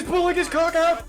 pulling his cock out!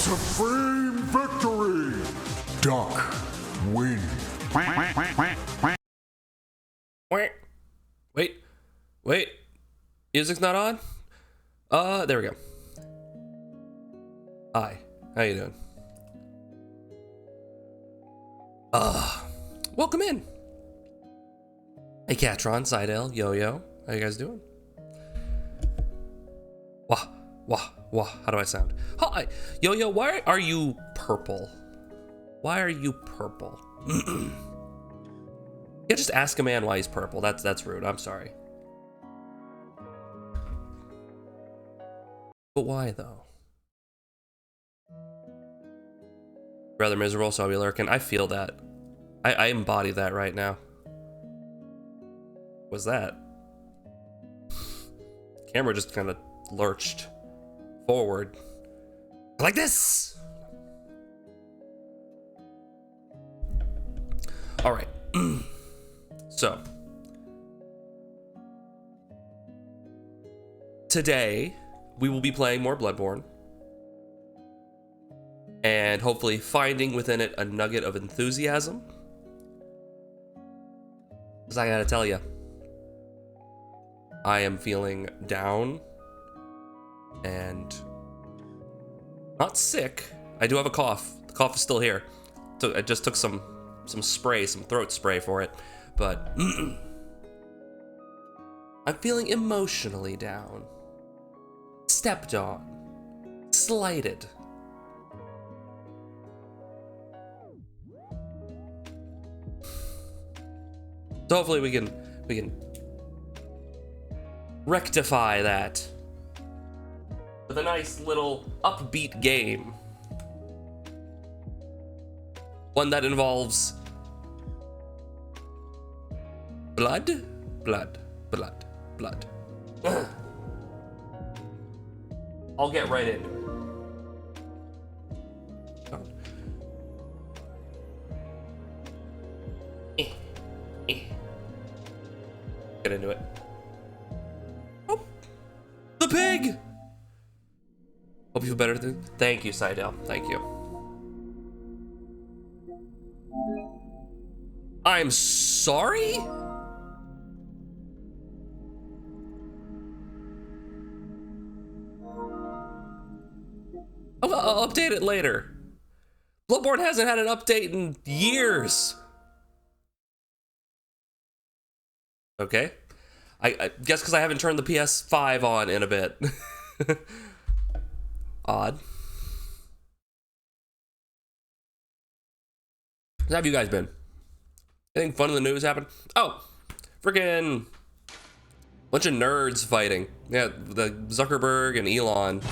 Supreme victory! Duck win. Wait. Music's not on? There we go. Hi, how you doing? Welcome in. Hey, Catron, Sidel, Yo-Yo. How you guys doing? Wah. How do I sound? Hi, Yo-Yo, why are you purple? Why are you purple? You can't just ask a man why he's purple. That's rude. I'm sorry. But why, though? Rather miserable, so I'll be lurking. I feel that. I embody that right now. What's that? Camera just kind of lurched forward. Like this! Alright. So. Today, we will be playing more Bloodborne. And hopefully finding within it a nugget of enthusiasm. Because I gotta tell you, I am feeling down and not sick. I do have a cough. The cough is still here. So I just took some spray, some throat spray for it. But I'm feeling emotionally down. Stepped on. Slighted. So hopefully we can rectify that with a nice little upbeat game. One that involves blood. I'll get right into it. Get into it. Oh, the pig! Hope you feel better. Thank you, Sidel. Thank you. I'm sorry? I'll update it later. Bloodborne hasn't had an update in years. Okay. I guess because I haven't turned the PS5 on in a bit. Odd. How have you guys been? Anything fun in the news happen? Oh, freaking bunch of nerds fighting. Yeah, the Zuckerberg and Elon.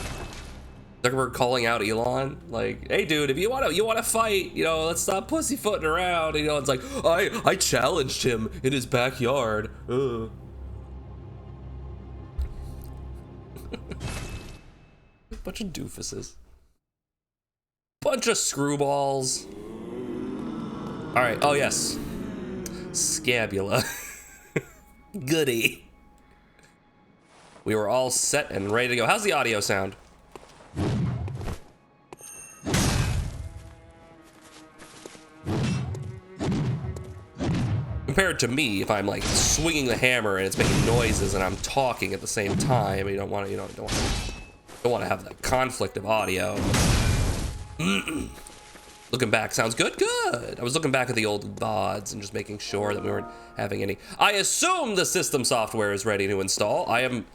Zuckerberg calling out Elon, like, "Hey, dude, if you wanna fight, let's stop pussyfooting around." And Elon's like, "I challenged him in his backyard." Bunch of doofuses. Bunch of screwballs. All right. Oh yes. Scabula. Goody. We were all set and ready to go. How's the audio sound? Compared to me, if I'm like swinging the hammer and it's making noises and I'm talking at the same time, you don't want to have that conflict of audio. Looking back, sounds good. Good. I was looking back at the old VODs and just making sure that we weren't having any. I assume the system software is ready to install. I am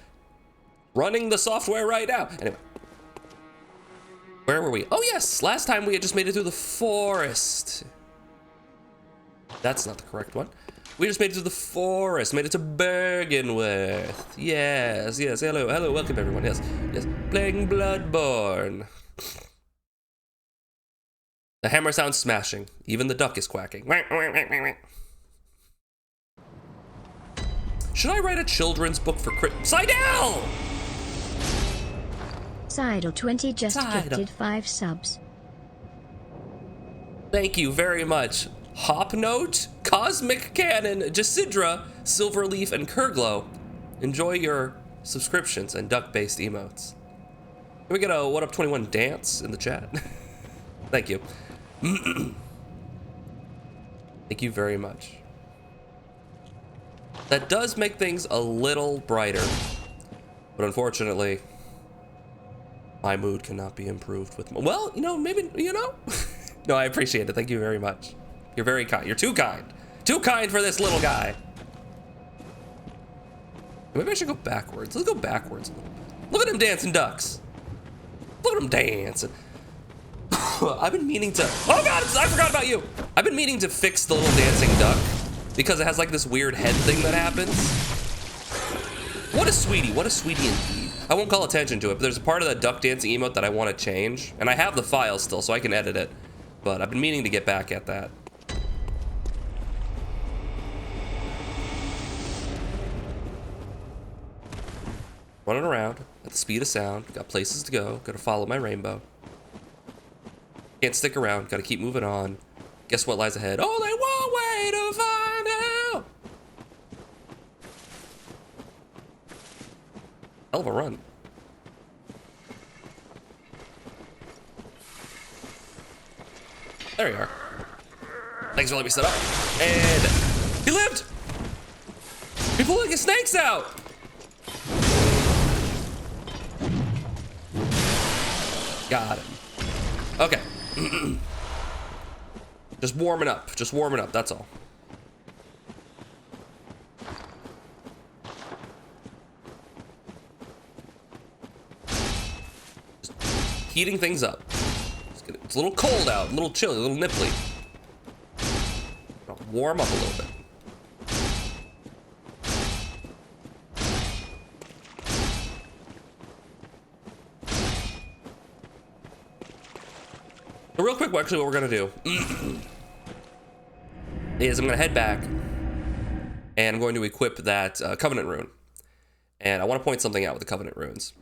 running the software right now. Anyway, where were we? Oh yes, last time we had just made it through the forest. That's not the correct one. We just made it to the forest, made it to Bergenworth. Yes. Hello, welcome everyone. Yes. Playing Bloodborne. The hammer sounds smashing. Even the duck is quacking. Should I write a children's book for Sidel! Sidel20 just gifted 5 subs. Thank you very much. Hopnote, Cosmic Cannon, Jacidra, Silverleaf, and Kurglow. Enjoy your subscriptions and duck-based emotes. Can we get a What Up 21 dance in the chat? Thank you. Thank you very much. That does make things a little brighter, but unfortunately, my mood cannot be improved with, well, you know, maybe, you know? No, I appreciate it. Thank you very much. You're very kind. You're too kind. Too kind for this little guy. Maybe I should go backwards. Let's go backwards a little bit. Look at him dancing ducks. Look at him dancing. I've been meaning to, oh God, I forgot about you. I've been meaning to fix the little dancing duck because it has like this weird head thing that happens. What a sweetie indeed. I won't call attention to it, but there's a part of that duck dancing emote that I want to change, and I have the file still, so I can edit it, but I've been meaning to get back at that. Running around at the speed of sound, got places to go, gotta follow my rainbow. Can't stick around, gotta keep moving on. Guess what lies ahead? Only one way to find out! Hell of a run. There you are. Thanks for letting me set up. And he lived! He's pulling his snakes out! Got him. Okay. Just warming up, that's all. Just heating things up. It's a little cold out, a little chilly, a little nipply. I'll warm up a little bit. So real quick, actually what we're gonna do is I'm gonna head back and I'm going to equip that Covenant rune. And I wanna point something out with the Covenant runes.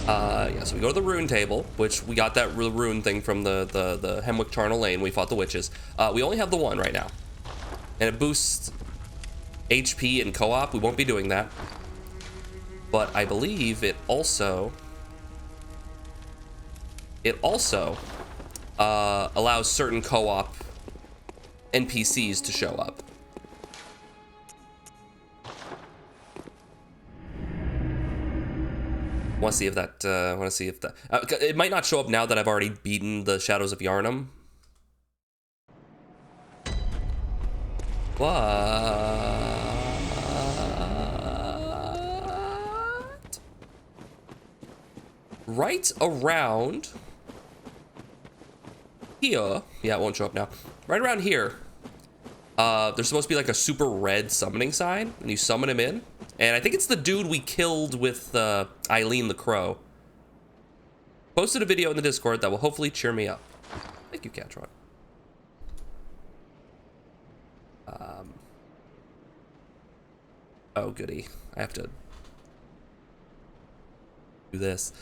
Yeah, so we go to the rune table, which we got that rune thing from the Hemwick Charnel Lane. We fought the witches. We only have the one right now. And it boosts HP in co-op. We won't be doing that. But I believe it also allows certain co-op NPCs to show up. Want to see if that, it might not show up now that I've already beaten the Shadows of Yharnam. What? Right around here, yeah, it won't show up now. Right around here, there's supposed to be like a super red summoning sign, and you summon him in. And I think it's the dude we killed with Eileen the Crow. Posted a video in the Discord that will hopefully cheer me up. Thank you, Catron. Oh, goody. I have to do this.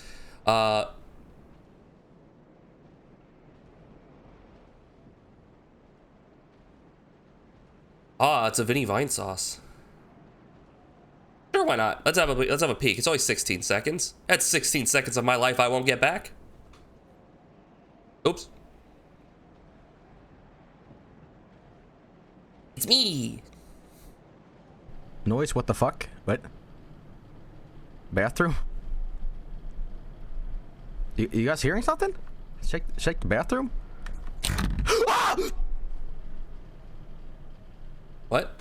It's a Vinny Vine sauce. Sure, why not? Let's have a peek. It's only 16 seconds. That's 16 seconds of my life I won't get back. Oops. It's me. Noise? What the fuck? What? Bathroom? You guys hearing something? Shake the bathroom? What?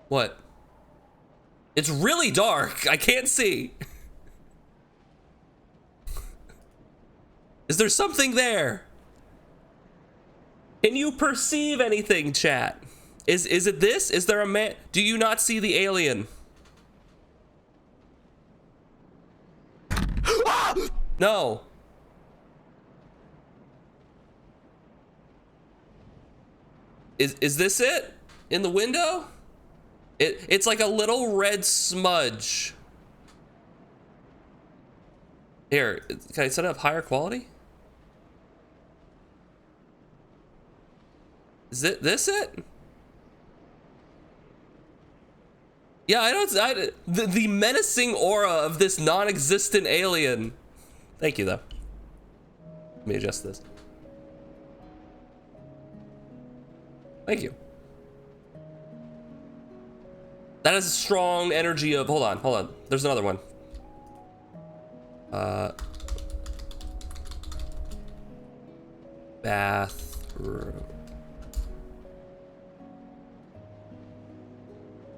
What? It's really dark. I can't see. Is there something there? Can you perceive anything, chat? Is it this? Is there a man? Do you not see the alien? No. Is this it? In the window? It's like a little red smudge. Here, can I set it up higher quality? Is it this it? Yeah, the menacing aura of this non-existent alien. Thank you, though. Let me adjust this. Thank you. That is a strong energy of, hold on. There's another one. Bathroom.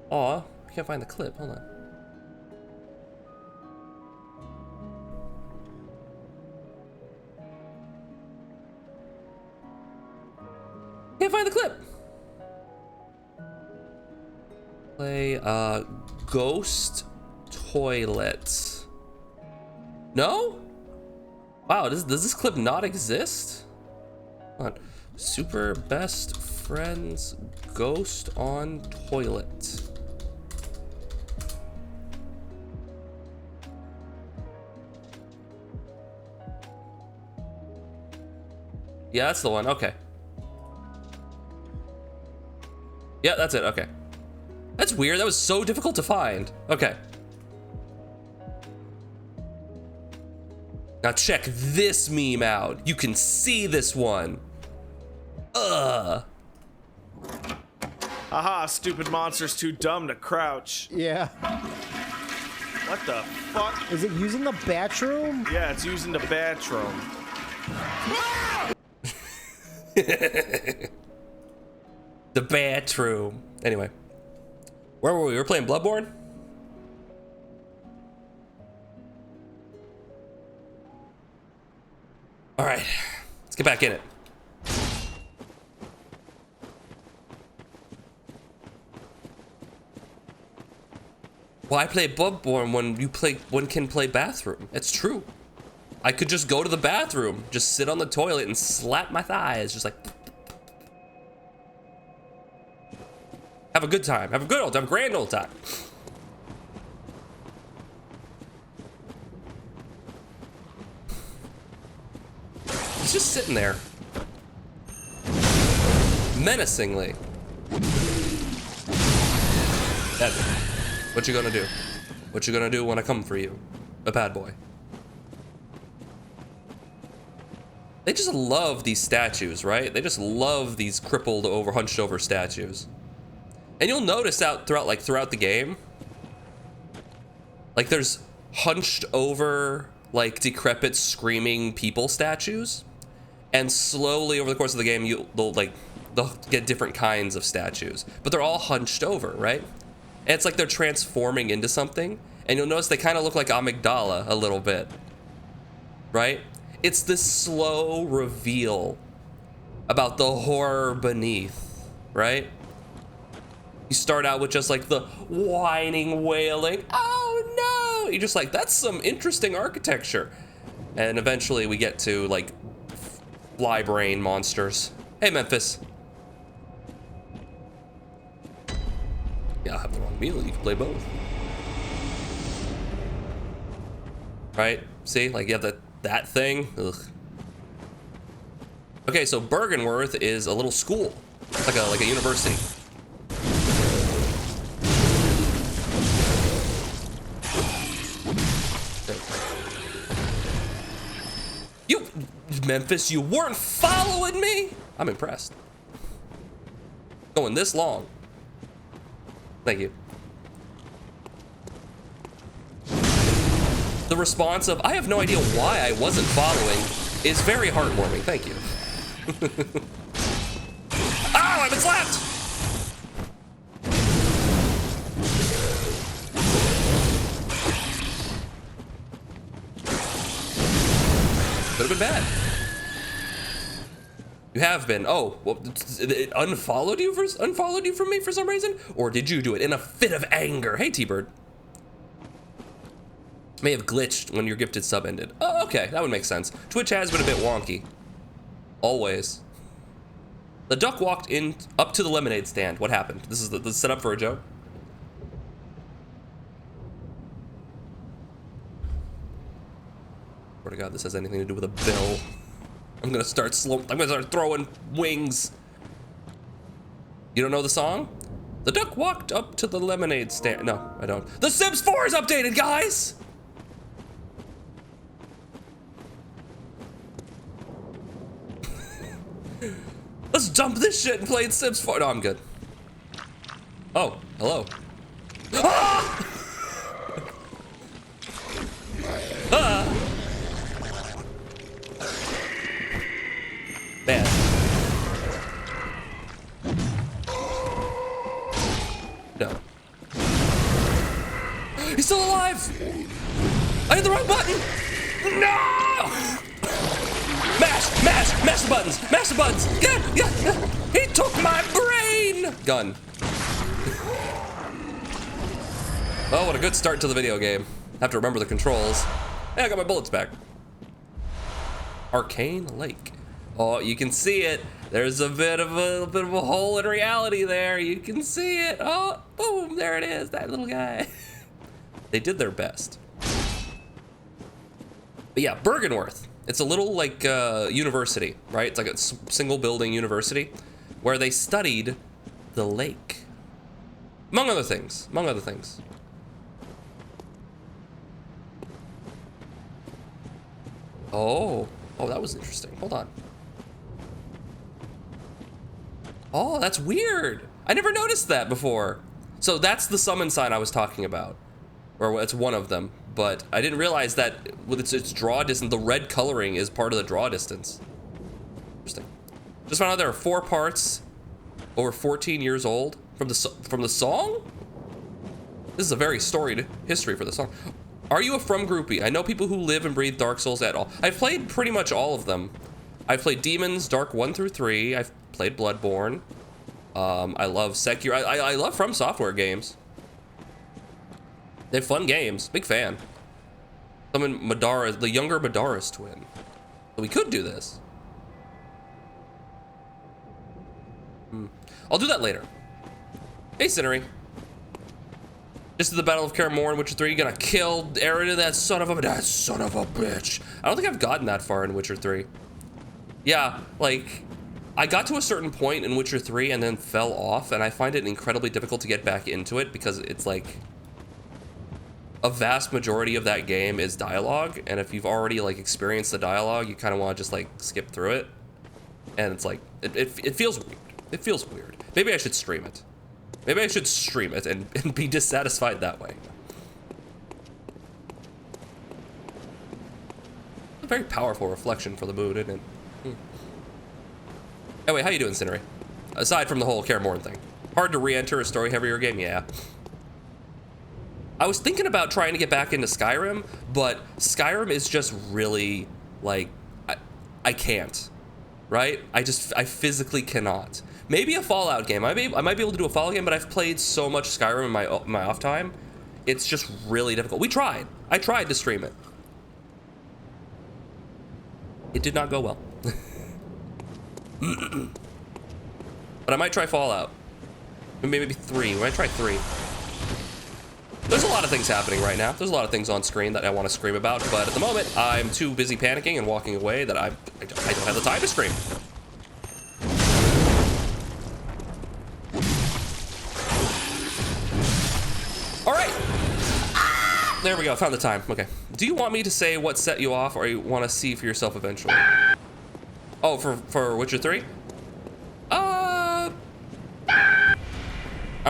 Aw, I can't find the clip, hold on. Can't find the clip. Play, ghost toilet. No? Wow, does this clip not exist? Hold on. Super best friends ghost on toilet. Yeah, that's the one. Okay. Yeah, that's it. Okay. That's weird. That was so difficult to find. Okay. Now check this meme out. You can see this one. Ugh. Aha, stupid monster's too dumb to crouch. Yeah. What the fuck? Is it using the bathroom? Yeah, it's using the bathroom. The bathroom. Anyway. Where were we? We were playing Bloodborne? Alright. Let's get back in it. Why play Bloodborne when one can play bathroom? It's true. I could just go to the bathroom, just sit on the toilet and slap my thighs, just like. Have a good time. Have a good old time. Grand old time. He's just sitting there. Menacingly. Evan, what you gonna do? What you gonna do when I come for you? A bad boy. They just love these statues, right? They just love these crippled, hunched over statues. And you'll notice out throughout the game, like there's hunched over, like decrepit, screaming people statues, and slowly over the course of the game, they'll get different kinds of statues, but they're all hunched over, right? And it's like they're transforming into something, and you'll notice they kind of look like amygdala a little bit, right? It's this slow reveal about the horror beneath, right? You start out with just like the whining, wailing, oh no! You're just like, that's some interesting architecture. And eventually we get to like fly brain monsters. Hey, Memphis. Yeah, I have the wrong meal. You can play both. Right? See, like you have that thing. Ugh. Okay, so Bergenworth is a little school. It's like a university. Memphis, you weren't following me? I'm impressed. Going this long. Thank you. The response of, I have no idea why I wasn't following, is very heartwarming. Thank you. Oh, I've been slapped! Could have been bad. You have been. Oh, well, it unfollowed you from me for some reason? Or did you do it in a fit of anger? Hey, T-Bird. May have glitched when your gifted sub ended. Oh, okay, that would make sense. Twitch has been a bit wonky. Always. The duck walked up to the lemonade stand. What happened? This is the setup for a joke. Swear to God, this has anything to do with a bill. I'm gonna start throwing wings. You don't know the song? The duck walked up to the lemonade stand. No, I don't. The Sims 4 is updated, guys! Let's dump this shit and play Sims 4. No, I'm good. Oh, hello. Ah! Ah! Man. No. He's still alive! I hit the wrong button! No! Mash the buttons! Mash the buttons! Yeah! He took my brain! Gun. Oh, what a good start to the video game. Have to remember the controls. Hey, I got my bullets back. Arcane Lake. Oh, you can see it. There's a bit of a hole in reality there. You can see it. Oh, boom, there it is, that little guy. They did their best. But yeah, Bergenworth. It's a little like university, right? It's like a single building university where they studied the lake. Among other things, Oh, that was interesting. Hold on. Oh, that's weird. I never noticed that before. So that's the summon sign I was talking about. Or it's one of them. But I didn't realize that with its draw distance, the red coloring is part of the draw distance. Interesting. Just found out there are 4 parts over 14 years old from the song? This is a very storied history for the song. Are you a From groupie? I know people who live and breathe Dark Souls at all. I've played pretty much all of them. I've played Demons, Dark 1 through 3. I've played Bloodborne. I love Sekiro. I love From Software games. They're fun games. Big fan. Summon Madara, the younger Madara's twin. So we could do this. I'll do that later. Hey, Cinery. This is the Battle of Kaer Morhen, Witcher 3. You gonna kill Aaron, that son of a bitch. I don't think I've gotten that far in Witcher 3. Yeah, like, I got to a certain point in Witcher 3 and then fell off, and I find it incredibly difficult to get back into it because it's like a vast majority of that game is dialogue, and if you've already like experienced the dialogue, you kind of want to just like skip through it, and it's like it feels weird. It feels weird. Maybe I should stream it. Maybe I should stream it and be dissatisfied that way. A very powerful reflection for the mood, isn't it? Anyway, how you doing, Cinery? Aside from the whole Kaer Morhen thing. Hard to re-enter a story-heavier game? Yeah. I was thinking about trying to get back into Skyrim, but Skyrim is just really, like, I can't, right? I physically cannot. Maybe a Fallout game. I might be able to do a Fallout game, but I've played so much Skyrim in my off time. It's just really difficult. We tried. I tried to stream it. It did not go well. But I might try Fallout. Maybe 3. We might try 3. There's a lot of things happening right now. There's a lot of things on screen that I want to scream about, but at the moment, I'm too busy panicking and walking away that I don't have the time to scream. All right. There we go. Found the time. Okay. Do you want me to say what set you off, or you want to see for yourself eventually? Oh, for Witcher 3? I'm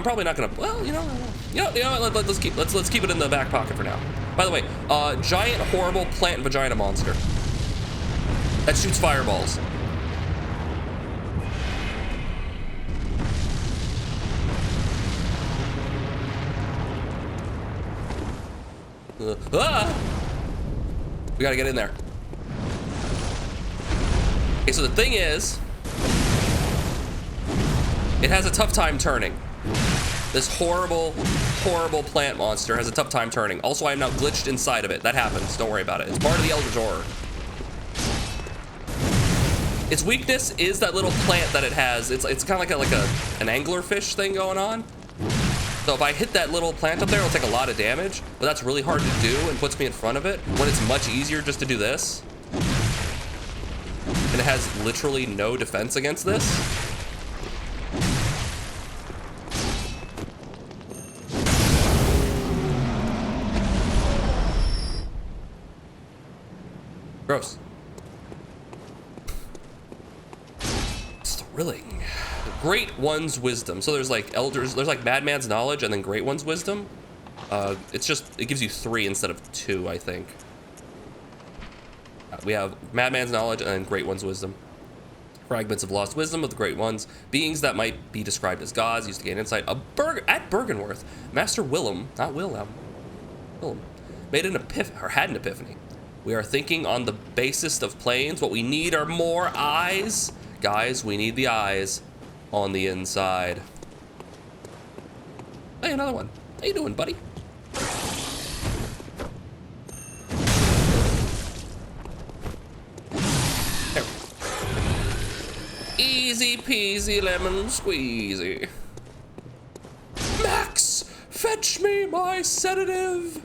probably not gonna. Well, you know what? Let's keep it in the back pocket for now. By the way, giant, horrible plant vagina monster that shoots fireballs. We gotta get in there. Okay, so the thing is, it has a tough time turning. This horrible, horrible plant monster has a tough time turning. Also, I am now glitched inside of it. That happens. Don't worry about it. It's part of the Eldritch Horror. Its weakness is that little plant that it has. It's kind of like an anglerfish thing going on. So if I hit that little plant up there, it'll take a lot of damage, but that's really hard to do and puts me in front of it when it's much easier just to do this. And it has literally no defense against this. Gross. It's thrilling. Great One's Wisdom. So there's like elders, there's like Madman's Knowledge and then Great One's Wisdom. It's just, it gives you 3 instead of 2, I think. We have Madman's Knowledge and then Great One's Wisdom. Fragments of lost wisdom of the Great Ones, beings that might be described as gods, used to gain insight. At Bergenworth, Master Willem, not Willem, made an had an epiphany. We are thinking on the basest of planes. What we need are more eyes. Guys, we need the eyes on the inside. Hey, another one. How you doing, buddy? There. Easy peasy lemon squeezy. Max, fetch me my sedative.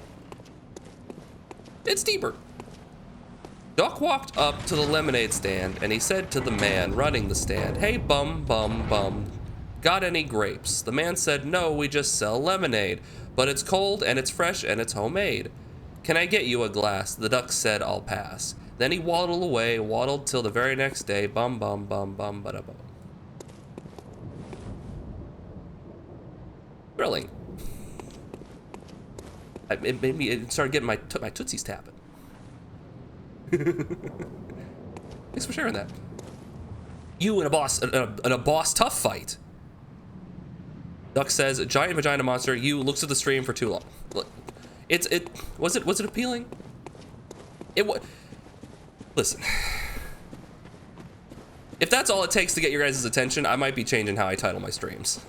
It's deeper. Duck walked up to the lemonade stand and he said to the man running the stand, "Hey, bum, bum, bum, got any grapes?" The man said, "No, we just sell lemonade, but it's cold and it's fresh and it's homemade. Can I get you a glass?" The duck said, "I'll pass." Then he waddled away, waddled till the very next day, bum, bum, bum, bum, bada, bum. Thrilling. It made me, it started getting my tootsies tapping. Thanks for sharing that. You and a boss tough fight. Duck says, "A giant vagina monster." You looks at the stream for too long. Was it appealing? It was. Listen, if that's all it takes to get your guys' attention, I might be changing how I title my streams.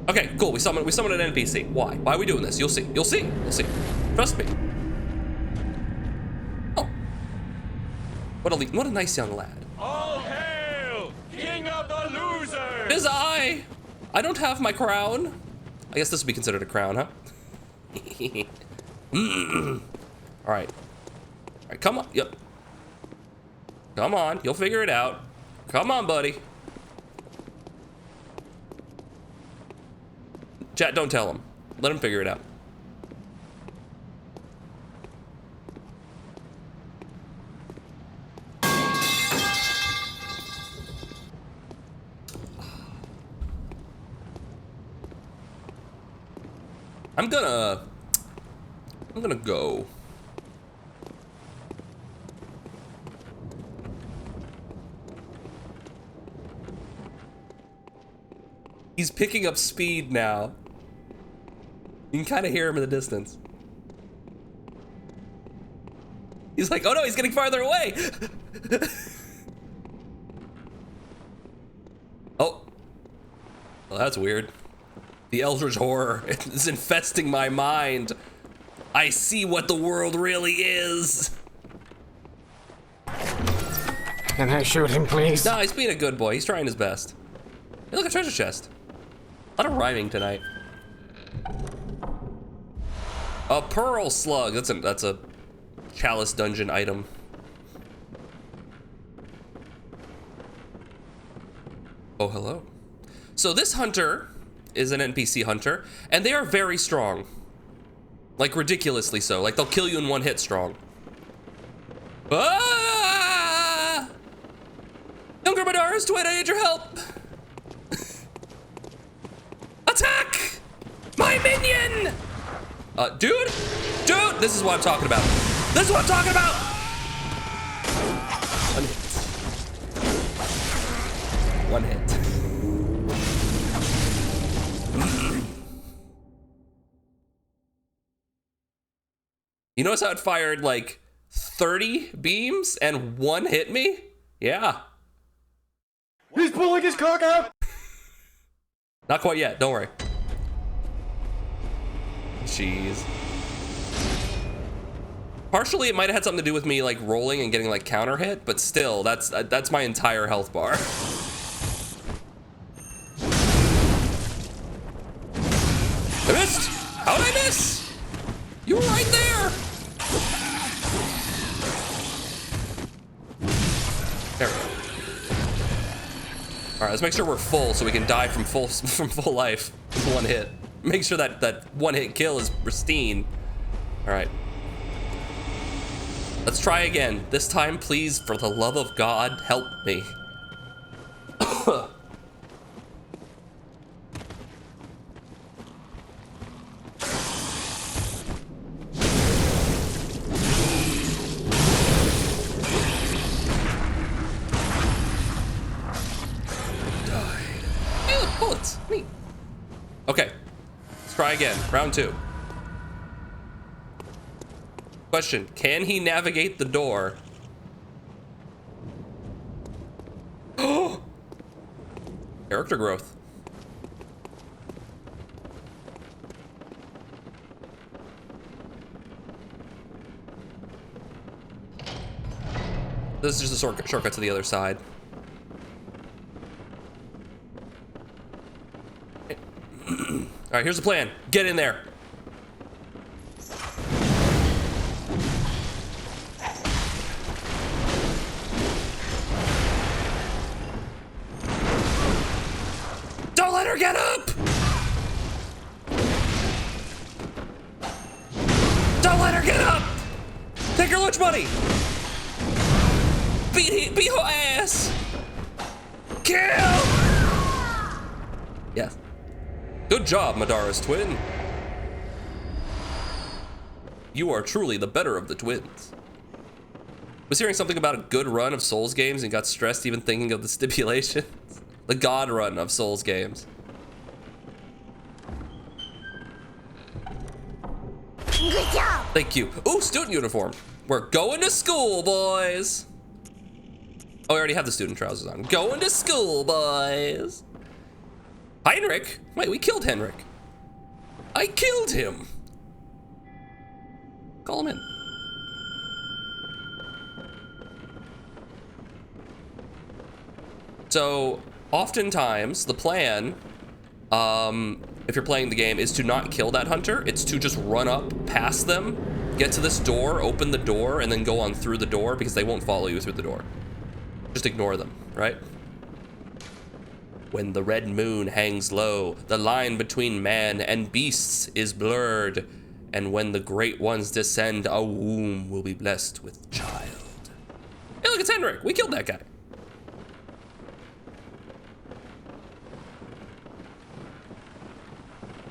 Okay, cool. We summoned an NPC. Why? Why are we doing this? You'll see. You'll see. You'll see. Trust me. Oh, what a nice young lad. All hail, King of the Losers! Tis I. I don't have my crown. I guess this would be considered a crown, huh? All right. All right. Come on. Yep. Come on. You'll figure it out. Come on, buddy. Chat, don't tell him. Let him figure it out. I'm gonna go. He's picking up speed now. You can kind of hear him in the distance. He's like, oh no, he's getting farther away. Oh. Well, that's weird. The Eldritch Horror is infesting my mind. I see what the world really is. Can I shoot him, please? No, he's being a good boy. He's trying his best. Hey, look, a treasure chest. A lot of rhyming tonight. A pearl slug. That's a chalice dungeon item. Oh, hello. So this hunter is an NPC hunter, and they are very strong. Like, ridiculously so. Like, they'll kill you in one hit strong. Ah! Younger Madara's twin, I need your help! Attack! My minion! Dude, this is what I'm talking about. This is what I'm talking about! One hit. You notice how it fired like 30 beams and one hit me? Yeah. He's pulling his cock out! Not quite yet, don't worry. Jeez. Partially, it might have had something to do with me like rolling and getting like counter hit, but still, that's my entire health bar. I missed! How did I miss? You were right there! There we go. let's make sure we're full so we can die from full life with one hit. Make sure that one hit kill is pristine. All right. Let's try again. This time, please, for the love of God, help me. Hey, look, bullets. Neat. Okay. Let's try again. Round 2. Question, can he navigate the door? Oh! Character growth. This is just a shortcut to the other side. All right, here's the plan. Get in there. Don't let her get up! Don't let her get up! Take her lunch money! Beat her ass! Kill! Yes. Good job, Madara's twin. You are truly the better of the twins. Was hearing something about a good run of Souls games and got stressed even thinking of the stipulations. The God run of Souls games. Good job! Thank you. Ooh, student uniform. We're going to school, boys. Oh, I already have the student trousers on. Going to school, boys. Heinrich? Wait, we killed Henrik. I killed him. Call him in. So, oftentimes, the plan, if you're playing the game, is to not kill that hunter. It's to just run up past them, get to this door, open the door, and then go on through the door because they won't follow you through the door. Just ignore them, right? When the red moon hangs low, the line between man and beasts is blurred. And when the great ones descend, a womb will be blessed with child. Hey, look, it's Henrik. We killed that guy.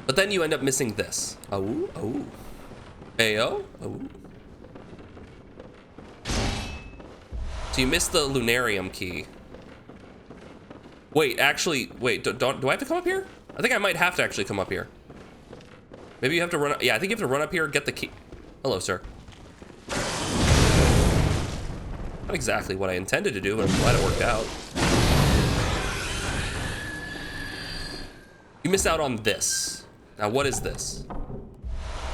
But then you end up missing this. Oh, oh. Ayo, oh. So you missed the Lunarium key. Wait, actually, wait, do I have to come up here? I think I might have to actually come up here. Maybe you have to run, yeah, I think you have to run up here, get the key. Hello, sir. Not exactly what I intended to do, but I'm glad it worked out. You missed out on this. Now, what is this?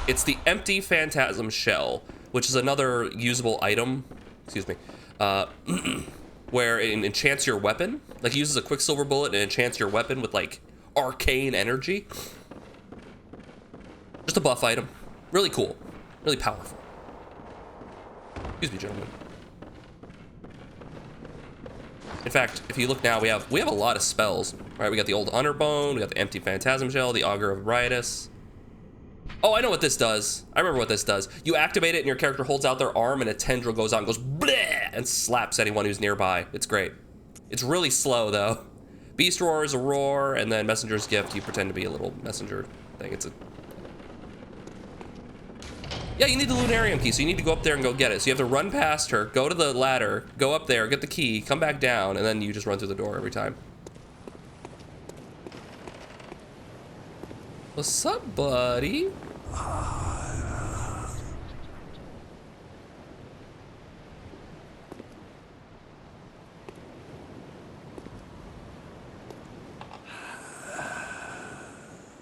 It's the empty phantasm shell, which is another usable item, excuse me, where it enchants your weapon. Like, it uses a quicksilver bullet and enchants your weapon with, like, arcane energy. Just a buff item. Really cool. Really powerful. Excuse me, gentlemen. In fact, if you look now, we have a lot of spells. Right, we got the old Hunter Bone, we got the empty phantasm shell, the Augur of Riotous. Oh, I know what this does. I remember what this does. You activate it and your character holds out their arm and a tendril goes out and goes bleh and slaps anyone who's nearby. It's great. It's really slow though. Beast Roar is a roar, and then Messenger's Gift, you pretend to be a little messenger thing. It's a... Yeah, you need the Lunarium key, so you need to go up there and go get it. So you have to run past her, go to the ladder, go up there, get the key, come back down, and then you just run through the door every time. What's up, buddy?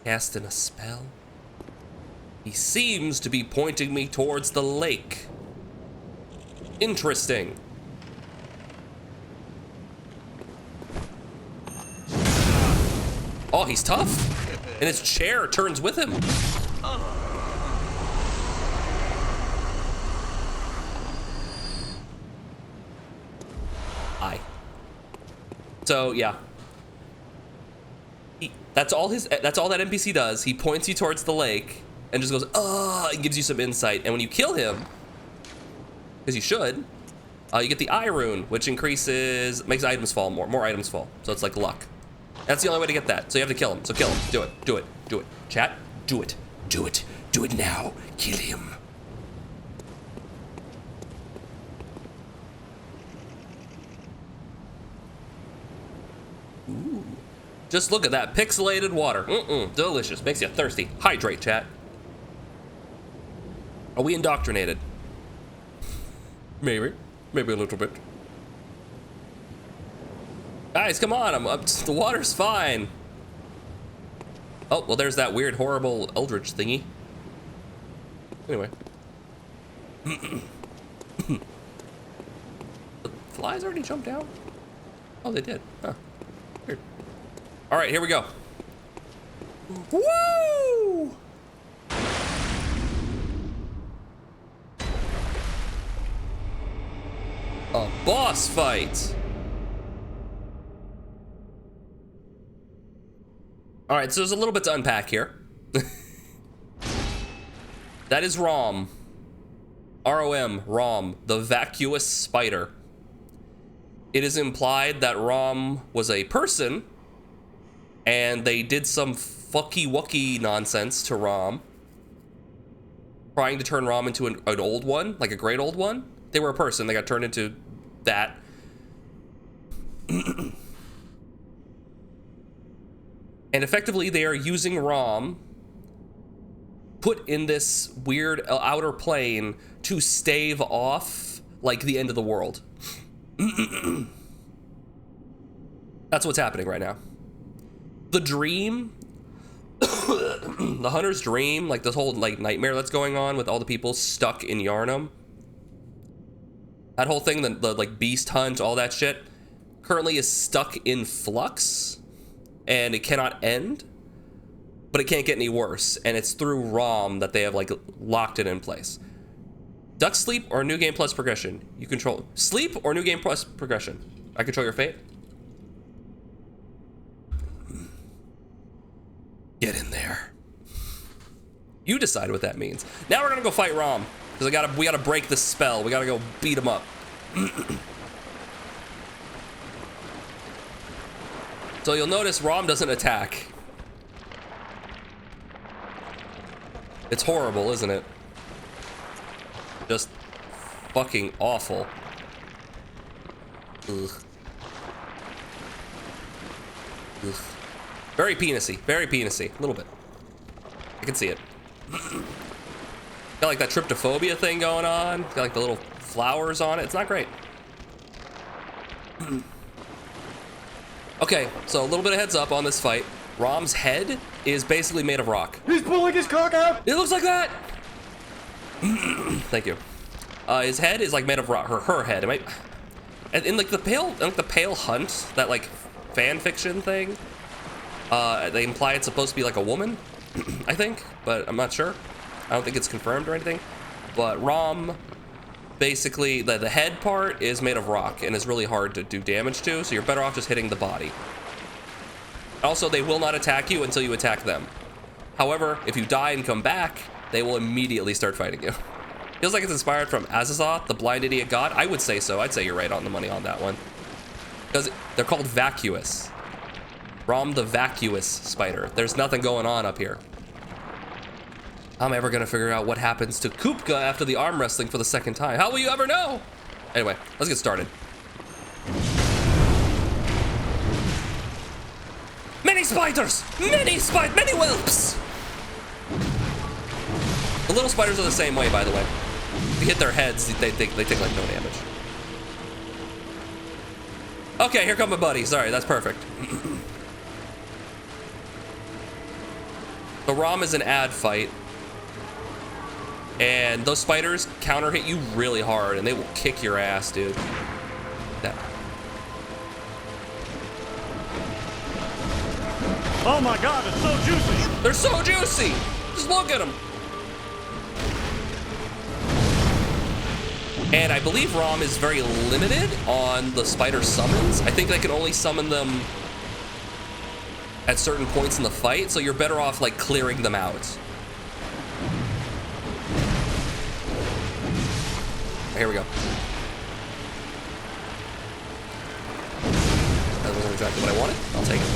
Casting a spell? He seems to be pointing me towards the lake. Interesting. Oh, he's tough. And his chair turns with him. Hi. So, yeah. That's all that NPC does. He points you towards the lake and just goes, and gives you some insight. And when you kill him, because you should, you get the eye rune, which makes items fall more items fall. So it's like luck. That's the only way to get that. So you have to kill him. So kill him. Do it. Do it. Do it. Chat, do it. Do it. Do it now. Kill him. Ooh. Just look at that pixelated water. Delicious. Makes you thirsty. Hydrate, chat. Are we indoctrinated? Maybe. Maybe a little bit. Guys, come on. The water's fine. Oh, well, there's that weird, horrible eldritch thingy. Anyway. The flies already jumped down? Oh, they did. Huh. Weird. All right, here we go. Woo! A boss fight. All right, so there's a little bit to unpack here. That is Rom. R-O-M, Rom, the vacuous spider. It is implied that Rom was a person, and they did some fucky-wucky nonsense to Rom, trying to turn Rom into an old one, like a great old one. They were a person, they got turned into that. And effectively, they are using Rom put in this weird outer plane to stave off, like, the end of the world. That's what's happening right now. The dream, the hunter's dream, like this whole like nightmare that's going on with all the people stuck in Yharnam. That whole thing, the like beast hunt, all that shit, currently is stuck in flux, and it cannot end, but it can't get any worse. And it's through ROM that they have like locked it in place. Duck sleep or new game plus progression? You control sleep or new game plus progression? I control your fate. Get in there. You decide what that means. Now we're gonna go fight Rom, because we gotta break the spell. We gotta go beat him up. So you'll notice Rom doesn't attack. It's horrible, isn't it? Just fucking awful. Ugh. Ugh. Very penisy, a little bit. I can see it. Got like that tryptophobia thing going on. Got like the little flowers on it. It's not great. Okay, so a little bit of heads up on this fight. Rom's head is basically made of rock. He's pulling his cock out! It looks like that! Thank you. His head is like made of rock, her head. In like the Pale Hunt, that like fan fiction thing, they imply it's supposed to be like a woman, I think, but I'm not sure. I don't think it's confirmed or anything. But Rom, basically, the head part is made of rock and is really hard to do damage to, so you're better off just hitting the body. Also, they will not attack you until you attack them. However, if you die and come back, they will immediately start fighting you. Feels like it's inspired from Azazoth, the blind idiot god. I would say so. I'd say you're right on the money on that one. Because they're called vacuous. Rom the vacuous spider. There's nothing going on up here. I'm ever gonna figure out what happens to Kupka after the arm wrestling for the second time. How will you ever know? Anyway, let's get started. Many spiders! Many whelps! The little spiders are the same way, by the way. If you hit their heads, they take like no damage. Okay, here come my buddies. Sorry, that's perfect. The ROM is an ad fight. And those spiders counter hit you really hard, and they will kick your ass, dude. That. Oh my god, it's so juicy! They're so juicy! Just look at them! And I believe ROM is very limited on the spider summons. I think they can only summon them at certain points in the fight, so you're better off like clearing them out. Here we go. That wasn't exactly what I wanted. I'll take it.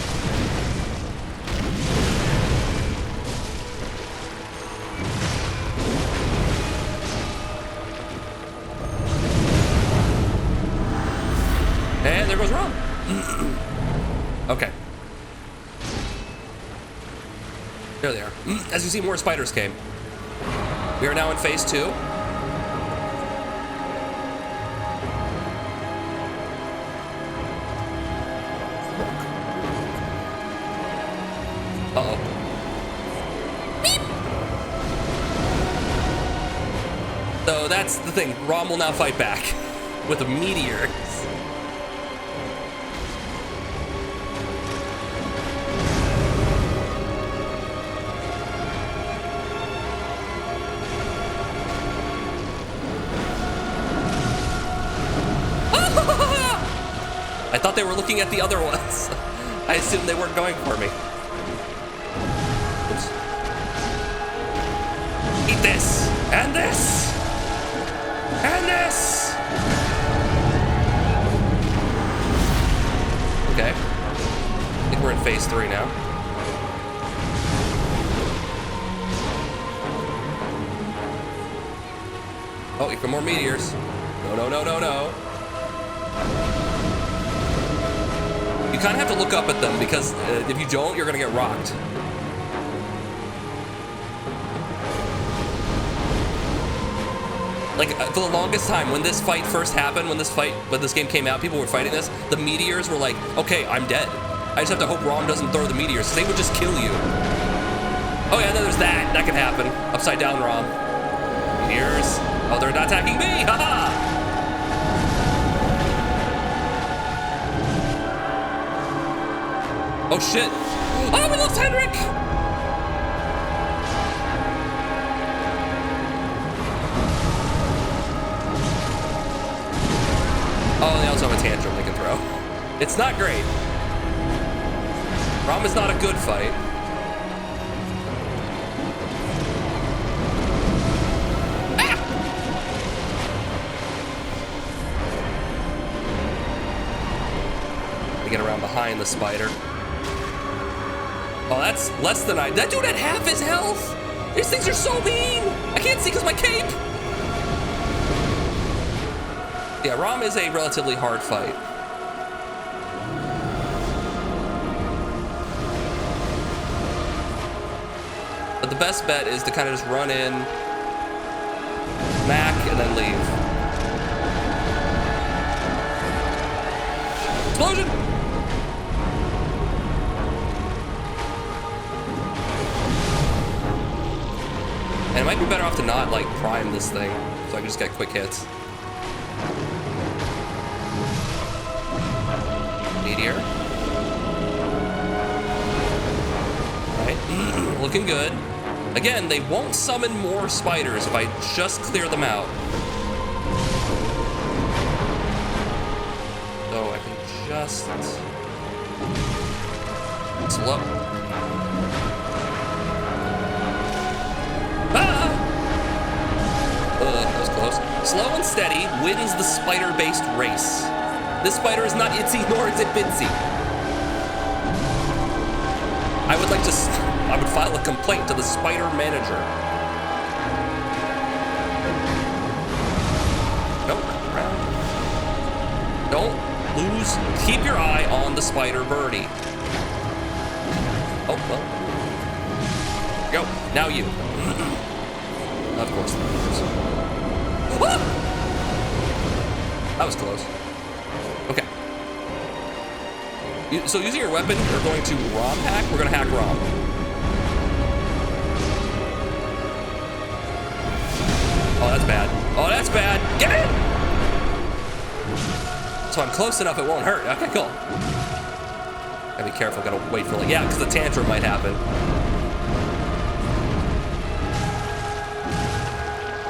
And there goes Rom. Okay. There they are. As you see, more spiders came. We are now in phase 2. Uh-oh. Beep. So that's the thing. Rom will now fight back with a meteor. I thought they were looking at the other ones. I assumed they weren't going for me. Oops. Eat this, and this, and this. Okay. I think we're in phase 3 now. Oh, here come more meteors. No, no, no, no, no. You kind of have to look up at them because if you don't, you're gonna get rocked. Like for the longest time, when this fight first happened, when this game came out, people were fighting this. The meteors were like, okay, I'm dead. I just have to hope Rom doesn't throw the meteors, because they would just kill you. Oh yeah, then there's that. That can happen. Upside down Rom. Meteors. Oh, they're not attacking me. Haha. Oh shit! Oh, we lost Henrik! Oh, they also have a tantrum they can throw. It's not great. Rom is not a good fight. Ah! We get around behind the spider. Oh, that's less than that dude had half his health. These things are so mean. I can't see because my cape. Yeah, Rom is a relatively hard fight. But the best bet is to kind of just run in, smack, and then leave. Explosion! And it might be better off to not, like, prime this thing, so I can just get quick hits. Meteor. Alright, looking good. Again, they won't summon more spiders if I just clear them out. So I can just... slow. That was close. Slow and steady wins the spider-based race. This spider is not itsy, nor is it bitsy. I would file a complaint to the spider manager. Nope, round. Don't lose, keep your eye on the spider birdie. Oh, well. Go, now you. Of course. Ah! That was close. Okay. So using your weapon, you're going to Rom hack. We're going to hack Rom. Oh, that's bad. Oh, that's bad. Get in! So I'm close enough it won't hurt. Okay, cool. Gotta be careful. Gotta wait for yeah, because the tantrum might happen.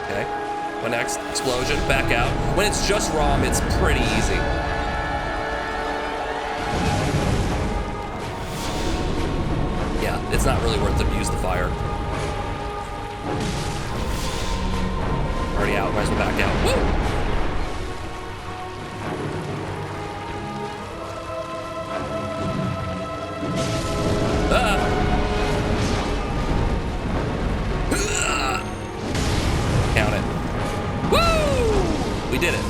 Okay. What next? Explosion. Back out. When it's just Rom, it's pretty easy. it's not really worth to use the fire. Already out, might as well back out. Woo! Count it. Woo! We did it.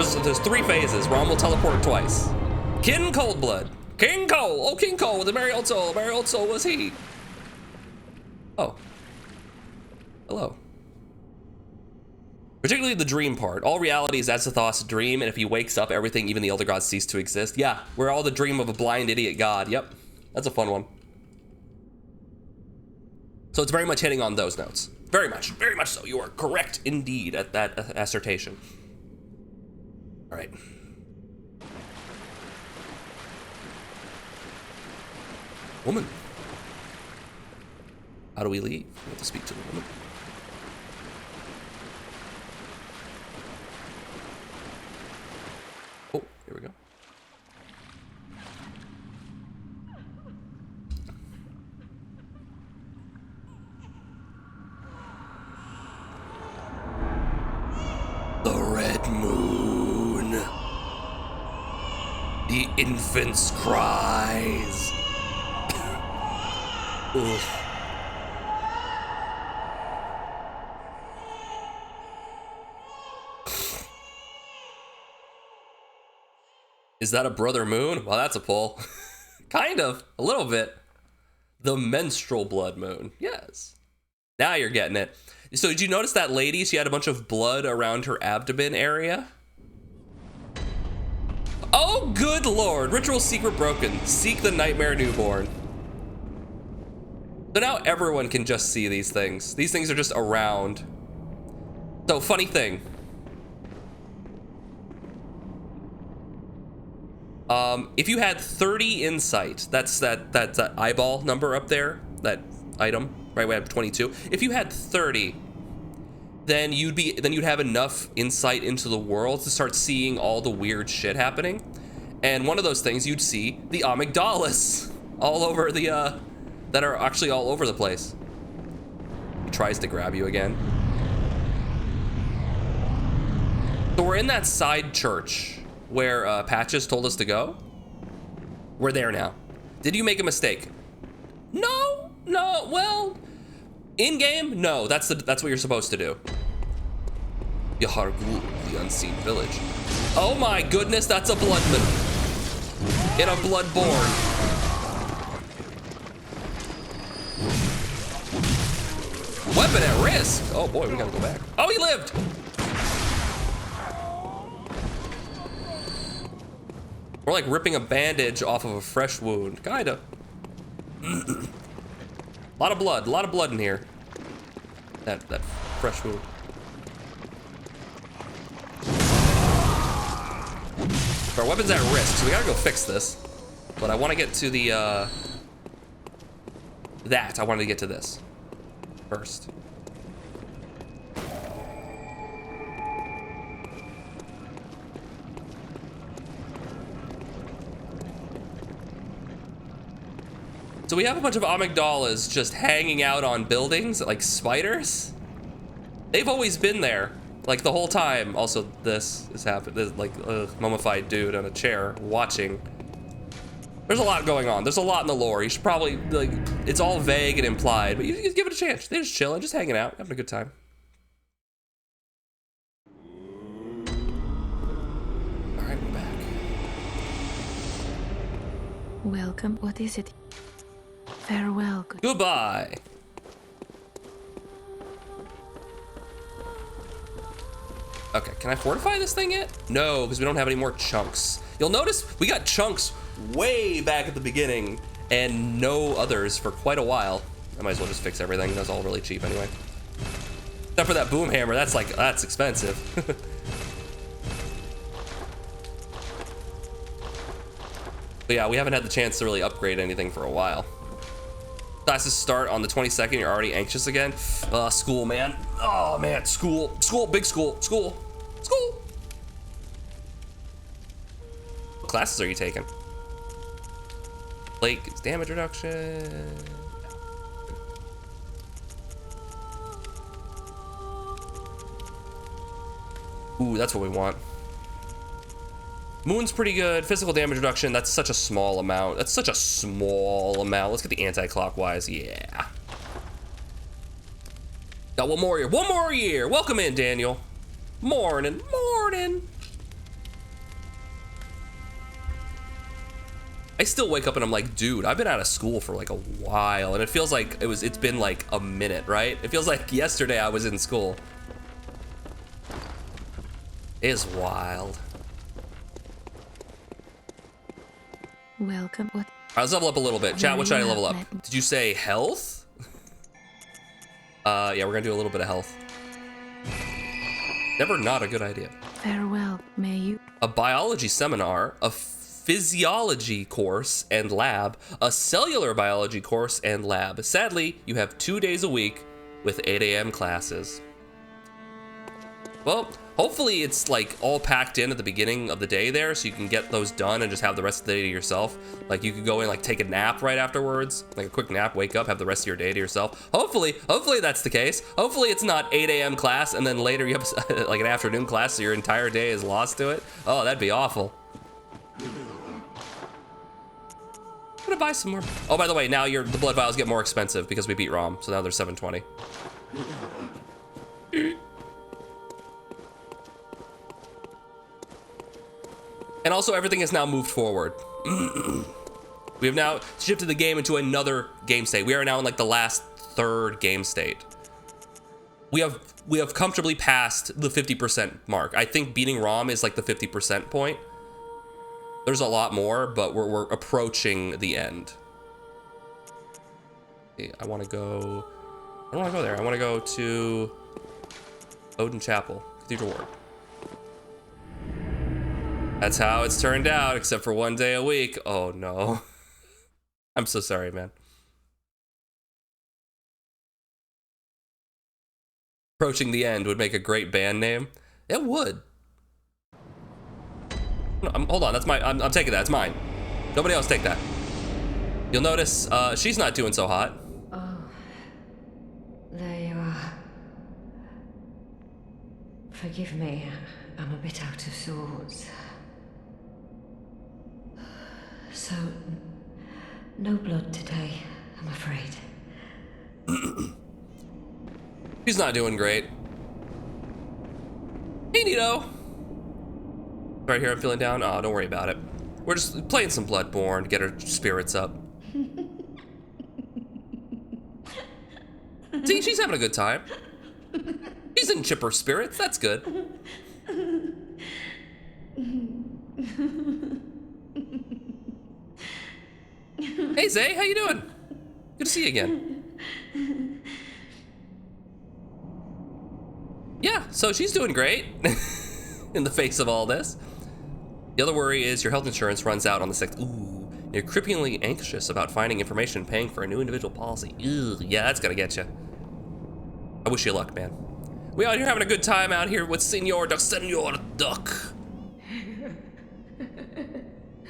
So there's 3 phases. Rom will teleport twice. King Coldblood. King Cole. Oh, King Cole with a merry old soul. Merry old soul was he. Oh. Hello. Particularly the dream part. All reality is Azathoth's dream, and if he wakes up, everything, even the elder gods, cease to exist. Yeah, we're all the dream of a blind idiot god. Yep. That's a fun one. So it's very much hitting on those notes. Very much so. You are correct indeed at that assertion. All right. Woman. How do we leave? We have to speak to the woman. Oh, here we go. The red moon. The infant's cries. Oof. Is that a brother moon? Well, that's a pull. Kind of, a little bit. The menstrual blood moon, yes. Now you're getting it. So did you notice that lady? She had a bunch of blood around her abdomen area. Oh, good lord. Ritual secret broken. Seek the nightmare newborn. So now everyone can just see these things. These things are just around. So funny thing. If you had 30 insight, that's that eyeball number up there, that item, right? We have 22. If you had 30, then you'd have enough insight into the world to start seeing all the weird shit happening. And one of those things you'd see the amygdalas all over the that are actually all over the place. He tries to grab you again. So we're in that side church where Patches told us to go. We're there now. Did you make a mistake? No, well, in game, no, that's what you're supposed to do. Yahargul, the unseen village. Oh my goodness, that's a bloodman. In a Bloodborne. Weapon at risk. Oh boy, we gotta go back. Oh, he lived. We're like ripping a bandage off of a fresh wound, kinda. A lot of blood in here. That fresh wound. Our weapon's at risk, so we gotta go fix this. But I want to get to the I wanted to get to this first. So we have a bunch of amygdalas just hanging out on buildings like spiders. They've always been there, like the whole time. Also, this has happened. There's like a mummified dude on a chair watching. There's a lot going on. There's a lot in the lore. You should probably, like, it's all vague and implied, but you just give it a chance. They're just chilling, just hanging out, having a good time. All right, we're back. Welcome. What is it? Farewell. Goodbye. Okay, can I fortify this thing yet? No, because we don't have any more chunks. You'll notice we got chunks way back at the beginning and no others for quite a while. I might as well just fix everything. That's all really cheap anyway. Except for that boom hammer, that's expensive. But yeah, we haven't had the chance to really upgrade anything for a while. Classes start on the 22nd, you're already anxious again. School, man. Oh man, school, big school. What classes are you taking? Lake is damage reduction. Ooh, that's what we want. Moon's pretty good. Physical damage reduction, that's such a small amount. That's such a small amount. Let's get the anti-clockwise, yeah. Got one more year. One more year. Welcome in, Daniel. Morning, morning. I still wake up and I'm like, dude, I've been out of school for like a while, and it feels like it's been like a minute, right? It feels like yesterday I was in school. It is wild. Welcome. What? All right, let's level up a little bit. Chat, what should I level up? Did you say health? Yeah, we're gonna do a little bit of health. Never not a good idea. Farewell. May you. A biology seminar, a physiology course and lab, a cellular biology course and lab. Sadly, you have 2 days a week with 8 a.m. classes. Well, hopefully it's like all packed in at the beginning of the day there, so you can get those done and just have the rest of the day to yourself. Like you could go in, like take a nap right afterwards, like a quick nap, wake up, have the rest of your day to yourself. Hopefully that's the case. Hopefully it's not 8 a.m. class and then later you have like an afternoon class, so your entire day is lost to it. Oh, that'd be awful. I'm gonna buy some more. Oh, by the way, now the blood vials get more expensive because we beat ROM, so now they're 720. And also, everything has now moved forward. We have now shifted the game into another game state. We are now in like the last third game state. We have comfortably passed the 50% mark. I think beating ROM is like the 50% point. There's a lot more, but we're approaching the end. Okay, I don't want to go there. I want to go to Odin Chapel, Cathedral Ward. That's how it's turned out, except for 1 day a week. Oh no. I'm so sorry, man. Approaching the End would make a great band name. It would. No, hold on, that's mine. I'm taking that, it's mine. Nobody else take that. You'll notice she's not doing so hot. Oh, there you are. Forgive me, I'm a bit out of sorts. So, no blood today, I'm afraid. She's not doing great. Hey, Nito. Right here, I'm feeling down. Oh, don't worry about it. We're just playing some Bloodborne to get her spirits up. See, she's having a good time. She's in chipper spirits. That's good. Hey, Zay, how you doing? Good to see you again. Yeah, so she's doing great in the face of all this. The other worry is your health insurance runs out on the 6th. Ooh, you're cripplingly anxious about finding information and paying for a new individual policy. Ew, yeah, that's gonna get you. I wish you luck, man. We out here having a good time out here with Senor Duck.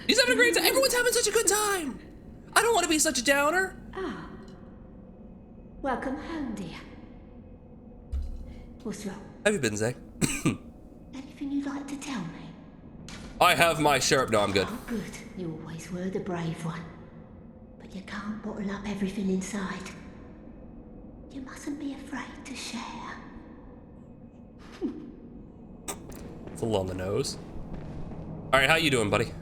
He's having a great time. Everyone's having such a good time. I don't want to be such a downer. Ah. Welcome home, dear. What's wrong? Have you been, Zay? Anything you'd like to tell me? I have my sheriff. No, I'm good. Oh, good. You always were the brave one. But you can't bottle up everything inside. You mustn't be afraid to share. It's a little on the nose. All right, how you doing, buddy?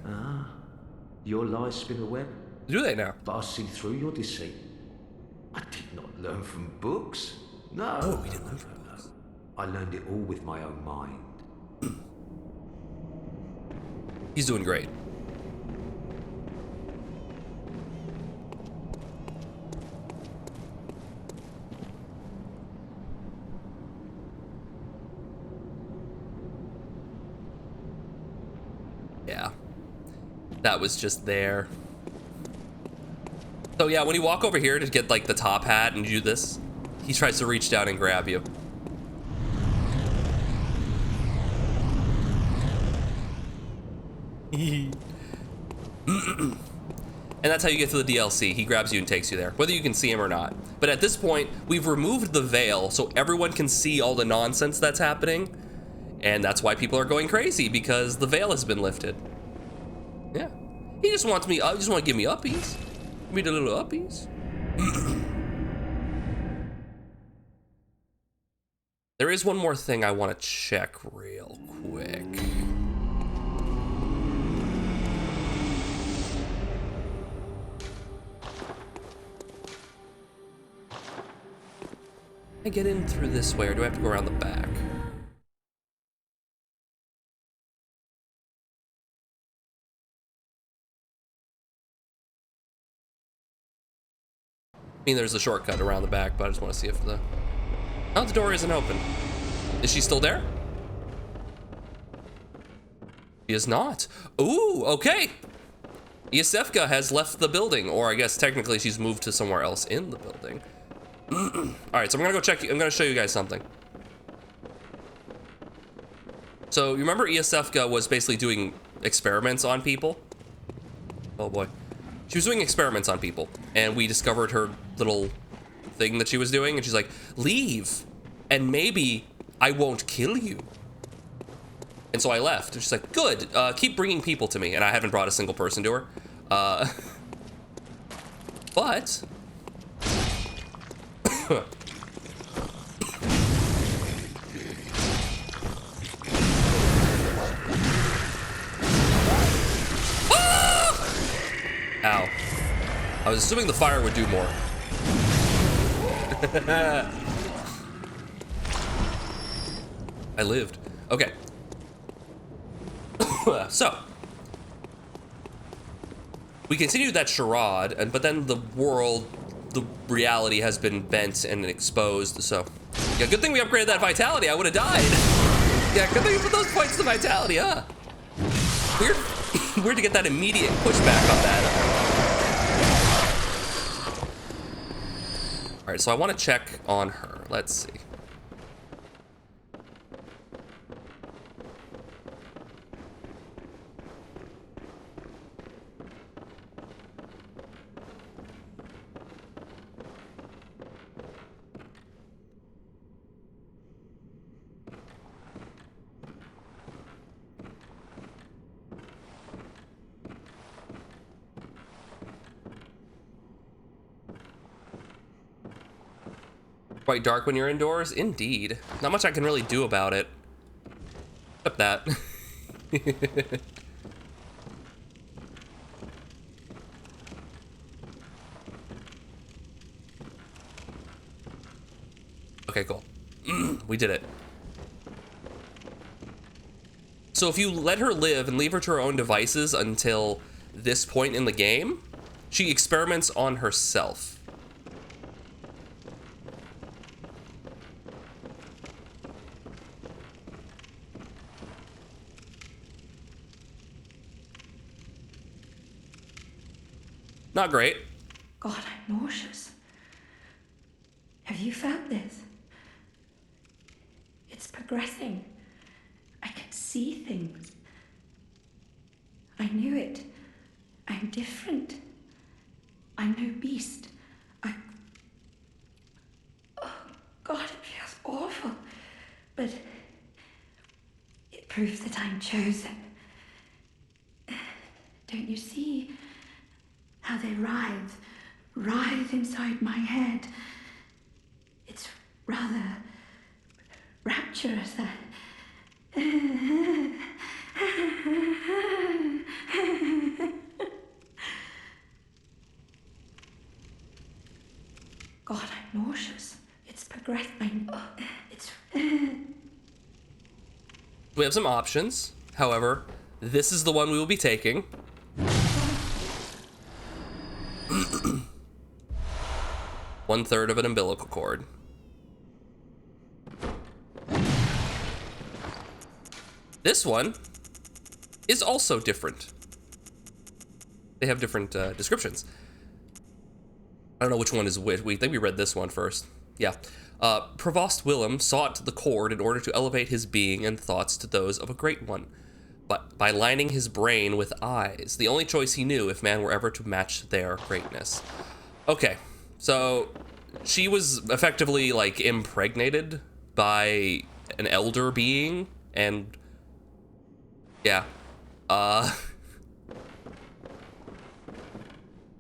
Your lies spin a web, Do they now? but I see through your deceit. I did not learn from books. No. Oh, we didn't learn from books. I learned it all with my own mind. He's doing great. Yeah. That was just there. So yeah, when you walk over here to get like the top hat and do this, he tries to reach down and grab you. And that's how you get to the DLC. He grabs you and takes you there, whether you can see him or not. But at this point, we've removed the veil so everyone can see all the nonsense that's happening. And that's why people are going crazy, because the veil has been lifted. Yeah. He just wants me, just want to give me uppies. Give me the little uppies. There is one more thing I want to check real quick. Can I get in through this way, or do I have to go around the back? I mean, there's a shortcut around the back, but I just want to see if the... Oh, the door isn't open. Is she still there? She is not. Ooh, okay. Iosefka has left the building, or I guess technically she's moved to somewhere else in the building. All right, so I'm gonna go check. I'm gonna show you guys something. So you remember Iosefka was basically doing experiments on people? Oh boy. She was doing experiments on people, and we discovered her little thing that she was doing, and she's like, leave, and maybe I won't kill you. And so I left, and she's like, good, keep bringing people to me, and I haven't brought a single person to her. But... Ow. I was assuming the fire would do more. I lived. Okay. So. We continued that charade, but then the reality has been bent and exposed, so. Yeah, good thing we upgraded that vitality, I would have died. Yeah, good thing we put those points to vitality, huh? Weird. Weird to get that immediate pushback on that. All right, so I want to check on her. Let's see. Quite dark when you're indoors? Indeed. Not much I can really do about it. Except that. Okay, cool. We did it. So if you let her live and leave her to her own devices until this point in the game, she experiments on herself. Not great. God, I'm nauseous. Have you felt this? It's progressing. I can see things. I knew it. I'm different. I'm no beast. Oh, God, it feels awful. But it proves that I'm chosen. Don't you see? How they writhe inside my head. It's rather rapturous. God, I'm nauseous. It's progressing. It's... We have some options. However, this is the one we will be taking. 1/3 of an umbilical cord. This one is also different. They have different descriptions. I don't know which one is which. We think we read this one first. Yeah. Provost Willem sought the cord in order to elevate his being and thoughts to those of a great one, but by lining his brain with eyes, the only choice he knew if man were ever to match their greatness. Okay. So she was effectively like impregnated by an elder being And yeah,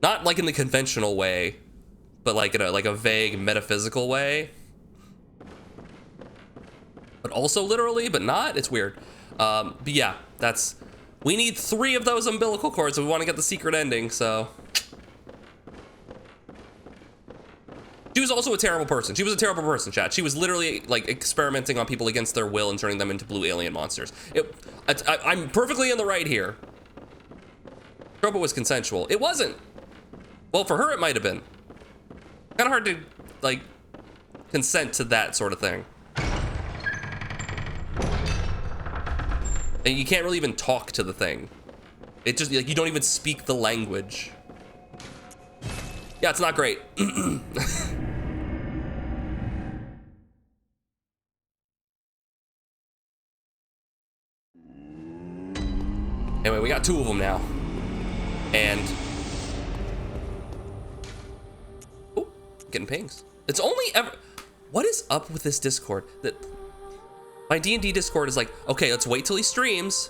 not like in the conventional way, but like in a vague metaphysical way, but also literally, but not. It's weird. But yeah, we need 3 of those umbilical cords if we want to get the secret ending. So she was also a terrible person. She was a terrible person, chat. She was literally like experimenting on people against their will and turning them into blue alien monsters. I'm perfectly in the right here. Tropa was consensual. It wasn't. Well, for her, it might have been. Kind of hard to, like, consent to that sort of thing. And you can't really even talk to the thing. It just, like, you don't even speak the language. Yeah, it's not great. Anyway, we got 2 of them now. And getting pings. It's only ever. What is up with this Discord? That my D&D Discord is like, okay, let's wait till he streams.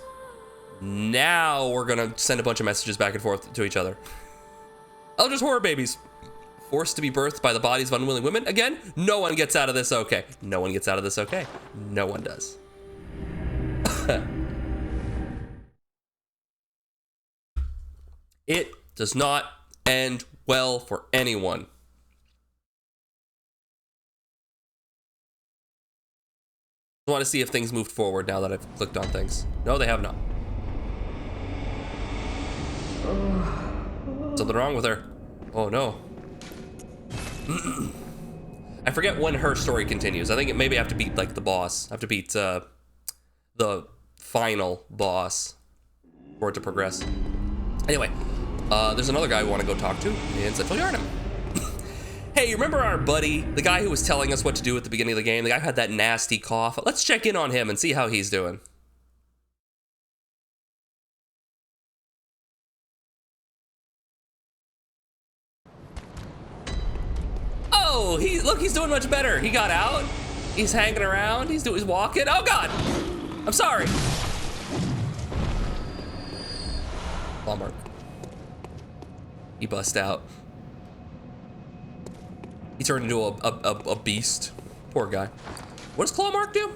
Now we're gonna send a bunch of messages back and forth to each other. Eldritch horror babies, forced to be birthed by the bodies of unwilling women. Again, no one gets out of this okay. No one gets out of this okay. No one does. It does not end well for anyone. I want to see if things moved forward now that I've clicked on things. No, they have not. Something wrong with her. Oh no. I forget when her story continues. I think maybe I have to beat like the boss. I have to beat the final boss for it to progress. Anyway, there's another guy we want to go talk to in Central Yharnam. Hey, you remember our buddy, the guy who was telling us what to do at the beginning of the game? The guy who had that nasty cough. Let's check in on him and see how he's doing. Oh, look, he's doing much better. He got out. He's hanging around. He's walking. Oh God, I'm sorry. Hallmark. He bust out. He turned into a beast. Poor guy. What does Clawmark do?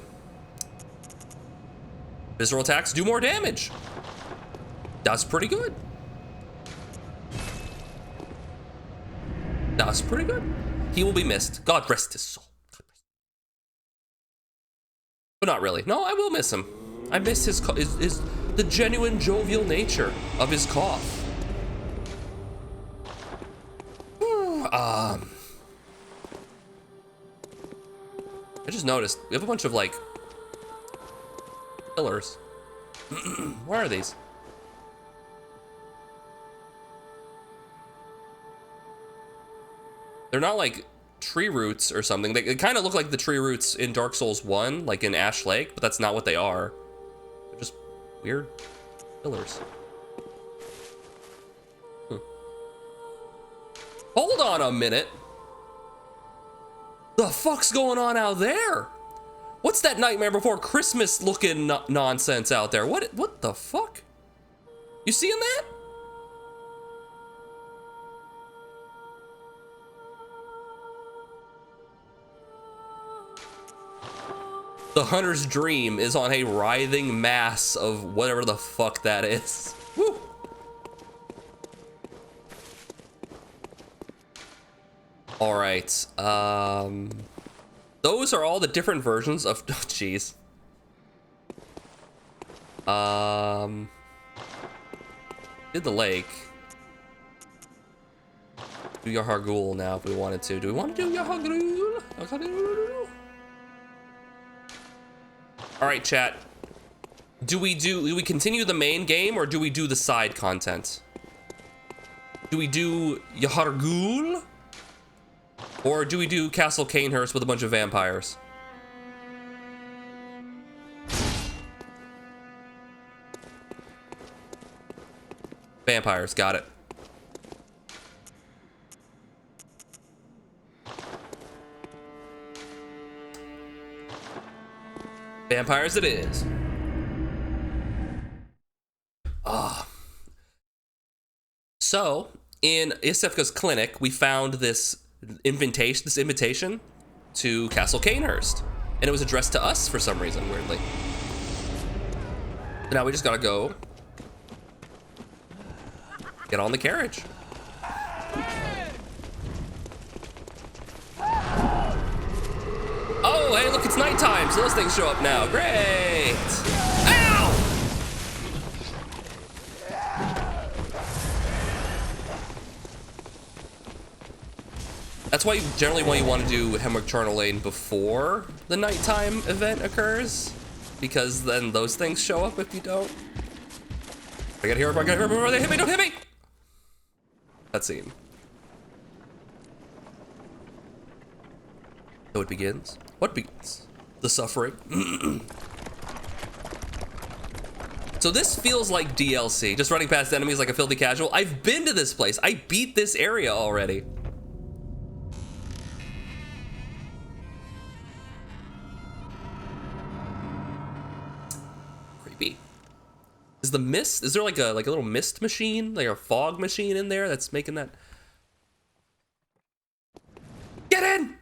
Visceral attacks do more damage. That's pretty good. That's pretty good. He will be missed. God rest his soul. But not really. No, I will miss him. I miss the genuine jovial nature of his cough. I just noticed we have a bunch of like pillars. Where are these? They're not like tree roots or something. They kind of look like the tree roots in Dark Souls 1, like in Ash Lake, but that's not what they are. They're just weird pillars. Hold on a minute. The fuck's going on out there? What's that Nightmare Before Christmas looking nonsense out there? What the fuck? You seeing that? The Hunter's Dream is on a writhing mass of whatever the fuck that is. Woo! All right, those are all the different versions of, oh jeez. Did the lake. Do Yahar'gul now if we wanted to. Do we want to do Yahar'gul? All right, chat. Do we continue the main game or do we do the side content? Do we do Yahar'gul? Or do we do Castle Canehurst with a bunch of vampires? Vampires, got it. Vampires it is. So, in Isefka's clinic, we found this invitation to Castle Canehurst. And it was addressed to us for some reason, weirdly. So now we just gotta go get on the carriage. Oh, hey, look, it's nighttime, so those things show up now. Great! Ow! That's why generally when you want to do Hemwick Charnel Lane before the nighttime event occurs, because then those things show up if you don't. I gotta hear everybody, they hit me, don't hit me! That scene. So it begins. What begins? The suffering. So this feels like DLC, just running past enemies like a filthy casual. I've been to this place. I beat this area already. Creepy. Is the mist, is there like a little mist machine, like a fog machine in there that's making that? Get in!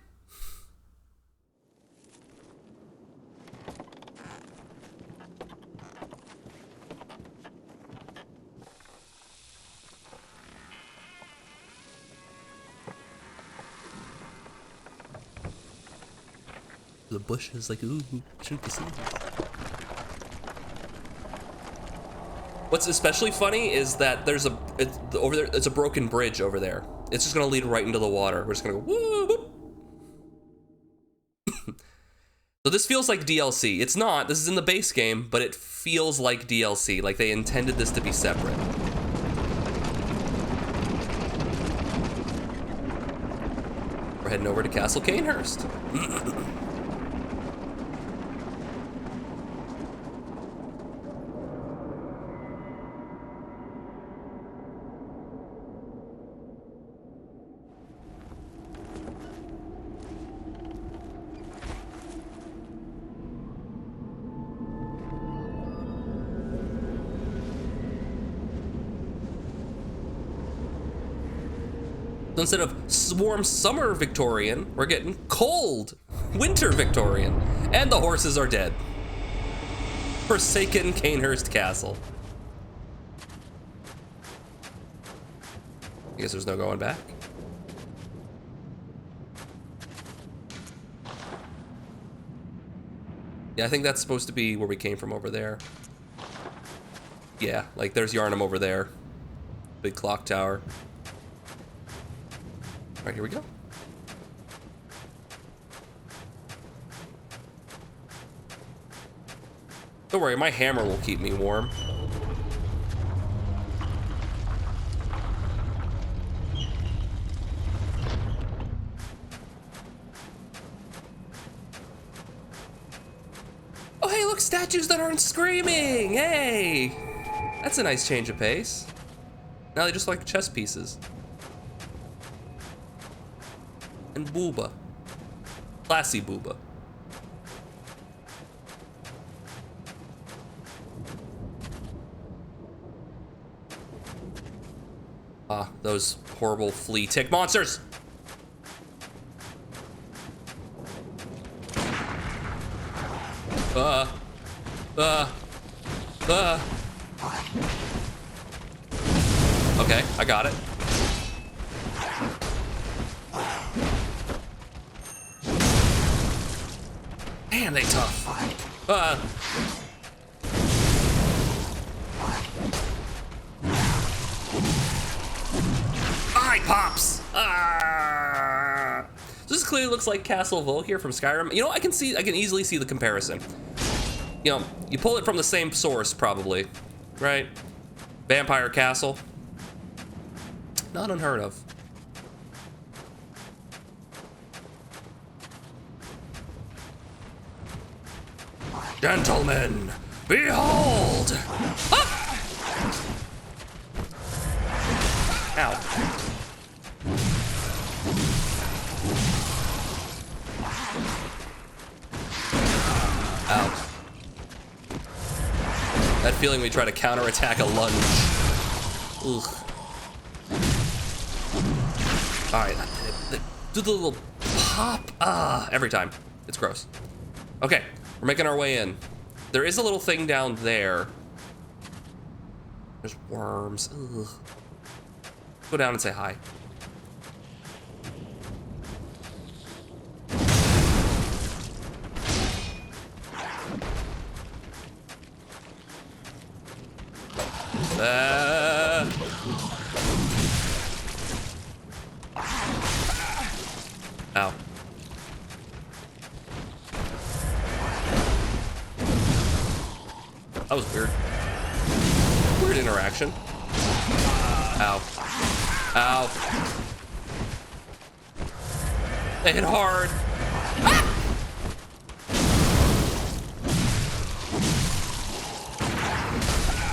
The bushes, like, ooh, shoot the seeds. What's especially funny is that there's over there, it's a broken bridge over there. It's just gonna lead right into the water. We're just gonna go woo, whoop. So this feels like DLC. It's not, this is in the base game, but it feels like DLC, like they intended this to be separate. We're heading over to Castle Canehurst. So instead of warm summer Victorian, we're getting cold winter Victorian. And the horses are dead. Forsaken Canehurst Castle. I guess there's no going back. Yeah, I think that's supposed to be where we came from over there. Yeah, like there's Yarnum over there. Big clock tower. All right, here we go. Don't worry, my hammer will keep me warm. Oh, hey, look, statues that aren't screaming. Hey, that's a nice change of pace. Now they just like chess pieces. And booba. Classy booba. Ah, those horrible flea tick monsters! Okay, I got it. Man, they tough. Eye pops. So this clearly looks like Castle Volkir from Skyrim. You know, I can easily see the comparison. You know, you pull it from the same source, probably, right? Vampire Castle. Not unheard of. Gentlemen, behold! Ah! Ow. Ow. That feeling we try to counterattack a lunge. Ugh. Alright, do the little pop. Every time. It's gross. Okay, we're making our way in. There is a little thing down there. There's worms. Ugh. Go down and say hi. Ow. That was weird. Weird interaction. Ow. Ow. They hit hard. Ah!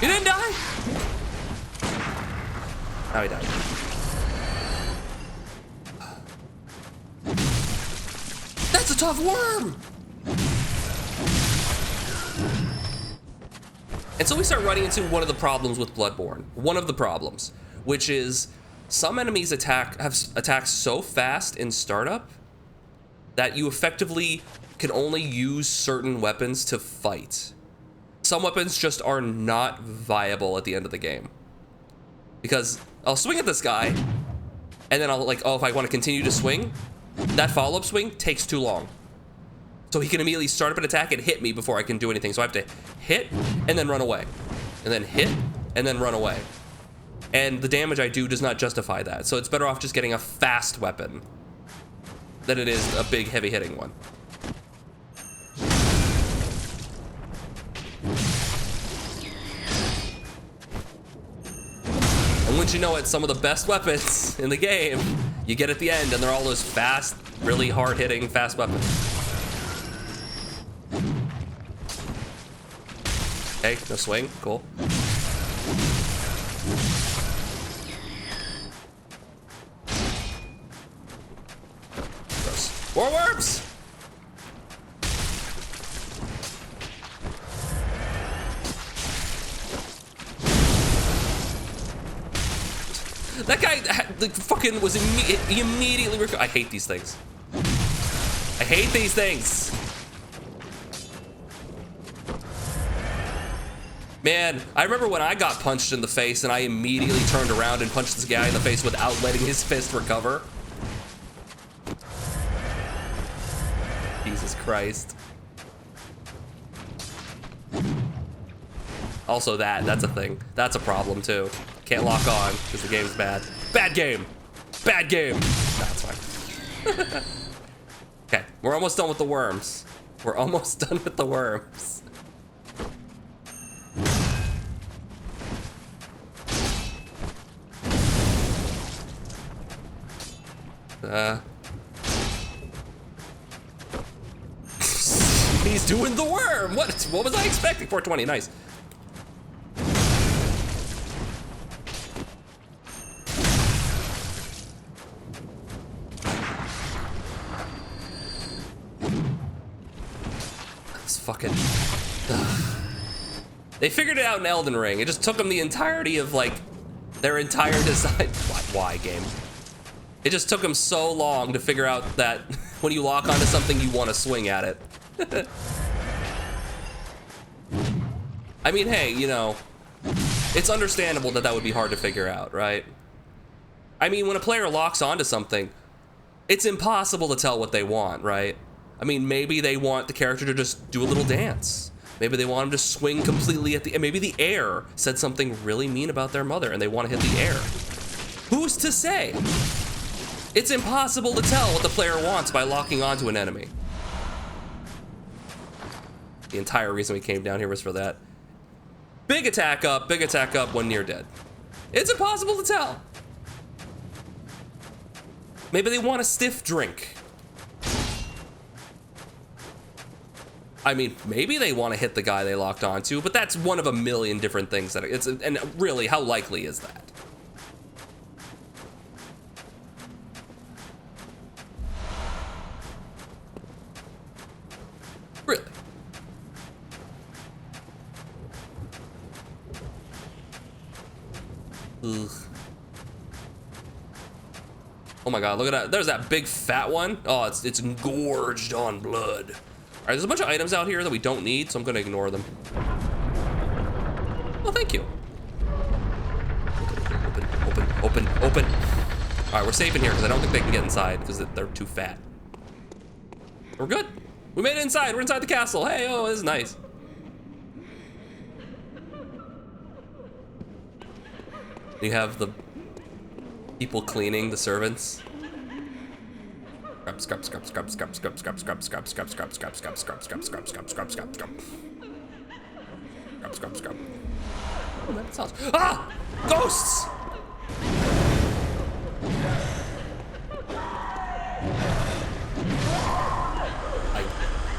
You didn't die? Now he died. That's a tough worm! And so we start running into one of the problems with Bloodborne. One of the problems, which is some enemies have attacks so fast in startup that you effectively can only use certain weapons to fight. Some weapons just are not viable at the end of the game. Because I'll swing at this guy, and then I'll like, oh, if I want to continue to swing, that follow-up swing takes too long. So he can immediately start up an attack and hit me before I can do anything. So I have to hit and then run away. And then hit and then run away. And the damage I do does not justify that. So it's better off just getting a fast weapon than it is a big heavy hitting one. And once you know it, some of the best weapons in the game, you get at the end, and they're all those fast, really hard-hitting, fast weapons. Okay, no swing, cool. Gross. More worms! That guy, like, fucking was he immediately. I hate these things. I hate these things. Man, I remember when I got punched in the face and I immediately turned around and punched this guy in the face without letting his fist recover. Jesus Christ. Also that's a thing. That's a problem too. Can't lock on because the game's bad. Bad game. Bad game. Nah, it's fine. Okay, we're almost done with the worms. We're almost done with the worms. He's doing the worm. What was I expecting? 420, nice. Fucking. They figured it out in Elden Ring. It just took them the entirety of like their entire design. Why game? It just took them so long to figure out that when you lock onto something, you want to swing at it. I mean, hey, you know, it's understandable that that would be hard to figure out, right? I mean, when a player locks onto something, it's impossible to tell what they want, right? I mean, maybe they want the character to just do a little dance. Maybe they want him to swing completely at the... Maybe the air said something really mean about their mother and they want to hit the air. Who's to say? It's impossible to tell what the player wants by locking onto an enemy. The entire reason we came down here was for that. Big attack up when near dead. It's impossible to tell. Maybe they want a stiff drink. I mean, maybe they want to hit the guy they locked onto, but that's one of a million different things that it's, and really, how likely is that? Really? Ugh. Oh my god, look at that. There's that big fat one. Oh, it's engorged on blood. All right, there's a bunch of items out here that we don't need, so I'm gonna ignore them. Oh, thank you. Open. All right, we're safe in here because I don't think they can get inside because they're too fat. We're good. We made it inside. We're inside the castle. Hey, oh, this is nice. You have the people cleaning, the servants. Scrub. Oh, that sounds. Ah! Ghosts!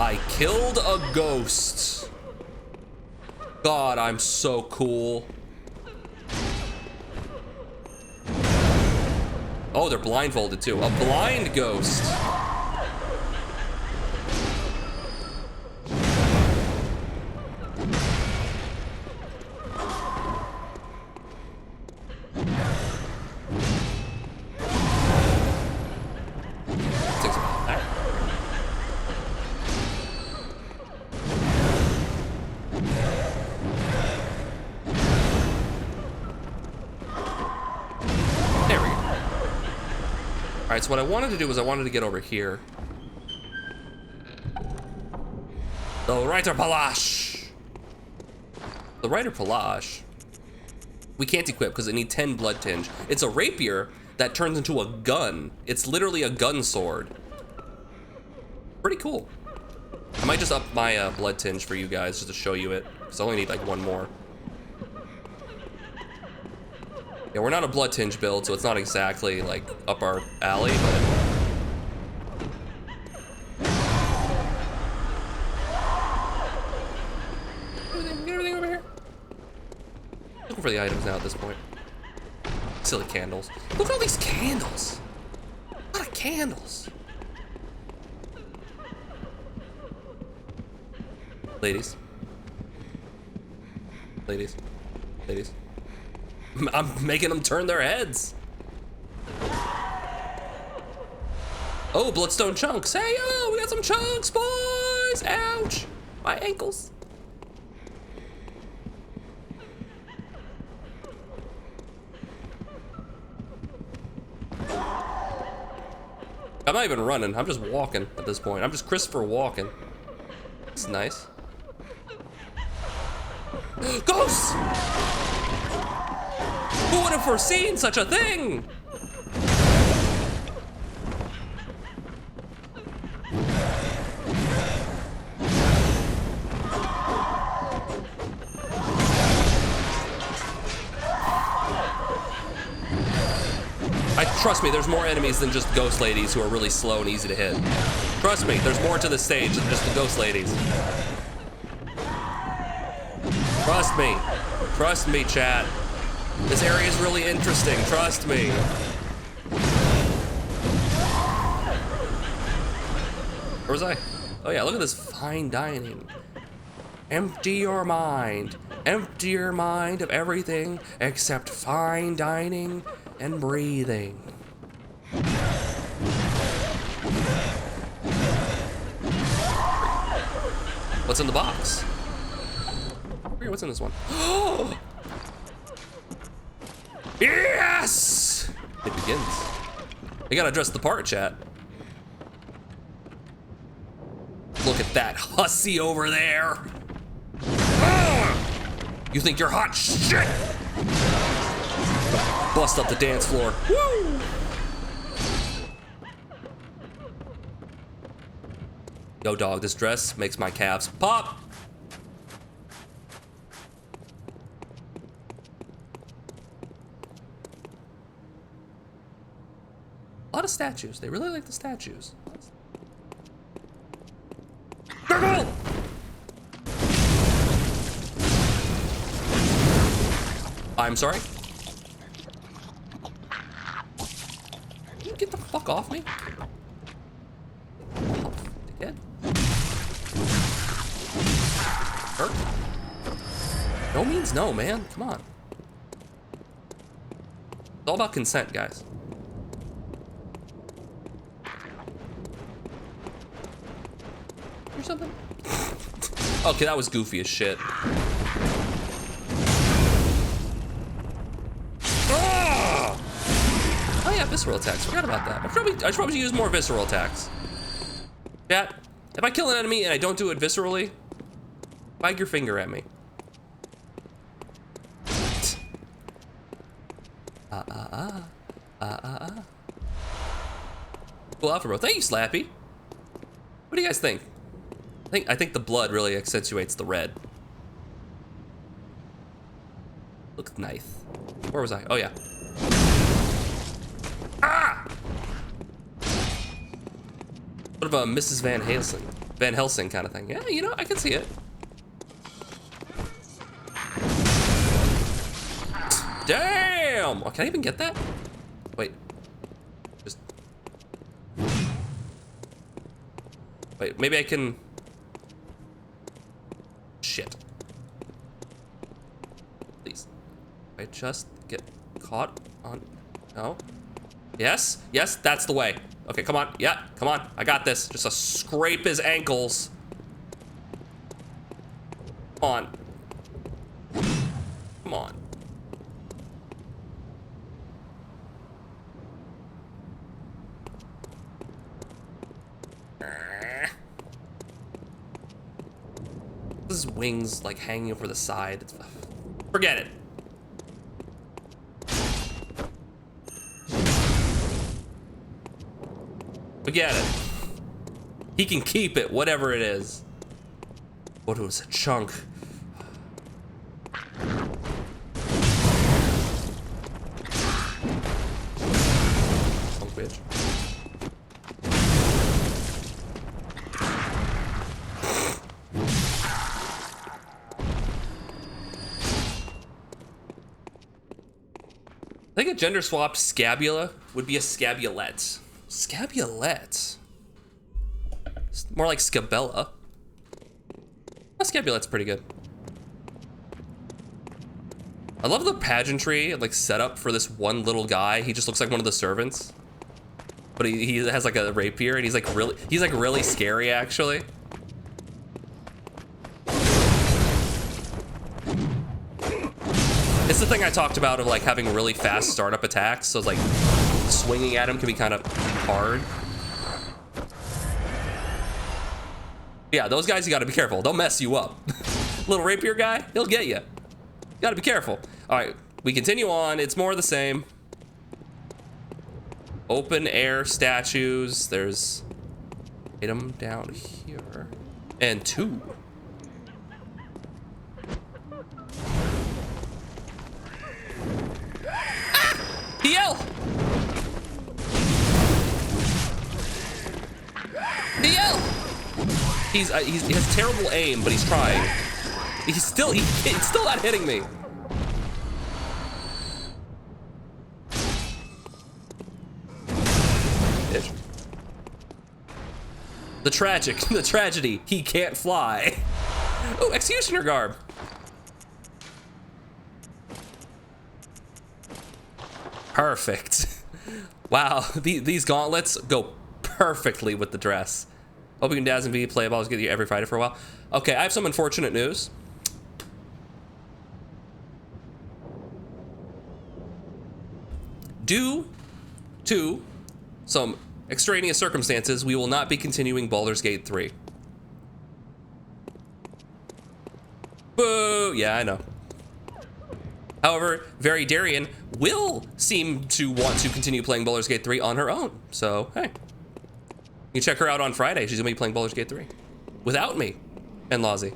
I killed a ghost. God, I'm so cool. Oh, they're blindfolded too. A blind ghost. Alright, so what I wanted to do was I wanted to get over here. The Reiter Palash. The Reiter Palash. We can't equip because it needs 10 blood tinge. It's a rapier that turns into a gun. It's literally a gun sword. Pretty cool. I might just up my blood tinge for you guys just to show you it. Because I only need like one more. Yeah, we're not a blood tinge build, so it's not exactly like up our alley, but. Get everything over here. Looking for the items now at this point. Silly candles. Look at all these candles. A lot of candles. Ladies. I'm making them turn their heads. Oh, bloodstone chunks. Hey, yo, we got some chunks, boys. Ouch, my ankles. I'm not even running. I'm just walking at this point. I'm just Christopher walking. It's nice. Ghosts! Who would have foreseen such a thing? Trust me, there's more enemies than just ghost ladies who are really slow and easy to hit. Trust me, there's more to the stage than just the ghost ladies. Trust me. Trust me, chat. This area is really interesting. Trust me. Where was I? Oh yeah, look at this fine dining. Empty your mind. Empty your mind of everything except fine dining and breathing. What's in the box? What's in this one? Yes! It begins. You gotta dress the part, chat. Look at that hussy over there. You think you're hot shit? Bust up the dance floor. Woo! Yo, dog, this dress makes my calves pop. A lot of statues. They really like the statues. Gurgle! I'm sorry. Can you get the fuck off me? Oh, dickhead. Hurt? No means no, man. Come on. all about consent, guys. Or something. Okay, that was goofy as shit. Oh yeah, visceral attacks. Forgot about that. I should probably use more visceral attacks. Chat, if I kill an enemy and I don't do it viscerally, wag your finger at me. Cool alpha, bro. Thank you, Slappy. What do you guys think? I think the blood really accentuates the red. Looks nice. Where was I? Oh yeah. Ah! Sort of a Mrs. Van Helsing kind of thing. Yeah, you know, I can see it. Damn! Oh, can I even get that? Wait. Just. Wait, maybe I can. Shit. Please. I just get caught on. No. Yes? Yes, that's the way. Okay, come on. Yeah, come on. I got this. Just a scrape his ankles. Come on. Come on. His wings like hanging over the side. Forget it. Forget it. He can keep it, whatever it is. What was a chunk? Chunk bitch. I think a gender swapped scabula would be a scabulette. Scabulette? It's more like scabella. A scabulette's pretty good. I love the pageantry like setup for this one little guy. He just looks like one of the servants, but he has like a rapier and he's like really scary actually. It's the thing I talked about of like having really fast startup attacks, so it's like swinging at him can be kind of hard. Yeah, those guys you gotta be careful. They'll mess you up. Little rapier guy, he'll get you. You gotta be careful. All right, we continue on. It's more of the same. Open air statues. There's item down here. And 2. DL! DL! He has terrible aim, but he's trying. He's still not hitting me. Bitch. The tragedy, he can't fly. Oh, executioner garb. Perfect. Wow, these gauntlets go perfectly with the dress. Hope you can Daz and be playable. I'll get you every Friday for a while. Okay, I have some unfortunate news. Due to some extraneous circumstances, we will not be continuing Baldur's Gate 3. Boo! Yeah, I know. However, Very Darian will seem to want to continue playing Baldur's Gate 3 on her own. So, hey. You can check her out on Friday. She's gonna be playing Baldur's Gate 3. Without me and Lozzie.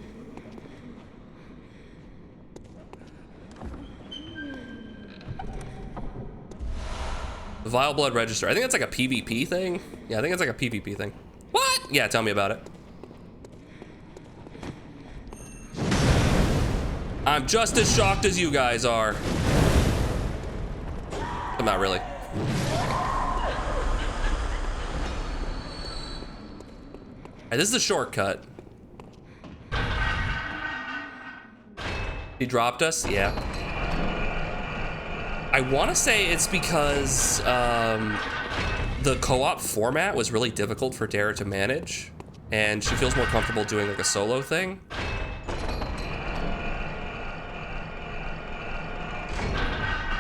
The Vile Blood Register. I think that's like a PvP thing. Yeah, I think it's like a PvP thing. What? Yeah, tell me about it. I'm just as shocked as you guys are. I'm not really. Alright, this is a shortcut. He dropped us? Yeah. I want to say it's because the co-op format was really difficult for Dara to manage, and she feels more comfortable doing like a solo thing.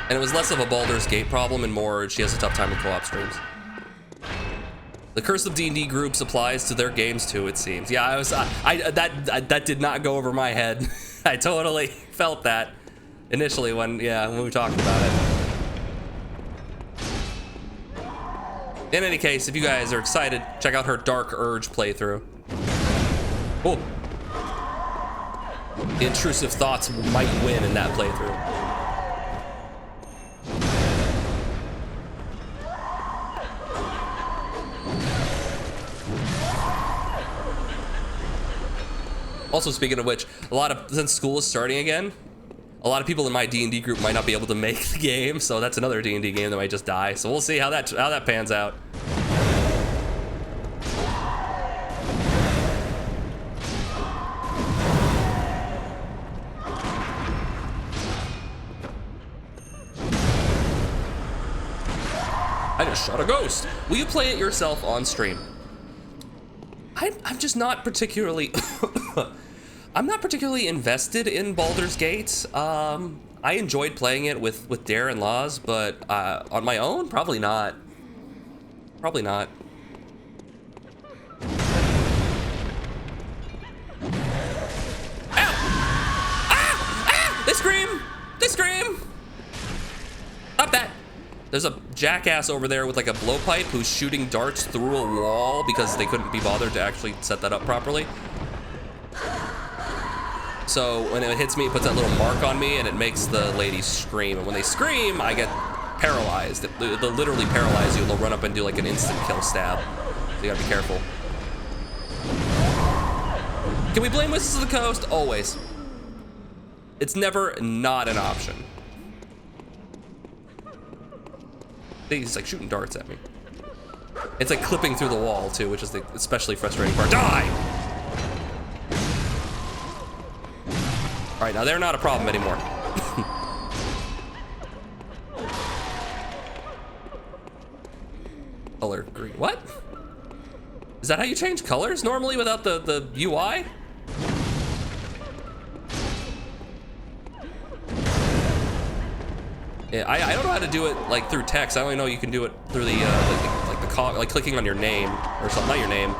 And it was less of a Baldur's Gate problem and more she has a tough time in co-op streams. The curse of D&D groups applies to their games too, it seems. Yeah, that did not go over my head. I totally felt that initially when we talked about it. In any case, if you guys are excited, check out her Dark Urge playthrough. Oh. The intrusive thoughts might win in that playthrough. Also, speaking of which, since school is starting again, a lot of people in my D&D group might not be able to make the game, so that's another D&D game that might just die. So we'll see how that pans out. I just shot a ghost. Will you play it yourself on stream? I'm just not particularly I'm not particularly invested in Baldur's Gate. I enjoyed playing it with Dare and Laws, but on my own, probably not. Probably not. Ow! Ah! Ah! They scream! They scream! Stop that! There's a jackass over there with like a blowpipe who's shooting darts through a wall because they couldn't be bothered to actually set that up properly. So when it hits me, it puts that little mark on me and it makes the ladies scream. And when they scream, I get paralyzed. They'll literally paralyze you. They'll run up and do like an instant kill stab. So you gotta be careful. Can we blame Wizards of the Coast? Always. It's never not an option. He's like shooting darts at me. It's like clipping through the wall too, which is the especially frustrating part. Die! All right, now they're not a problem anymore. Color green. What? Is that how you change colors normally without the UI? Yeah, I don't know how to do it like through text. I only know you can do it through the like clicking on your name or something. Not your name.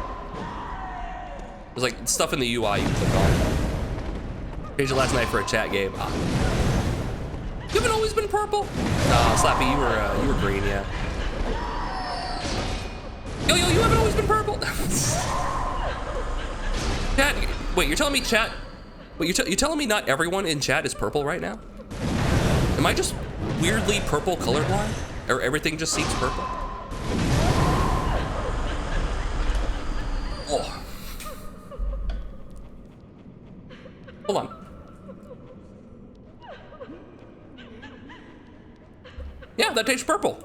There's like stuff in the UI you click on. Paged it last night for a chat game. Ah. You haven't always been purple? No, Slappy, you were green, yeah. Yo, you haven't always been purple? Chat, wait, you're telling me chat? Wait, you're telling me not everyone in chat is purple right now? Am I just weirdly purple colorblind? Or everything just seems purple? Oh. Hold on. Yeah, that tastes purple.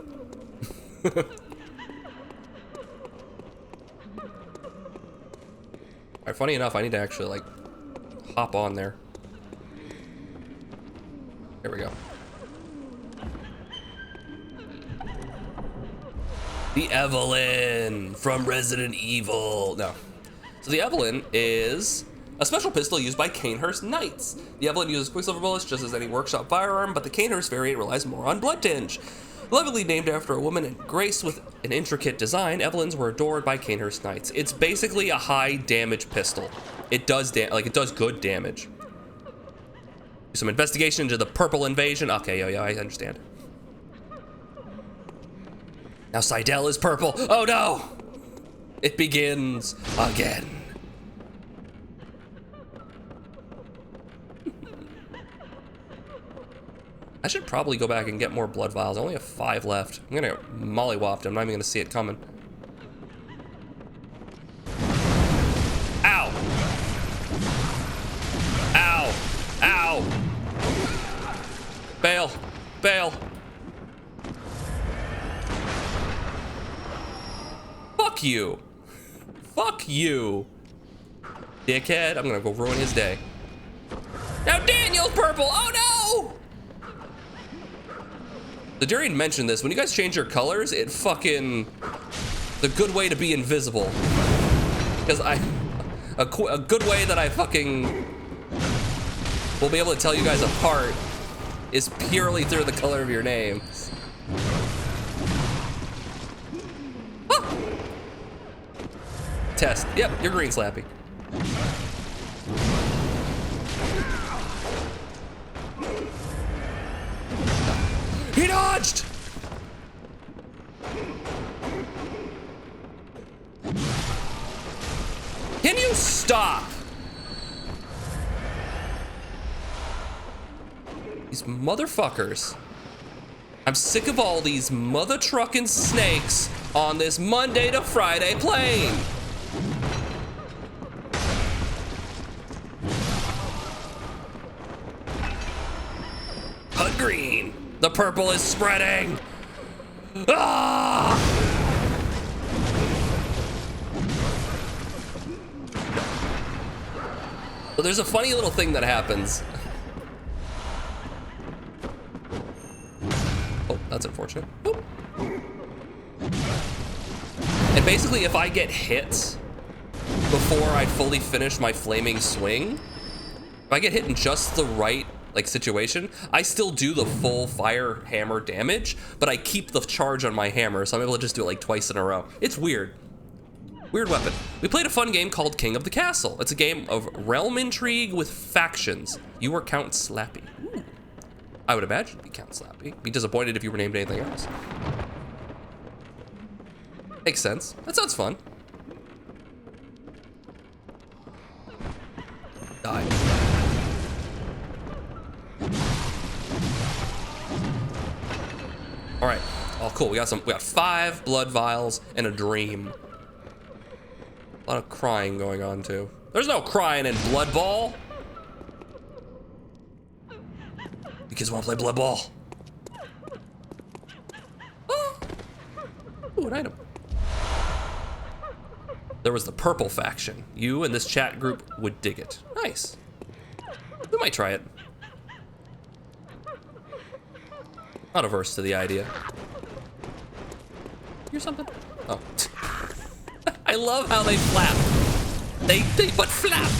Alright, funny enough, I need to actually like hop on there. Here we go. The Evelyn from Resident Evil. No. So the Evelyn is a special pistol used by Canehurst Knights. The Evelyn uses quicksilver bullets just as any workshop firearm, but the Canehurst variant relies more on blood tinge. Lovingly named after a woman and graced with an intricate design, Evelyns were adored by Canehurst Knights. It's basically a high damage pistol. It does it does good damage. Some investigation into the purple invasion. Okay, yeah, I understand. Now Seidel is purple. Oh no! It begins again. I should probably go back and get more blood vials. I only have 5 left. I'm gonna mollywopped. I'm not even gonna see it coming. Ow! Ow! Ow! Bail! Bail! Fuck you! Fuck you! Dickhead, I'm gonna go ruin his day. Now Daniel's purple! Oh no! The Darian mentioned this. When you guys change your colors, it fucking... The good way to be invisible. Because a good way that I fucking will be able to tell you guys apart is purely through the color of your name. Ah! Test. Yep, you're green, Slappy. He dodged! Can you stop? These motherfuckers. I'm sick of all these mother trucking snakes on this Monday to Friday plane. HUD green. The purple is spreading. Ah! So there's a funny little thing that happens. Oh, that's unfortunate. Boop. And basically, if I get hit before I fully finish my flaming swing, if I get hit in just the right like situation, I still do the full fire hammer damage, but I keep the charge on my hammer, so I'm able to just do it like twice in a row. It's weird. Weird weapon. We played a fun game called King of the Castle. It's a game of realm intrigue with factions. You were Count Slappy. Ooh. I would imagine you'd be Count Slappy. Be disappointed if you were named anything else. Makes sense. That sounds fun. Die. All right. Oh, cool. We got 5 blood vials and a dream. A lot of crying going on too. There's no crying in Blood Ball. You kids want to play Blood Ball? Oh. Ooh, an item. There was the purple faction. You and this chat group would dig it. Nice. We might try it. Not averse to the idea. Here's something. Oh. I love how they flap. They but flap.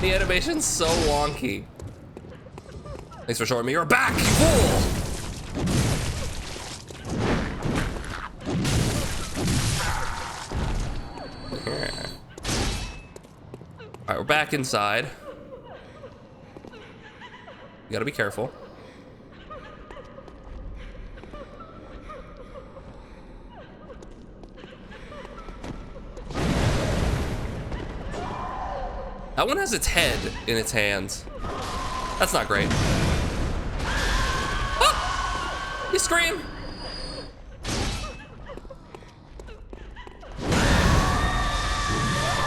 The animation's so wonky. Thanks for showing me your back, you fool! All right, we're back inside. You gotta be careful. That one has its head in its hands. That's not great. Ah! You scream!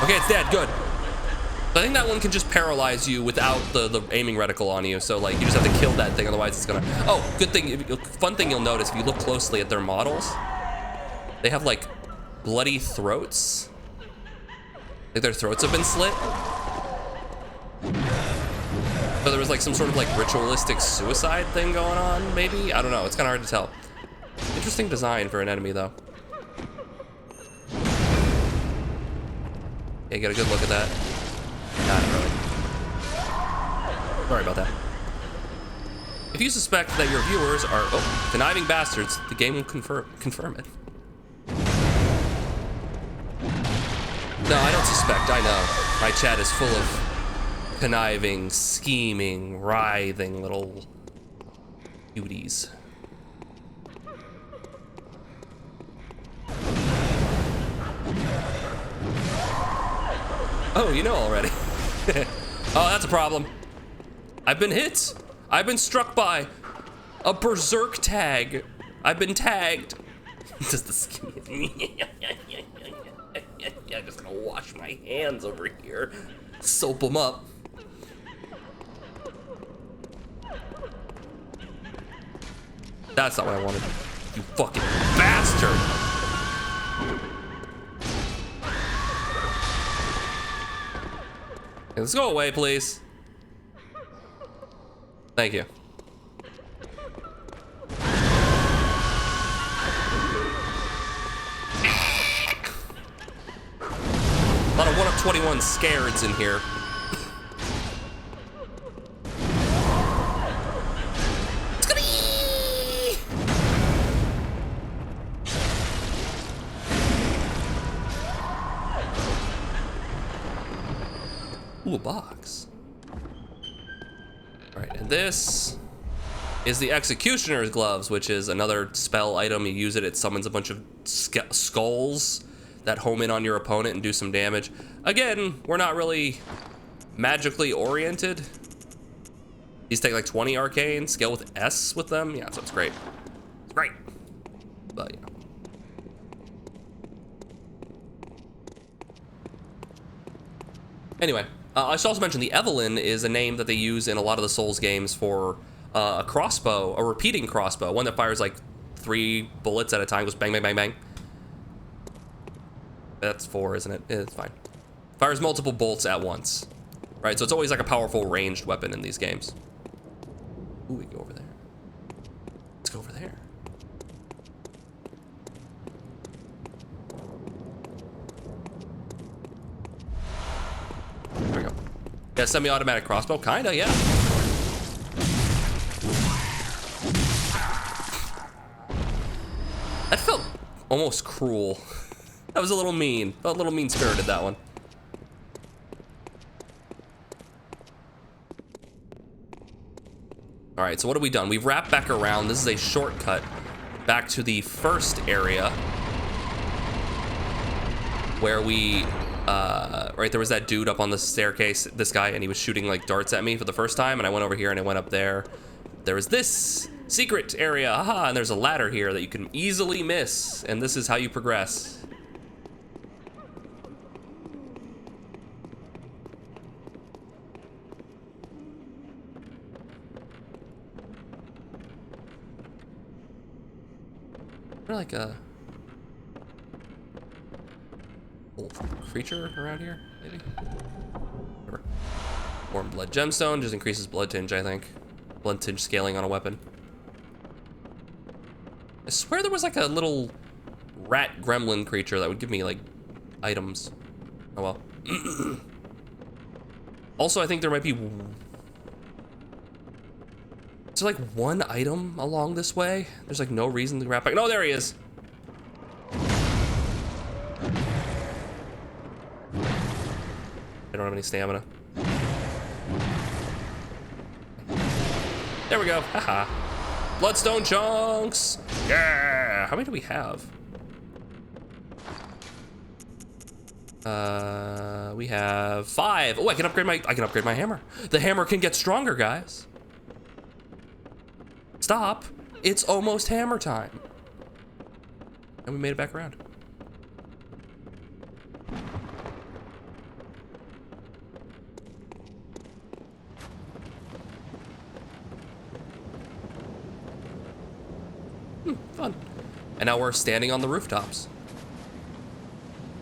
Okay, it's dead, good. I think that one can just paralyze you without the aiming reticle on you, so like you just have to kill that thing, otherwise it's gonna... Oh, good thing, fun thing you'll notice if you look closely at their models, they have like bloody throats. Like their throats have been slit. So there was like some sort of like ritualistic suicide thing going on, maybe? I don't know, it's kind of hard to tell. Interesting design for an enemy though. Yeah, get a good look at that. Not really. Sorry about that. If you suspect that your viewers are conniving bastards, the game will confirm it. No, I don't suspect, I know. My chat is full of conniving, scheming, writhing little beauties. Oh, you know already. Oh, that's a problem. I've been hit. I've been struck by a berserk tag. I've been tagged. Just the skinny. I'm just gonna wash my hands over here. Soap them up. That's not what I wanted. You fucking bastard. Hey, let's go away, please. Thank you. A lot of 1 up 21 scareds in here. Ooh, a box. All right, and this is the Executioner's Gloves, which is another spell item. You use it, it summons a bunch of skulls that home in on your opponent and do some damage. Again, we're not really magically oriented. These take like 20 arcane, scale with S with them. Yeah, so it's great. It's great. But, you know. Anyway, I should also mention the Evelyn is a name that they use in a lot of the Souls games for a crossbow, a repeating crossbow, one that fires like 3 bullets at a time, goes bang, bang, bang, bang. That's 4, isn't it? It's fine. Fires multiple bolts at once, right? So it's always like a powerful ranged weapon in these games. Ooh, we go over there. Let's go over there. There we go. Yeah, semi-automatic crossbow, kinda, yeah. That felt almost cruel. That was a little mean. Felt a little mean-spirited, that one. All right, so what have we done? We've wrapped back around. This is a shortcut back to the first area where we, right, there was that dude up on the staircase, this guy, and he was shooting like darts at me for the first time, and I went over here and I went up there. There was this secret area, haha, and there's a ladder here that you can easily miss, and this is how you progress. Like a little creature around here, maybe? Whatever. Warm blood gemstone just increases blood tinge, I think. Blood tinge scaling on a weapon. I swear there was like a little rat gremlin creature that would give me like items. Oh well. Also, I think there might be. Is there like one item along this way? There's like no reason to wrap back. No, there he is. I don't have any stamina. There we go. Haha. Bloodstone chunks. Yeah. How many do we have? We have 5. Oh, I can upgrade my hammer. The hammer can get stronger, guys. Stop. It's almost hammer time. And we made it back around. Fun. And now we're standing on the rooftops.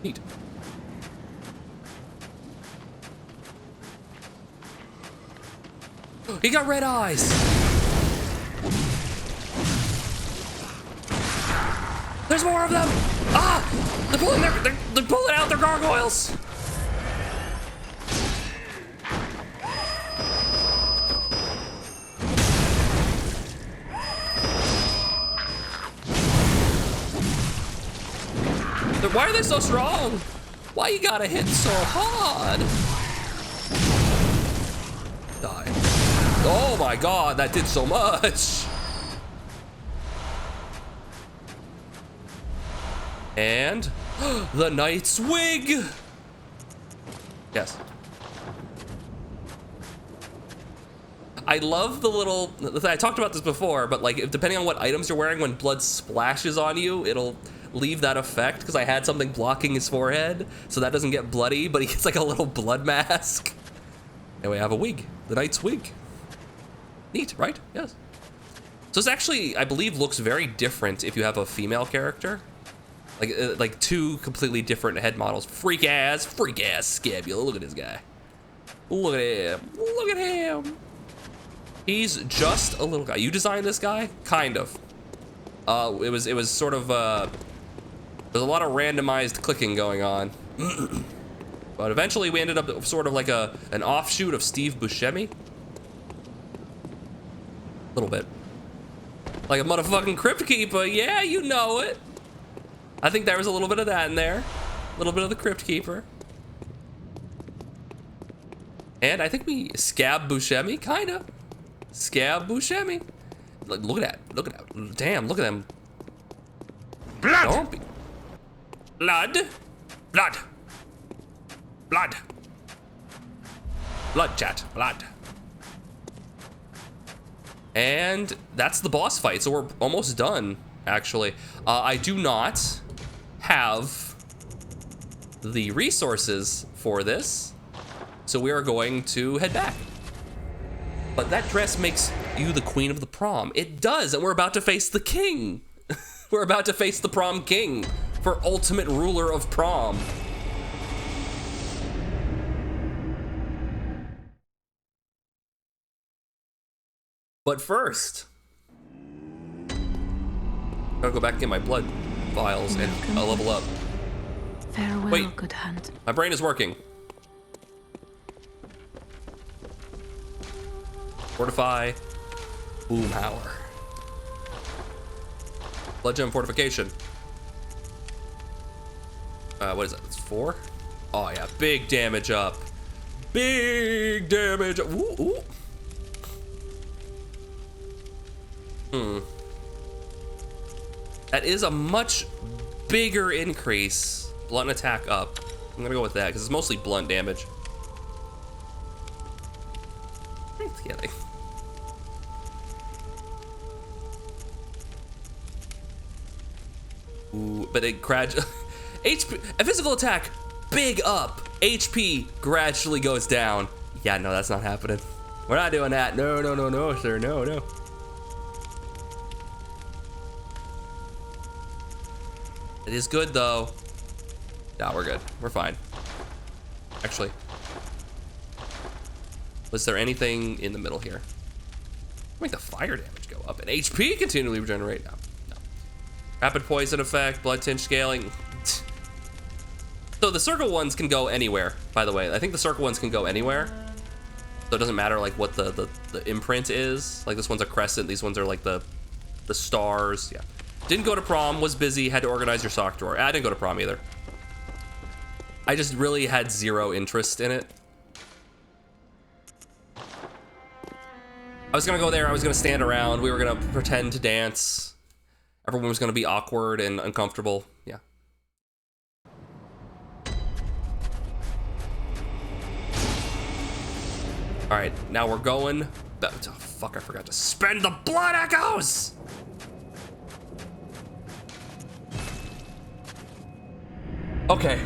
Neat. He got red eyes. There's more of them! Ah! They're pulling out their gargoyles! Why are they so strong? Why you gotta hit so hard? Die. Oh my god, that did so much! And the knight's wig. Yes. I love the little, I talked about this before, but like depending on what items you're wearing, when blood splashes on you, it'll leave that effect, because I had something blocking his forehead, so that doesn't get bloody, but he gets like a little blood mask. And we have a wig, the knight's wig. Neat, right? Yes. So this actually, I believe, looks very different if you have a female character. Like 2 completely different head models. Freak ass scabula. Look at this guy. Look at him. Look at him. He's just a little guy. You designed this guy? Kind of. It was sort of, there's a lot of randomized clicking going on. But eventually we ended up sort of like an offshoot of Steve Buscemi. A little bit. Like a motherfucking Crypt Keeper, yeah, you know it. I think there was a little bit of that in there. A little bit of the Crypt Keeper. And I think we Scab Buscemi, kinda. Scab Buscemi. Look at that, damn, look at them. Blood! Don't be. Blood. Blood. Blood. Blood, chat, blood. And that's the boss fight, so we're almost done, actually. I do not have the resources for this, so we are going to head back. But that dress makes you the queen of the prom. It does, and we're about to face the king. We're about to face the prom king for ultimate ruler of prom. But first, I gotta go back and get my blood vials and I'll level up. Farewell, Wait. good hunt. My brain is working. Fortify, Boomhauer. Blood gem fortification. What is that? It's 4? Oh yeah, big damage up. Big damage. Ooh, ooh. That is a much bigger increase. Blunt attack up. I'm gonna go with that because it's mostly blunt damage. Yeah, like... Ooh, but it gradually HP, a physical attack, big up. HP gradually goes down. Yeah, no, that's not happening. We're not doing that. No, no, no, no, sir. No, no. It is good though. Nah, we're good. We're fine. Actually, was there anything in the middle here? Make the fire damage go up and HP continually regenerate. No, no. Rapid poison effect, blood tinge scaling. So the circle ones can go anywhere, by the way. I think the circle ones can go anywhere. So it doesn't matter like what the imprint is. Like this one's a crescent, these ones are like the stars. Yeah. Didn't go to prom, was busy, had to organize your sock drawer. I didn't go to prom either. I just really had zero interest in it. I was gonna go there, I was gonna stand around, we were gonna pretend to dance. Everyone was gonna be awkward and uncomfortable, yeah. All right, now we're going. Oh, fuck, I forgot to spend the blood echoes! Okay.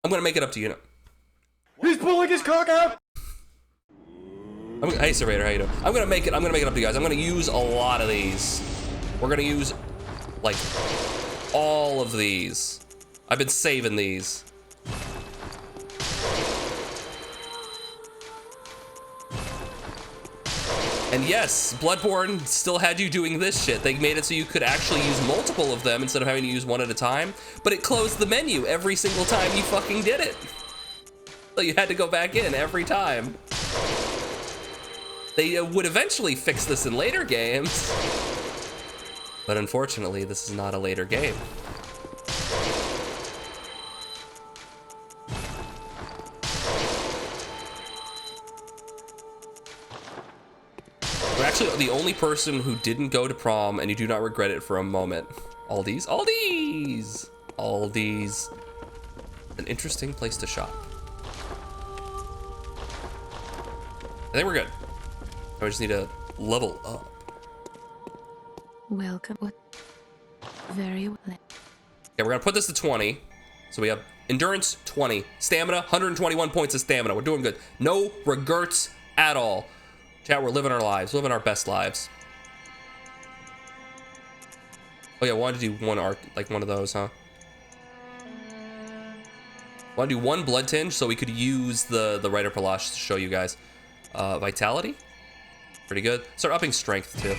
I'm gonna make it up to you now. He's pulling his cock out! Hey, Serrator, how you doing? I'm gonna make it up to you guys. I'm gonna use a lot of these. We're gonna use, like, all of these. I've been saving these. And yes, Bloodborne still had you doing this shit. They made it so you could actually use multiple of them instead of having to use one at a time, but it closed the menu every single time you fucking did it. So you had to go back in every time. They would eventually fix this in later games, but unfortunately, this is not a later game. You're actually the only person who didn't go to prom and you do not regret it for a moment. Aldi's, Aldi's, Aldi's. An interesting place to shop. I think we're good. I just need to level up. Welcome. What? Very well. Okay, we're gonna put this to 20. So we have endurance 20, stamina 121 points of stamina. We're doing good. No regrets at all. Chat, we're living our lives, living our best lives. Oh yeah, I wanted to do one art, like one of those, huh? Want to do one blood tinge so we could use the Rite of Palace to show you guys. Vitality, pretty good. Start upping strength too.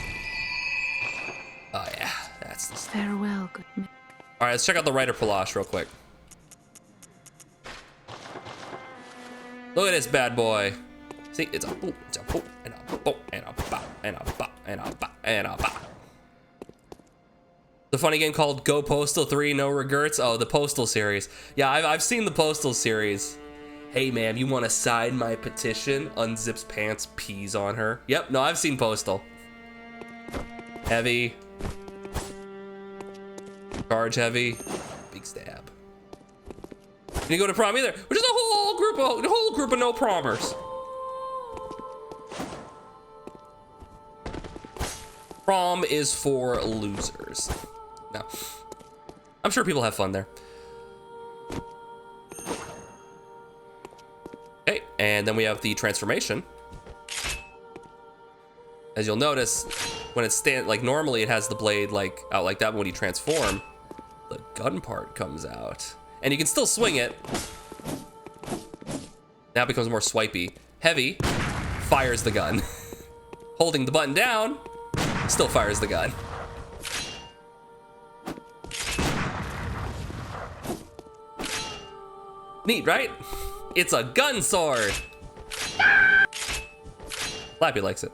Oh yeah, that's the stuff. Farewell, good man. All right, let's check out the Rider Palace real quick. Look at this bad boy. See, it's a boop, and a boop, and a bop, and a bop, and a bop, and a bop. The funny game called Go Postal 3 No Regrets. Oh, the Postal series. Yeah, I've seen the Postal series. Hey, ma'am, you want to sign my petition? Unzips pants, pees on her. Yep, no, I've seen Postal. Heavy. Charge heavy. Big stab. Didn't go to prom either, which is a whole group of no promers. Prom is for losers. No, I'm sure people have fun there. Okay, and then we have the transformation. As you'll notice, when it's like normally it has the blade like out like that, but when you transform, the gun part comes out. And you can still swing it. Now it becomes more swipey. Heavy fires the gun. Holding the button down still fires the gun. Neat, right? It's a gun sword. Flappy likes it.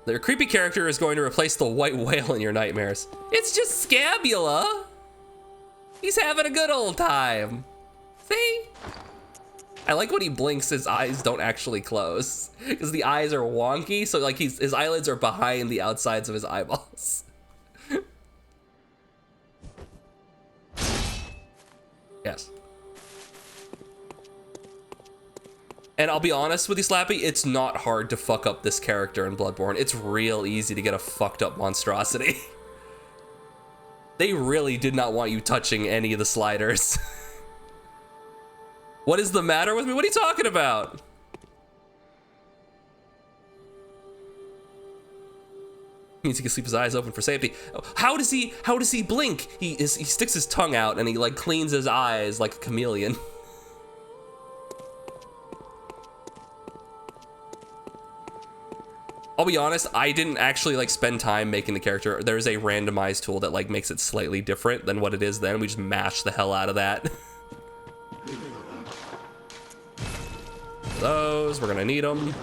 Their creepy character is going to replace the white whale in your nightmares. It's just Scabula. He's having a good old time. See? I like when he blinks, his eyes don't actually close. Because the eyes are wonky, so like his eyelids are behind the outsides of his eyeballs. Yes. And I'll be honest with you, Slappy, it's not hard to fuck up this character in Bloodborne. It's real easy to get a fucked up monstrosity. They really did not want you touching any of the sliders. What is the matter with me? What are you talking about? Means he can sleep his eyes open for safety. How does he blink? He sticks his tongue out and he like cleans his eyes like a chameleon. I'll be honest, I didn't actually like spend time making the character. There's a randomized tool that like makes it slightly different than what it is then. We just mash the hell out of that. Those, we're gonna need them.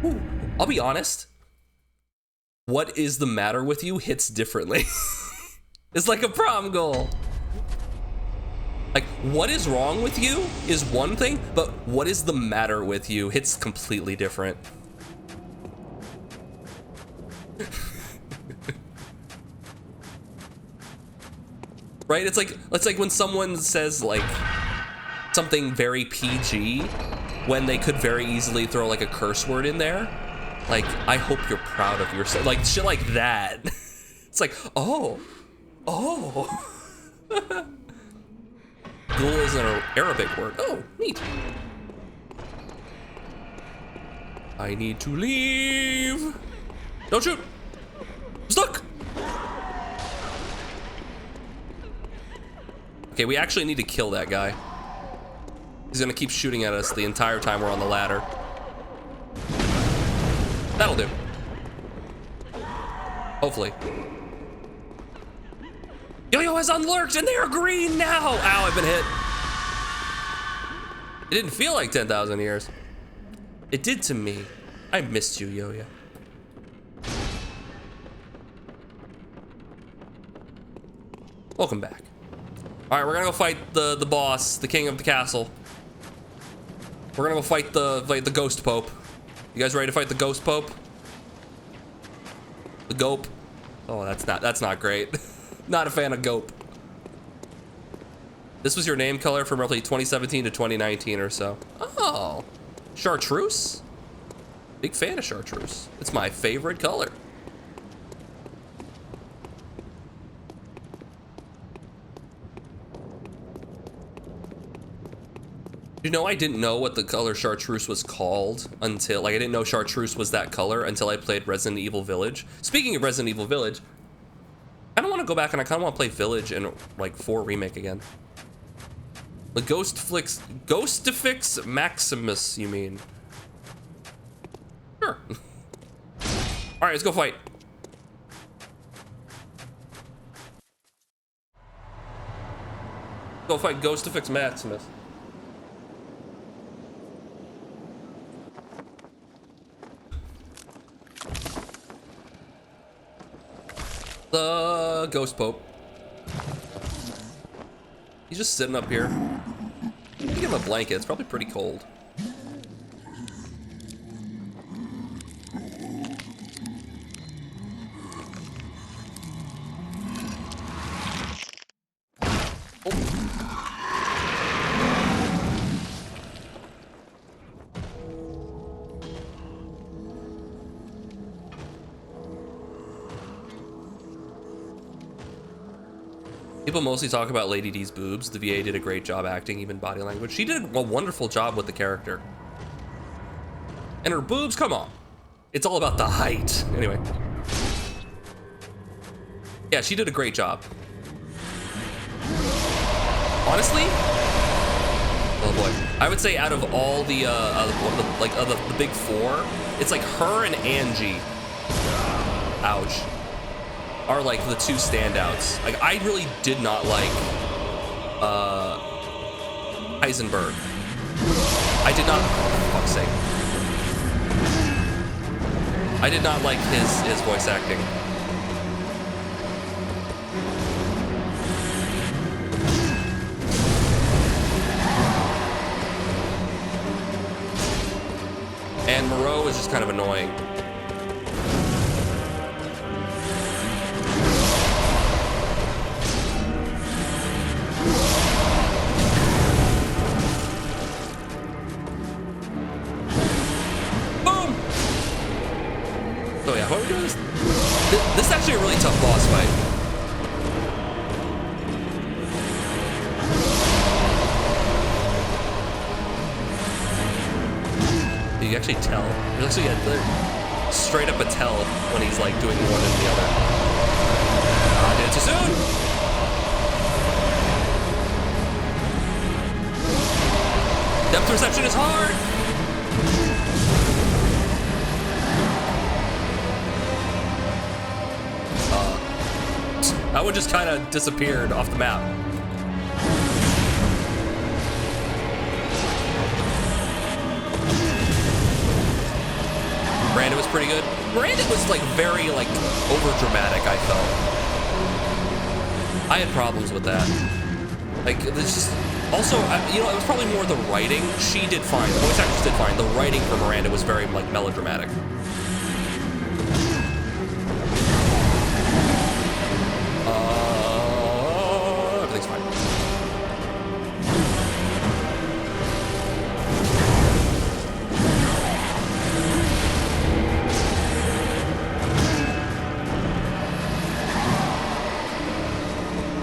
Ooh, I'll be honest. What is the matter with you hits differently. It's like a prom goal. Like, what is wrong with you is one thing, but what is the matter with you hits completely different. Right? It's like when someone says like something very PG when they could very easily throw like a curse word in there. Like, I hope you're proud of yourself. Like shit like that. It's like, oh. Ghoul is an Arabic word. Oh, neat. I need to leave. Don't shoot. Stuck. Okay, we actually need to kill that guy. He's gonna keep shooting at us the entire time we're on the ladder. That'll do. Hopefully. Yo-Yo has unlurked and they are green now! Ow, I've been hit. It didn't feel like 10,000 years. It did to me. I missed you, Yo-Yo. Welcome back. All right, we're gonna go fight the boss, the king of the castle. We're gonna go fight the ghost pope. You guys ready to fight the ghost pope? The gope. Oh, that's not great. Not a fan of gope. This was your name color from roughly 2017 to 2019 or so. Oh, chartreuse. Big fan of chartreuse. It's my favorite color. You know, I didn't know what the color chartreuse was called until, like, I didn't know chartreuse was that color until I played Resident Evil Village. Speaking of Resident Evil Village, I don't want to go back and I kind of want to play Village and like 4 remake again. The Ghostifix Maximus, you mean? Sure. All right, let's go fight. Go fight Ghostifix Maximus. The Ghost Pope. He's just sitting up here. Give him a blanket. It's probably pretty cold. People mostly talk about Lady D's boobs. The VA did a great job acting, even body language. She did a wonderful job with the character. And her boobs, come on. It's all about the height. Anyway. Yeah, she did a great job. Honestly, oh boy. I would say out of all the the big 4, it's like her and Angie. Ouch. Are like the 2 standouts. Like I really did not like Heisenberg. I did not, for fuck's sake. I did not like his voice acting. And Moreau is just kind of annoying. What are we doing? This is actually a really tough boss fight. You actually tell. There's actually a straight up a tell when he's like doing one and the other. I did it too soon. Depth perception is hard. That one just kind of disappeared off the map. Miranda was pretty good. Miranda was like very like over dramatic, I felt. I had problems with that. Like this just also, you know, it was probably more the writing. She did fine. The voice actress did fine. The writing for Miranda was very like melodramatic. Everything's fine.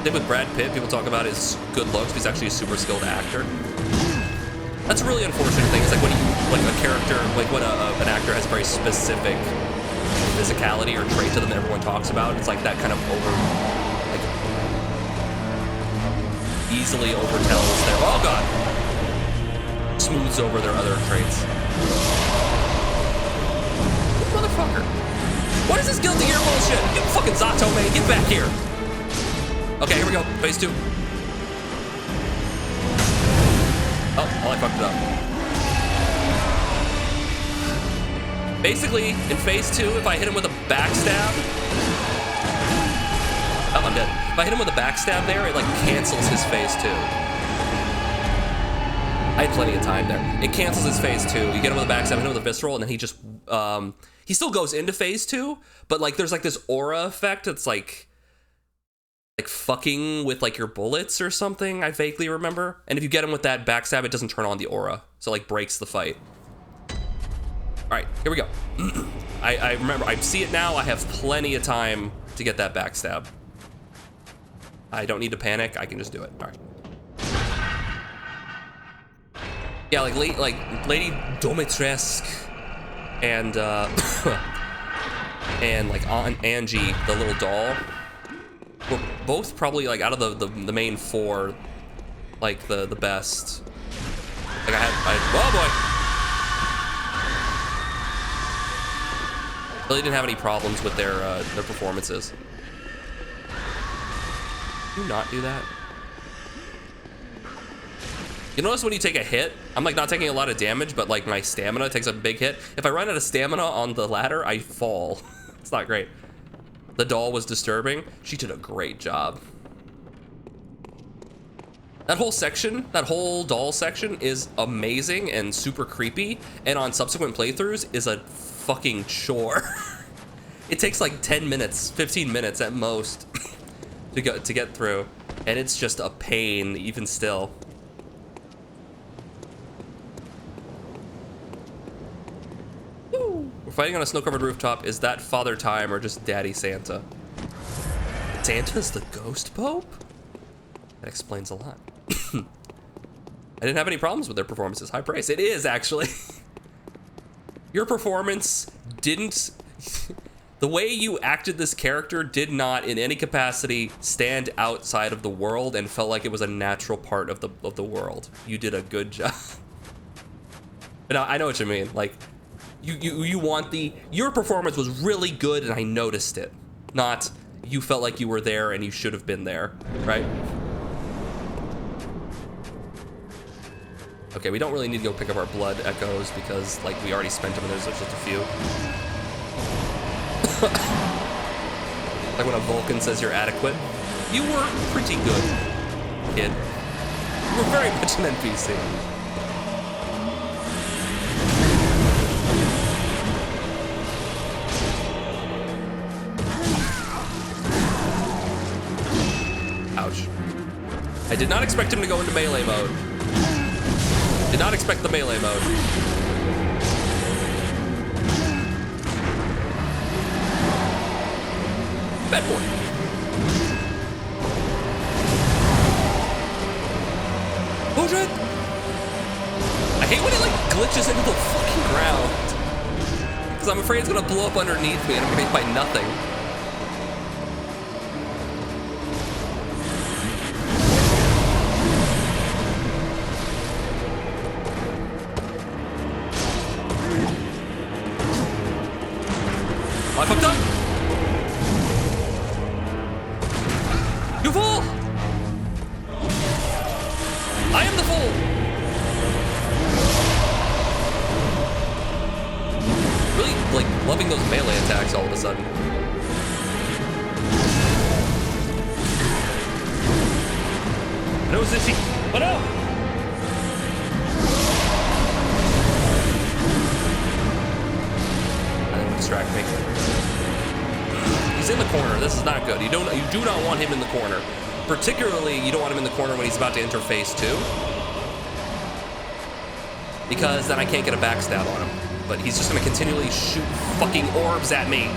Same with Brad Pitt. People talk about his good looks, but he's actually a super skilled actor. That's a really unfortunate thing. It's like when a character, like when an actor has a very specific physicality or trait to them that everyone talks about. It's like that kind of easily overtells their, oh god, smooths over their other traits. Motherfucker. What is this Guilty Gear bullshit? You fucking Zato, man, get back here. Okay, here we go, phase 2. Oh, well, I fucked it up. Basically, in phase 2, if I hit him with a backstab, oh, I'm dead. If I hit him with a backstab there, it like cancels his phase 2. I had plenty of time there. It cancels his phase 2. You get him with a backstab, hit him with a visceral, and then he just, he still goes into phase 2, but like there's like this aura effect that's like fucking with like your bullets or something, I vaguely remember. And if you get him with that backstab, it doesn't turn on the aura, so like breaks the fight. All right, here we go. I remember, I see it now. I have plenty of time to get that backstab. I don't need to panic. I can just do it. All right. Yeah, like Lady Domitrescu and and like Aunt Angie, the little doll. we're both probably like out of the main 4, like the best. Like oh boy. Really didn't have any problems with their performances. Do you not do that? You notice when you take a hit, I'm like not taking a lot of damage, but like my stamina takes a big hit. If I run out of stamina on the ladder, I fall. It's not great. The doll was disturbing. She did a great job. That whole section, that whole doll section is amazing and super creepy, and on subsequent playthroughs is a fucking chore. It takes like 10 minutes, 15 minutes at most to get through, and it's just a pain even still. Woo. We're fighting on a snow-covered rooftop. Is that Father Time or just Daddy Santa? Santa's the ghost pope? That explains a lot. I didn't have any problems with their performances. High praise. It is, actually. Your performance didn't... The way you acted this character did not, in any capacity, stand outside of the world and felt like it was a natural part of the world. You did a good job. And I know what you mean. Like, you want your performance was really good and I noticed it. Not, you felt like you were there and you should have been there, right? Okay, we don't really need to go pick up our blood echoes because, like, we already spent them and there's just a few. Like when a Vulcan says you're adequate. You were pretty good, kid. You were very much an NPC. Ouch. I did not expect him to go into melee mode. Did not expect the melee mode. Bad boy. Bojack! I hate when it like glitches into the fucking ground. Because I'm afraid it's gonna blow up underneath me and I'm gonna be by nothing. I fucked up. You fool! I am the fool! Really, like, loving those melee attacks all of a sudden. I know it's itchy, but no! That would distract me. He's in the corner. This is not good. You do not want him in the corner. Particularly, you don't want him in the corner when he's about to enter phase 2. Because then I can't get a backstab on him. But he's just gonna continually shoot fucking orbs at me.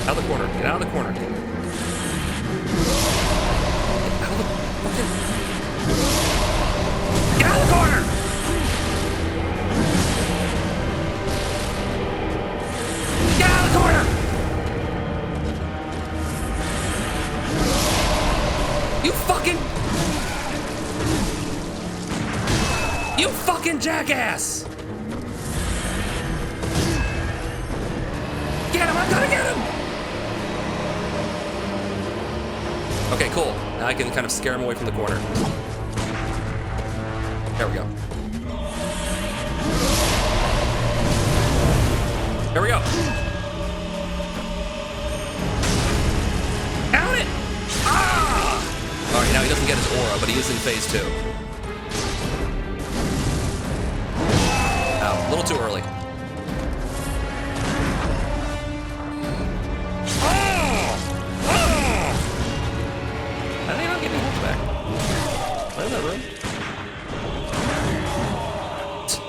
Out of the corner. Get out of the corner. Get out of the fucking... Get out of the corner! You fucking jackass! Get him! I'm gonna get him! Okay, cool. Now I can kind of scare him away from the corner. There we go. There we go. Count it! Ah! Alright, now he doesn't get his aura, but he is in phase 2. Ow, a little too early. How did he not get any health back? What is that room?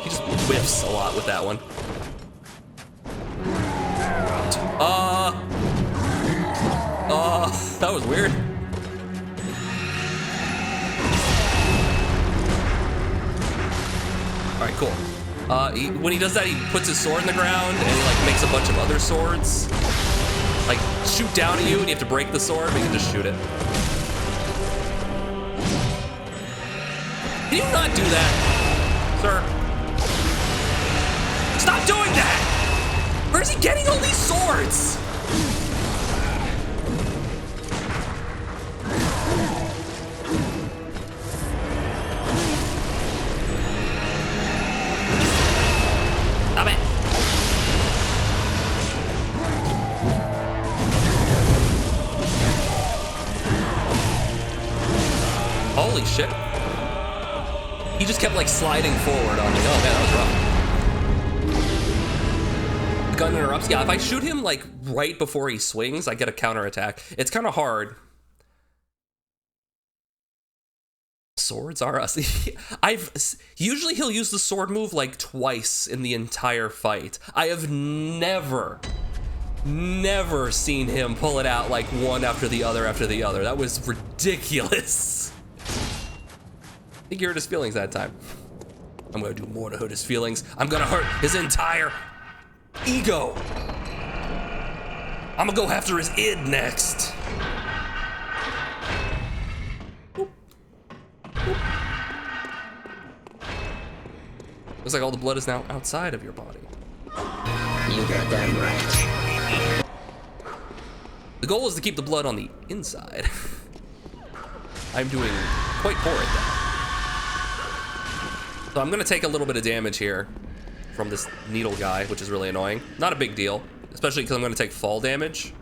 He just whiffs a lot with that one. That was weird. All right, cool. When he does that, he puts his sword in the ground and he like makes a bunch of other swords like shoot down at you, and you have to break the sword, but you can just shoot it. Can you not do that, sir? Stop doing that! Where's he getting all these swords? Stop it! Holy shit. He just kept like sliding forward on me. Oh man, that was rough. The gun interrupts. Yeah, if I shoot him like right before he swings, I get a counterattack. It's kind of hard. Swords are us. Usually he'll use the sword move like twice in the entire fight. I have never seen him pull it out like one after the other after the other. That was ridiculous. I think you hurt his feelings that time. I'm gonna do more to hurt his feelings. I'm gonna hurt his entire ego. I'm gonna go after his id next. Looks like all the blood is now outside of your body. You got that right. The goal is to keep the blood on the inside. I'm doing quite poor at that. So I'm gonna take a little bit of damage here from this needle guy, which is really annoying. Not a big deal, especially because I'm gonna take fall damage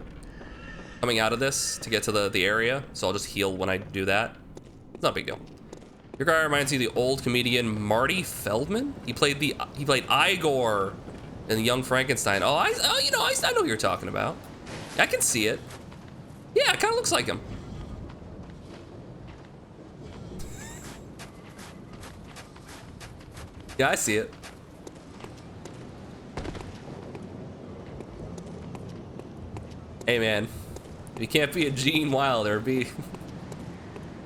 coming out of this to get to the area. So I'll just heal when I do that. It's not a big deal. Your guy reminds me of the old comedian Marty Feldman. He played Igor in the Young Frankenstein. I know who you're talking about. I can see it. Yeah, it kind of looks like him. Yeah, I see it. Hey man, if you can't be a Gene Wilder, be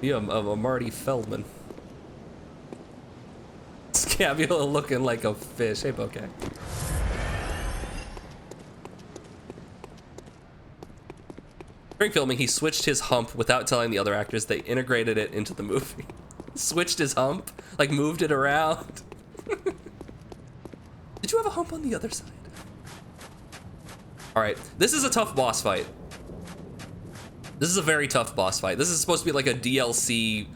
a Marty Feldman. Scabula looking like a fish. Hey, Bokeh. During filming, he switched his hump without telling the other actors. They integrated it into the movie. Switched his hump, like moved it around. Did you have a hump on the other side? All right, this is a tough boss fight. This is a very tough boss fight. This is supposed to be like a DLC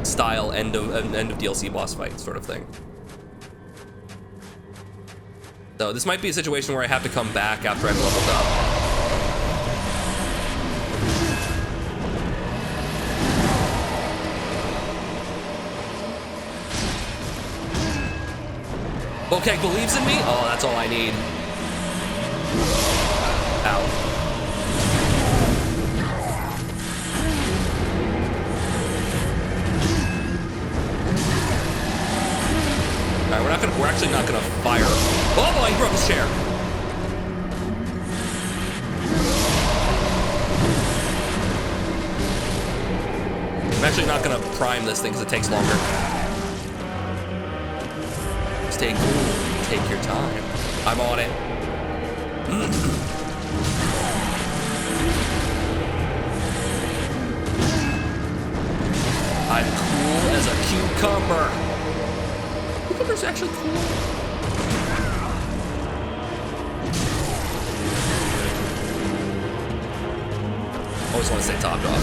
style end of DLC boss fight sort of thing. So this might be a situation where I have to come back after I've leveled up. Bokeh believes in me? Oh, that's all I need. Ow. Alright, we're actually not gonna fire. Oh boy, he broke his chair. I'm actually not gonna prime this thing because it takes longer. Stay cool, take your time. I'm on it. I'm cool as a cucumber. Cucumber's actually cool. Always want to stay topped off.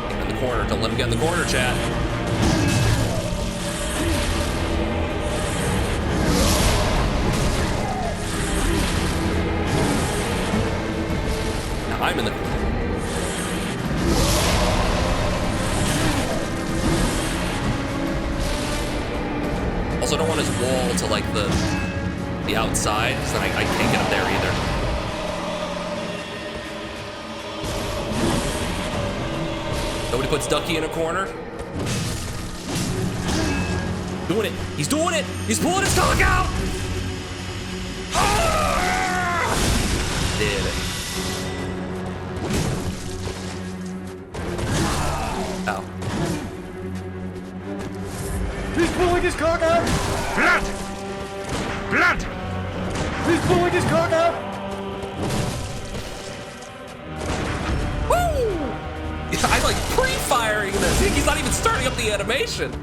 Get him in the corner. Don't let him get in the corner, chat. Now I'm in the corner. Also, I don't want his wall to like the outside, because then I can't get up there either. Nobody puts Ducky in a corner. Doing it. He's doing it. He's pulling his cock out. Ah! Did it. Ow. his cock out! Blood! Blood! He's pulling his cock out! Woo! I like pre-firing this. He's not even starting up the animation.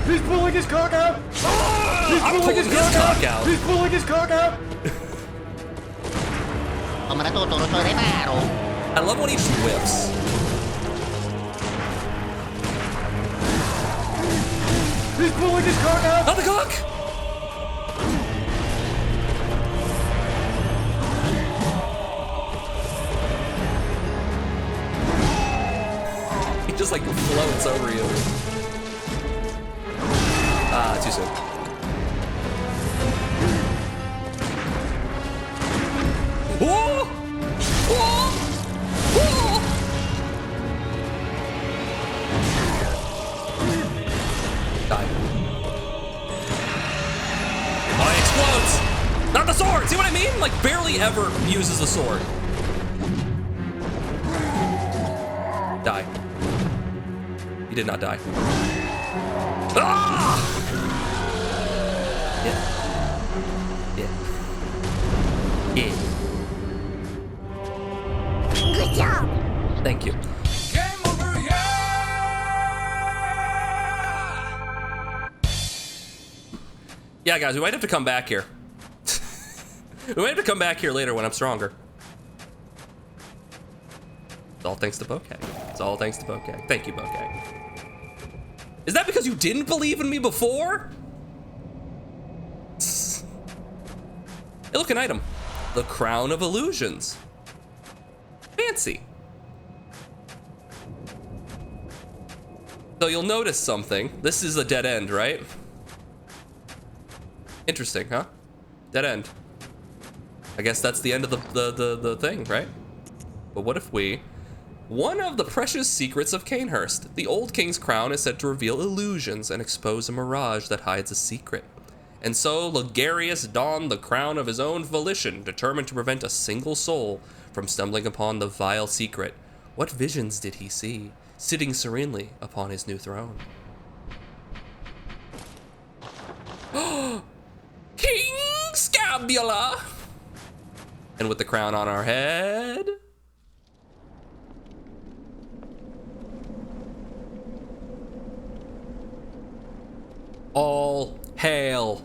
He's pulling his cock out! He's I'm pulling his cock out. He's pulling his cock out! I love when he just whiffs. He's pulling his cock out! Not the cock! He just like floats over you. Ah, too soon. Whoa! Whoa! Whoa! Die. Oh, it explodes! Not the sword! See what I mean? Like, barely ever uses the sword. Die. He did not die. Ah! Yeah. Yeah. Yeah. Good job. Thank you. Game over, yeah! Yeah, guys, we might have to come back here. We might have to come back here later when I'm stronger. It's all thanks to Bokeh. It's all thanks to Bokeh. Thank you, Bokeh. Is that because you didn't believe in me before? Hey, look, an item. The Crown of Illusions. Fancy. So you'll notice something. This is a dead end, right? Interesting, huh? Dead end. I guess that's the end of the thing, right? But what if we... One of the precious secrets of Canehurst. The old king's crown is said to reveal illusions and expose a mirage that hides a secret. And so Logarius donned the crown of his own volition, determined to prevent a single soul from stumbling upon the vile secret. What visions did he see, sitting serenely upon his new throne? King Scabula! And with the crown on our head... All hail,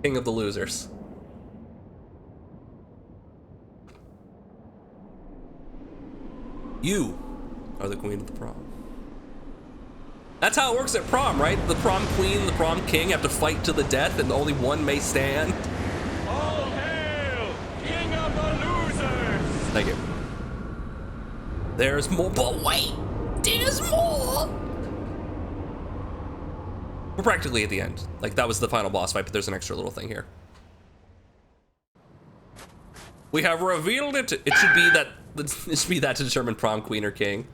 King of the Losers. You are the queen of the prom. That's how it works at prom, right? The prom queen, the prom king have to fight to the death and only one may stand. All hail, King of the Losers! Thank you. There's more, but wait, there's more. We're practically at the end. Like, that was the final boss fight, but there's an extra little thing here. We have revealed it. It should be that. It should be that to determine prom queen or king.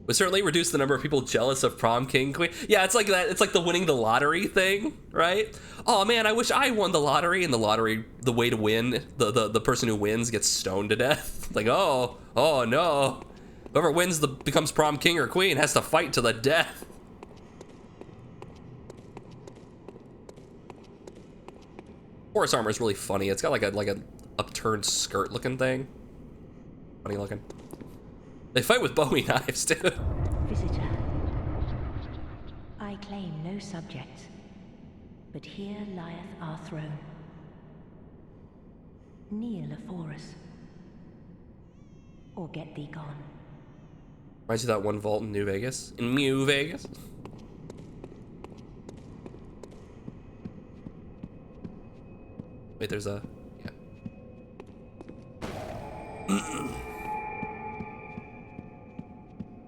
Would certainly reduce the number of people jealous of prom king queen. Yeah, it's like that. It's like the winning the lottery thing, right? Oh man, I wish I won the lottery. And the lottery, the way to win, the person who wins gets stoned to death. Like, oh no, whoever wins becomes prom king or queen has to fight to the death. Horse armor is really funny. It's got like a upturned skirt looking thing. Funny looking. They fight with Bowie knives too. Visitor, I claim no subjects, but here lieth our throne. Kneel afore us, or get thee gone. Reminds you of that one vault in New Vegas? In New Vegas? Wait, there's a... Yeah.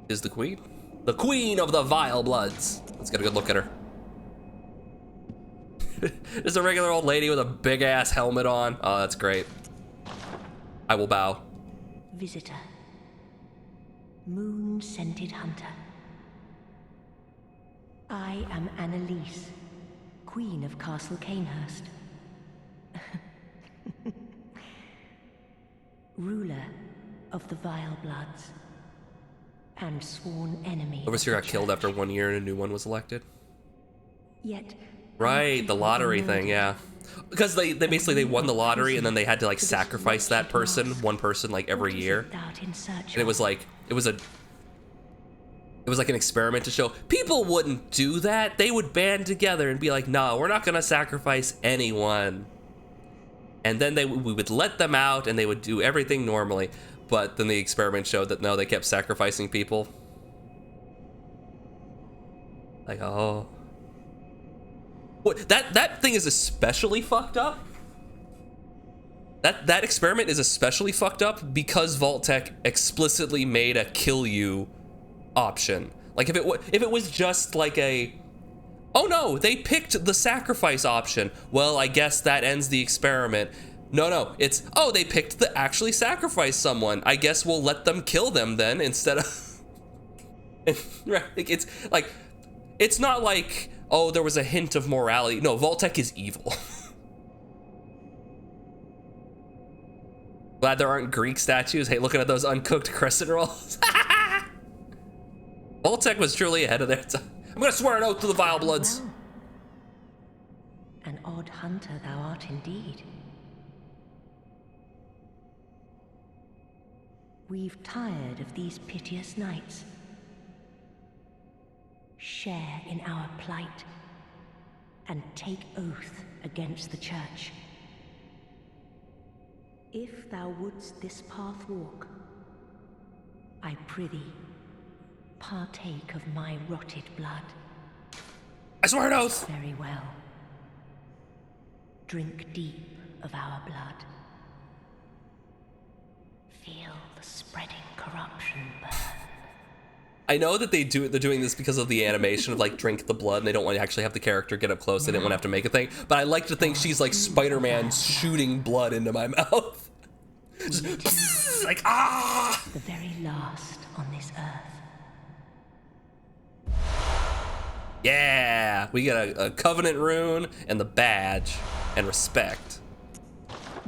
Is the queen? The queen of the vile bloods. Let's get a good look at her. There's a regular old lady with a big ass helmet on. Oh, that's great. I will bow. Visitor, moon-scented hunter. I am Annalise, Queen of Castle Canehurst. Ruler of the vile bloods. and sworn enemy. Overseer got killed after 1 year and a new one was elected. Yet, right, the lottery thing, yeah. Because they basically they won the lottery and then they had to like sacrifice that person, one person like every year. And it was like it was like an experiment to show people wouldn't do that. They would band together and be like, no, we're not gonna sacrifice anyone. And then we would let them out and they would do everything normally. But then the experiment showed that no, they kept sacrificing people. Like, oh. What, that thing is especially fucked up. That experiment is especially fucked up because Vault-Tec explicitly made a kill you option. Like if it was just like a, oh no, they picked the sacrifice option. Well, I guess that ends the experiment. No, it's, oh, they picked the actually sacrifice someone. I guess we'll let them kill them then instead of, right? It's like, it's not like, oh, there was a hint of morality. No, Vault-Tec is evil. Glad there aren't Greek statues. Hey, looking at those uncooked crescent rolls. Vault-Tec was truly ahead of their time. I'm gonna swear an oath to the Vile Bloods. Well, an odd hunter thou art indeed. We've tired of these piteous nights. Share in our plight, and take oath against the church. If thou wouldst this path walk, I prithee, partake of my rotted blood. I swear an oath! Very well. Drink deep of our blood. Feel the spreading corruption burn. I know that they're doing this because of the animation of like drink the blood and they don't want to actually have the character get up close. They didn't want to have to make a thing, but I like to think she's like Spider-Man shooting blood into my mouth. Just, like, ah! The very last on this earth. Yeah, we get a covenant rune and the badge and respect.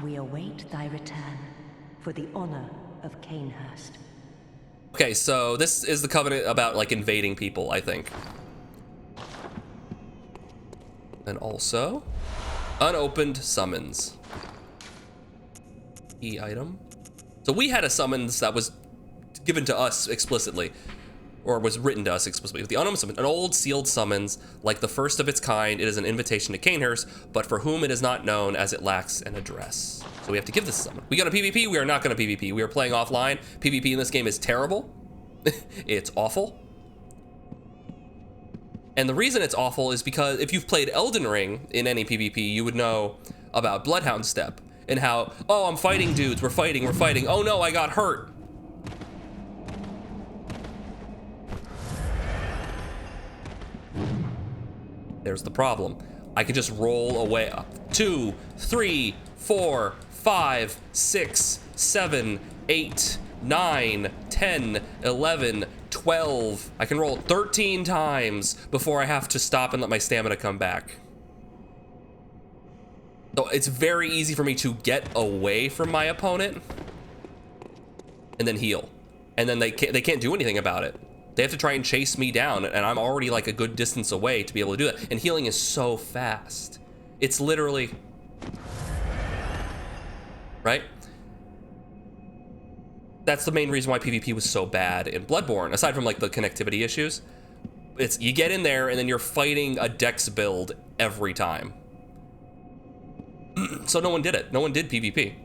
We await thy return for the honor of Canehurst. Okay, so this is the covenant about like invading people, I think. And also, unopened summons. Key item. So we had a summons that was given to us explicitly, or was written to us explicitly. The unopened summons, an old sealed summons, like the first of its kind. It is an invitation to Canehurst, but for whom it is not known as it lacks an address. So we have to give this summon. We got a PvP, we are not gonna PvP. We are playing offline. PvP in this game is terrible. It's awful. And the reason it's awful is because if you've played Elden Ring in any PvP, you would know about Bloodhound Step and how, oh, I'm fighting dudes, we're fighting. Oh no, I got hurt. There's the problem. I can just roll away. 2, 3, 4, 5, 6, 7, 8, 9, 10, 11, 12. I can roll 13 times before I have to stop and let my stamina come back. So it's very easy for me to get away from my opponent and then heal. And then they can't do anything about it. They have to try and chase me down, and I'm already like a good distance away to be able to do that. And healing is so fast. It's literally, right? That's the main reason why PvP was so bad in Bloodborne, aside from like the connectivity issues. It's you get in there and then you're fighting a dex build every time. So no one did it. No one did PvP.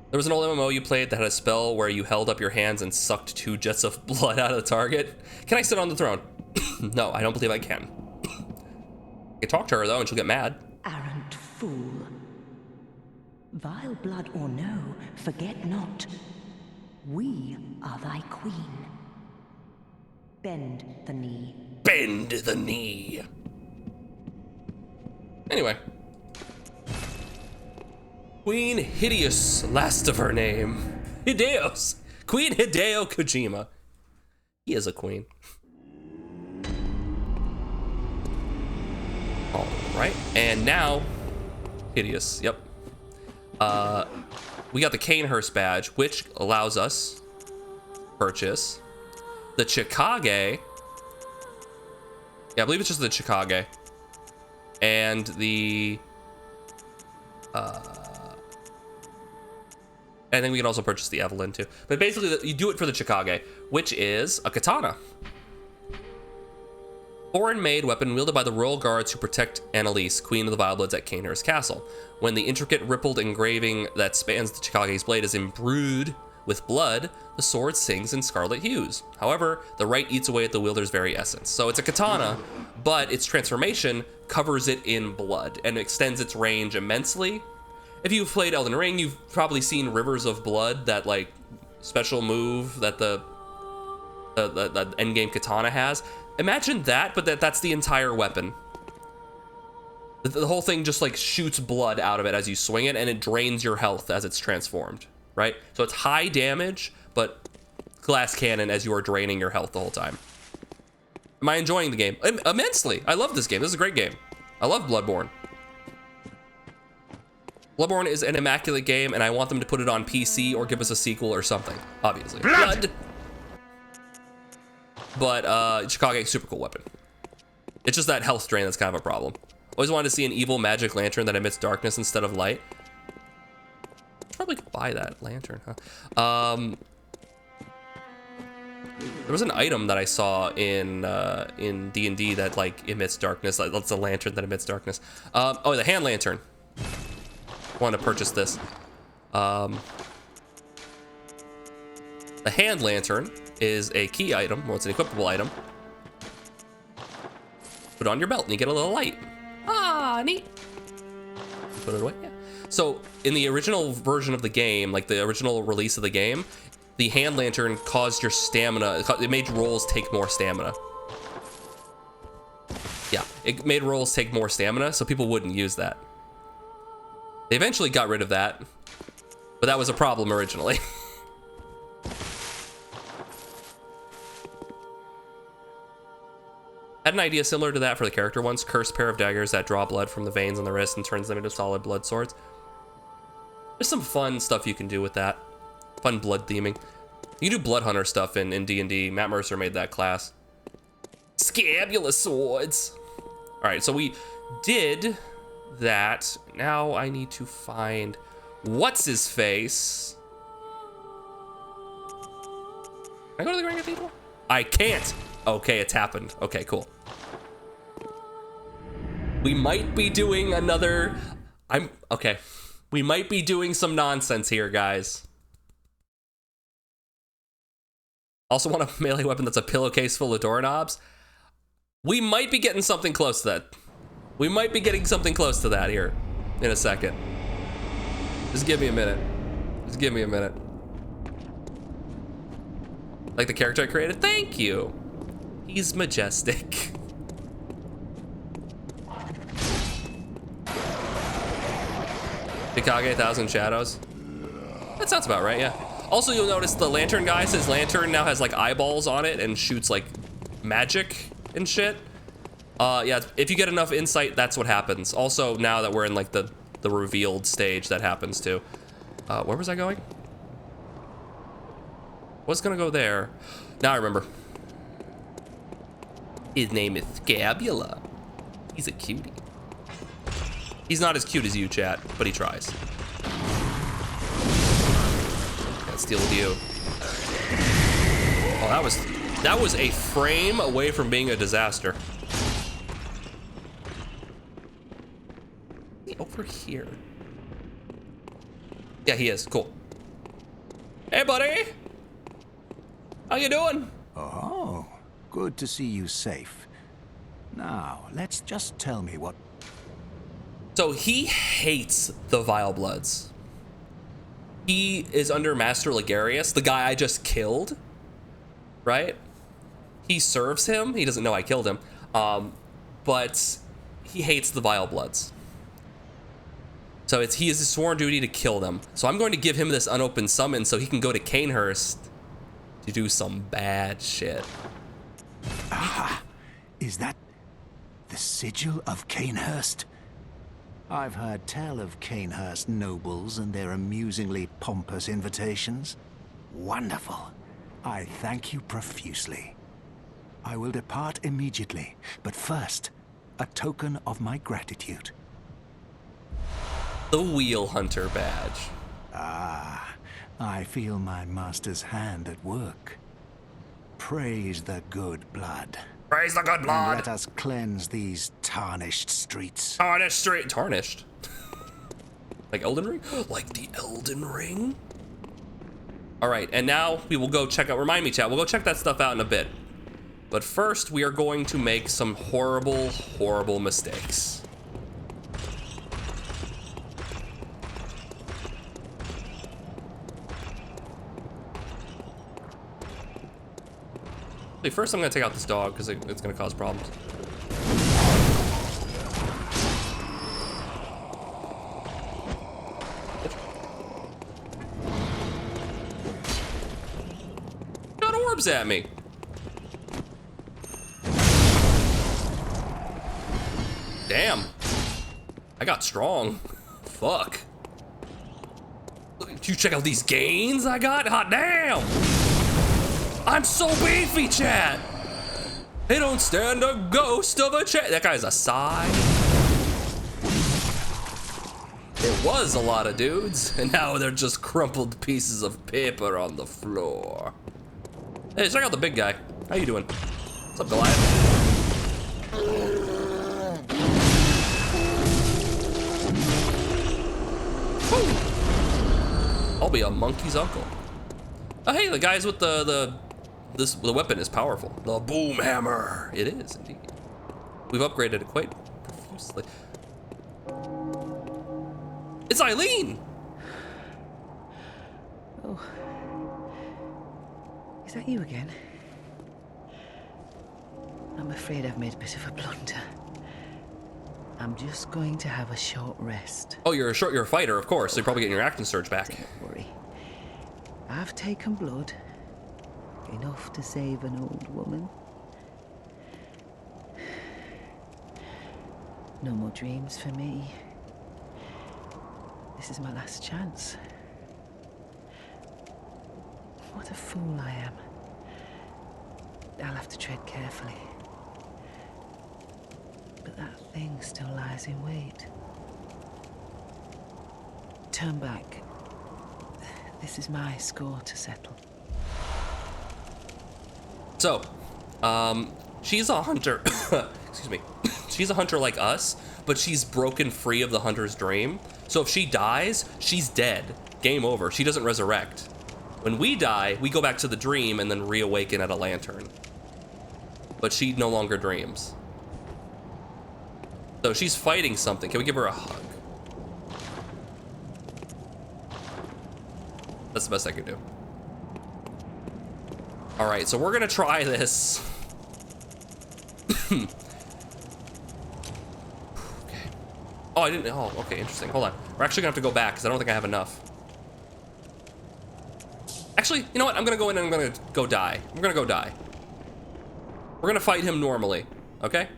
There was an old MMO you played that had a spell where you held up your hands and sucked 2 jets of blood out of the target. Can I sit on the throne? No, I don't believe I can. I can talk to her though and she'll get mad. Arrant fool. Vile blood or no, forget not. We are thy queen. Bend the knee. Bend the knee. Anyway. Queen Hideous, last of her name. Hideos. Queen Hideo Kojima. He is a queen. All right, and now, Hideous, yep. We got the Canehurst badge, which allows us purchase the Chikage. Yeah, I believe it's just the Chikage. And the... I think we can also purchase the Evelyn too. But basically, you do it for the Chikage, which is a katana. Foreign-made weapon wielded by the royal guards who protect Annalise, queen of the Vilebloods at Cainhurst Castle. When the intricate rippled engraving that spans the Chikage's blade is imbrued with blood, the sword sings in scarlet hues. However, the rite eats away at the wielder's very essence. So it's a katana, but its transformation covers it in blood and extends its range immensely. If you've played Elden Ring, you've probably seen Rivers of Blood, that like special move that the endgame katana has. Imagine that, but that's the entire weapon. The whole thing just like shoots blood out of it as you swing it, and it drains your health as it's transformed, right? So it's high damage, but glass cannon as you are draining your health the whole time. Am I enjoying the game? Immensely. I love this game. This is a great game. I love Bloodborne. Bloodborne is an immaculate game, and I want them to put it on PC or give us a sequel or something, obviously. Blood! But Chikage, super cool weapon. It's just that health drain that's kind of a problem. Always wanted to see an evil magic lantern that emits darkness instead of light. Probably could buy that lantern, huh? There was an item that I saw in D&D that like emits darkness. Like, that's a lantern that emits darkness. Oh, the hand lantern. I want to purchase this. The hand lantern is a key item. Well, it's an equipable item. Put it on your belt and you get a little light. Ah, neat. Put it away. Yeah. So in the original version of the game, like the original release of the game, the hand lantern caused your stamina. It made rolls take more stamina. Yeah, it made rolls take more stamina, so people wouldn't use that. They eventually got rid of that, but that was a problem originally. Had an idea similar to that for the character once. Cursed pair of daggers that draw blood from the veins on the wrist and turns them into solid blood swords. There's some fun stuff you can do with that. Fun blood theming. You can do blood hunter stuff in D&D. Matt Mercer made that class. Scabula swords. All right, so we did that. Now I need to find what's his face. Can I go to the Grand Cathedral? I can't. Okay, it's happened. Okay, cool. We might be doing another... Okay. We might be doing some nonsense here, guys. Also want a melee weapon that's a pillowcase full of doorknobs. We might be getting something close to that. We might be getting something close to that here in a second. Just give me a minute. Just give me a minute. Like the character I created? Thank you. He's majestic. Chikage, Thousand Shadows. That sounds about right, yeah. Also, you'll notice the lantern guy, his lantern now has like eyeballs on it and shoots like magic and shit. Yeah, if you get enough insight, that's what happens. Also, now that we're in like the revealed stage, that happens too. Where was I going? Was gonna go there. Now I remember. His name is Scabula. He's a cutie. He's not as cute as you, chat, but he tries. Let's deal with you. Oh, that was a frame away from being a disaster. Is he over here? Yeah, he is. Cool. Hey, buddy. How you doing? Oh, good to see you safe. Now, let's just tell me what... So he hates the Vilebloods. He is under Master Ligarius, the guy I just killed, right? He serves him. He doesn't know I killed him, but he hates the Vilebloods. So he has a sworn duty to kill them. So I'm going to give him this unopened summon so he can go to Cainhurst to do some bad shit. Ah, is that the sigil of Cainhurst? I've heard tell of Cainhurst nobles and their amusingly pompous invitations. Wonderful. I thank you profusely. I will depart immediately, but first, a token of my gratitude. The Wheel Hunter badge. Ah, I feel my master's hand at work. Praise the good blood. Praise the good And blood. let us cleanse these tarnished streets. Tarnished street. Tarnished. Like Elden Ring? Like the Elden Ring? All right, and now we will go check out, remind me, chat, we'll go check that stuff out in a bit. But first, we are going to make some horrible, horrible mistakes. Okay, first I'm gonna take out this dog because it's gonna cause problems. Got orbs at me. Damn. I got strong. Fuck. You check out these gains I got? Hot damn. I'm so beefy, chat. They don't stand a ghost of a chance. That guy's a sigh. There was a lot of dudes, and now they're just crumpled pieces of paper on the floor. Hey, check out the big guy. How you doing? What's up, Goliath? Woo. I'll be a monkey's uncle. Oh, hey, the guys with the weapon is powerful. The boom hammer. It is indeed. We've upgraded it quite profusely. It's Eileen. Oh, is that you again? I'm afraid I've made a bit of a blunder. I'm just going to have a short rest. Oh, you're a fighter, of course. So you're probably getting your action surge back. Don't worry. I've taken blood. Enough to save an old woman. No more dreams for me. This is my last chance. What a fool I am. I'll have to tread carefully. But that thing still lies in wait. Turn back. This is my score to settle. So, she's a hunter. Excuse me. She's a hunter like us, but she's broken free of the hunter's dream. So if she dies, she's dead. Game over. She doesn't resurrect. When we die, we go back to the dream and then reawaken at a lantern. But she no longer dreams. So she's fighting something. Can we give her a hug? That's the best I can do. All right, so we're gonna try this. Okay. Oh, I didn't. Oh, okay, interesting. Hold on. We're actually gonna have to go back because I don't think I have enough. Actually, you know what? I'm gonna go in and I'm gonna go die. I'm gonna go die. We're gonna fight him normally, okay?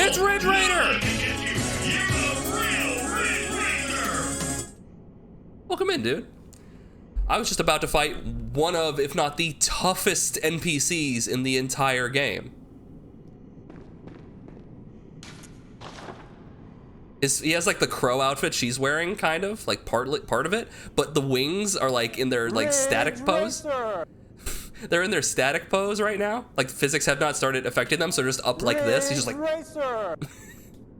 It's Ridge Raider! Welcome in, dude. I was just about to fight one of, if not the toughest NPCs in the entire game. He has like the crow outfit she's wearing, kind of, like part of it, but the wings are like in their like static pose. They're in their static pose right now. Like physics have not started affecting them, so they're just up like this. He's just like,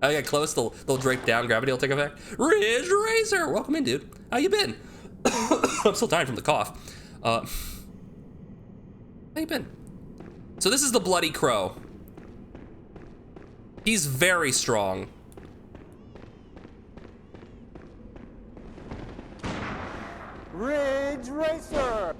I get close, they'll drape down, gravity will take effect. Ridge Racer, welcome in, dude. How you been? I'm still dying from the cough. How you been? So this is the Bloody Crow. He's very strong. Ridge Racer!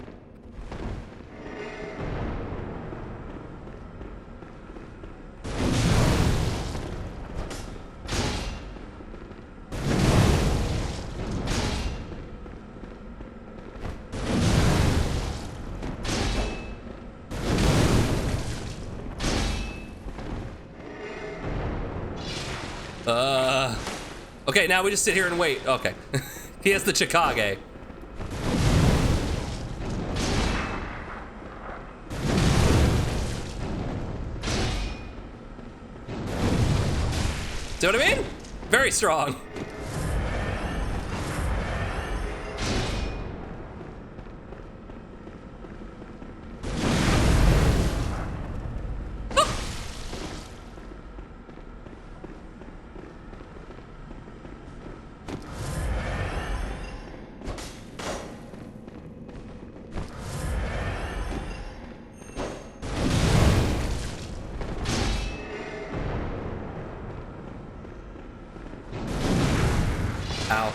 Okay, now we just sit here and wait. Okay. He has the Chicago. See what I mean? Very strong. Ow.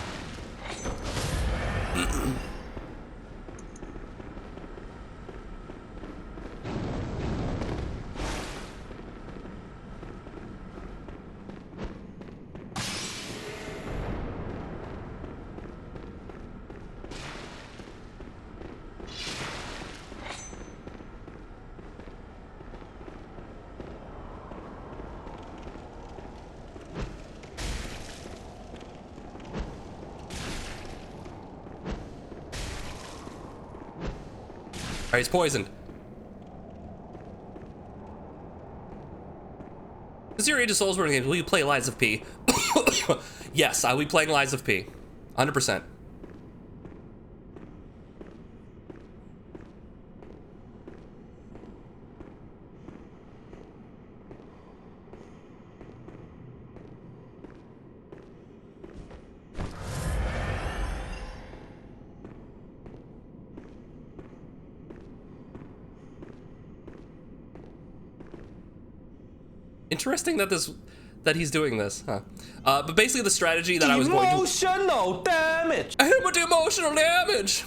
Alright, he's poisoned. This is your Age of Soulsborne games. Will you play Lies of P? Yes, I will be playing Lies of P. 100%. Interesting that he's doing this, huh? But basically the strategy that I was going to— Emotional damage! I hit him with the emotional damage!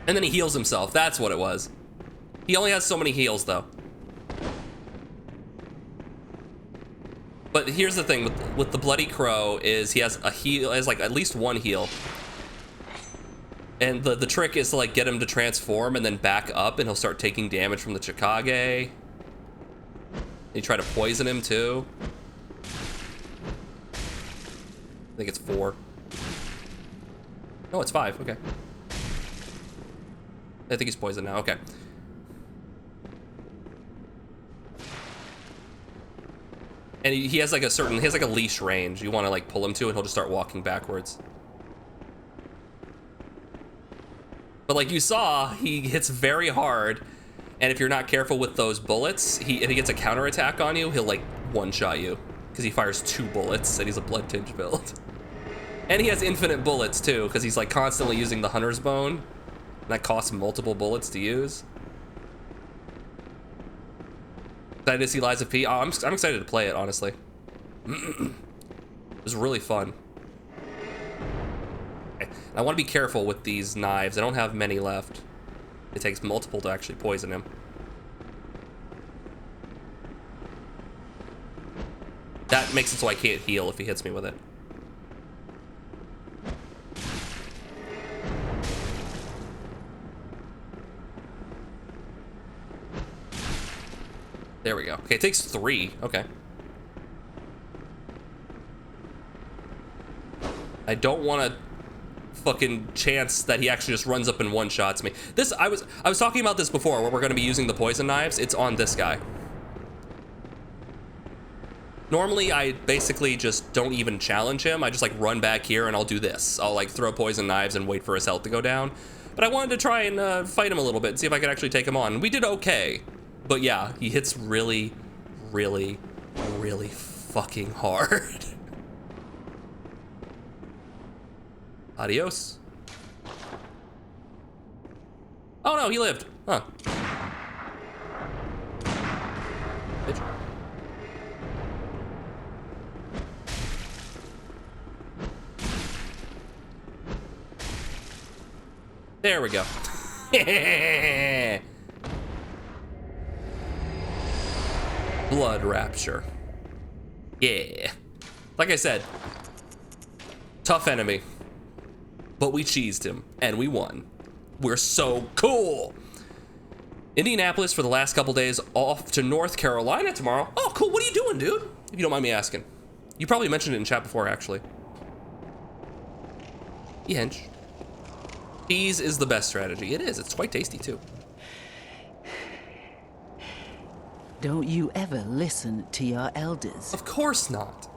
And then he heals himself, that's what it was. He only has so many heals though. But here's the thing with the Bloody Crow is he has a heal, has like at least one heal. And the trick is to like get him to transform and then back up and he'll start taking damage from the Chikage. You try to poison him too. I think it's 4. No, it's 5, okay. I think he's poisoned now, okay. And he has like he has like a leash range you want to like pull him to and he'll just start walking backwards. But like you saw, he hits very hard. And if you're not careful with those bullets, and he gets a counterattack on you, he'll like one-shot you. Because he fires 2 bullets and he's a blood tinge build. And he has infinite bullets too, because he's like constantly using the Hunter's Bone. And that costs multiple bullets to use. Excited to see Lies of P. Oh, I'm excited to play it, honestly. It was really fun. Okay. I want to be careful with these knives. I don't have many left. It takes multiple to actually poison him. That makes it so I can't heal if he hits me with it. There we go. Okay, it takes 3. Okay. I don't want to fucking chance that he actually just runs up and one-shots me. This, I was talking about this before, where we're going to be using the poison knives. It's on this guy. Normally, I basically just don't even challenge him. I just like run back here and I'll do this. I'll like throw poison knives and wait for his health to go down. But I wanted to try and fight him a little bit and see if I could actually take him on. We did okay. But yeah, he hits really, really, really fucking hard. Adios. Oh no, he lived. Huh. Bitch. There we go. Blood Rapture. Yeah. Like I said, tough enemy. But we cheesed him, and we won. We're so cool. Indianapolis for the last couple days, off to North Carolina tomorrow. Oh, cool. What are you doing, dude? If you don't mind me asking. You probably mentioned it in chat before, actually. Yench. Cheese is the best strategy. It is. It's quite tasty, too. Don't you ever listen to your elders? Of course not.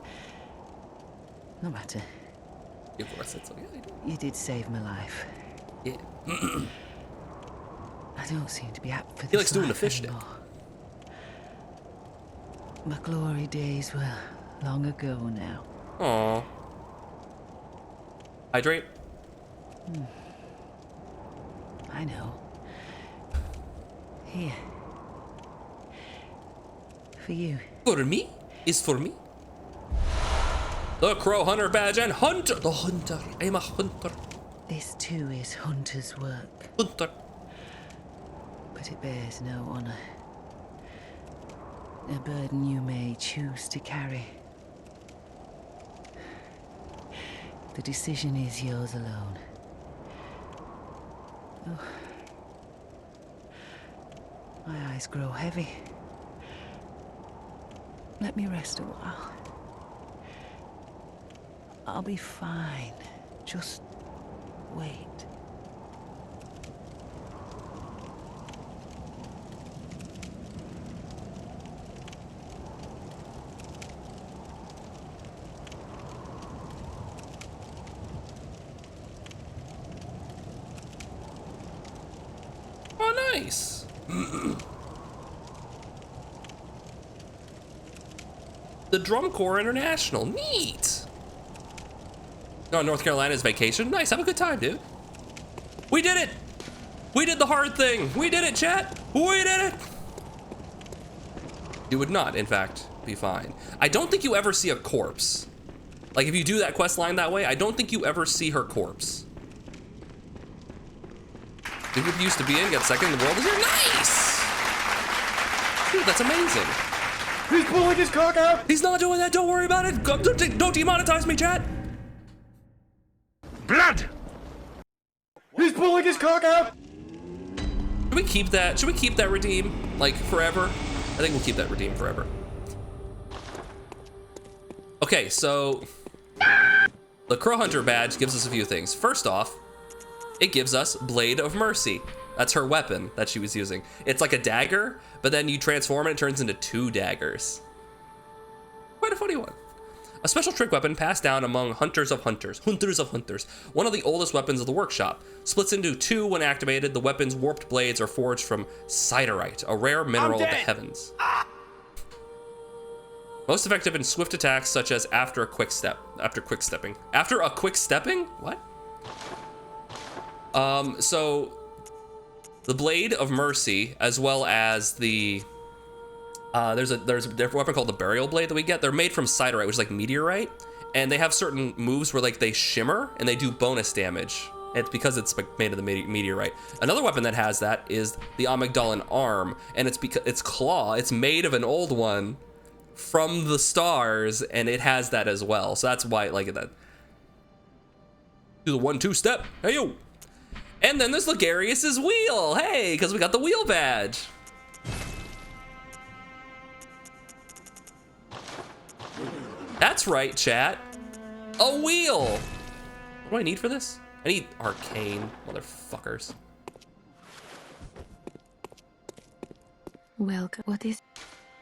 No matter. Of course, that's okay. You did save my life. Yeah. I don't seem to be up for this. He likes doing the life fish anymore. My glory days were long ago now. Aww. Hydrate? I know. Here. For you. For me? Is for me? The Crow Hunter badge and Hunter! The Hunter. I'm a hunter. This too is hunter's work. Hunter. But it bears no honor. A burden you may choose to carry. The decision is yours alone. Oh. My eyes grow heavy. Let me rest a while. I'll be fine. Just wait. Oh, nice. The Drum Corps International. Neat. Oh, North Carolina's vacation. Nice. Have a good time, dude. We did it. We did the hard thing. We did it, chat. We did it. You would not, in fact, be fine. I don't think you ever see a corpse. Like, if you do that quest line that way, I don't think you ever see her corpse. Dude who used to be in, got second in the world is here. Nice! Dude, that's amazing. He's pulling his cock out! He's not doing that, don't worry about it. Don't demonetize me, chat. Blood! He's pulling his cock out! Should we keep that? Should we keep that redeem, like, forever? I think we'll keep that redeem forever. Okay, so the Crow Hunter badge gives us a few things. First off, it gives us Blade of Mercy. That's her weapon that she was using. It's like a dagger, but then you transform it, it turns into 2 daggers. Quite a funny one. A special trick weapon passed down among hunters of hunters. Hunters of hunters. One of the oldest weapons of the workshop. Splits into 2 when activated. The weapon's warped blades are forged from siderite, a rare mineral of the heavens. Most effective in swift attacks, such as after a quick stepping. After a quick stepping? What? So the Blade of Mercy, as well as the there's a different weapon called the Burial Blade that we get. They're made from siderite, which is like meteorite, and they have certain moves where like they shimmer and they do bonus damage. It's because it's like made of the meteorite. Another weapon that has that is the Amygdalin Arm, and it's because its claw. It's made of an old one from the stars, and it has that as well. So that's why, like that. Do the 1-2 step. Hey yo. And then there's Ligarius's wheel. Hey, because we got the wheel badge. That's right, chat. A wheel. What do I need for this? I need arcane, motherfuckers. Welcome. What is?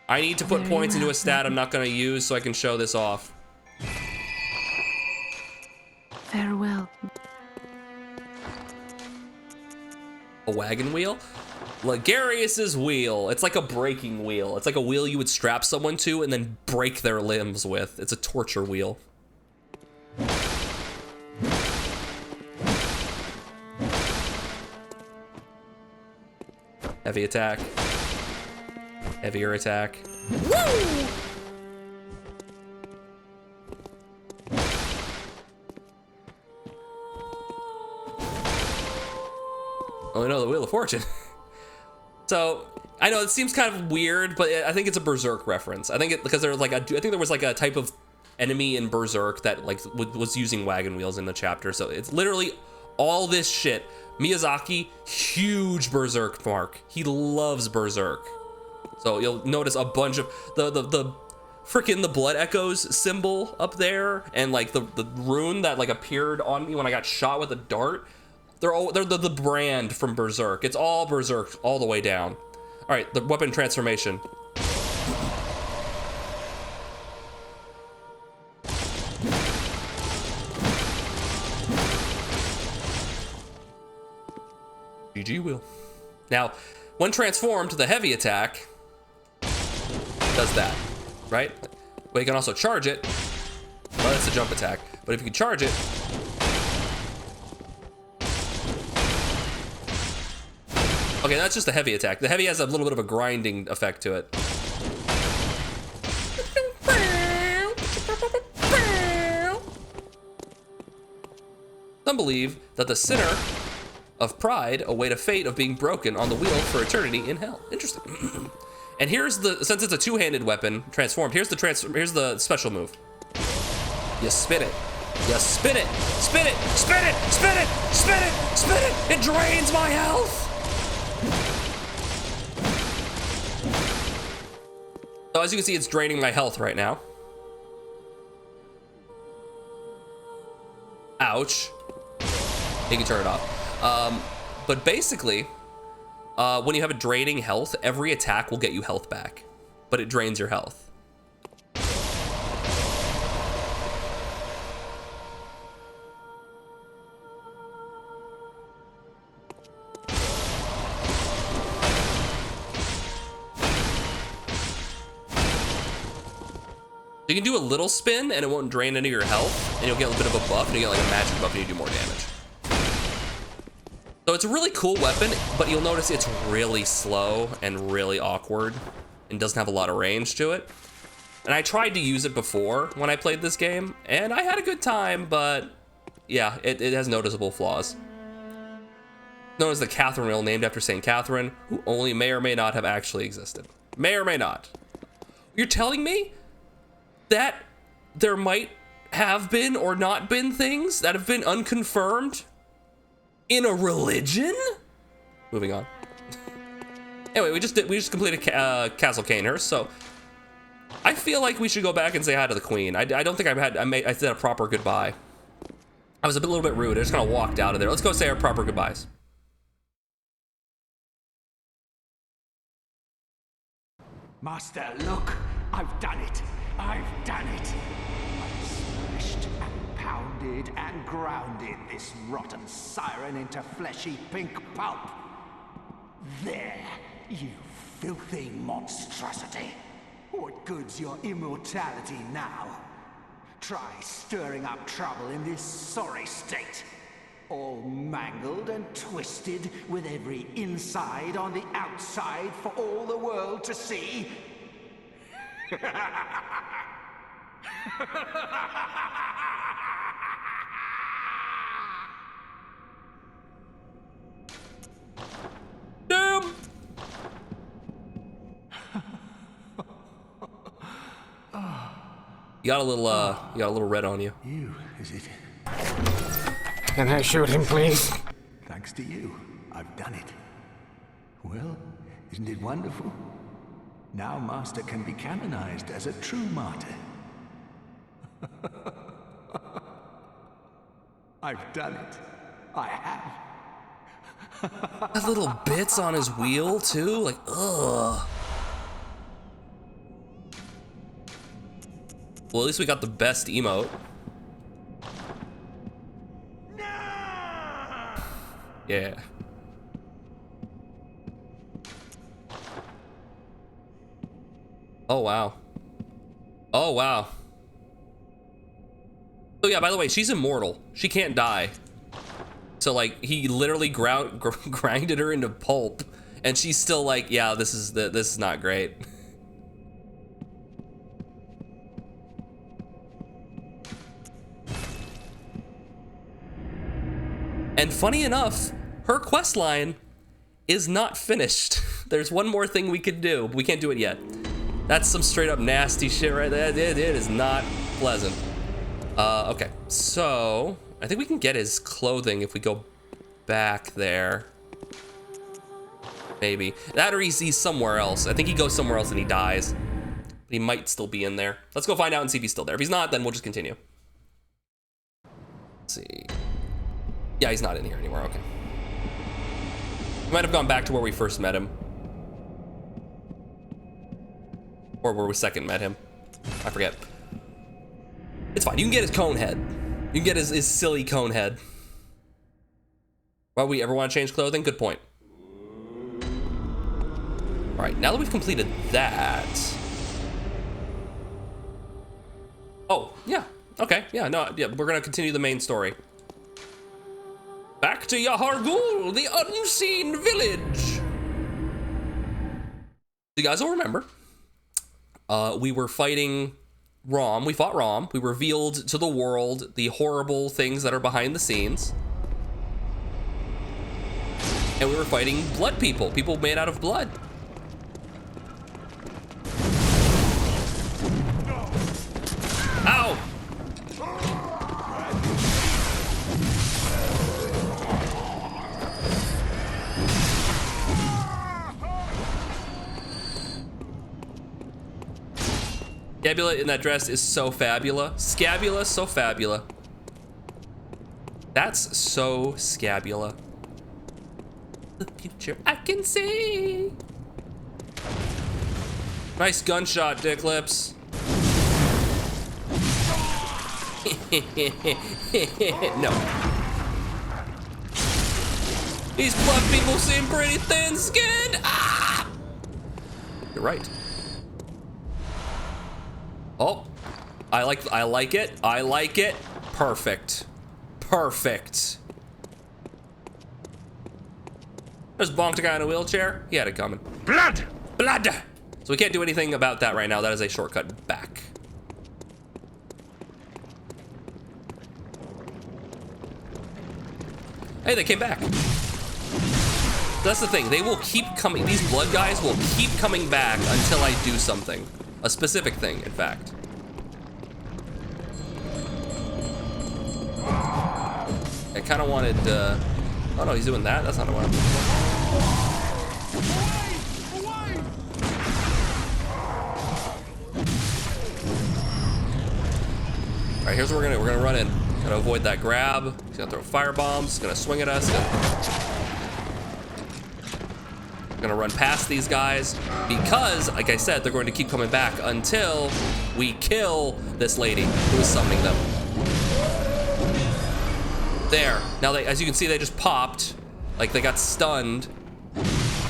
I need to put points into a stat I'm not gonna use so I can show this off. Farewell. A wagon wheel? Ligarius's wheel. It's like a breaking wheel. It's like a wheel you would strap someone to and then break their limbs with. It's a torture wheel. Heavy attack. Heavier attack. Woo! Oh no, the Wheel of Fortune. So I know it seems kind of weird, but I think it's a Berserk reference. I think it because there's like I think there was like a type of enemy in Berserk that like was using wagon wheels in the chapter. So it's literally all this shit. Miyazaki, huge Berserk mark. He loves Berserk. So you'll notice a bunch of the freaking the Blood Echoes symbol up there, and like the rune that like appeared on me when I got shot with a dart. They're the brand from Berserk. It's all Berserk all the way down. All right, the weapon transformation. GG wheel. Now, when transformed, the heavy attack does that, right? Well, you can also charge it. Well, that's a jump attack. But if you can charge it, okay, that's just the heavy attack. The heavy has a little bit of a grinding effect to it. Some believe that the sinner of pride await a fate of being broken on the wheel for eternity in hell. Interesting. And here's the, since it's a two-handed weapon transformed, here's the special move. You spin it. You spin it. Spin it. Spin it. Spin it. Spin it. Spin it. It drains my health. So as you can see, it's draining my health right now. Ouch. You can turn it off. But basically, when you have a draining health, every attack will get you health back, but it drains your health. So you can do a little spin and it won't drain any of your health, and you'll get a bit of a buff, and you get like a magic buff and you do more damage. So it's a really cool weapon, but you'll notice it's really slow and really awkward and doesn't have a lot of range to it. And I tried to use it before when I played this game, and I had a good time, but yeah, it has noticeable flaws. Known as the Catherine wheel, named after St. Catherine, who only may or may not have actually existed. May or may not. You're telling me that there might have been or not been things that have been unconfirmed in a religion? Moving on. Anyway, we just completed Castle Canehurst, so I feel like we should go back and say hi to the Queen. I don't think I said a proper goodbye. I was a little bit rude. I just kind of walked out of there. Let's go say our proper goodbyes. Master, look, I've done it. I've done it. I've smashed and pounded and grounded this rotten siren into fleshy pink pulp. There, you filthy monstrosity. What good's your immortality now? Try stirring up trouble in this sorry state. All mangled and twisted, with every inside on the outside for all the world to see. Damn. You got a little red on you. You, is it? Can I shoot him, please? Thanks to you, I've done it. Well, isn't it wonderful? Now Master can be canonized as a true martyr. I've done it. I have. Has little bits on his wheel too, like ugh. Well, at least we got the best emote. Yeah. Oh wow. Oh wow. So yeah, by the way, she's immortal. She can't die. So like, he literally grinded her into pulp, and she's still like, yeah, this is not great. And funny enough, her quest line is not finished. There's one more thing we could do, but we can't do it yet. That's some straight up nasty shit right there. It is not pleasant. Okay, so I think we can get his clothing if we go back there. Maybe. That or he's somewhere else. I think he goes somewhere else and he dies. But he might still be in there. Let's go find out and see if he's still there. If he's not, then we'll just continue. Let's see. Yeah, he's not in here anymore, okay. We might have gone back to where we first met him. Or where we second met him. I forget. It's fine, you can get his cone head. You can get his silly cone head. Why would we ever want to change clothing? Good point. All right, now that we've completed that. Oh, yeah. Okay, yeah, no, yeah, we're gonna continue the main story. Back to Yahar'gul, the unseen village. You guys will remember, we were fighting Rom. We fought Rom. We revealed to the world the horrible things that are behind the scenes. And we were fighting blood people, people made out of blood. Ow! Scabula in that dress is so fabula. Scabula, so fabula. That's so scabula. The future I can see. Nice gunshot, Dick Lips. No. These blood people seem pretty thin-skinned. Ah! You're right. Oh, I like it. I like it. Perfect. Perfect. Just bonked a guy in a wheelchair. He had it coming. Blood! Blood! So we can't do anything about that right now. That is a shortcut back. Hey, they came back. That's the thing. They will keep coming. These blood guys will keep coming back until I do something. A specific thing, in fact. I kind of wanted, oh no, he's doing that? That's not what I All right, here's what we're gonna run in. Gonna avoid that grab. He's gonna throw fire bombs. Gonna swing at us. Gonna run past these guys because, like I said, they're going to keep coming back until we kill this lady who is summoning them. There. Now, as you can see, they just popped, like they got stunned,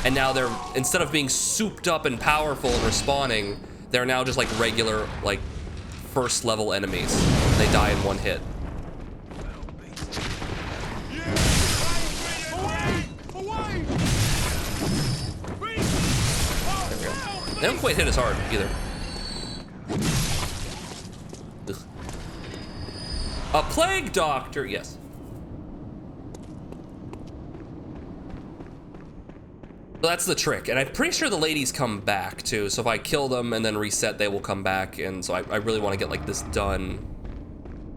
and now they're, instead of being souped up and powerful and respawning, they're now just like regular, like first level enemies. They die in one hit. They don't quite hit as hard either. Ugh. A plague doctor, yes. So that's the trick, and I'm pretty sure the ladies come back too. So if I kill them and then reset, they will come back. And so I really want to get like this done.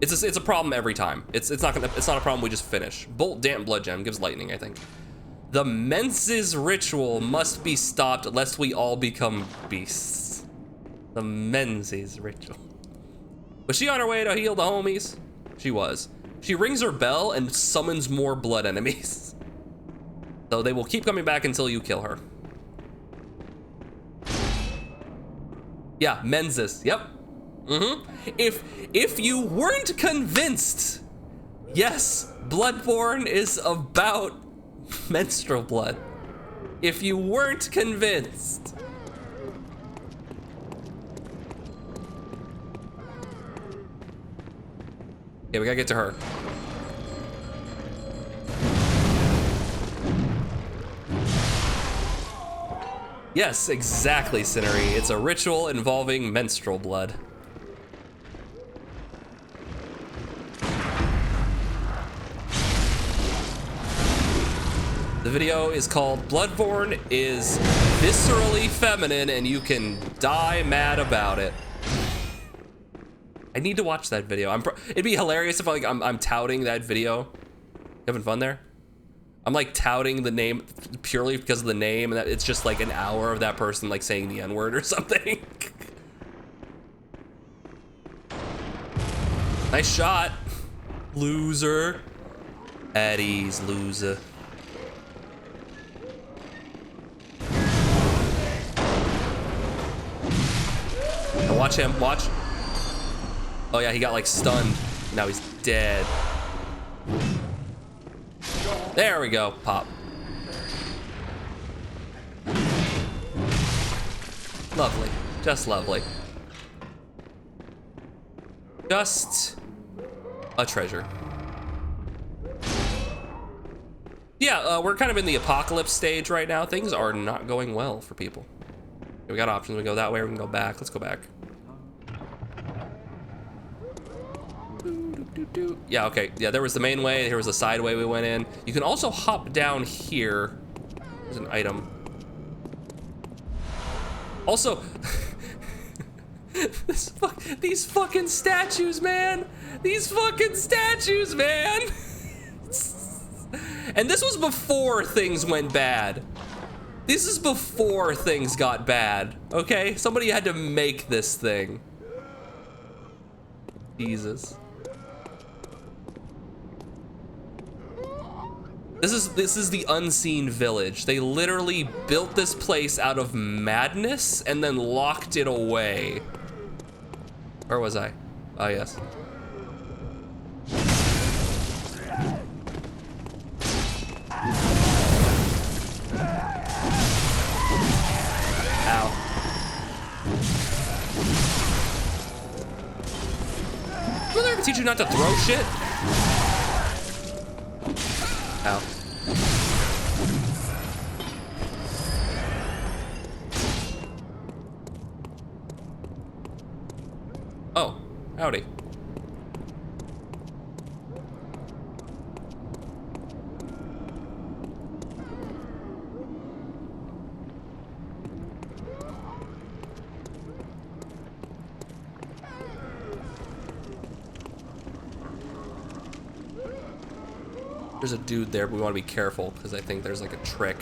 It's a problem every time. It's not a problem we just finish. Bolt Damp Blood Gem gives lightning, I think. The Menses ritual must be stopped lest we all become beasts. The Menses ritual. Was she on her way to heal the homies? She was. She rings her bell and summons more blood enemies. So they will keep coming back until you kill her. Yeah, Menses, yep. If you weren't convinced, yes, Bloodborne is about menstrual blood. If you weren't convinced. Yeah, we gotta get to her. Yes, exactly, Cinery. It's a ritual involving menstrual blood. The video is called Bloodborne is viscerally feminine and you can die mad about it. I need to watch that video. It'd be hilarious if I'm touting that video. You having fun there? I'm like touting the name purely because of the name, and that it's just like an hour of that person like saying the N-word or something. Nice shot. Loser. Eddie's loser. Now watch him, watch. Oh yeah, he got like stunned. Now he's dead. There we go. Pop. Lovely. Just lovely. Just a treasure. Yeah, we're kind of in the apocalypse stage right now. Things are not going well for people. We got options. We go that way, we can go back. Let's go back. Yeah, okay. Yeah, there was the main way. Here was the side way we went in. You can also hop down here. There's an item. Also, these fucking statues, man. These fucking statues, man. And this was before things went bad. This is before things got bad, okay? Somebody had to make this thing. Jesus. This is the unseen village. They literally built this place out of madness and then locked it away. Where was I? Oh, yes. Ow. Will they ever teach you not to throw shit? Ow. Oh, howdy. There's a dude there, but we want to be careful because I think there's like a trick.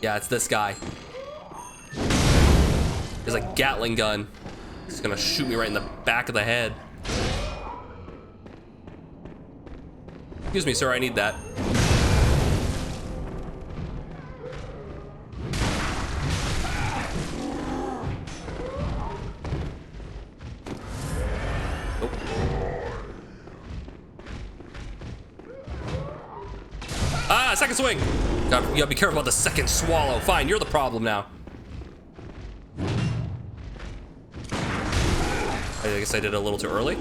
Yeah, it's this guy. There's a Gatling gun. He's gonna shoot me right in the back of the head. Excuse me, sir, I need that. Ah, second swing. You gotta be careful about the second swallow. Fine, you're the problem now. I guess I did it a little too early.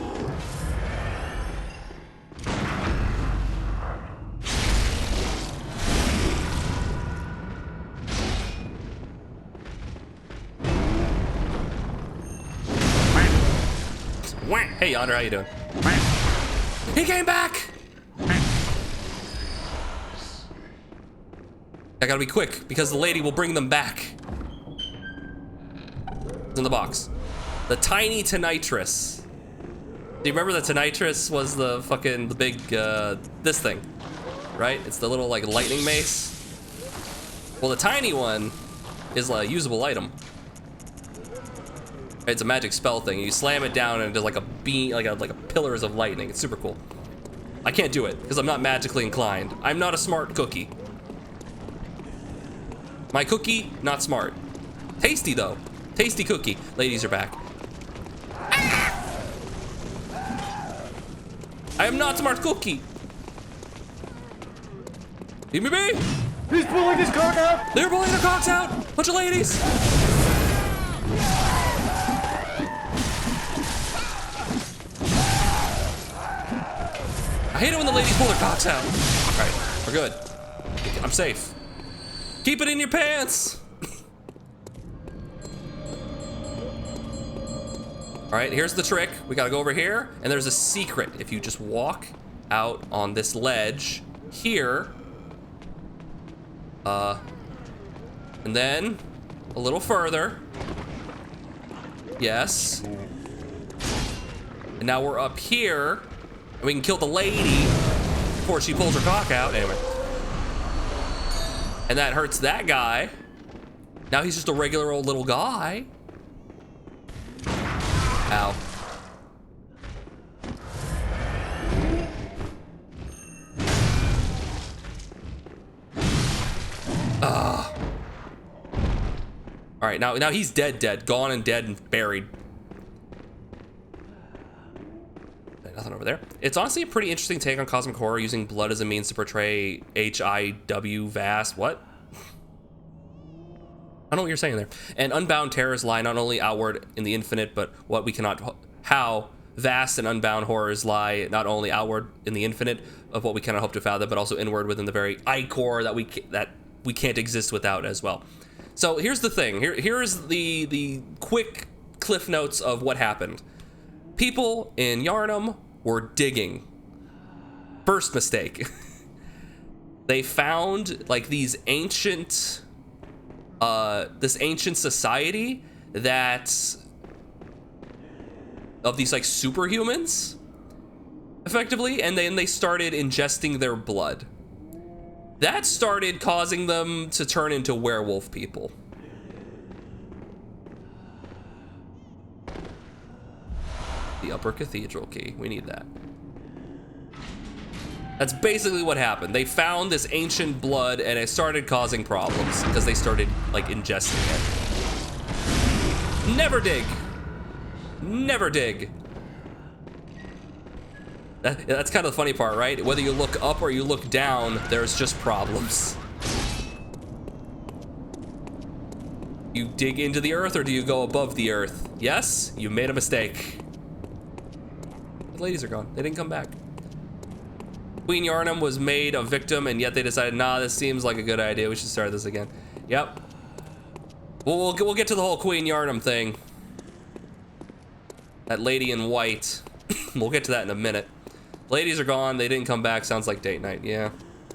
Hey, Yonder, how you doing? He came back! I gotta be quick because the lady will bring them back. It's in the box. The tiny Tonitrus. Do you remember the Tonitrus was the big, this thing, right? It's the little like lightning mace. Well, the tiny one is a usable item. It's a magic spell thing. You slam it down and it does like a beam, like a pillars of lightning. It's super cool. I can't do it because I'm not magically inclined. I'm not a smart cookie. My cookie, not smart. Tasty though. Tasty cookie. Ladies are back. I am not smart cookie. Leave me be. He's pulling his cock out. They're pulling their cocks out. Bunch of ladies. I hate it when the ladies pull their cocks out. All right, we're good. I'm safe. Keep it in your pants. All right, here's the trick. We gotta go over here, and there's a secret. If you just walk out on this ledge here, and then a little further. Yes. And now we're up here, and we can kill the lady before she pulls her cock out. Anyway. And that hurts that guy. Now he's just a regular old little guy. Ow. Ugh. All right, now he's dead, gone and dead and buried. Nothing over there. It's honestly a pretty interesting take on cosmic horror, using blood as a means to portray HIW vast. What? I don't know what you're saying there. And unbound terrors lie not only outward in the infinite, but what we cannot. How vast and unbound horrors lie not only outward in the infinite of what we cannot hope to fathom, but also inward within the very ichor that we can't exist without as well. So here's the thing. Here's the quick cliff notes of what happened. People in Yharnam were digging. First mistake. They found like these ancient, this ancient society that of these like superhumans, effectively, and then they started ingesting their blood. That started causing them to turn into werewolf people. The upper cathedral key, we need that. That's basically what happened. They found this ancient blood and it started causing problems because they started like ingesting it. Never dig. Never dig. That's kind of the funny part, right? Whether you look up or you look down, there's just problems. You dig into the earth or do you go above the earth? Yes, you made a mistake. The ladies are gone. They didn't come back. Queen Yharnam was made a victim, and yet they decided, nah, this seems like a good idea. We should start this again. Yep. We'll get to the whole Queen Yharnam thing. That lady in white. We'll get to that in a minute. Ladies are gone. They didn't come back. Sounds like date night. Yeah.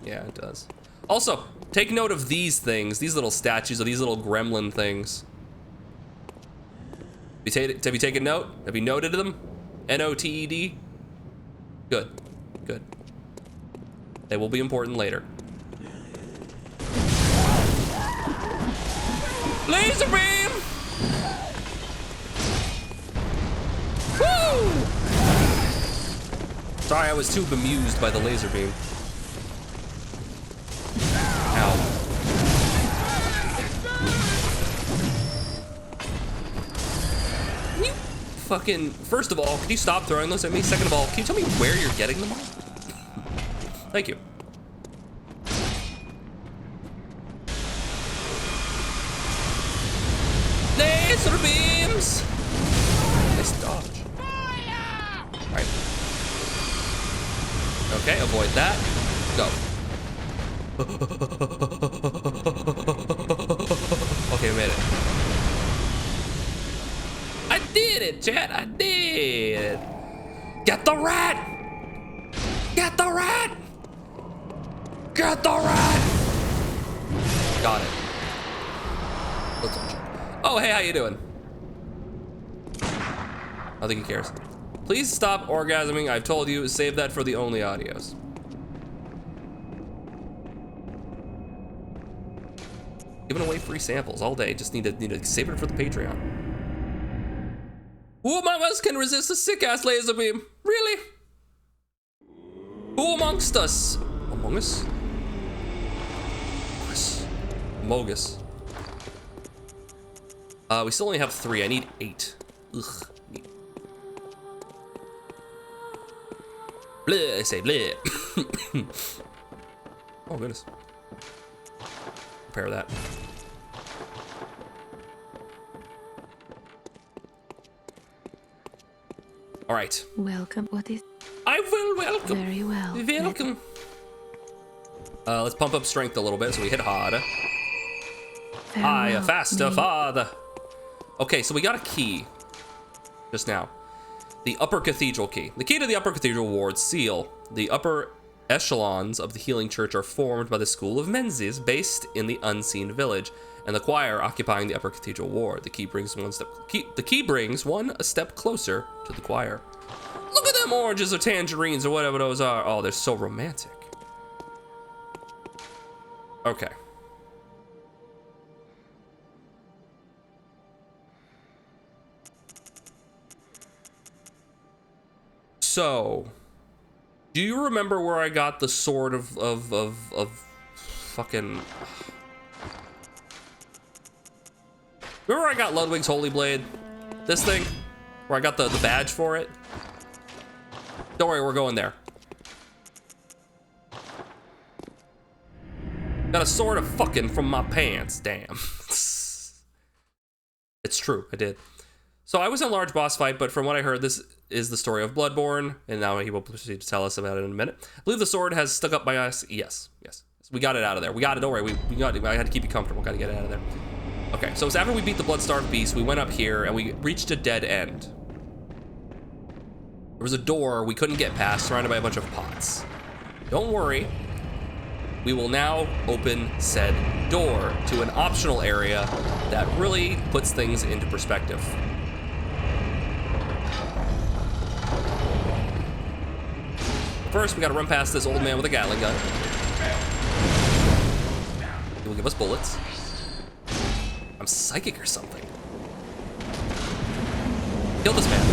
Yeah, it does. Also, take note of these things. These little statues of these little gremlin things. Have you taken note? Have you noted them? N-O-T-E-D? Good. Good. They will be important later. Laser beam! Woo! Sorry, I was too bemused by the laser beam. Ow. Can you fucking... First of all, can you stop throwing those at me? Second of all, can you tell me where you're getting them on? Thank you. Laser beams! Nice dodge. Alright. Okay, avoid that. Go. Okay, I made it. I did it, chat. I did. Get the rat! Get the rat! Get the rat! Got it. Let's watch it. Oh, hey, how you doing? I don't think he cares. Please stop orgasming. I've told you, save that for the only audios. Giving away free samples all day. Just need to save it for the Patreon. Who among us can resist a sick-ass laser beam? Really? Who amongst us? Among us? Mogus. We still only have 3. I need 8. Ugh. Bleh, I say bleh. Oh, goodness. Repair that. All right. Welcome. What is? I will welcome. Very well. Welcome. Let's pump up strength a little bit so we hit harder. Higher, faster, farther. Okay, so we got a key just now. The upper cathedral key. The key to the upper cathedral ward's seal. The upper echelons of the healing church are formed by the school of Menzies, based in the unseen village, and the choir occupying the upper cathedral ward. The key brings one a step closer to the choir. Look at them oranges or tangerines or whatever those are. Oh, they're so romantic. Okay. So, do you remember where I got the sword of fucking... Remember where I got Ludwig's Holy Blade? This thing? Where I got the badge for it? Don't worry, we're going there. Got a sword of fucking from my pants. Damn. It's true, I did. So I was in a large boss fight, but from what I heard, this is the story of Bloodborne, and now he will proceed to tell us about it in a minute. I believe the sword has stuck up my ass. Yes. We got it out of there. We got it, don't worry. We got it. I had to keep you comfortable. Got to get it out of there. Okay, so it's after we beat the blood-starved beast, we went up here, and we reached a dead end. There was a door we couldn't get past, surrounded by a bunch of pots. Don't worry. We will now open said door to an optional area that really puts things into perspective. First, we gotta run past this old man with a Gatling gun. He will give us bullets. I'm psychic or something. Kill this man.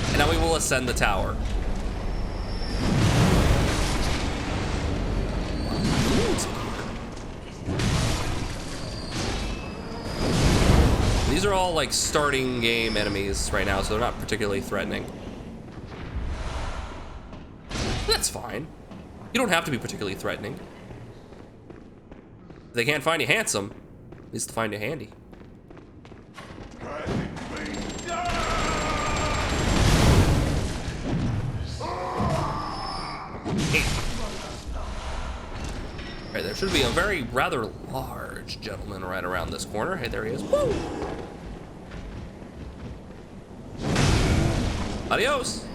And now we will ascend the tower. These are all like starting game enemies right now, so they're not particularly threatening. That's fine. You don't have to be particularly threatening. If they can't find you handsome, at least they'll find you handy. Alright, there should be a rather large gentleman right around this corner. Hey, there he is. Woo! Adios!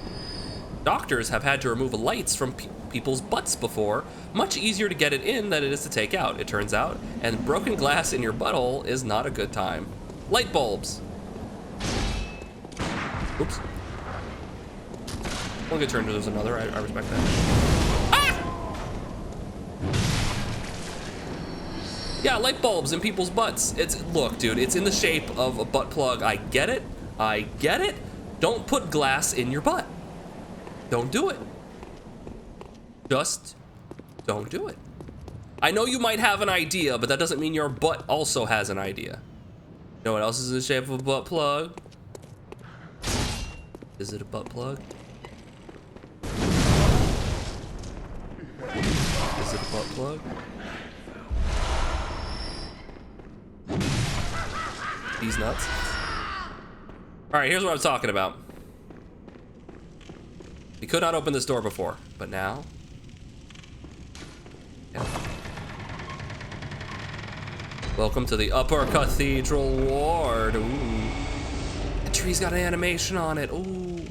Doctors have had to remove lights from people's butts before. Much easier to get it in than it is to take out, it turns out. And broken glass in your butthole is not a good time. Light bulbs. Oops. One good turn, there's another. I respect that. Ah! Yeah, light bulbs in people's butts. Look, dude, it's in the shape of a butt plug. I get it. I get it. Don't put glass in your butt. Don't do it. Just don't do it. I know you might have an idea, but that doesn't mean your butt also has an idea. You know what else is in the shape of a butt plug? Is it a butt plug? Is it a butt plug? These nuts. All right, here's what I'm talking about. We could not open this door before, but now. Yeah. Welcome to the Upper Cathedral Ward. Ooh. The tree's got an animation on it. Ooh.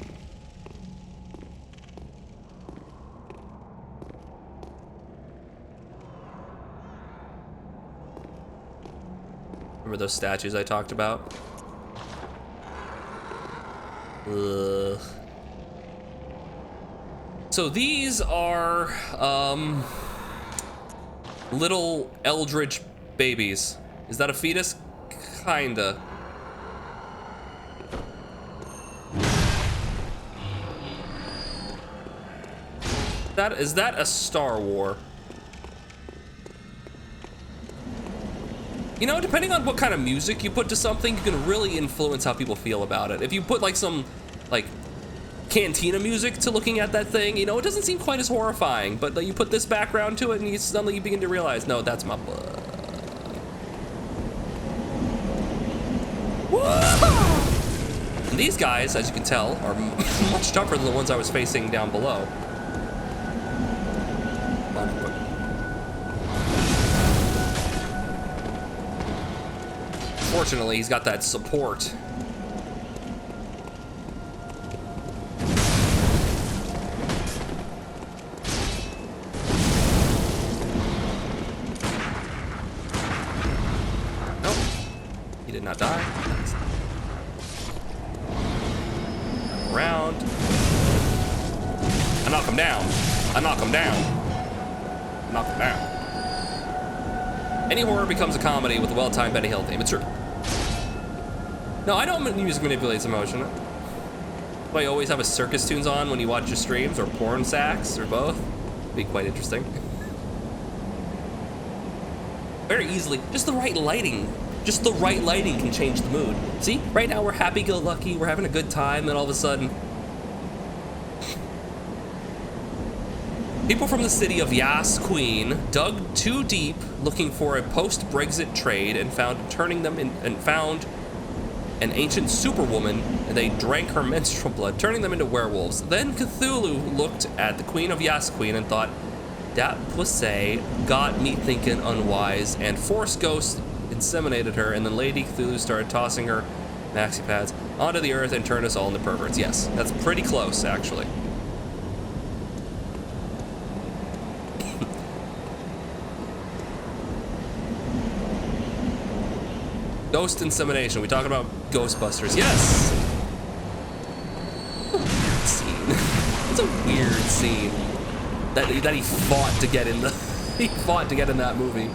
Remember those statues I talked about? Ugh. So these are little eldritch babies. Is that a fetus? Kinda. Is that a Star War? You know, depending on what kind of music you put to something, you can really influence how people feel about it. If you put like some cantina music to looking at that thing, you know, it doesn't seem quite as horrifying, but you put this background to it and suddenly you begin to realize, no, that's my butt. And these guys, as you can tell, are much tougher than the ones I was facing down below. Fortunately, he's got that support. Not die. Around. I knock him down. I knock him down. I knock him down. Any horror becomes a comedy with a well-timed Benny Hill theme. It's true. No, I know music manipulates emotion. Why you always have a circus tunes on when you watch your streams, or porn sacks, or both? It'd be quite interesting. Very easily, just the right lighting. Just the right lighting can change the mood. See, right now we're happy-go-lucky, we're having a good time, then all of a sudden, People from the city of Yas Queen dug too deep looking for a post-Brexit trade and found an ancient superwoman, and they drank her menstrual blood, turning them into werewolves. Then Cthulhu looked at the Queen of Yas Queen and thought, that pussy got me thinking unwise, and Force Ghost inseminated her, and then Lady Cthulhu started tossing her maxi pads onto the earth and turned us all into perverts. Yes, that's pretty close, actually. Ghost insemination. We talking about Ghostbusters? Yes. Weird scene. It's a weird scene that he fought to get in the he fought to get in that movie.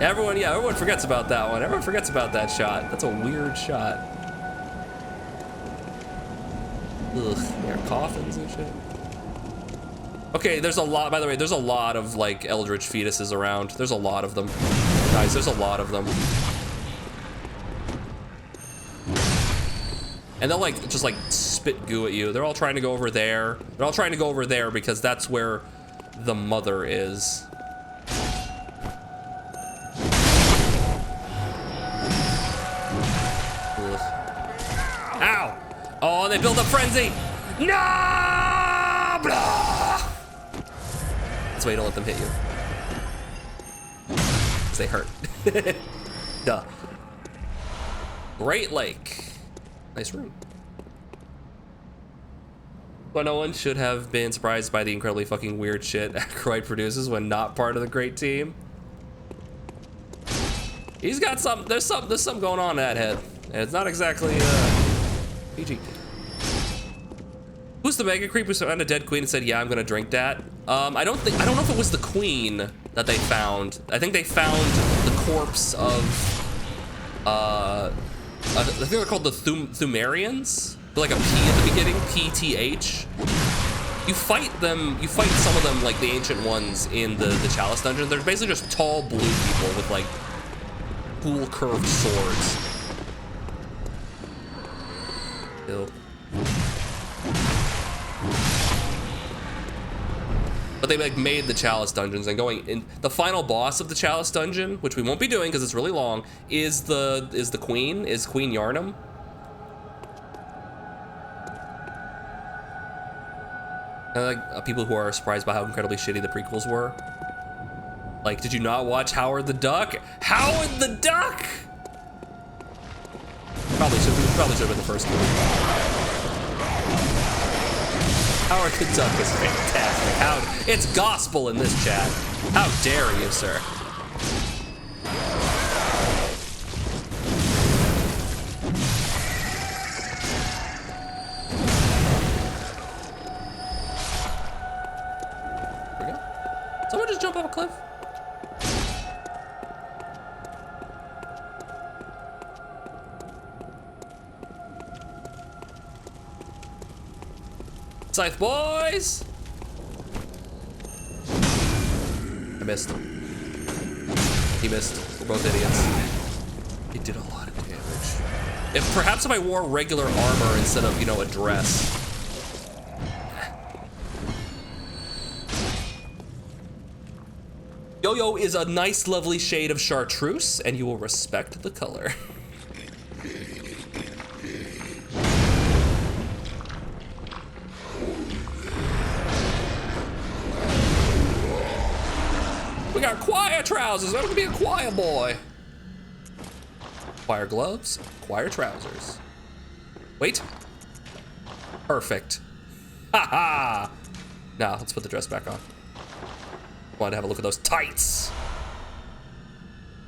Everyone forgets about that one. Everyone forgets about that shot. That's a weird shot. Ugh, there are coffins and shit. Okay, there's a lot, by the way, there's a lot of like eldritch fetuses around. There's a lot of them. Guys, there's a lot of them. And they'll like just like spit goo at you. They're all trying to go over there. They're all trying to go over there because that's where the mother is. Ugh. Ow! Oh, they build up frenzy! No! Blah! That's why you don't let them hit you. Because they hurt. Duh. Great Lake. Nice room. But no one should have been surprised by the incredibly fucking weird shit Aykroyd produces when not part of the great team. He's got some, there's something going on in that head. And it's not exactly PG. Who's the mega creep who found a dead queen and said, yeah, I'm gonna drink that? I don't know if it was the queen that they found. I think they found the corpse of, I think they're called the Thumerians. They're like a P at the beginning, PTH. You fight some of them like the ancient ones in the Chalice dungeon. They're basically just tall blue people with like cool curved swords. Ew. But they like made the Chalice dungeons, and going in the final boss of the Chalice dungeon, which we won't be doing because it's really long, is Queen Yarnum. And like people who are surprised by how incredibly shitty the prequels were. Like, did you not watch Howard the Duck? Howard the Duck! Probably should have been the first movie. Howard the Duck is fantastic. It's gospel in this chat. How dare you, sir? There we go. Someone just jump off a cliff? Scythe boys! I missed him. He missed. We're both idiots. He did a lot of damage. Perhaps if I wore regular armor instead of, you know, a dress. Yo-Yo is a nice, lovely shade of chartreuse, and you will respect the color. We got choir trousers. I'm gonna be a choir boy. Choir gloves, choir trousers. Wait. Perfect. Ha ha. Now let's put the dress back on. Wanted to have a look at those tights.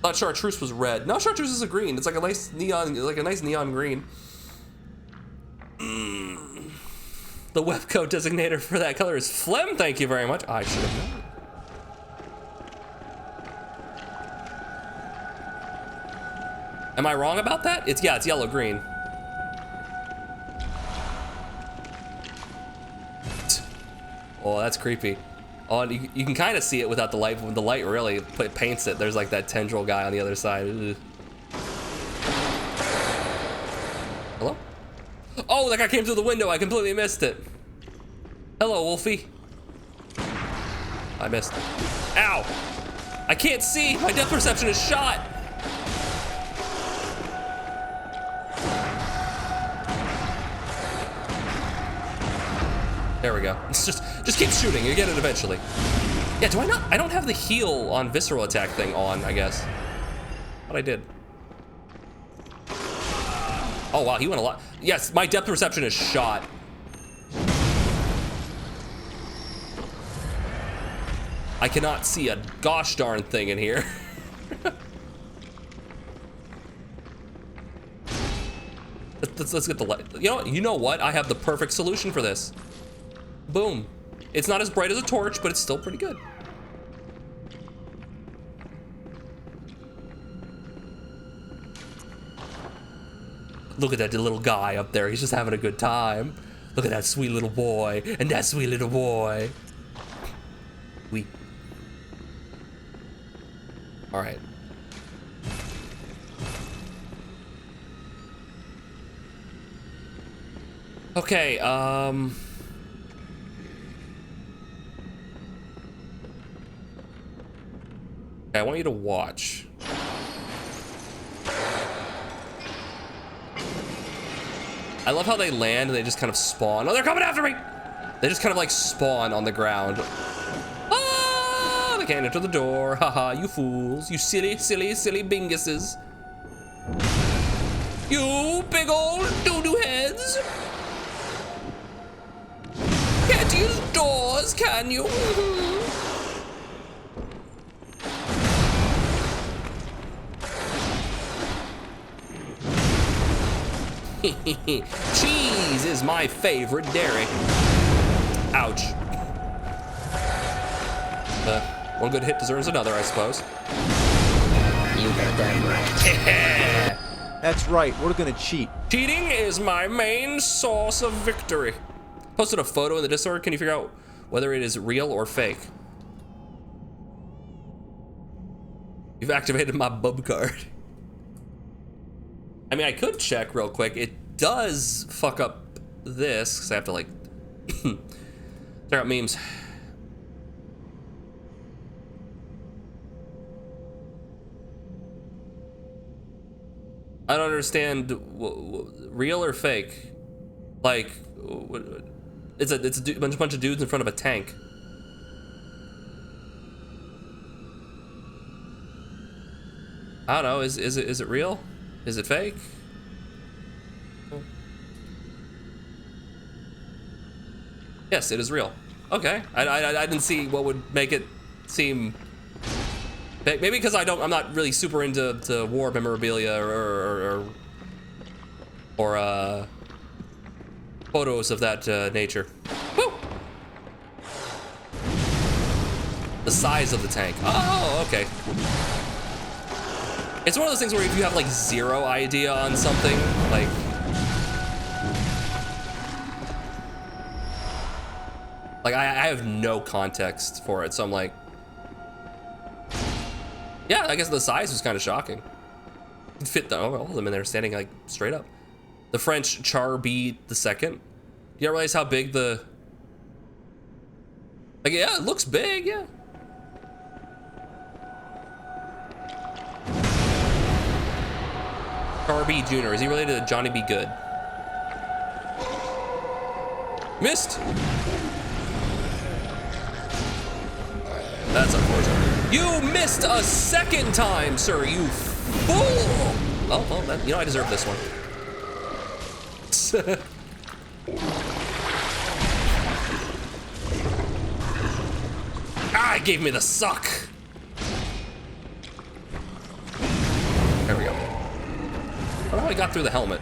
Thought chartreuse was red. No, chartreuse is a green. It's like a nice neon, green. The web code designator for that color is phlegm. Thank you very much. I should have known. Am I wrong about that? It's yellow green. Oh, that's creepy. Oh, and you can kind of see it without the light. When the light really paints it, there's like that tendril guy on the other side. Ugh. Hello? Oh, that guy came through the window. I completely missed it. Hello, Wolfie. I missed. Ow! I can't see. My depth perception is shot. There we go. It's just keep shooting. You get it eventually. Yeah, do I not? I don't have the heal on visceral attack thing on, I guess. But I did. Oh, wow, he went a lot. Yes, my depth perception is shot. I cannot see a gosh darn thing in here. let's get the light. You know what? I have the perfect solution for this. Boom. It's not as bright as a torch, but it's still pretty good. Look at that little guy up there. He's just having a good time. Look at that sweet little boy and that sweet little boy. All right. Okay, okay, I want you to watch. I love how they land and they just kind of spawn. Oh, they're coming after me! They just kind of like spawn on the ground. Ah, they can't enter the door. Haha, you fools. You silly, silly, silly binguses. You big old doo-doo heads. Can't use doors, can you? Cheese is my favorite dairy. Ouch. One good hit deserves another, I suppose. You got that right. That's right, we're gonna cheat. Cheating is my main source of victory. Posted a photo in the Discord. Can you figure out whether it is real or fake? You've activated my bub card. I mean, I could check real quick. It does fuck up this, because I have to, like, check out memes. I don't understand, real or fake? Like, it's a bunch of dudes in front of a tank. I don't know, is it real? Is it fake? Yes, it is real. Okay, I didn't see what would make it seem fake. Maybe because I'm not really super into war memorabilia or photos of that nature. Woo! The size of the tank. Oh, okay. It's one of those things where if you have like zero idea on something, like I have no context for it, so I'm like, yeah, I guess the size was kind of shocking. It fit all of them in there standing like straight up. The French Charby II. You don't realize how big the, like, yeah, it looks big, yeah. Charby Jr. Is he related to Johnny B. Good? Missed. That's unfortunate. You missed a second time, sir, you fool! Oh, well, that, you know, I deserve this one. Ah, it gave me the suck. There we go. I don't know how I got through the helmet.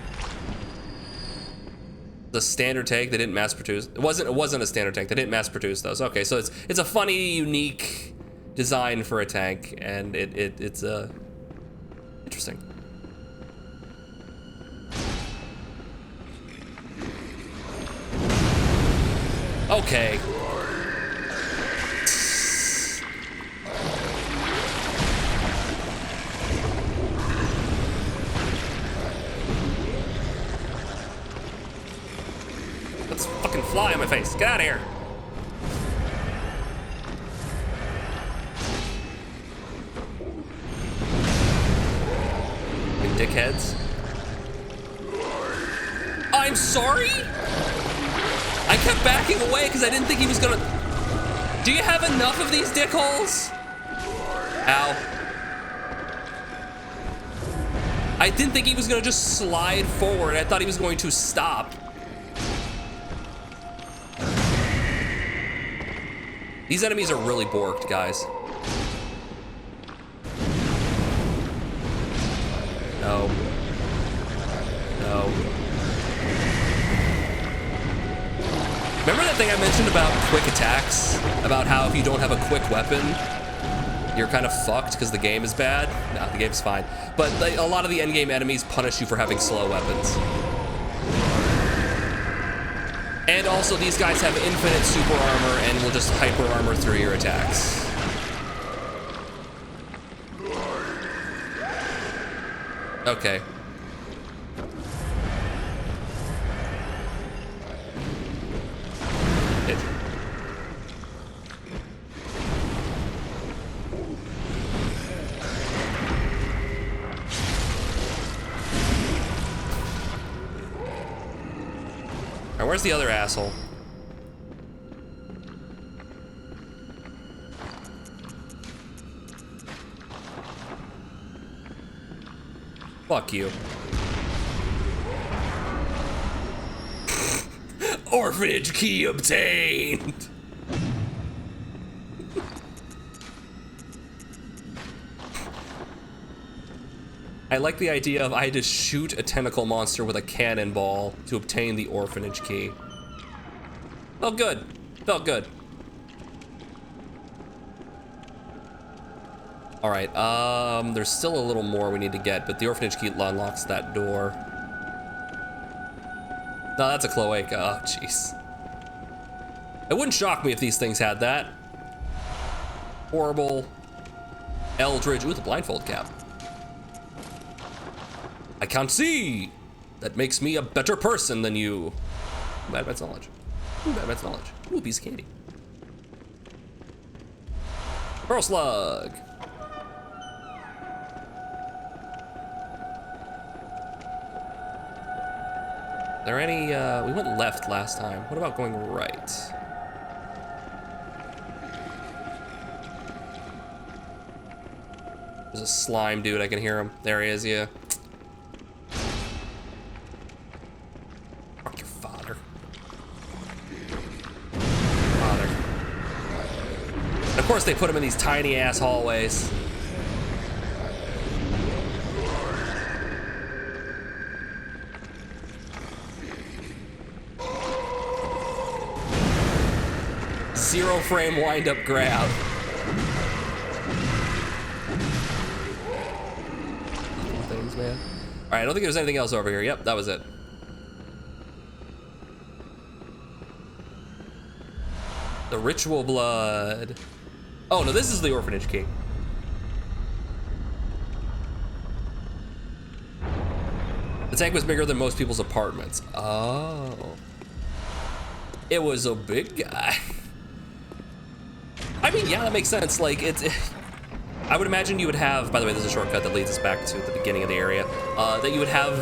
The standard tank they didn't mass produce. It wasn't a standard tank. They didn't mass produce those. Okay, so it's a funny, unique design for a tank, and it's interesting. Okay. puts fucking fly on my face. Get out of here. You dickheads. I'm sorry? I kept backing away because I didn't think he was gonna... Do you have enough of these dickholes? Ow. I didn't think he was gonna just slide forward. I thought he was going to stop. These enemies are really borked, guys. No. No. Remember that thing I mentioned about quick attacks? About how if you don't have a quick weapon, you're kind of fucked because the game is bad? No, the game's fine. But a lot of the endgame enemies punish you for having slow weapons. And also, these guys have infinite super armor and will just hyper armor through your attacks. Okay. Alright, where's the other asshole? Fuck you. Orphanage key obtained! I like the idea of I had to shoot a tentacle monster with a cannonball to obtain the orphanage key. Felt good. Felt good. All right, there's still a little more we need to get, but the orphanage key unlocks that door. No, that's a cloaca. Oh, jeez. It wouldn't shock me if these things had that. Horrible. Eldridge. Ooh, the blindfold cap. I can't see. That makes me a better person than you. Bad man's knowledge. Ooh, bad man's knowledge. Ooh, piece of candy. Pearl slug. Are there any, we went left last time. What about going right? There's a slime dude, I can hear him. There he is, yeah. Fuck your father. Father. And of course they put him in these tiny ass hallways. Zero frame wind up grab. Things, man. All right, I don't think there's anything else over here. Yep, that was it. The ritual blood. Oh no, this is the orphanage key. The tank was bigger than most people's apartments. Oh. It was a big guy. I mean, yeah, that makes sense. Like, I would imagine you would have, by the way, there's a shortcut that leads us back to the beginning of the area, that you would have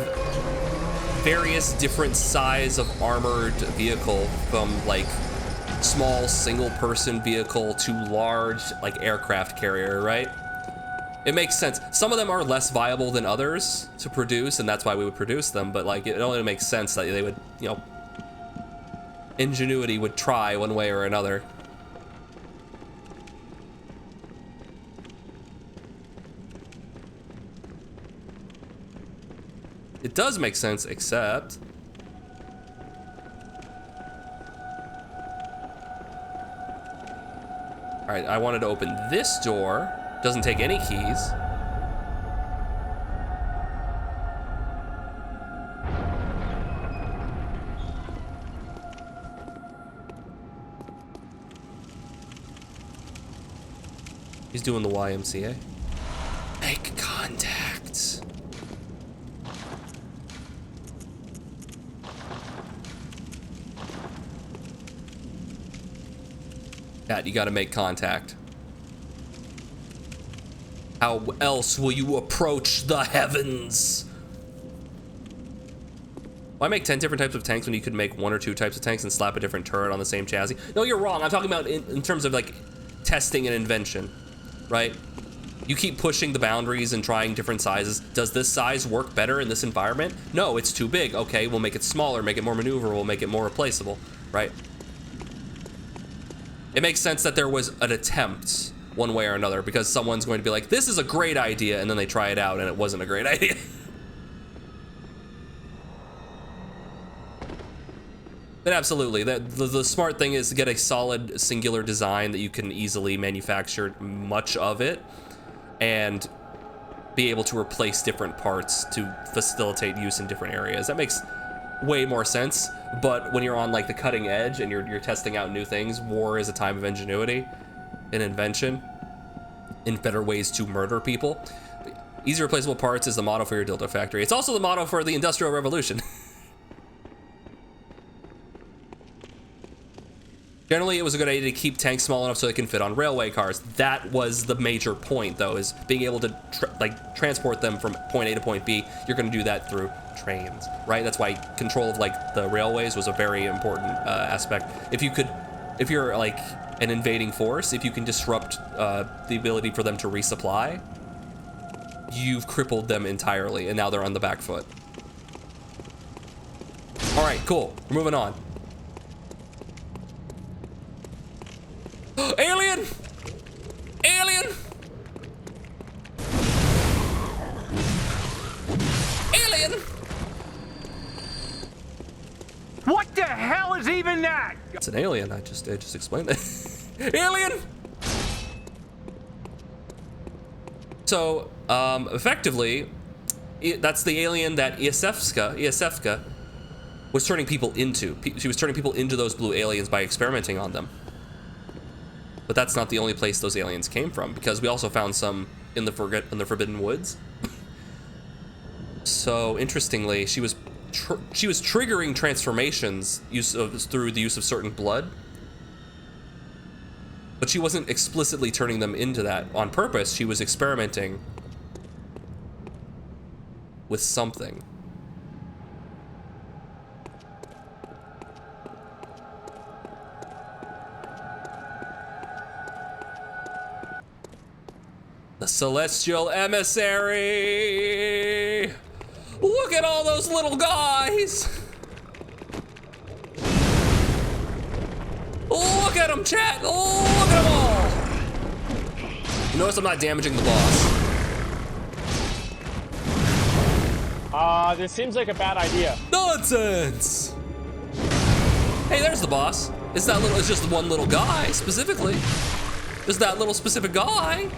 various different size of armored vehicle, from like small single person vehicle to large like aircraft carrier, right? It makes sense. Some of them are less viable than others to produce, and that's why we would produce them, but like it only makes sense that they would, you know, ingenuity would try one way or another. It does make sense, except... All right, I wanted to open this door. Doesn't take any keys. He's doing the YMCA. Make contact. Cat, you gotta make contact. How else will you approach the heavens? Why make 10 different types of tanks when you could make 1 or 2 types of tanks and slap a different turret on the same chassis? No, you're wrong. I'm talking about in terms of like testing and invention, right? You keep pushing the boundaries and trying different sizes. Does this size work better in this environment? No, it's too big. Okay, we'll make it smaller, make it more maneuverable, make it more replaceable, right? It makes sense that there was an attempt one way or another because someone's going to be like, this is a great idea, and then they try it out and it wasn't a great idea. But absolutely, the smart thing is to get a solid singular design that you can easily manufacture much of it and be able to replace different parts to facilitate use in different areas. That makes way more sense, but when you're on like the cutting edge and you're testing out new things, war is a time of ingenuity and invention in better ways to murder people. Easy replaceable parts is the motto for your dildo factory. It's also the motto for the Industrial Revolution. Generally, it was a good idea to keep tanks small enough so they can fit on railway cars. That was the major point, though, is being able to transport them from point A to point B. You're going to do that through trains, right? That's why control of like the railways was a very important aspect. If you're like an invading force, if you can disrupt the ability for them to resupply, you've crippled them entirely, and now they're on the back foot. All right, cool. We're moving on. Alien! Alien! Alien! What the hell is even that? It's an alien. I just explained it. Alien! So, effectively, that's the alien that Iasefka was turning people into. She was turning people into those blue aliens by experimenting on them. But that's not the only place those aliens came from, because we also found some in the Forbidden Woods. So interestingly, she was triggering transformations through the use of certain blood, but she wasn't explicitly turning them into that on purpose. She was experimenting with something. The Celestial Emissary! Look at all those little guys! Look at them, chat! Look at them all! Notice I'm not damaging the boss. This seems like a bad idea. Nonsense! Hey, there's the boss. It's just one little guy, specifically. Just that little specific guy.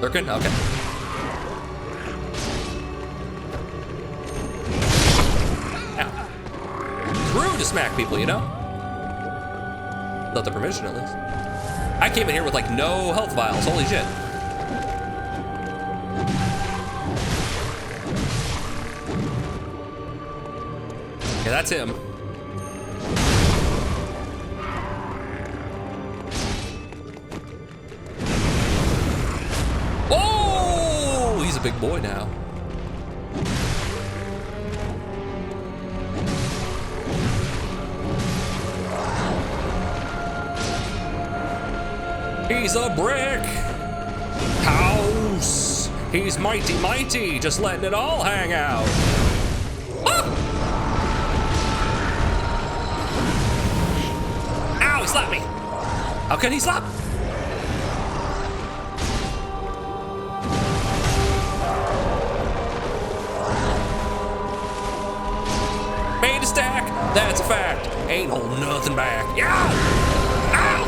Lurking? Okay. Ow. Rude to smack people, you know? Without the permission, at least. I came in here with, like, no health vials. Holy shit. Yeah, that's him. Big boy now. He's a brick house. He's mighty, mighty, just letting it all hang out. Ah! Ow, he slapped me. How can he slap? Stack, that's a fact. Ain't holding nothing back. Yeah! Ow!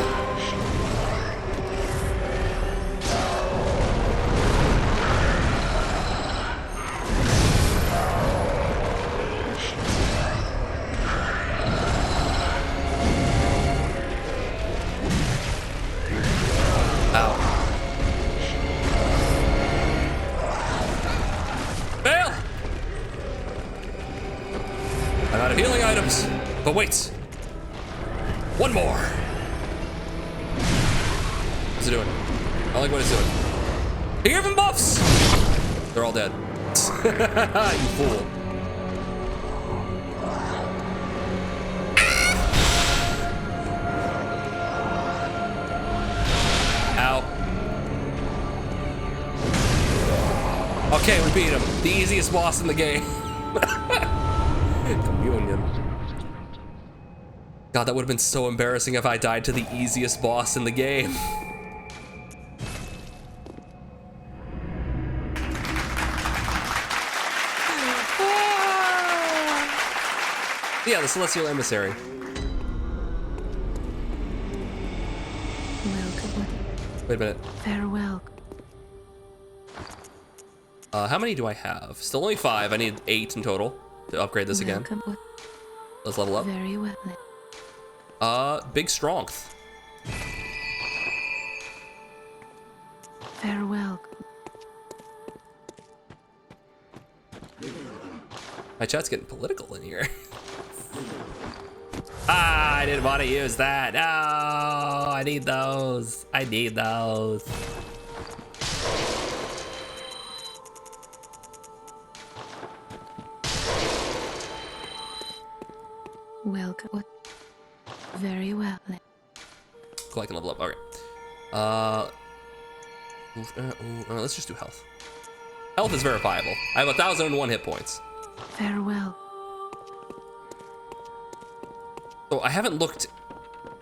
But wait. One more. What's it doing? I don't like what it's doing. He gave him buffs. They're all dead. You fool. Ow. Okay, we beat him. The easiest boss in the game. Communion. God, that would have been so embarrassing if I died to the easiest boss in the game. Yeah, the Celestial Emissary. Welcome. Wait a minute. Farewell. How many do I have? Still only 5. I need 8 in total to upgrade this again. Welcome. Let's level up. Very well. Big strength. Farewell. My chat's getting political in here. Ah, I didn't want to use that. No, I need those. I need those. Welcome. Very well. Cool, I can level up. Okay. Let's just do health. Health is verifiable. I have 1,001 hit points. Farewell. So I haven't looked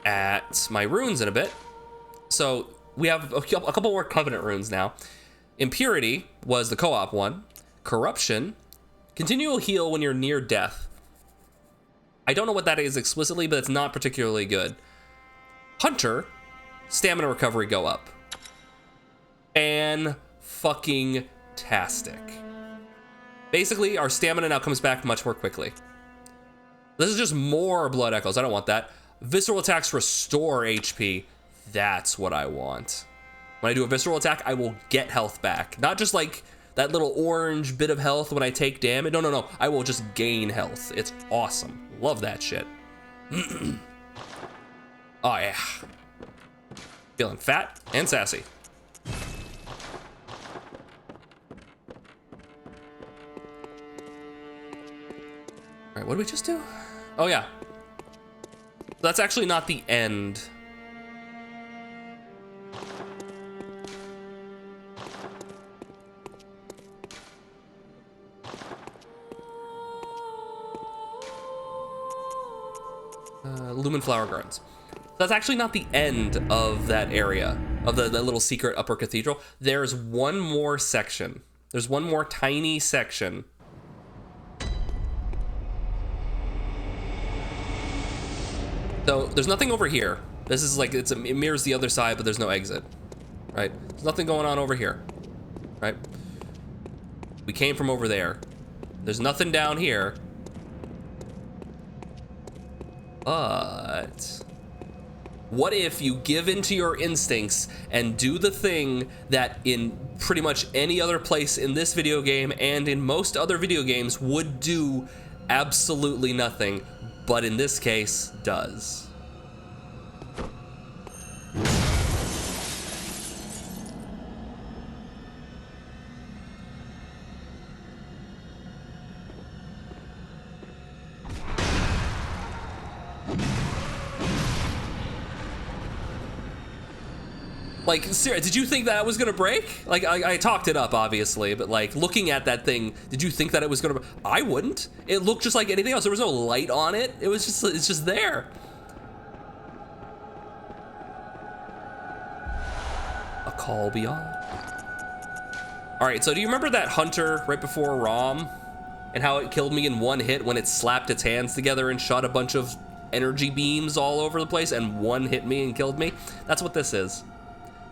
at my runes in a bit. So we have a couple more Covenant runes now. Impurity was the co-op one. Corruption, continual heal when you're near death. I don't know what that is explicitly, but it's not particularly good. Hunter, stamina recovery go up. Fan-fucking-tastic. Basically, our stamina now comes back much more quickly. This is just more blood echoes. I don't want that. Visceral attacks restore HP. That's what I want. When I do a visceral attack, I will get health back. Not just like that little orange bit of health when I take damage. No, no, no. I will just gain health. It's awesome. Love that shit. Oh, yeah. Feeling fat and sassy. All right, what did we just do? Oh, yeah. That's actually not the end. Lumen Flower Gardens. That's actually not the end of that area, of the little secret upper cathedral. There's one more section. There's one more tiny section. So there's nothing over here. This is like, it mirrors the other side, but there's no exit, right? There's nothing going on over here, right? We came from over there. There's nothing down here. But what if you give into your instincts and do the thing that in pretty much any other place in this video game and in most other video games would do absolutely nothing, but in this case does? Like, seriously, did you think that was gonna break? Like, I talked it up, obviously, but like, looking at that thing, did you think that it was gonna break? I wouldn't. It looked just like anything else. There was no light on it. It was just, it's just there. A call beyond. All right, so do you remember that hunter right before Rom? And how it killed me in one hit when it slapped its hands together and shot a bunch of energy beams all over the place and one hit me and killed me? That's what this is.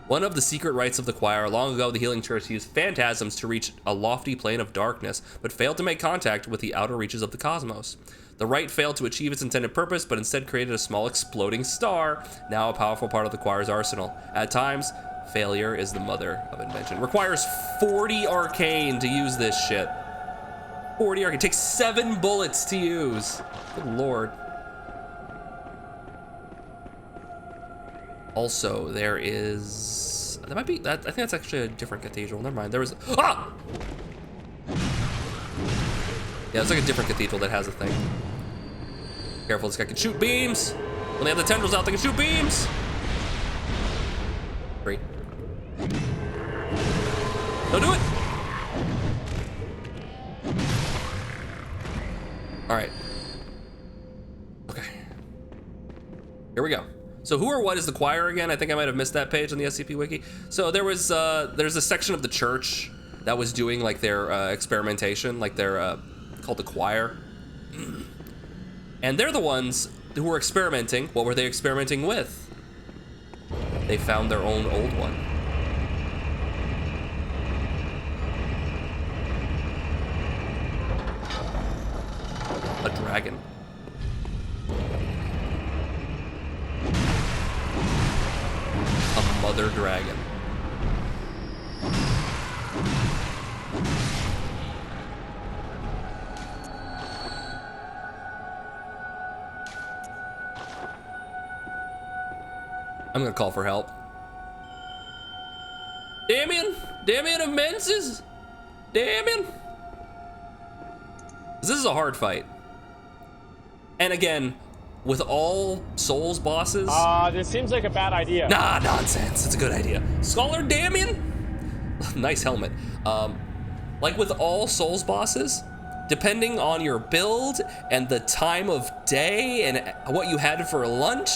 One of the secret rites of the choir, long ago the healing church used phantasms to reach a lofty plane of darkness, but failed to make contact with the outer reaches of the cosmos. The rite failed to achieve its intended purpose, but instead created a small exploding star, now a powerful part of the choir's arsenal. At times, failure is the mother of invention. Requires 40 arcane to use this shit. 40 arcane. Takes 7 bullets to use. Good lord. Also, there is... That might be... I think that's actually a different cathedral. Never mind. There was... Ah! Yeah, it's like a different cathedral that has a thing. Careful, this guy can shoot beams. When they have the tendrils out, they can shoot beams. 3. Don't do it. All right. Okay. Here we go. So who or what is the choir again? I think I might have missed that page on the SCP Wiki. So there was there's a section of the church that was doing like their experimentation, like their called the choir. And they're the ones who were experimenting. What were they experimenting with? They found their own old one. A dragon. A mother dragon. I'm gonna call for help. Damien? Damien of Menses? Damien? This is a hard fight. And again, with all Souls bosses... This seems like a bad idea. Nah, nonsense. It's a good idea. Scholar Damien? Nice helmet. Like with all Souls bosses, depending on your build and the time of day and what you had for lunch,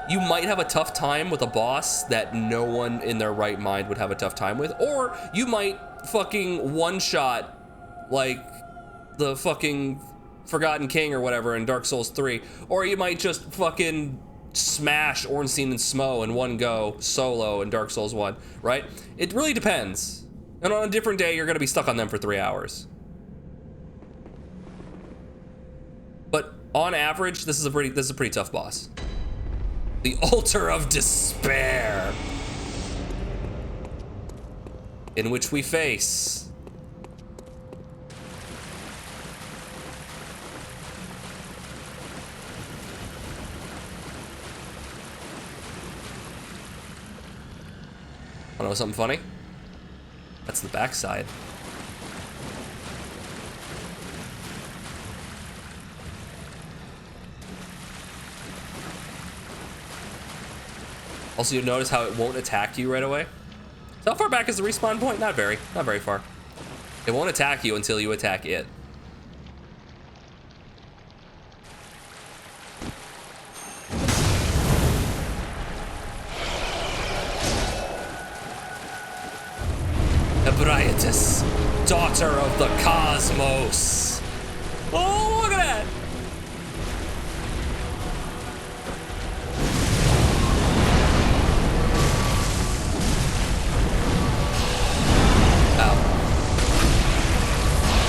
you might have a tough time with a boss that no one in their right mind would have a tough time with, or you might fucking one-shot like the fucking Forgotten King or whatever in Dark Souls 3, or you might just fucking smash Ornstein and Smo in one go solo in Dark Souls 1, right? It really depends. And on a different day, you're gonna be stuck on them for 3 hours. But on average, this is a pretty tough boss. The Altar of Despair, in which we face wanna know something funny? That's the backside. Also, you notice how it won't attack you right away. So how far back is the respawn point? Not very far. It won't attack you until you attack it. Ebrietas, daughter of the cosmos. Oh, look at that!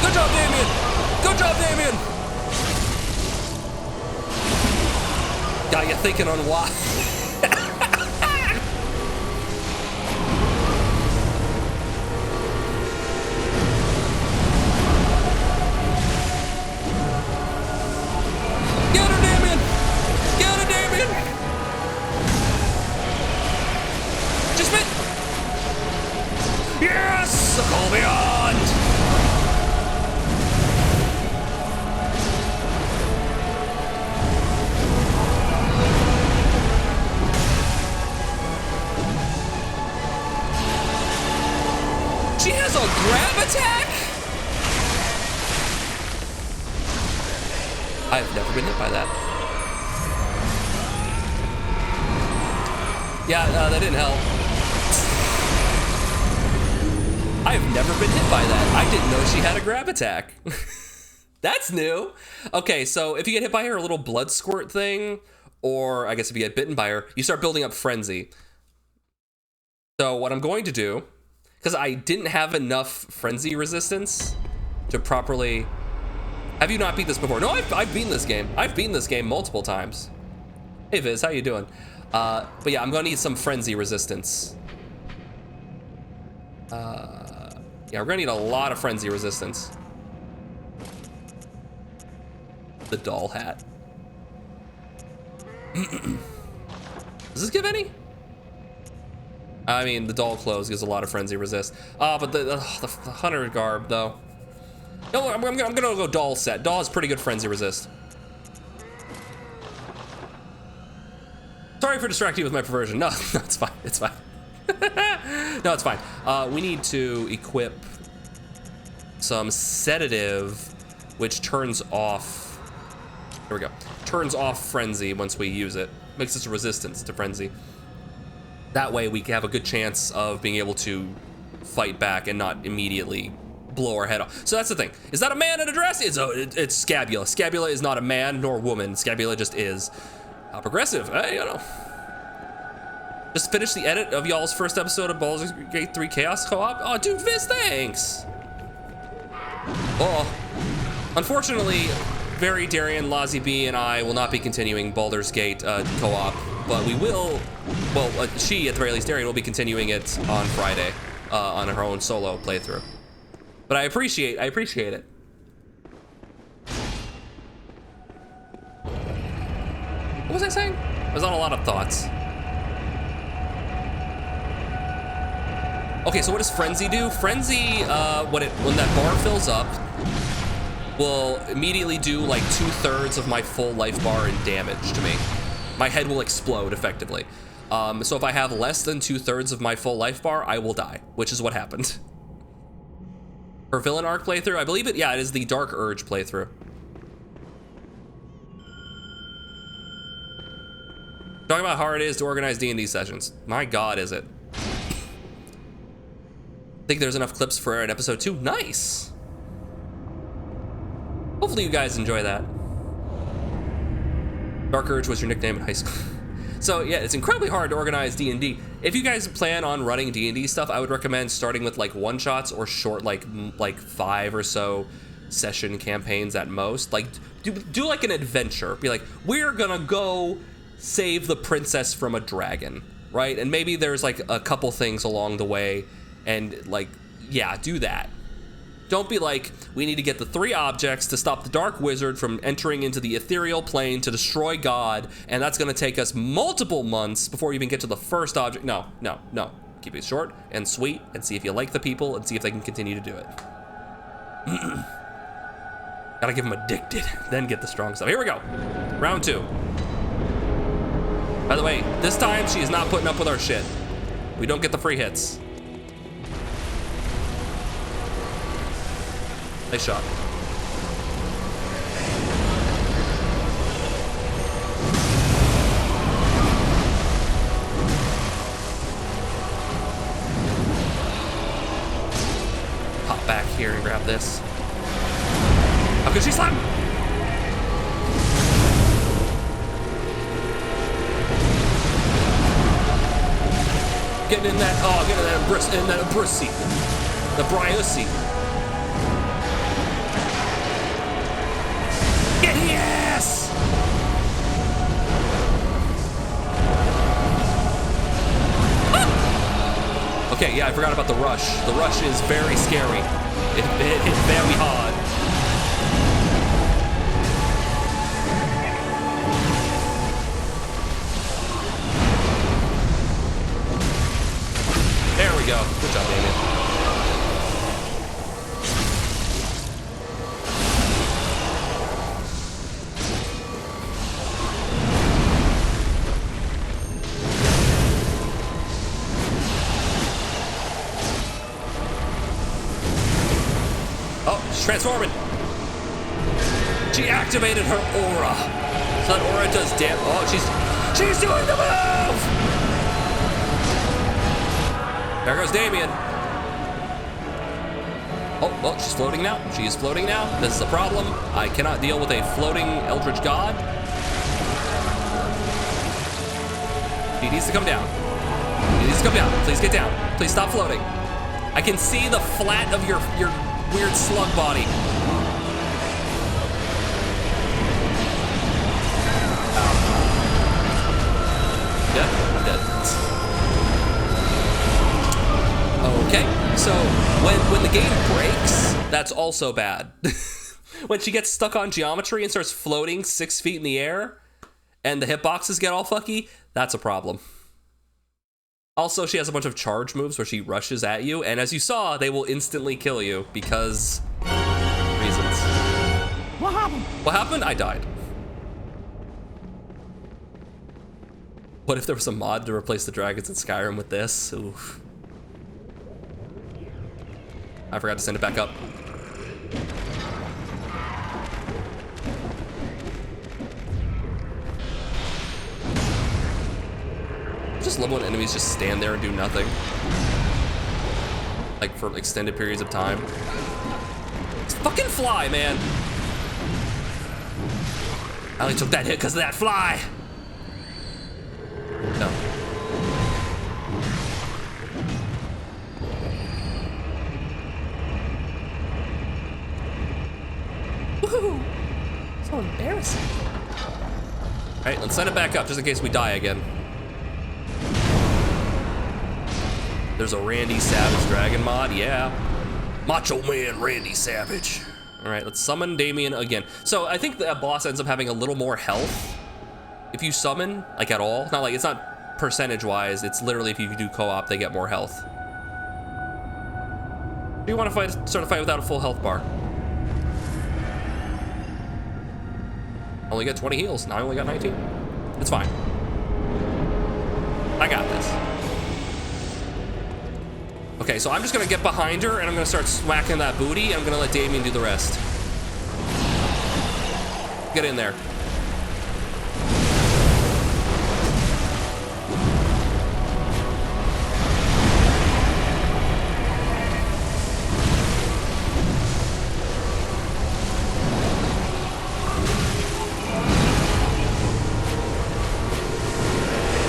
Good job, Damien! Good job, Damien! Got you thinking on why. Get her, Damien! Get her, Damien! Just bit! Yes! The call beyond! She has a grab attack? I've never been hit by that. Yeah, that didn't help. I've never been hit by that. I didn't know she had a grab attack. That's new. Okay, so if you get hit by her little blood squirt thing, or I guess if you get bitten by her, you start building up frenzy. So what I'm going to do, because I didn't have enough frenzy resistance to properly... Have you not beat this before? No, I've beaten this game. I've beaten this game multiple times. Hey Viz, how you doing? But yeah, I'm gonna need some frenzy resistance. Yeah, we're gonna need a lot of frenzy resistance. The doll hat. Does this give any? I mean, the doll clothes gives a lot of frenzy resist. But the hunter garb though. No, I'm gonna go doll set. Doll has pretty good frenzy resist. Sorry for distracting you with my perversion. No, no, it's fine. It's fine. No, it's fine. We need to equip some sedative, which turns off. Here we go. Turns off frenzy once we use it. Makes us resistance to frenzy. That way we have a good chance of being able to fight back and not immediately blow our head off. So that's the thing. Is that a man in a dress? It's Scabula. Scabula is not a man nor woman. Scabula just is. How progressive, you know. Just finished the edit of y'all's first episode of Baldur's Gate 3 Chaos Co-op. Oh, dude, Viz, thanks. Oh, unfortunately, Very Darian, Lazy B, and I will not be continuing Baldur's Gate Co-op, but we will. Well, she, at the very least, Darian, will be continuing it on Friday on her own solo playthrough. But I appreciate it. What was I saying? There's not a lot of thoughts. Okay, so what does Frenzy do? Frenzy, when that bar fills up, will immediately do like 2/3 of my full life bar in damage to me. My head will explode effectively. So if I have less than 2/3 of my full life bar, I will die, which is what happened. Her villain arc playthrough, I believe it is the Dark Urge playthrough. Talking about how hard it is to organize D&D sessions. My God, is it? Think there's enough clips for an episode 2. Nice. Hopefully you guys enjoy that. Dark Urge was your nickname in high school. So yeah, it's incredibly hard to organize D&D. If you guys plan on running D&D stuff, I would recommend starting with like one-shots or short, like 5 or so session campaigns at most. Like do like an adventure. Be like, we're gonna go save the princess from a dragon, right? And maybe there's like a couple things along the way, and like, yeah, do that. Don't be like, we need to get the 3 objects to stop the Dark Wizard from entering into the ethereal plane to destroy God, and that's gonna take us multiple months before we even get to the first object. No. Keep it short and sweet, and see if you like the people, and see if they can continue to do it. Gotta give them addicted, then get the strong stuff. Here we go, round 2. By the way, this time she is not putting up with our shit. We don't get the free hits. Nice shot. Hop back here and grab this. How could she slam? Getting in that, in that brussy, the briosy. Yes! Ah! Okay, yeah, I forgot about the rush. The rush is very scary. It hit very hard. There we go. Good job, Damien. Transforming. She activated her aura. So that aura does damage. Oh, she's doing the move. There goes Damien. Oh, well, she's floating now. She is floating now. This is a problem. I cannot deal with a floating Eldritch God. He needs to come down. He needs to come down. Please get down. Please stop floating. I can see the flat of your weird slug body. Dead? I'm dead. Okay, so when the game breaks, that's also bad. When she gets stuck on geometry and starts floating 6 feet in the air, and the hitboxes get all fucky, that's a problem. Also, she has a bunch of charge moves where she rushes at you, and as you saw, they will instantly kill you because reasons. What happened? What happened? I died. What if there was a mod to replace the dragons in Skyrim with this? Oof. I forgot to send it back up. I just love when enemies just stand there and do nothing. Like for extended periods of time. Just fucking fly, man. I only took that hit because of that fly. No. Woohoo! So embarrassing. Alright, let's send it back up just in case we die again. There's a Randy Savage Dragon mod, yeah. Macho Man Randy Savage. Alright, let's summon Damien again. So I think the boss ends up having a little more health if you summon, like at all. Not like, it's not percentage-wise, it's literally if you do co-op, they get more health. Do you want to start a fight without a full health bar? Only get 20 heals, now I only got 19. It's fine. I got this. Okay, so I'm just gonna get behind her and I'm gonna start smacking that booty and I'm gonna let Damien do the rest. Get in there.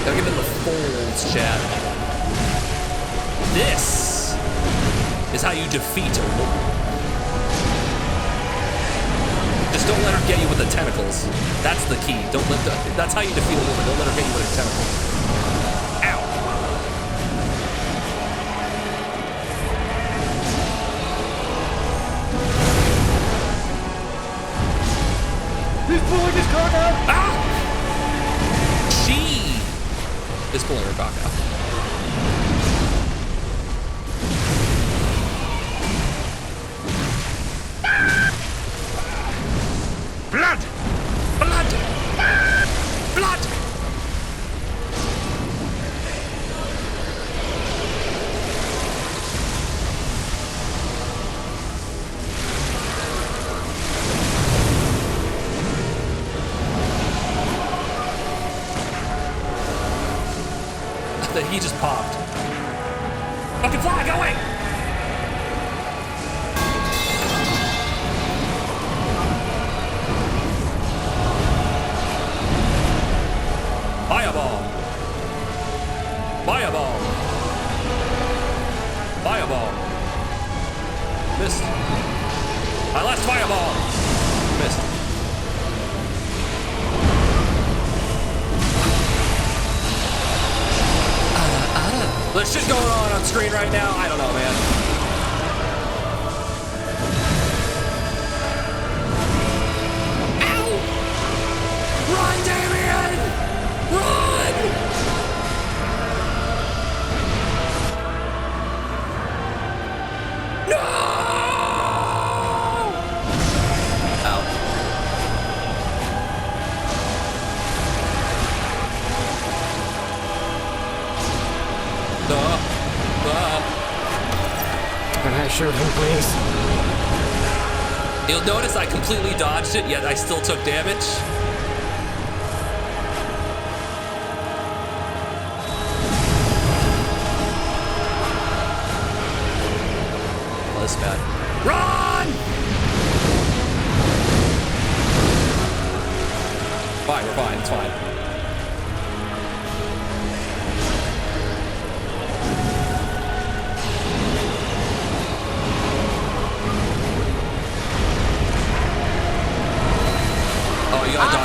Gotta get in the folds, chat. This is how you defeat a woman. Just don't let her get you with the tentacles. That's the key. That's how you defeat a woman. Don't let her get you with her tentacles. Ow. He's pulling his cock out! Ah! She is pulling her cock out. Blood! Blood! Blood! He just popped. Fucking fly, go away! Fireball! Fireball! Fireball! Missed. My last fireball! Missed. There's shit going on screen right now. I don't know, man. Ow! Run, Damien! Run! No! Ow. Can I shoot him, please? You'll notice I completely dodged it, yet I still took damage. Oh, this is bad. Run! Fine, we're fine, it's fine. Oh, you gotta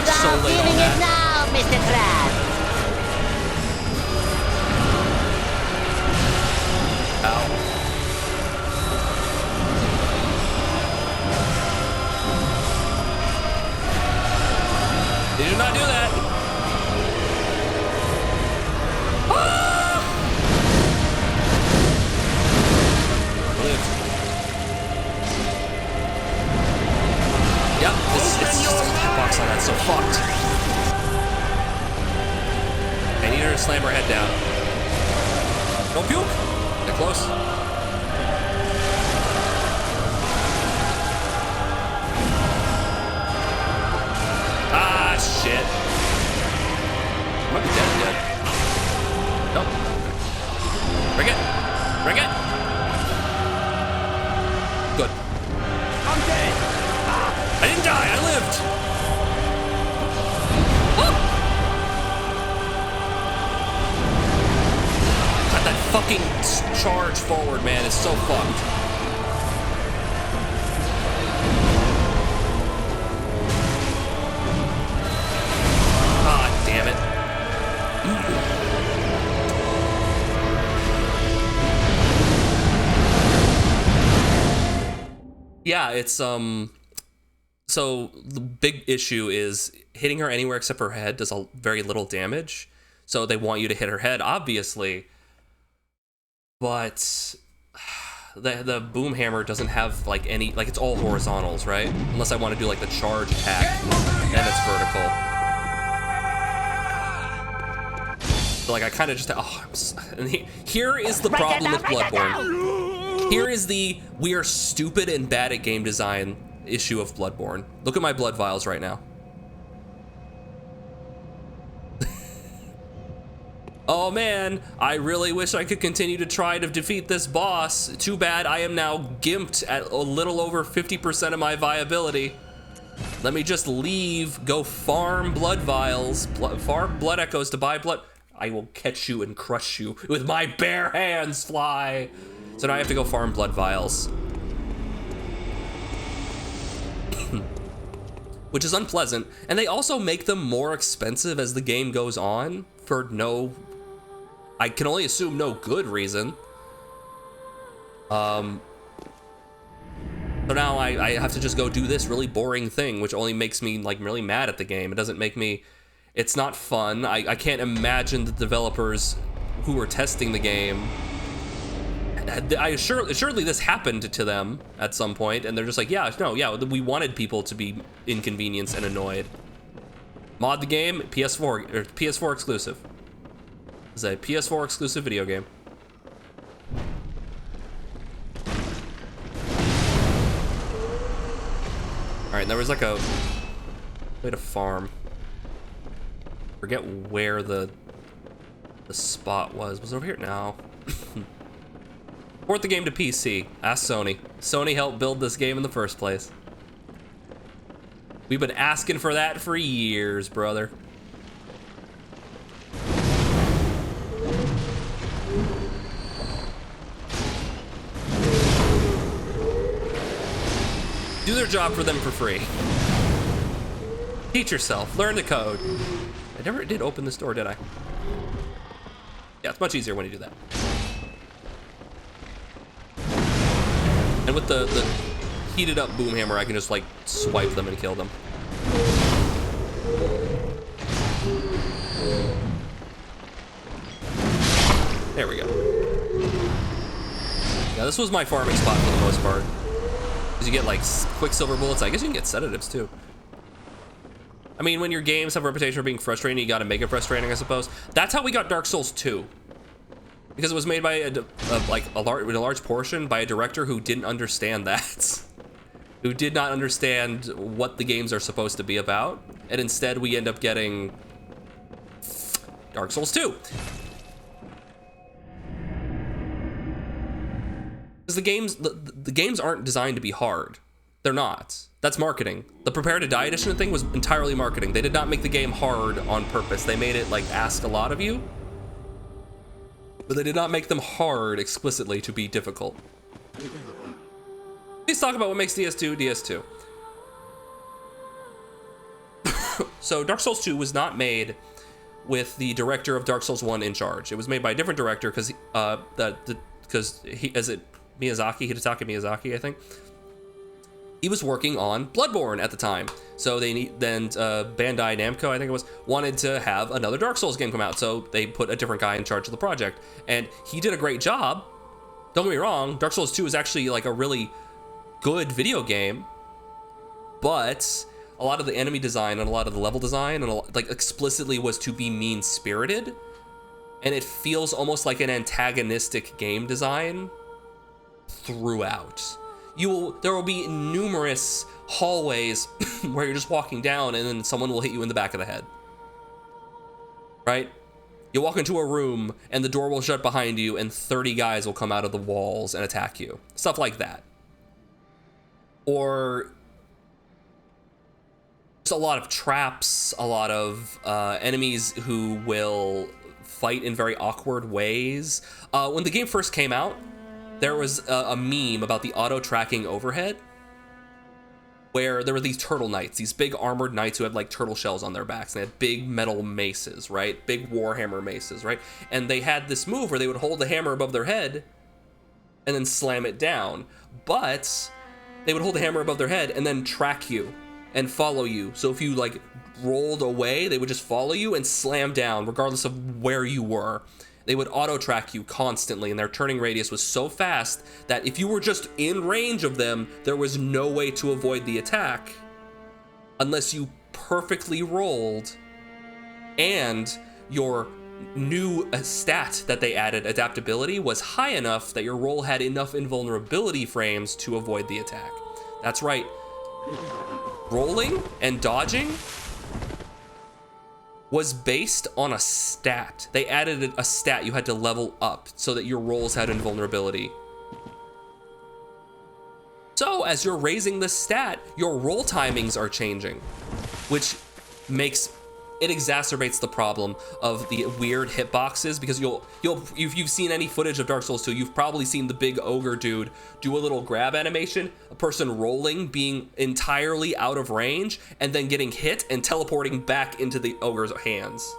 gonna slam her head down. Don't puke. Get close. Ah, shit. Might be dead. Nope. Bring it. Bring it. Good. I'm dead. I didn't die. I lived. God, that fucking charge forward, man, is so fucked. Ah, damn it. Yeah, it's so the big issue is hitting her anywhere except her head does very little damage. So they want you to hit her head, obviously. But the boom hammer doesn't have like any, like it's all horizontals, right? Unless I want to do like the charge attack, and it's vertical. So like I kind of just, here is the problem with Bloodborne. Here is the we are stupid and bad at game design issue of Bloodborne. Look at my blood vials right now. Oh man, I really wish I could continue to try to defeat this boss. Too bad I am now gimped at a little over 50% of my viability. Let me just leave, go farm blood vials, farm blood echoes to buy blood. I will catch you and crush you with my bare hands, Fly. So now I have to go farm blood vials. Which is unpleasant. And they also make them more expensive as the game goes on for no, I can only assume no good reason. So now I have to just go do this really boring thing, which only makes me like really mad at the game. It doesn't make me, it's not fun. I can't imagine the developers who were testing the game, surely this happened to them at some point, and they're just like, yeah, no, yeah, we wanted people to be inconvenienced and annoyed. Mod the game, PS4 or PS4 exclusive. It's a PS4 exclusive video game. All right, and there was like a way to farm. Forget where the spot was. Was it over here? No. Port the game to PC. Ask Sony. Sony helped build this game in the first place. We've been asking for that for years, brother. Do their job for them for free. Teach yourself. Learn the code. I never did open this door, did I? Yeah, it's much easier when you do that. And with the heated up boom hammer, I can just like swipe them and kill them. There we go. Yeah, this was my farming spot for the most part. Because you get like quicksilver bullets. I guess you can get sedatives too. I mean, when your games have a reputation for being frustrating, you gotta make it frustrating, I suppose. That's how we got Dark Souls 2. Because it was made by a large portion by a director who didn't understand that. Who did not understand what the games are supposed to be about. And instead we end up getting Dark Souls 2. Because the games aren't designed to be hard. They're not. That's marketing. The Prepare to Die edition thing was entirely marketing. They did not make the game hard on purpose. They made it like ask a lot of you. But they did not make them hard explicitly to be difficult. Let's talk about what makes DS2 DS2. So Dark Souls 2 was not made with the director of Dark Souls 1 in charge. It was made by a different director because Hidetaka Miyazaki, I think. He was working on Bloodborne at the time. So Bandai Namco, I think it was, wanted to have another Dark Souls game come out. So they put a different guy in charge of the project. And he did a great job. Don't get me wrong, Dark Souls 2 is actually like a really good video game. But a lot of the enemy design and a lot of the level design and like explicitly was to be mean-spirited. and it feels almost like an antagonistic game design throughout. There will be numerous hallways where you're just walking down and then someone will hit you in the back of the head, right? You walk into a room and the door will shut behind you and 30 guys will come out of the walls and attack you. Stuff like that. Or just a lot of traps, a lot of enemies who will fight in very awkward ways. When the game first came out, there was a meme about the auto-tracking overhead where there were these turtle knights, these big armored knights who had like turtle shells on their backs, and they had big metal maces, right? Big warhammer maces, right? And they had this move where they would hold the hammer above their head and then slam it down. But they would hold the hammer above their head and then track you and follow you. So if you like rolled away, they would just follow you and slam down regardless of where you were. They would auto-track you constantly, and their turning radius was so fast that if you were just in range of them, there was no way to avoid the attack unless you perfectly rolled and your new stat that they added, adaptability, was high enough that your roll had enough invulnerability frames to avoid the attack. That's right. Rolling and dodging was based on a stat. They added a stat you had to level up so that your rolls had invulnerability. So as you're raising the stat, your roll timings are changing, which makes it exacerbates the problem of the weird hitboxes, because if you've seen any footage of Dark Souls 2, you've probably seen the big ogre dude do a little grab animation, a person rolling, being entirely out of range, and then getting hit and teleporting back into the ogre's hands.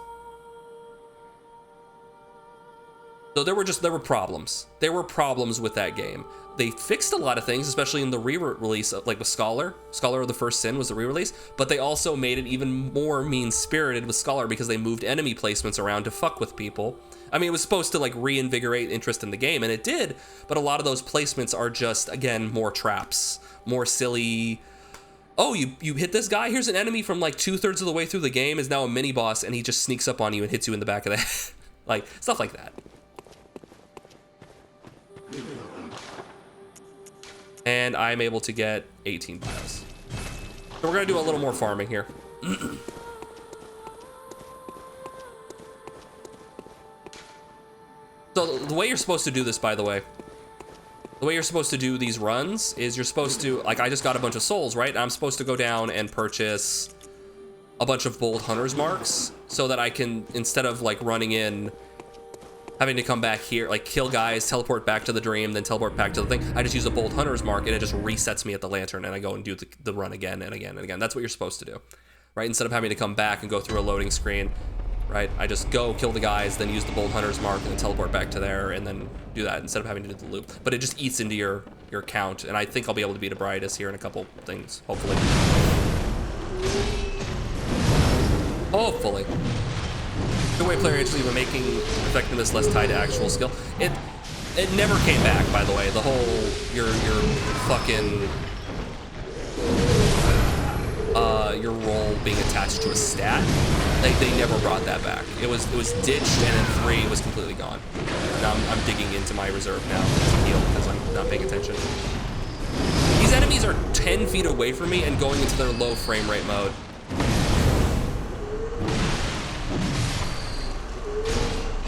So there were problems. There were problems with that game. They fixed a lot of things, especially in the re-release, like with Scholar. Scholar of the First Sin was the re-release, but they also made it even more mean-spirited with Scholar because they moved enemy placements around to fuck with people. I mean, it was supposed to like reinvigorate interest in the game, and it did, but a lot of those placements are just, again, more traps, more silly. Oh, you hit this guy? Here's an enemy from like 2/3 of the way through the game, is now a mini-boss, and he just sneaks up on you and hits you in the back of the head. Like, stuff like that. And I'm able to get 18 bios. So we're gonna do a little more farming here. So the way you're supposed to do this, by the way, the way you're supposed to do these runs is you're supposed to, like, I just got a bunch of souls, right? I'm supposed to go down and purchase a bunch of bold hunter's marks so that I can, instead of like running in, having to come back here, like kill guys, teleport back to the dream, then teleport back to the thing, I just use a bold hunter's mark and it just resets me at the lantern and I go and do the run again and again and again. That's what you're supposed to do, right? Instead of having to come back and go through a loading screen, right? I just go kill the guys, then use the bold hunter's mark and then teleport back to there and then do that instead of having to do the loop. But it just eats into your count, and I think I'll be able to beat a Brightus here in a couple things, hopefully. Hopefully. The way player actually were making effectiveness less tied to actual skill. It never came back, by the way. The whole your fucking your roll being attached to a stat. They never brought that back. It was ditched, and in 3 it was completely gone. Now I'm digging into my reserve now to heal because I'm not paying attention. These enemies are 10 feet away from me and going into their low frame rate mode.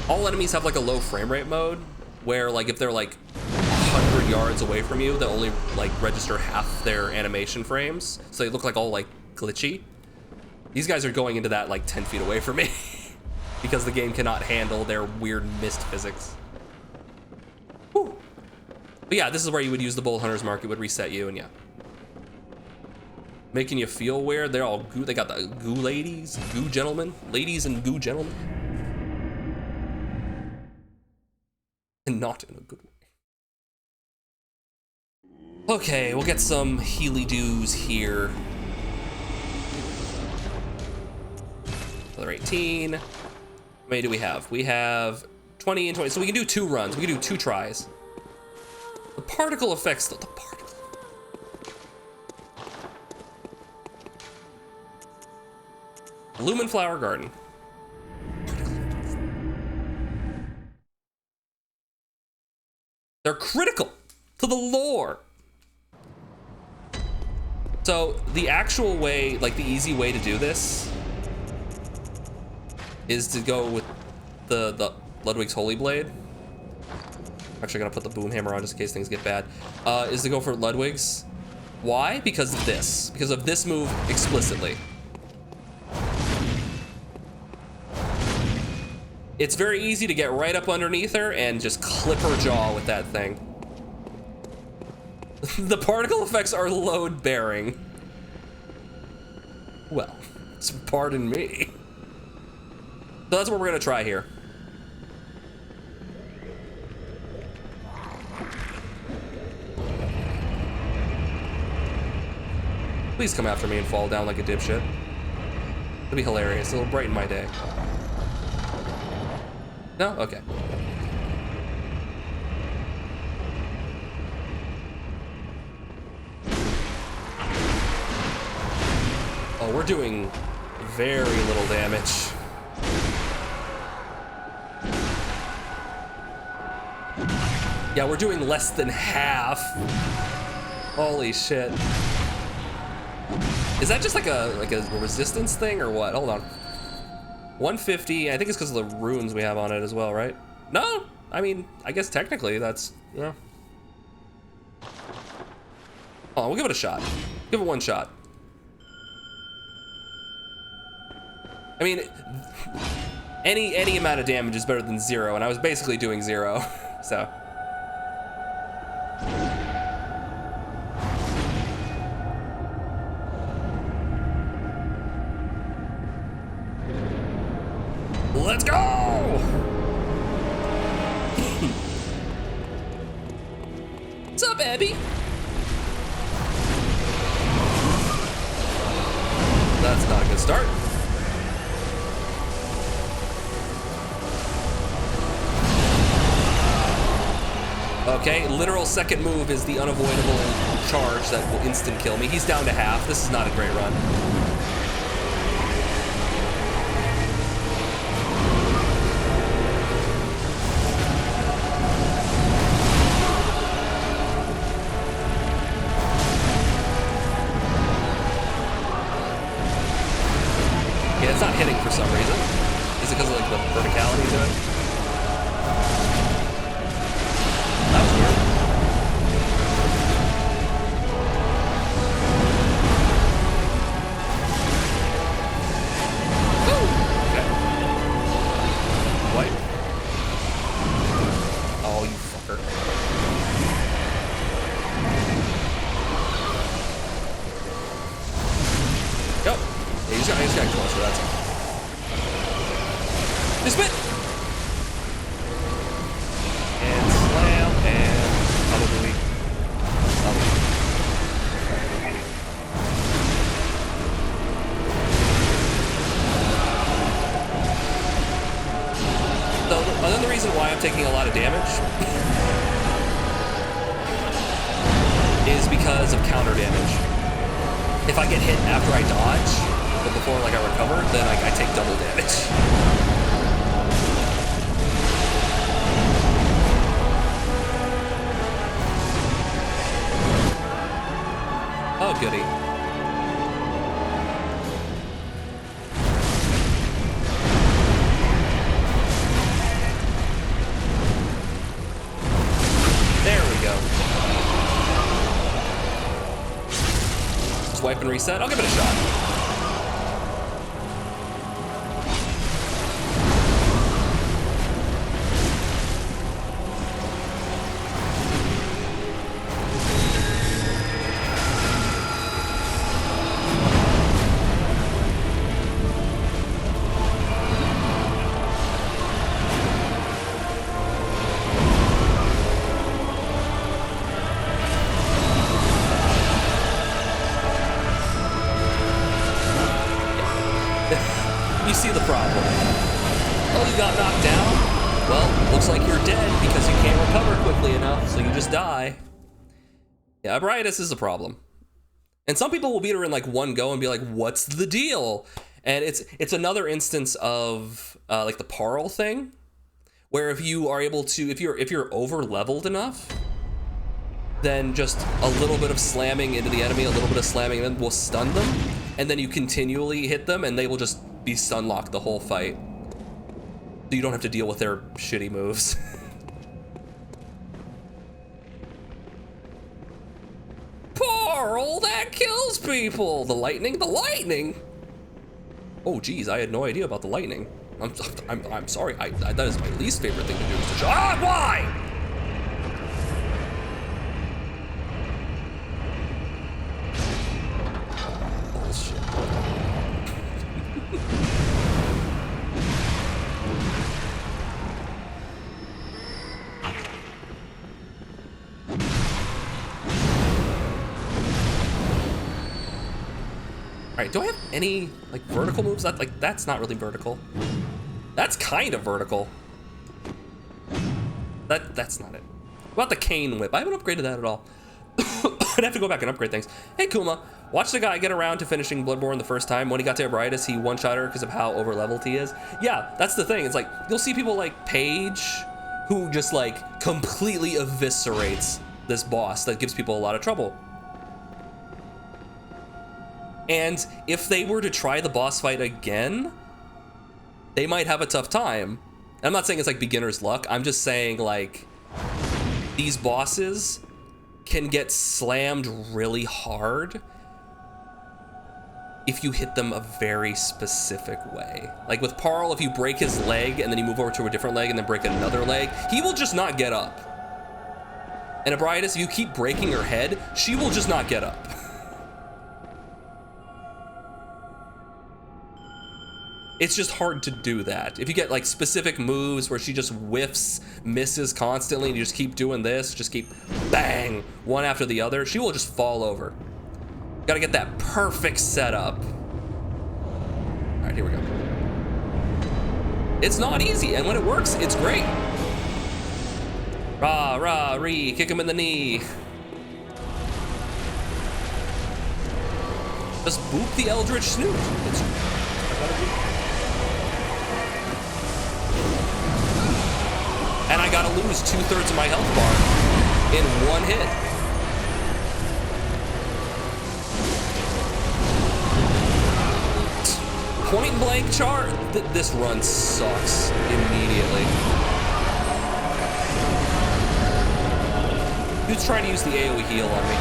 All enemies have like a low frame rate mode where, like, if they're like 100 yards away from you, they'll only like register half their animation frames, so they look like all like glitchy. These guys are going into that like 10 feet away from me because the game cannot handle their weird mist physics. Whew. But yeah, this is where you would use the bold hunter's mark. It would reset you, and yeah, making you feel weird. They're all goo. They got the goo ladies, goo gentlemen, ladies and goo gentlemen. And not in a good way. Okay, we'll get some healy-doos here. Another 18. How many do we have? We have 20 and 20. So we can do 2 runs. We can do 2 tries. The particle effects, the particle. Lumen Flower Garden. They're critical to the lore. So the actual way, like the easy way to do this is to go with the Ludwig's Holy Blade. Actually, gonna put the boom hammer on just in case things get bad. Is to go for Ludwig's. Why? Because of this. Because of this move explicitly. It's very easy to get right up underneath her and just clip her jaw with that thing. The particle effects are load bearing. Well, pardon me. So that's what we're gonna try here. Please come after me and fall down like a dipshit. It'll be hilarious. It'll brighten my day. No? Okay. Oh, we're doing very little damage. Yeah, we're doing less than half. Holy shit. Is that just like a resistance thing or what? Hold on. 150, I think it's because of the runes we have on it as well, right? No, I mean, I guess technically that's, yeah. Oh, we'll give it a shot. Give it one shot. I mean, any amount of damage is better than 0, and I was basically doing 0, so. Let's go! What's up, Abby? That's not a good start. Okay, literal second move is the unavoidable charge that will instant kill me. He's down to half. This is not a great run. Yeah, it's not hitting for some reason. Is it because of like the verticality to it? That was weird. Woo! Okay. Wipe. Oh, you fucker. Yep. Yeah, he's got closer, that's all. Just spit! And slam, and probably. So, another reason why I'm taking a lot of damage is because of counter damage. If I get hit after I dodge, but before like I recover, then I take double damage. Oh, goody. There we go. Swipe and reset. I'll give it a shot. You see the problem. Oh, you got knocked down? Well, looks like you're dead because you can't recover quickly enough, so you just die. Yeah, Abriatus is a problem. And some people will beat her in like one go and be like, what's the deal? And it's another instance of like the Parl thing, where if you are able to, if you're over leveled enough, then just a little bit of slamming into the enemy, a little bit of slamming, and then will stun them, and then you continually hit them, and they will just be stun locked the whole fight. So you don't have to deal with their shitty moves. Pearl that kills people. The lightning, the lightning. Oh geez, I had no idea about the lightning. I'm sorry. That is my least favorite thing to do. Is to show. Ah, why? Bullshit. All right, do I have any like vertical moves? That's not really vertical. That's kind of vertical. That's not it. What about the cane whip? I haven't upgraded that at all. I'd have to go back and upgrade things. Hey Kuma, watch the guy get around to finishing Bloodborne the first time. When he got to Ebritus, he one-shot her because of how over-leveled he is. Yeah, that's the thing. It's like, you'll see people like Paige, who just like completely eviscerates this boss that gives people a lot of trouble. And if they were to try the boss fight again, they might have a tough time. And I'm not saying it's like beginner's luck. I'm just saying like these bosses can get slammed really hard if you hit them a very specific way. Like with Parl, if you break his leg and then you move over to a different leg and then break another leg, he will just not get up. And Ebritus, if you keep breaking her head, she will just not get up. It's just hard to do that. If you get like specific moves where she just whiffs, misses constantly, and you just keep doing this, just keep bang, one after the other, she will just fall over. Gotta get that perfect setup. All right, here we go. It's not easy, and when it works, it's great. Rah, rah, ree, kick him in the knee. Just boop the Eldritch Snoot. And I gotta lose 2/3 of my health bar in one hit. Point blank char. This run sucks immediately. Dude's trying to use the AoE heal on me.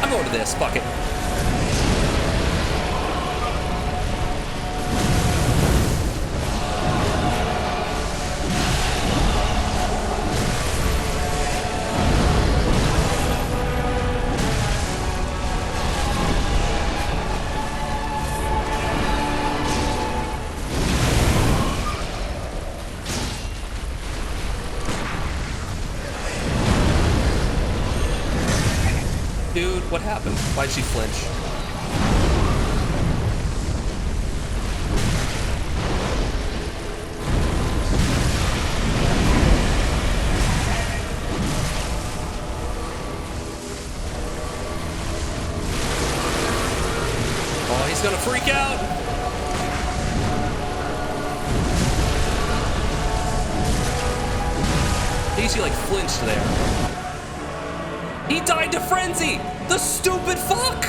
I'm going to this, fuck it. Dude, what happened? Why'd she flinch? Oh, he's gonna freak out! At least he like flinched there. He died to frenzy! The stupid fuck!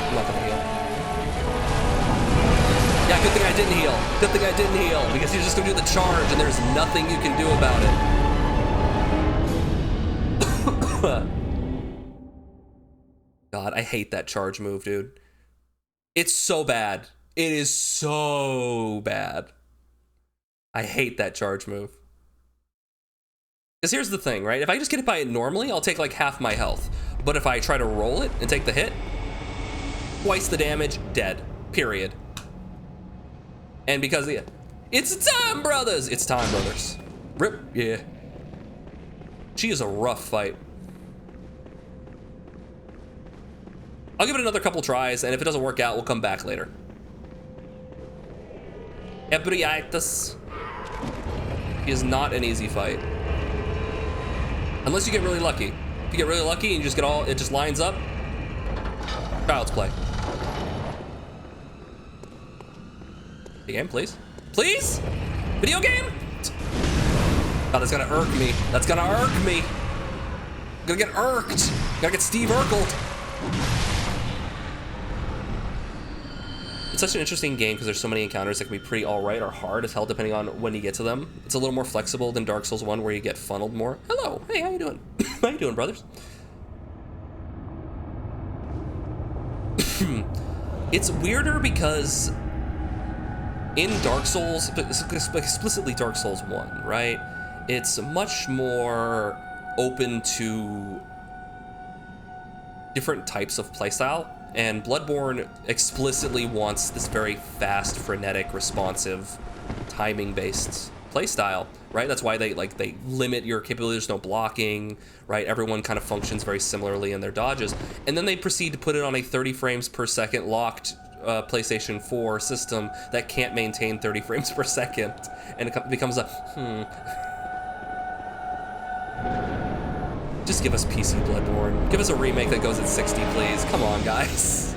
I'm not gonna heal. Yeah, good thing I didn't heal. Good thing I didn't heal, because he's just gonna do the charge and there's nothing you can do about it. God, I hate that charge move, dude. It's so bad. It is so bad. I hate that charge move. Because here's the thing, right? If I just get hit by it normally, I'll take like half my health. But if I try to roll it and take the hit, twice the damage, dead. Period. And because, yeah, it's time, brothers! It's time, brothers. Rip, yeah. She is a rough fight. I'll give it another couple tries, and if it doesn't work out, we'll come back later. Ebritus is not an easy fight. Unless you get really lucky. If you get really lucky and you just get all, it just lines up. Child's play. The game, please. Please? Video game? God, that's gonna irk me. That's gonna irk me. I'm gonna get irked. Gotta get Steve Urkeled. It's such an interesting game because there's so many encounters that can be pretty alright or hard as hell depending on when you get to them. It's a little more flexible than Dark Souls 1 where you get funneled more. Hello, hey, how you doing? How you doing, brothers? It's weirder because in Dark Souls, explicitly Dark Souls 1, right? It's much more open to different types of playstyle. And Bloodborne explicitly wants this very fast, frenetic, responsive, timing-based playstyle, right? That's why they limit your capability. There's no blocking, right? Everyone kind of functions very similarly in their dodges. And then they proceed to put it on a 30 frames per second locked PlayStation 4 system that can't maintain 30 frames per second. And it becomes a, Just give us PC Bloodborne. Give us a remake that goes at 60, please. Come on, guys.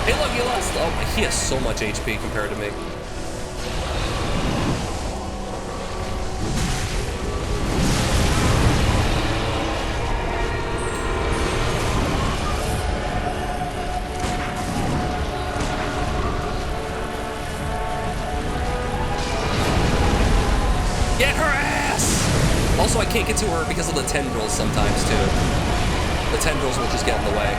Hey, look, he lost. Oh, he has so much HP compared to me. Also, I can't get to her because of the tendrils sometimes, too. The tendrils will just get in the way.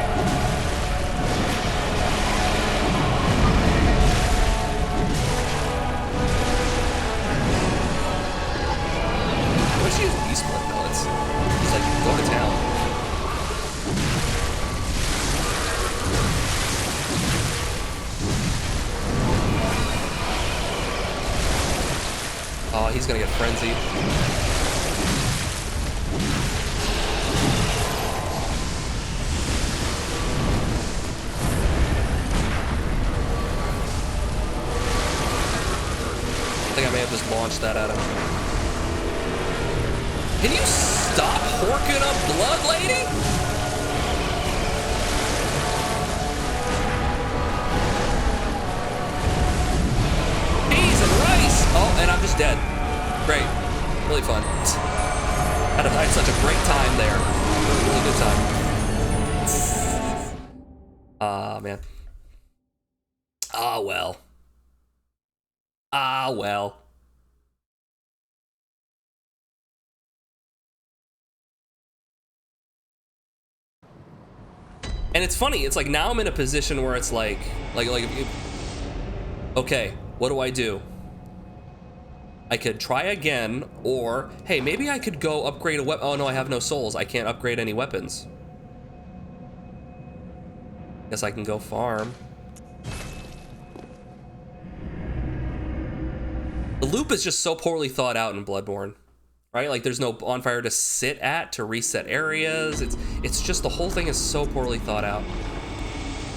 What if she use beast blood pellets? Just like, go to town. Oh, he's gonna get frenzied. I think I may have just launched that at him. Can you stop horking up blood, lady? Peas and rice! Oh, and I'm just dead. Great. Really fun. I had such a great time there. Really good time. Ah, man. Ah, well. Ah, well. And it's funny, it's like now I'm in a position where it's like, okay, what do I do? I could try again, or, hey, maybe I could go upgrade a weapon. Oh no, I have no souls. I can't upgrade any weapons. Guess I can go farm. The loop is just so poorly thought out in Bloodborne, right? Like there's no bonfire to sit at to reset areas. It's just the whole thing is so poorly thought out.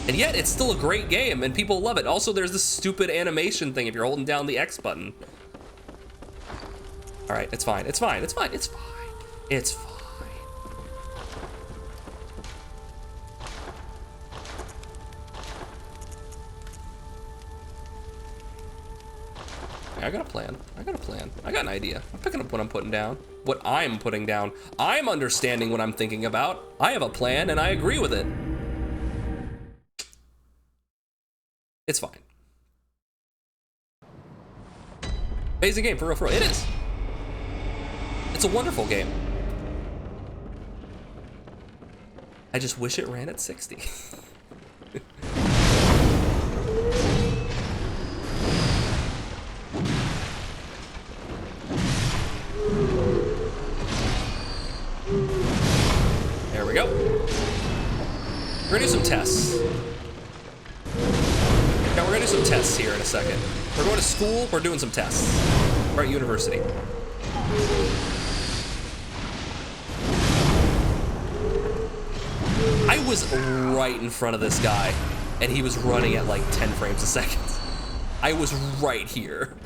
And yet it's still a great game and people love it. Also, there's this stupid animation thing if you're holding down the X button. All right, it's fine. It's fine. It's fine. It's fine. It's fine. I got a plan. I got a plan. I got an idea. I'm picking up what I'm putting down. What I'm putting down. I'm understanding what I'm thinking about. I have a plan and I agree with it. It's fine. Amazing game, for real, for real. It is. It's a wonderful game. I just wish it ran at 60. There we go. We're gonna do some tests. Now we're gonna do some tests here in a second. We're going to school, we're doing some tests. We're at university. I was right in front of this guy, and he was running at like 10 frames a second. I was right here.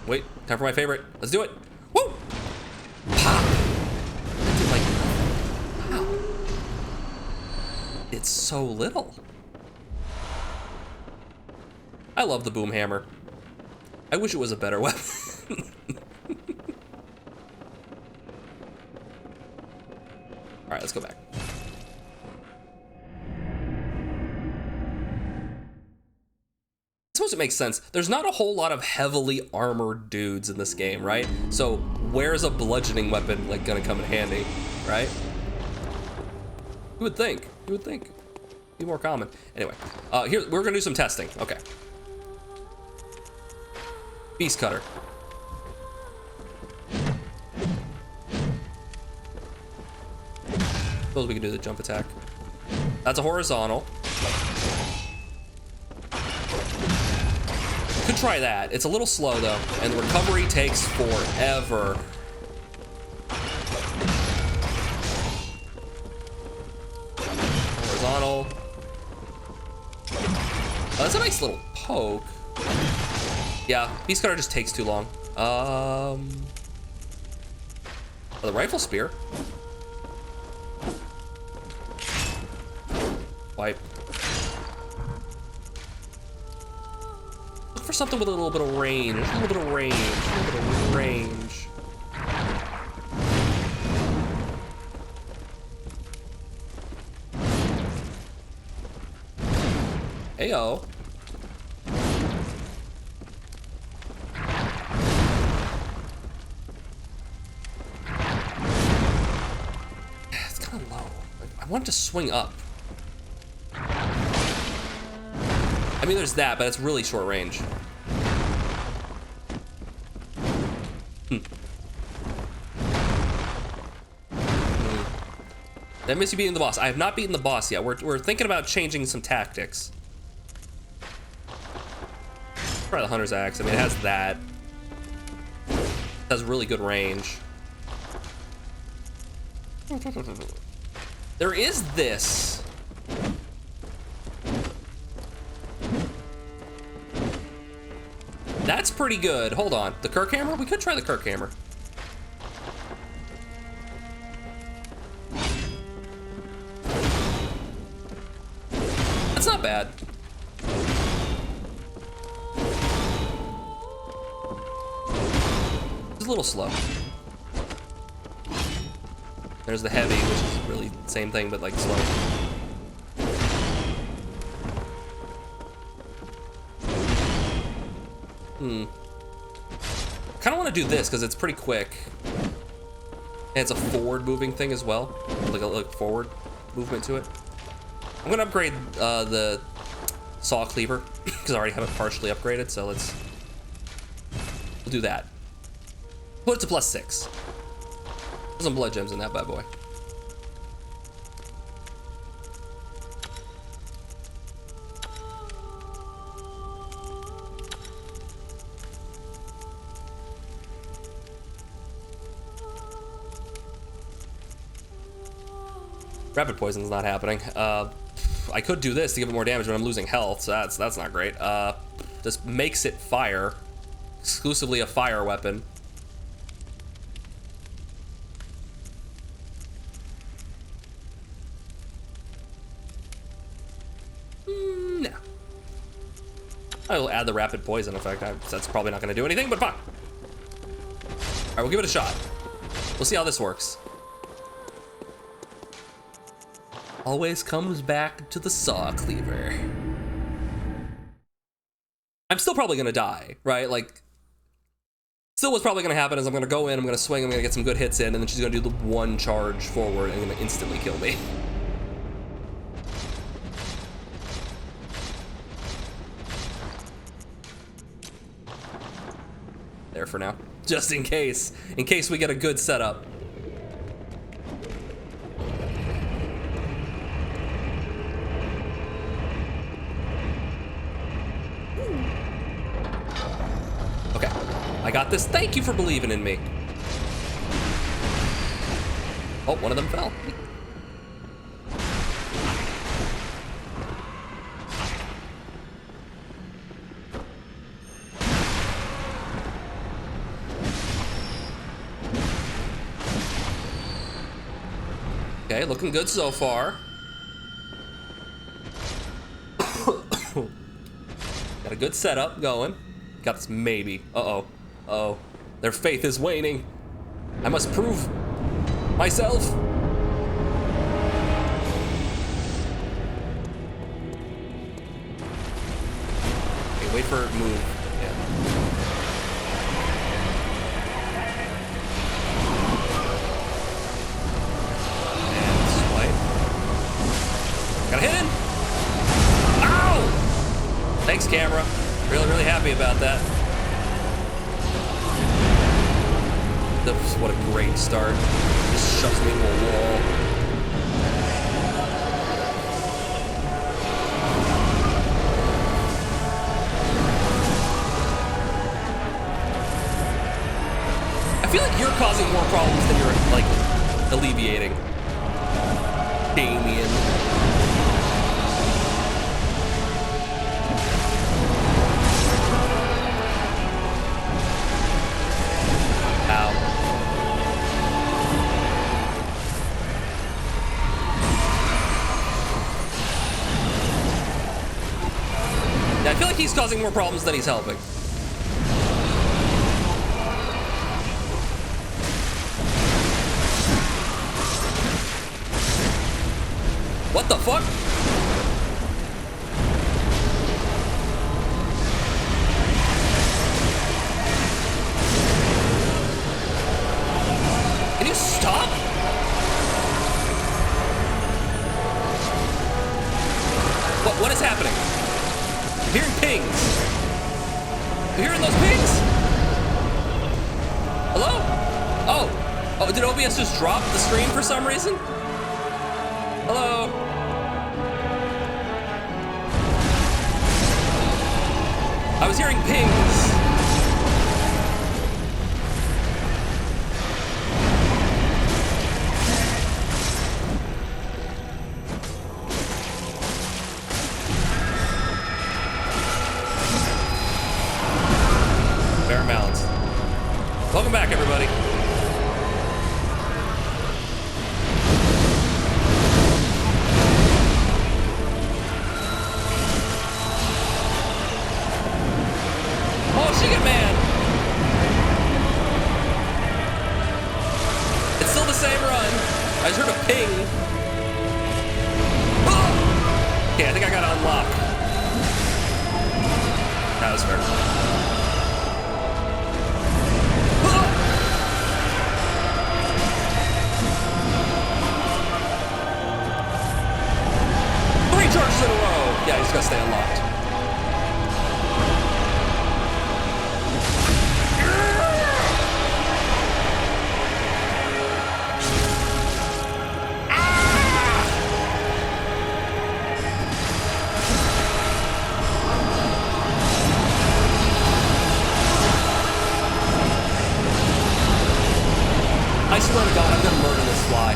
Wait, time for my favorite. Let's do it. Woo! Pop! I did like, wow. It's so little. I love the boom hammer. I wish it was a better weapon. All right, let's go back. I suppose it makes sense. There's not a whole lot of heavily armored dudes in this game, right? So where's a bludgeoning weapon like gonna come in handy, right? You would think. You would think. Be more common. Anyway, here we're gonna do some testing. Okay. Beast cutter. Suppose we can do the jump attack. That's a horizontal. Could try that. It's a little slow though, and the recovery takes forever. Horizontal. Oh, that's a nice little poke. Yeah, Beast Cutter just takes too long. Oh, the rifle spear. Wipe. Look for something with a little bit of range. A little bit of range. A little bit of range. Heyo. It's kind of low. I want it to swing up. I mean, there's that, but it's really short range. That miss you beating the boss. I have not beaten the boss yet. We're thinking about changing some tactics. Try the Hunter's Axe. I mean, it has that. It has really good range. There is this. That's pretty good. Hold on. The Kirk Hammer? We could try the Kirk Hammer. That's not bad. It's a little slow. There's the heavy, which is really the same thing, but like slow. Kind of want to do this because it's pretty quick. And it's a forward moving thing as well. Like a forward movement to it. I'm going to upgrade the saw cleaver because I already have it partially upgraded. So we'll do that. Put it to +6. There's some blood gems in that bad boy. Rapid poison's not happening. I could do this to give it more damage, but I'm losing health, so that's not great. This makes it fire. Exclusively a fire weapon. No. I will add the rapid poison effect. That's probably not going to do anything, but fine. All right, we'll give it a shot. We'll see how this works. Always comes back to the saw cleaver. I'm still probably gonna die, right? Like, still what's probably gonna happen is I'm gonna go in, I'm gonna swing, I'm gonna get some good hits in, and then she's gonna do the one charge forward and gonna instantly kill me. There for now, just in case we get a good setup. Okay, I got this. Thank you for believing in me. Oh, one of them fell. Okay, looking good so far. Got a good setup going. Got this maybe. Uh-oh. Uh-oh. Their faith is waning. I must prove myself. Okay, wait for it to move. Yeah. And swipe. Got a hit in. Ow! Thanks, camera. Really happy about that. What a great start. Just shoves me into a wall. I feel like you're causing more problems than you're, like, alleviating. Damien. I feel like he's causing more problems than he's helping. What the fuck? Can you stop? What is happening? I'm hearing pings. You hearing those pings? Hello? Oh, did OBS just drop the stream for some reason? Hello? I was hearing pings. Welcome back, everybody. Oh, Shiga Man! It's still the same run. I just heard a ping. Oh! Okay, I think I gotta unlock. That was fair. Charges in a row. Yeah, he's gonna stay unlocked. I swear to God, I'm gonna murder this fly.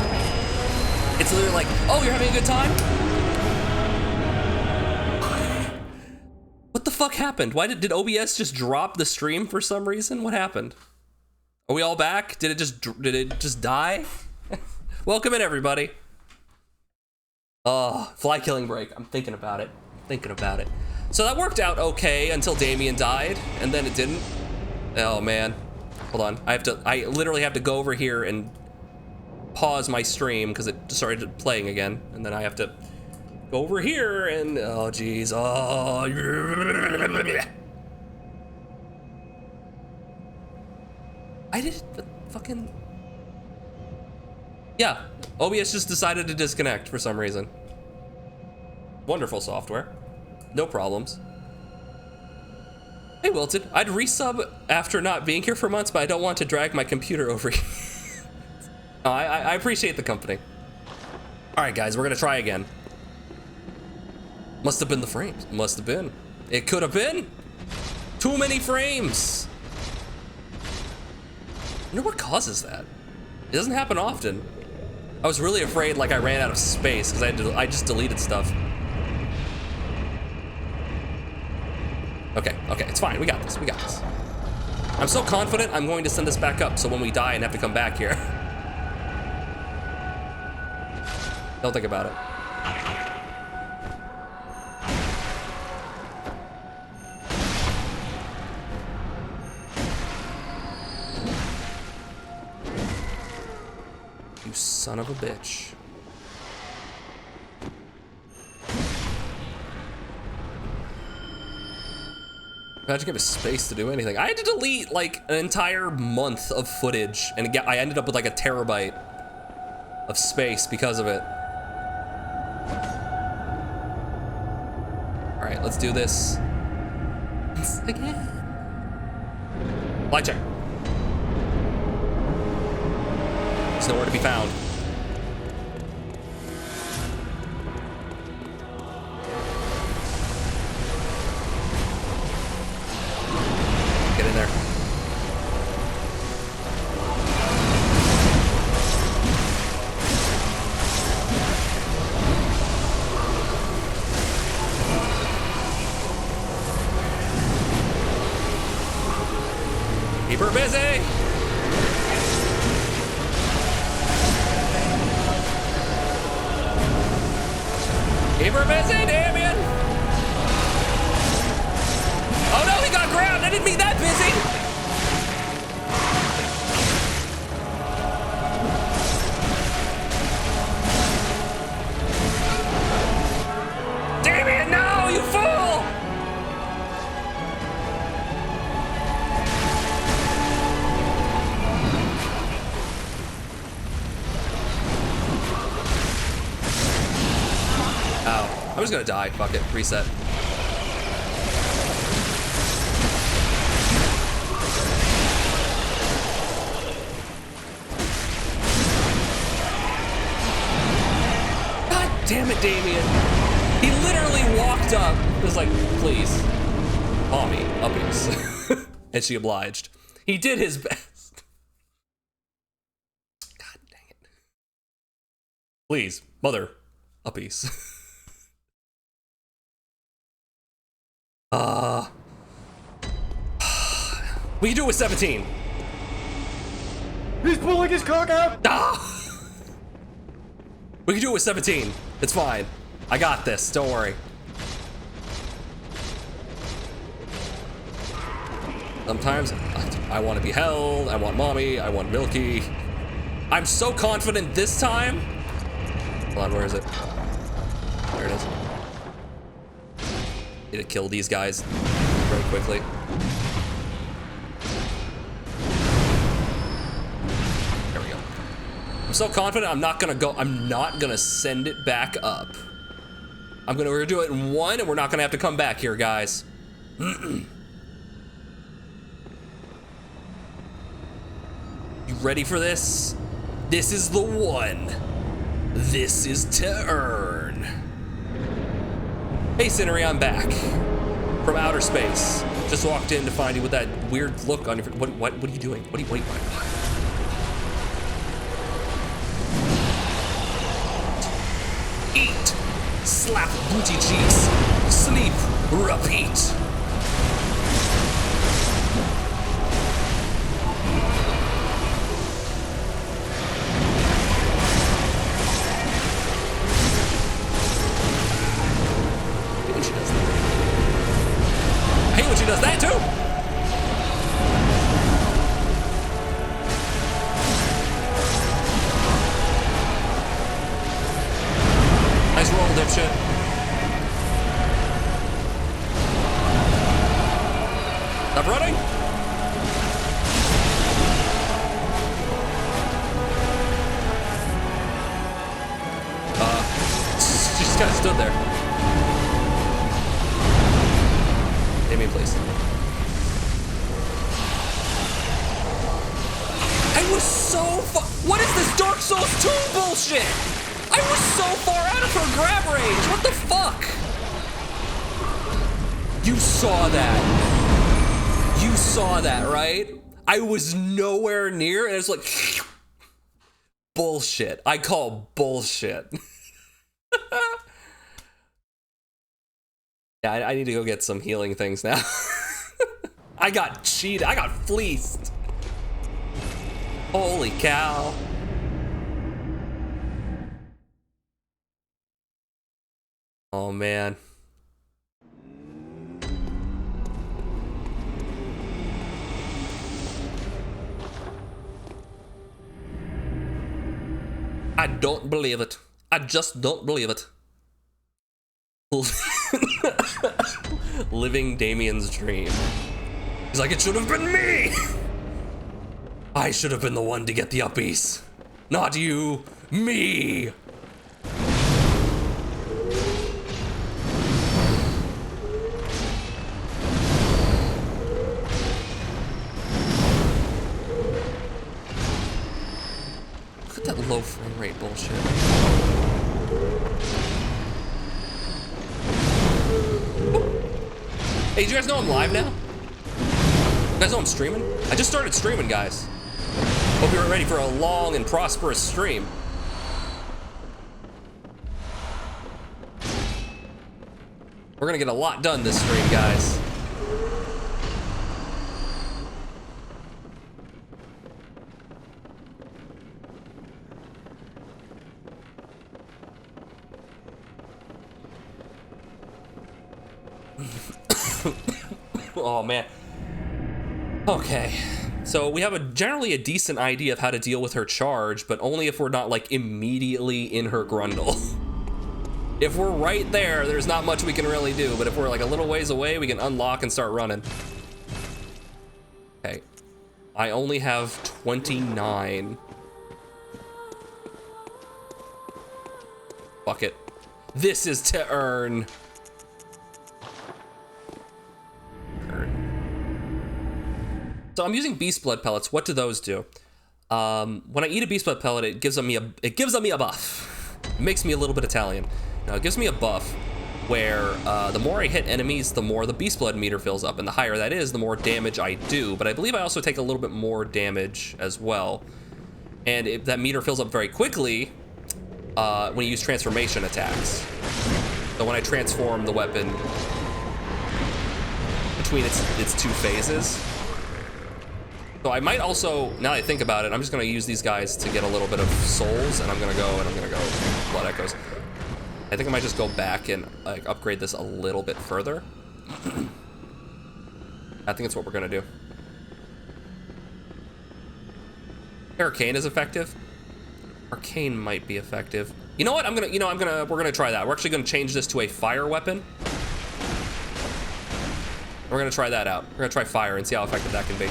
It's literally like, oh, you're having a good time? What the fuck happened? Why did OBS just drop the stream for some reason? What happened? Are we all back? Did it just die? Welcome in, everybody. Oh, fly killing break. I'm thinking about it. So that worked out okay until Damien died, and then it didn't. Oh man. Hold on. I literally have to go over here and pause my stream because it started playing again, and then I have to go over here and, oh geez, oh. I did the fucking, yeah, OBS just decided to disconnect for some reason. Wonderful software, no problems. Hey Wilton, I'd resub after not being here for months, but I don't want to drag my computer over here. No, I appreciate the company. All right guys, we're gonna try again. Must have been the frames. Must have been. It could have been. Too many frames. I wonder what causes that. It doesn't happen often. I was really afraid like I ran out of space because I just deleted stuff. Okay, it's fine. We got this. I'm so confident I'm going to send this back up so when we die and have to come back here. Don't think about it. You son of a bitch. Imagine giving space to do anything. I had to delete like an entire month of footage, and I ended up with like a terabyte of space because of it. All right, let's do this again. Light check. There's nowhere to be found. Get in there. Keep her busy. Keep her busy, Damien. Oh no, he got grabbed. I didn't mean that busy. Damien, no, you fool! Oh, I was gonna die. Fuck it. Reset. God damn it, Damien. He literally walked up. Was like, please, mommy, uppies. And she obliged. He did his best. God dang it. Please, mother, uppies. We can do it with 17. He's pulling his cock out! Ah! We can do it with 17. It's fine. I got this. Don't worry. Sometimes I want to be held. I want mommy. I want Milky. I'm so confident this time. Hold on, where is it? There it is. Need to kill these guys very quickly. There we go. I'm so confident I'm not gonna send it back up. We're gonna do it in one, and we're not gonna have to come back here, guys. You ready for this? This is the one. This is to earn. Hey, Cinery, I'm back from outer space. Just walked in to find you with that weird look on your. What are you doing? What? Eat, slap booty cheeks, sleep, repeat. I hate when she does that too. Nice roll, dipshit. Stop running. She just kind of stood there. Damien, please. I was so what is this Dark Souls 2 bullshit? I was so far out of her grab range. What the fuck? You saw that. You saw that, right? I was nowhere near, and it's like bullshit. I call bullshit. Yeah, I need to go get some healing things now. I got cheated. I got fleeced. Holy cow. Oh man. I don't believe it. I just don't believe it. Living Damien's dream. He's like, it should have been me! I should have been the one to get the uppies. Not you, me! Look at that low frame rate bullshit. Hey, do you guys know I'm live now? You guys know I'm streaming? I just started streaming, guys. Hope you're ready for a long and prosperous stream. We're gonna get a lot done this stream, guys. Oh man. Okay. So we have generally a decent idea of how to deal with her charge, but only if we're not like immediately in her grundle. If we're right there, there's not much we can really do, but if we're like a little ways away, we can unlock and start running. Okay. I only have 29. Fuck it. This is to earn. So I'm using beast blood pellets. What do those do? When I eat a beast blood pellet, it gives me a buff. It makes me a little bit Italian. Now it gives me a buff where the more I hit enemies, the more the beast blood meter fills up, and the higher that is, the more damage I do. But I believe I also take a little bit more damage as well. And if that meter fills up very quickly when you use transformation attacks. So when I transform the weapon between its two phases. So I might also, now that I think about it, I'm just gonna use these guys to get a little bit of souls, and I'm gonna go Blood Echoes. I think I might just go back and like upgrade this a little bit further. I think it's what we're gonna do. Arcane is effective. Arcane might be effective. You know what? We're gonna try that. We're actually gonna change this to a fire weapon. We're gonna try that out. We're gonna try fire and see how effective that can be.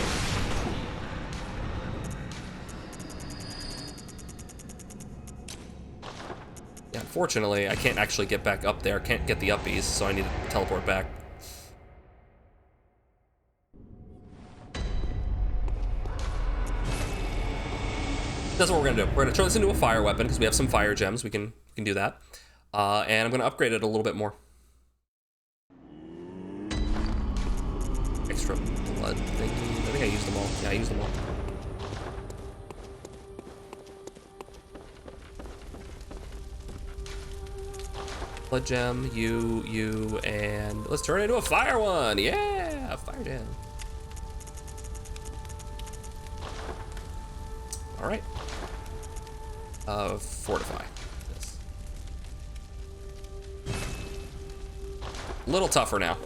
Yeah, unfortunately, I can't actually get back up there. Can't get the uppies, so I need to teleport back. That's what we're gonna do. We're gonna turn this into a fire weapon because we have some fire gems. We can do that. And I'm gonna upgrade it a little bit more. Extra blood thingy. I think I used them all. Yeah, I used them all. Blood gem, you, and let's turn it into a fire one. Yeah, fire gem. All right. Fortify. This. A little tougher now.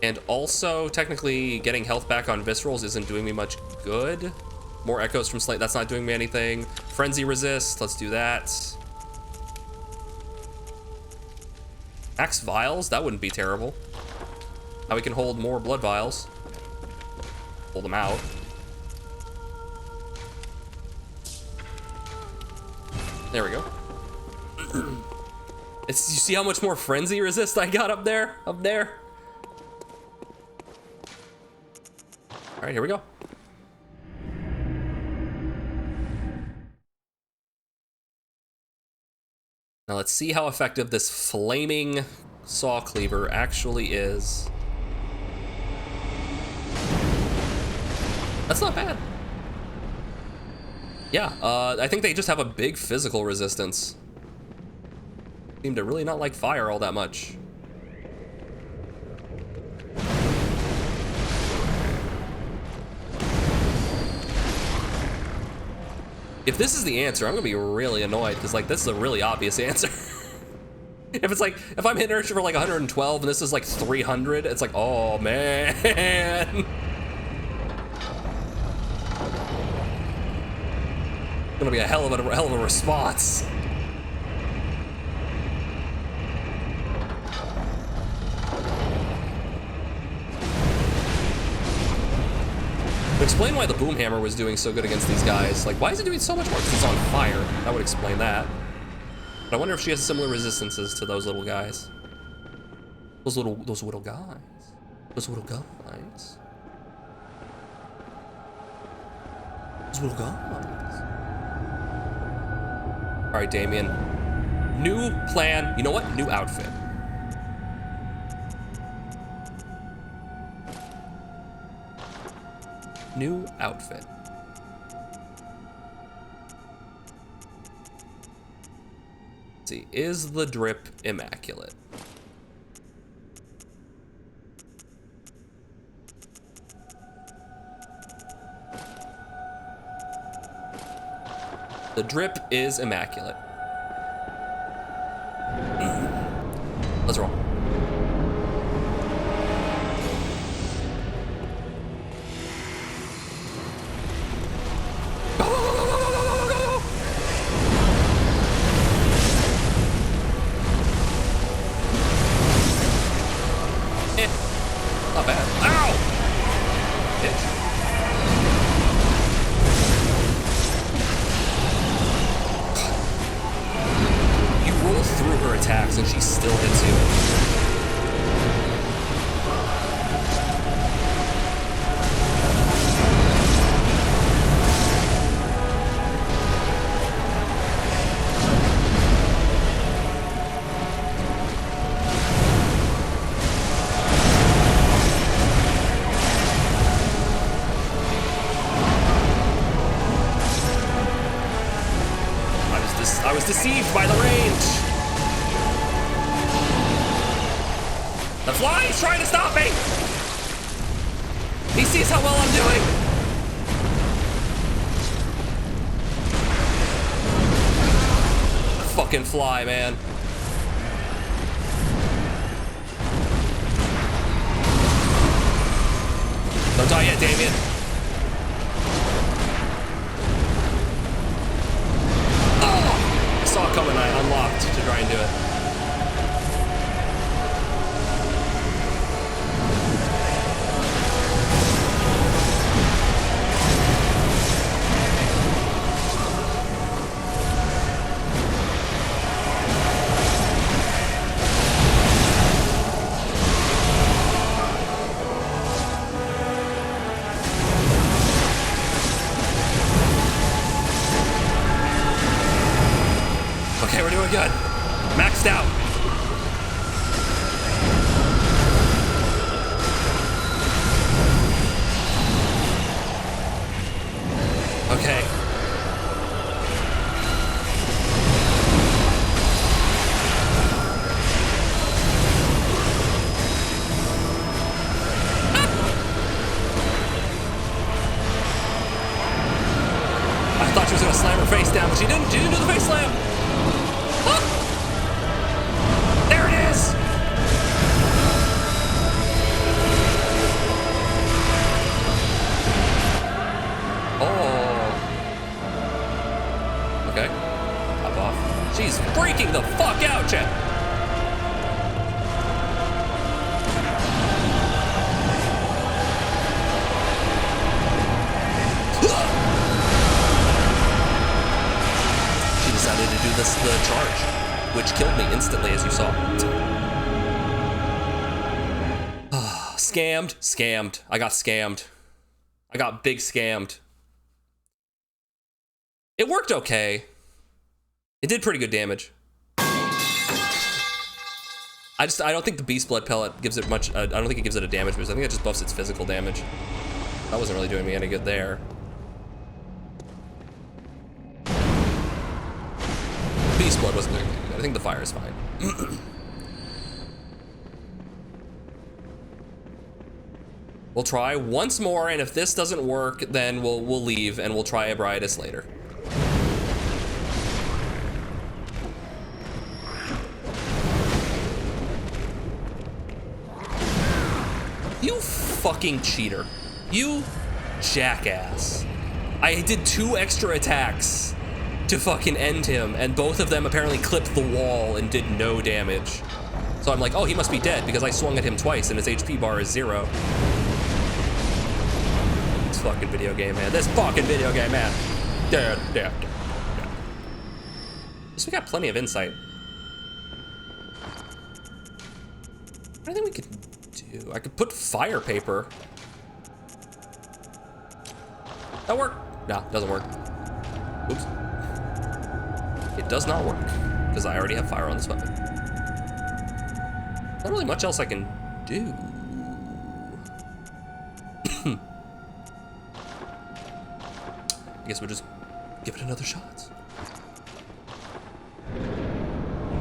And also, technically, getting health back on viscerals isn't doing me much good. More echoes from Slate, that's not doing me anything. Frenzy resist, let's do that. Max vials, that wouldn't be terrible. Now we can hold more blood vials. Pull them out. There we go. You see how much more frenzy resist I got up there? Up there? All right, here we go. Now let's see how effective this flaming saw cleaver actually is. That's not bad. Yeah, I think they just have a big physical resistance. Seem to really not like fire all that much. If this is the answer, I'm gonna be really annoyed because like this is a really obvious answer. If it's like, if I'm hitting her for like 112 and this is like 300, it's like, oh man. Gonna be a hell of a response. Explain why the boom hammer was doing so good against these guys. Like, why is it doing so much more? Because it's on fire. That would explain that. But I wonder if she has similar resistances to those little guys. Those little guys. Those little guys. Those little guys. All right, Damien. New plan. You know what? New outfit. New outfit. Let's see, is the drip immaculate? The drip is immaculate. Let's roll. Not bad. Ow! Bitch. You roll through her attacks and she still hits you. I was deceived by the range. The fly is trying to stop me. He sees how well I'm doing. Fucking fly, man. Don't die yet, Damien. I saw it coming, I unlocked to try and do it. Okay, we're doing good. Maxed out. Okay. I thought she was gonna slam her face down, but she didn't. She didn't do the face slam. There it is! Oh. Okay. Pop off. She's freaking the fuck out, chat. She decided to do the charge, which killed me instantly, as you saw. Scammed. Scammed. I got scammed. I got big scammed. It worked okay. It did pretty good damage. I don't think the Beast Blood Pellet gives it much, I don't think it gives it a damage boost. I think it just buffs its physical damage. That wasn't really doing me any good there. Beast Blood wasn't doing anything good. I think the fire is fine. We'll try once more, and if this doesn't work, then we'll leave and we'll try Ebriatus later. You fucking cheater. You jackass. I did 2 extra attacks to fucking end him, and both of them apparently clipped the wall and did no damage. So I'm like, oh, he must be dead because I swung at him twice and his HP bar is 0. This fucking video game, man. This fucking video game, man. Dude. So we got plenty of insight. What do you think we could do? I could put fire paper. That work? No, doesn't work. Oops. It does not work because I already have fire on this weapon. Not really much else I can do. I guess we'll just give it another shot.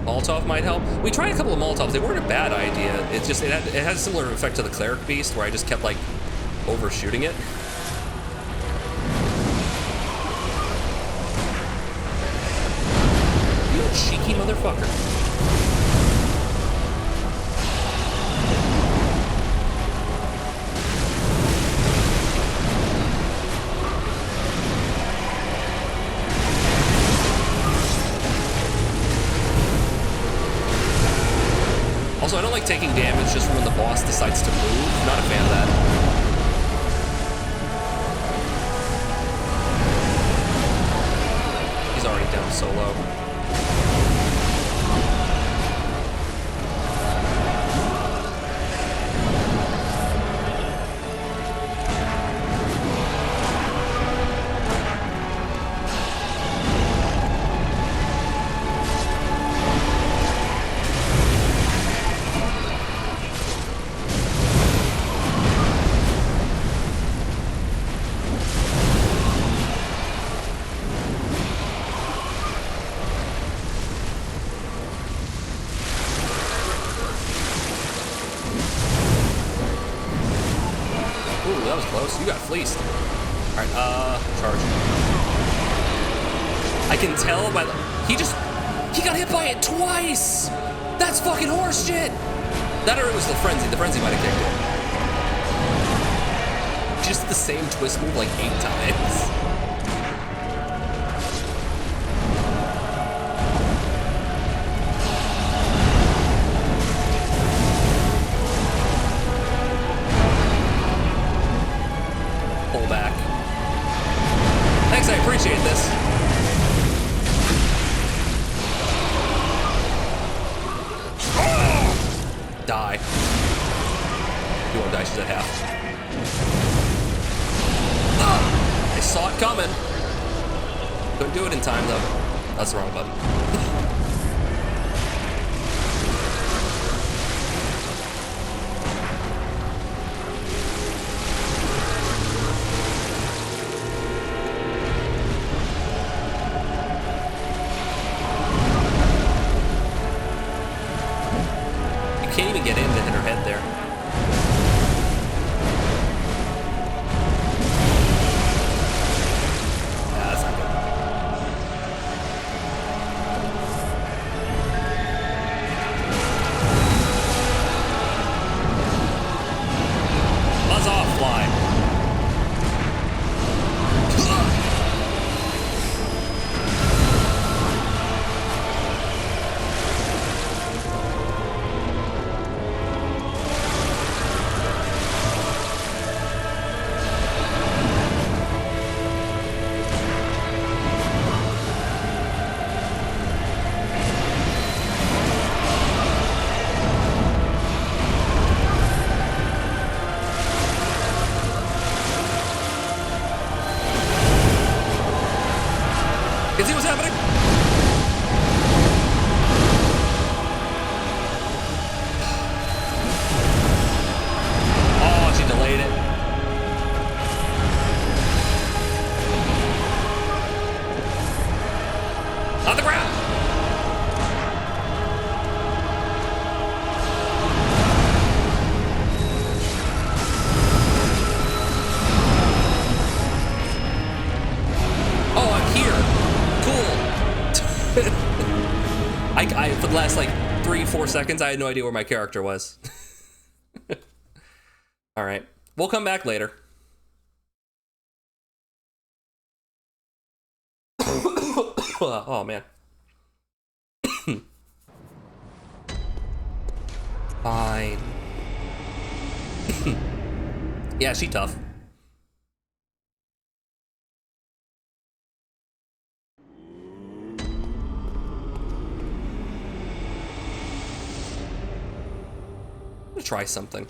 Molotov might help. We tried a couple of Molotovs. They weren't a bad idea. It's just, it had a similar effect to the Cleric Beast where I just kept like overshooting it. You cheeky motherfucker. Also, I don't like taking damage just when the boss decides to move. Not a fan of that. He's already down so low. That was close. You got fleeced. All right, charge. I can tell by the... He got hit by it twice! That's fucking horse shit! That or it was the frenzy. The frenzy might have kicked in. Just the same twist move like 8 times. I appreciate this. Die. You won't die, she's at half. I saw it coming. Couldn't do it in time, though. That's the wrong button. Can't even get in to hit her head there. Nah, that's not good. Buzz off, fly. Can see what's happening? Oh, she delayed it. On the ground. Oh, I'm here. Cool. I for the last like 3-4 seconds, I had no idea where my character was. All right. We'll come back later. Oh, man. Fine. Yeah, she tough. I'm gonna try something.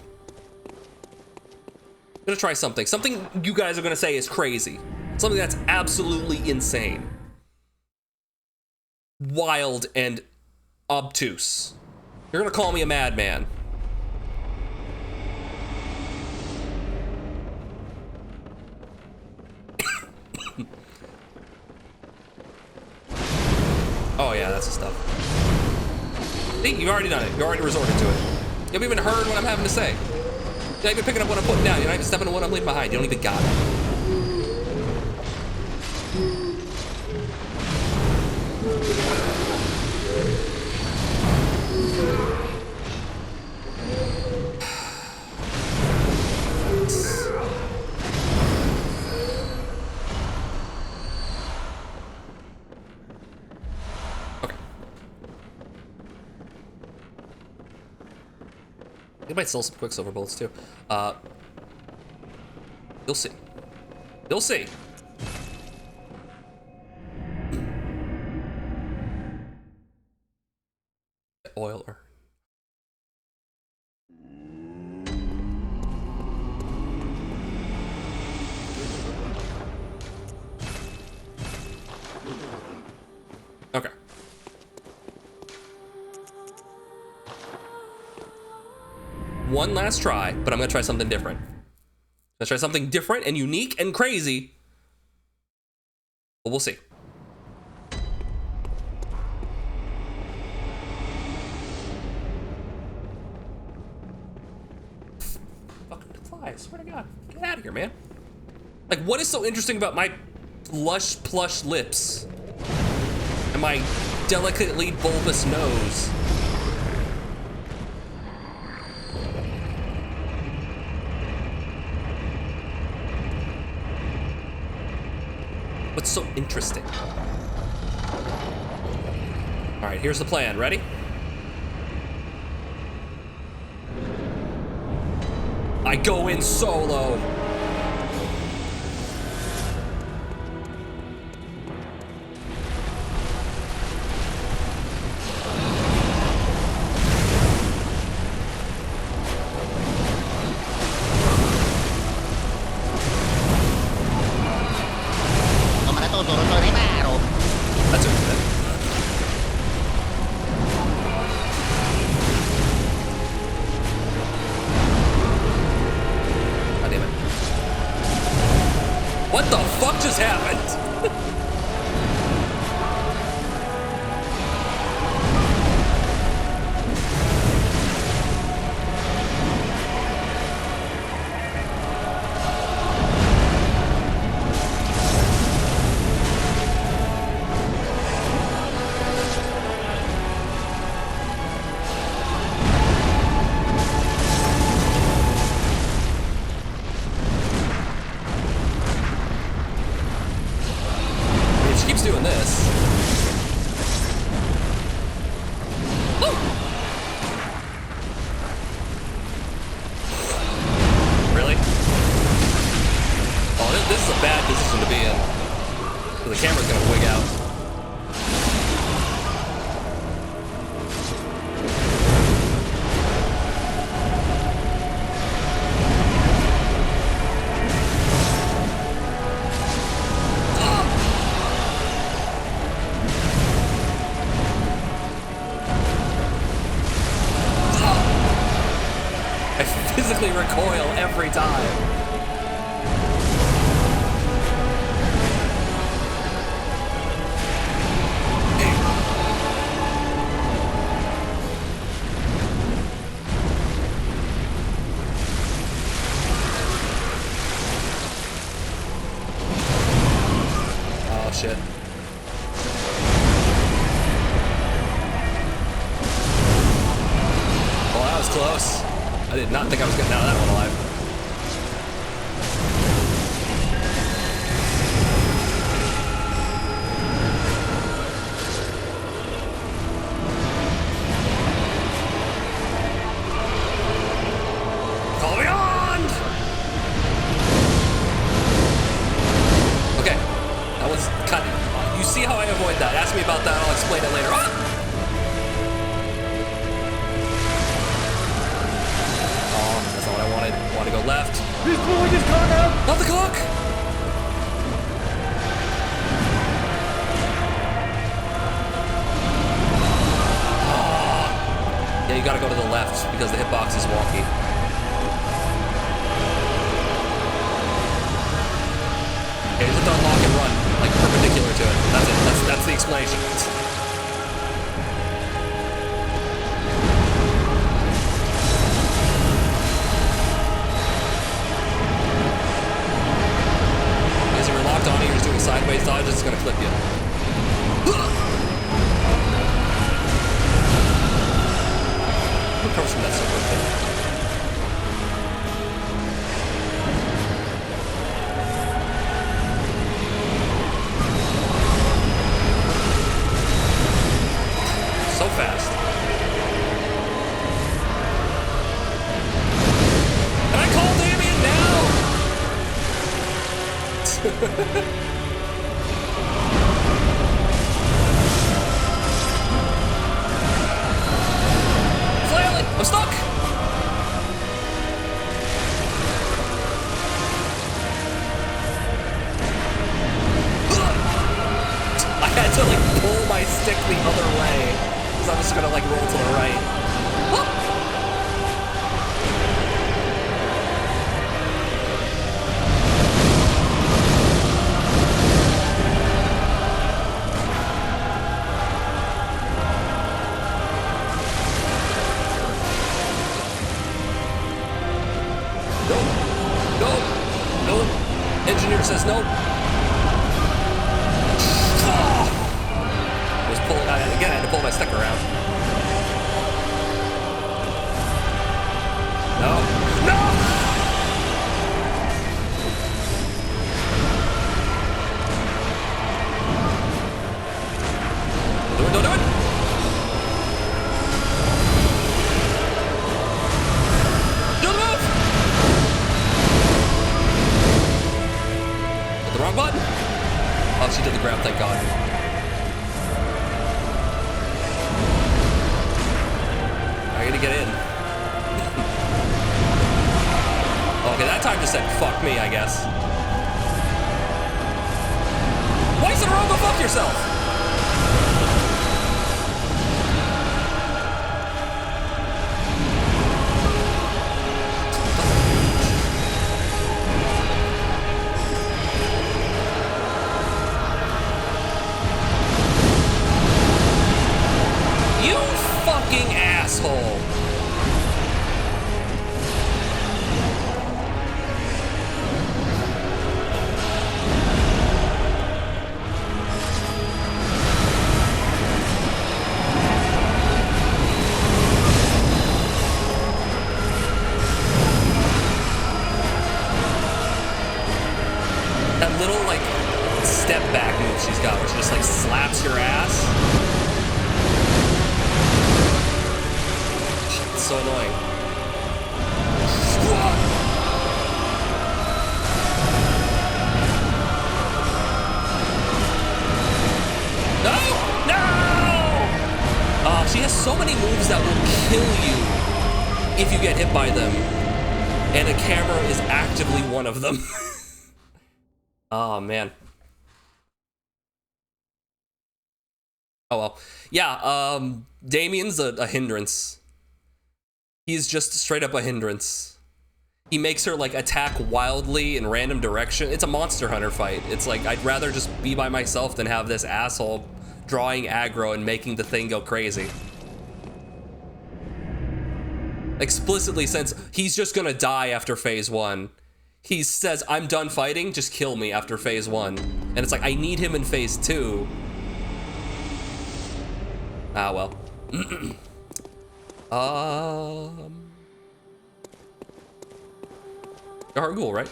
I'm gonna try something. Something you guys are gonna say is crazy. Something that's absolutely insane. Wild and obtuse. You're gonna call me a madman. Oh yeah, that's the stuff. See, you've already done it. You already resorted to it. You haven't even heard what I'm having to say. You're not even picking up what I'm putting down. You're not even stepping on what I'm leaving behind. You don't even got it. They might sell some Quicksilver bullets too. You'll see. You'll see. Oiler. Okay. One last try, but I'm gonna try something different. Let's try something different and unique and crazy. But we'll see. Fucking fly, I swear to God. Get out of here, man. Like, what is so interesting about my lush, plush lips? And my delicately bulbous nose? What's so interesting? All right, here's the plan. Ready? I go in solo. That's what it. God damn it. What the fuck just happened? She keeps doing this. Woo! Really? Oh, this is a bad position to be in. The camera's gonna wig out. Physically recoil every time. Oh shit. Well, that was close. I did not think I was getting out of that one alive. explain it later on. Oh, that's not what I wanted. I want to go left. He's pulling his cock out! Not the clock! Yeah, you gotta go to the left because the hitbox is wonky. Yeah, you just have to unlock and run, like perpendicular to it. That's it. That's the explanation. Because if you're locked on it, you're just doing sideways dodge, it's gonna flip you. Comes from that silver thing. So fast. Can I call Damien now? I'm stuck! I had to like pull my stick the other way because I'm just gonna like roll to the right. Engineer says no. I was pulling out again. I had to pull my stick around. No. No. Don't do it. Don't do it. Do the move. The wrong button? Oh, she did the grab, thank God. I gotta get in. Okay, that time just said, fuck me, I guess. Why is it wrong? Go fuck yourself! Asshole. That little like step back move she's got where she just like slaps your ass. So annoying. No! No! She has so many moves that will kill you if you get hit by them. And a camera is actively one of them. Oh, man. Oh, well. Yeah, Damien's a hindrance. He's just straight up a hindrance. He makes her like attack wildly in random direction. It's a Monster Hunter fight. It's like, I'd rather just be by myself than have this asshole drawing aggro and making the thing go crazy. Explicitly, since he's just gonna die after phase 1. He says, I'm done fighting, just kill me after phase 1. And it's like, I need him in phase 2. Ah, well. Gargoyle, right?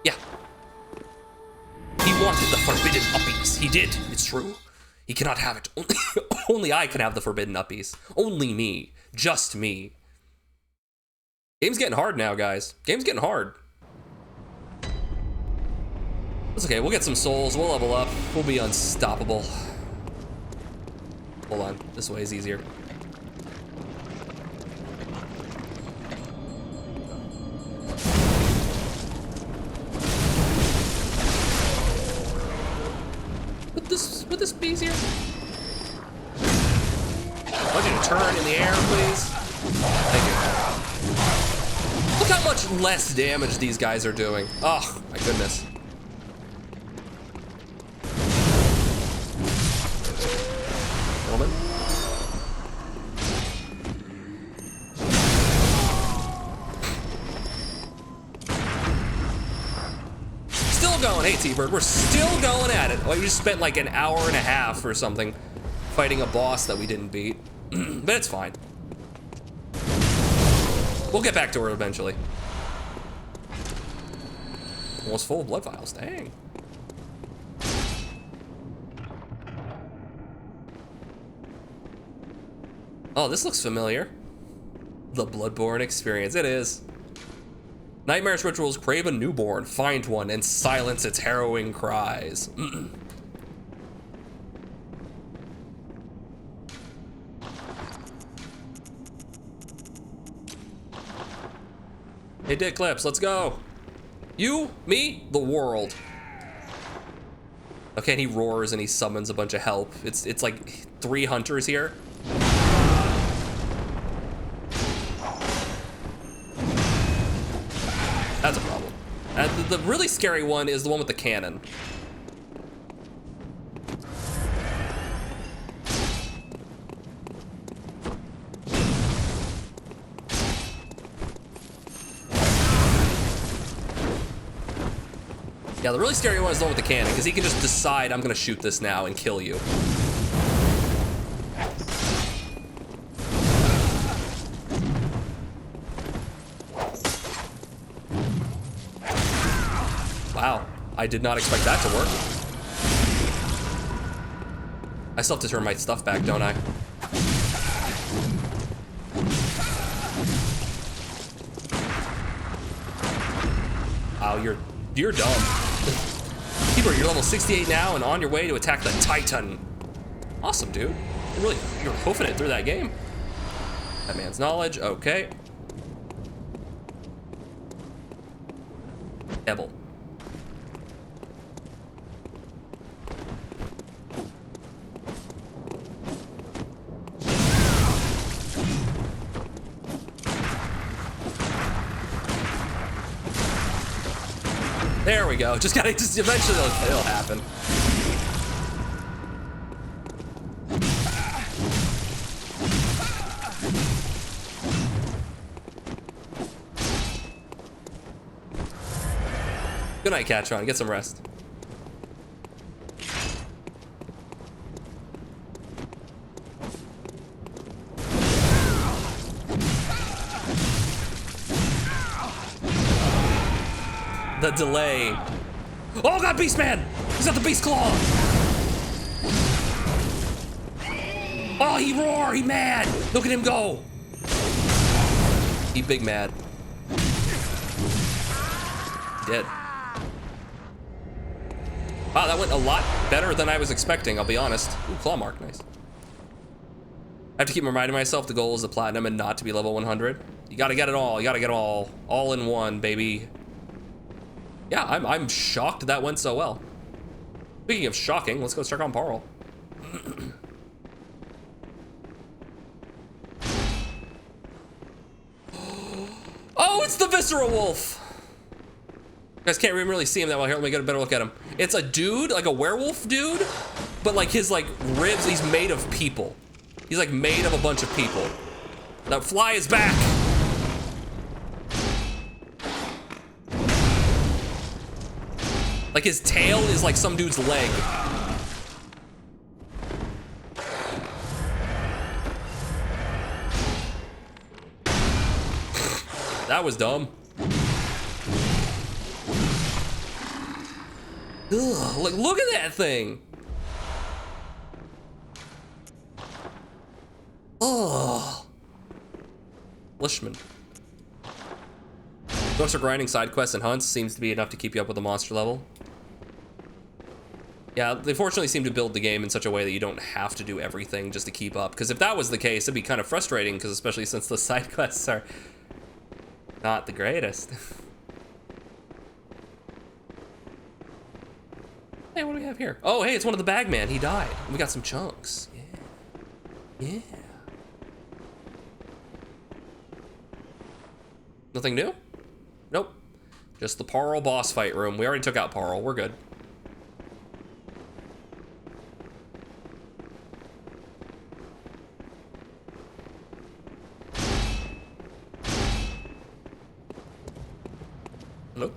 Yeah. He wanted the forbidden uppies. He did. It's true. He cannot have it. Only I can have the forbidden uppies. Only me. Just me. Game's getting hard now, guys. Game's getting hard. That's okay, we'll get some souls, we'll level up, we'll be unstoppable. Hold on, this way is easier. Would this be easier? I want you to turn in the air, please. Thank you. Look how much less damage these guys are doing. Oh, my goodness. Gentlemen. Still going. Hey, T-Bird, we're still going at it. Well, we just spent like an hour and a half or something fighting a boss that we didn't beat. But it's fine. We'll get back to her eventually. Almost full of blood vials, dang. Oh, this looks familiar. The Bloodborne experience, it is. Nightmarish rituals crave a newborn, find one, and silence its harrowing cries. Hey, Dick Clips, let's go. You, me, the world. Okay, and he roars and he summons a bunch of help. It's like 3 hunters here. That's a problem. And the really scary one is the one with the cannon. Yeah, the really scary one is the one with the cannon, because he can just decide, I'm gonna shoot this now and kill you. Wow, I did not expect that to work. I still have to turn my stuff back, don't I? Wow, you're dumb. Keeper, you're level 68 now and on your way to attack the Titan. Awesome, dude. You're hoofing it through that game. That man's knowledge, okay. Ebel. There we go. Just eventually it'll happen. Good night, Catron. Get some rest. The delay. Oh god, Beastman! He's got the Beast Claw! Oh, he roar! He mad! Look at him go! He big mad. Dead. Wow, that went a lot better than I was expecting, I'll be honest. Ooh, claw mark, nice. I have to keep reminding myself the goal is the platinum and not to be level 100. You gotta get it all, you gotta get it all. All in one, baby. Yeah, I'm shocked that went so well. Speaking of shocking, let's go check on Parl. Oh, it's the Viscera Wolf! You guys can't even really see him that well. Here, let me get a better look at him. It's a dude, like a werewolf dude, but like his like ribs, he's made of people. He's like made of a bunch of people. Now Fly is back! Like his tail is like some dude's leg. That was dumb. Ugh, look at that thing. Ugh. Lishman. Most for grinding side quests and hunts seems to be enough to keep you up with the monster level. Yeah, they fortunately seem to build the game in such a way that you don't have to do everything just to keep up. Because if that was the case, it'd be kind of frustrating, because especially since the side quests are not the greatest. Hey, what do we have here? Oh, hey, it's one of the bagman. He died. We got some chunks. Yeah. Yeah. Nothing new? Nope. Just the Parl boss fight room. We already took out Parl. We're good. Nope.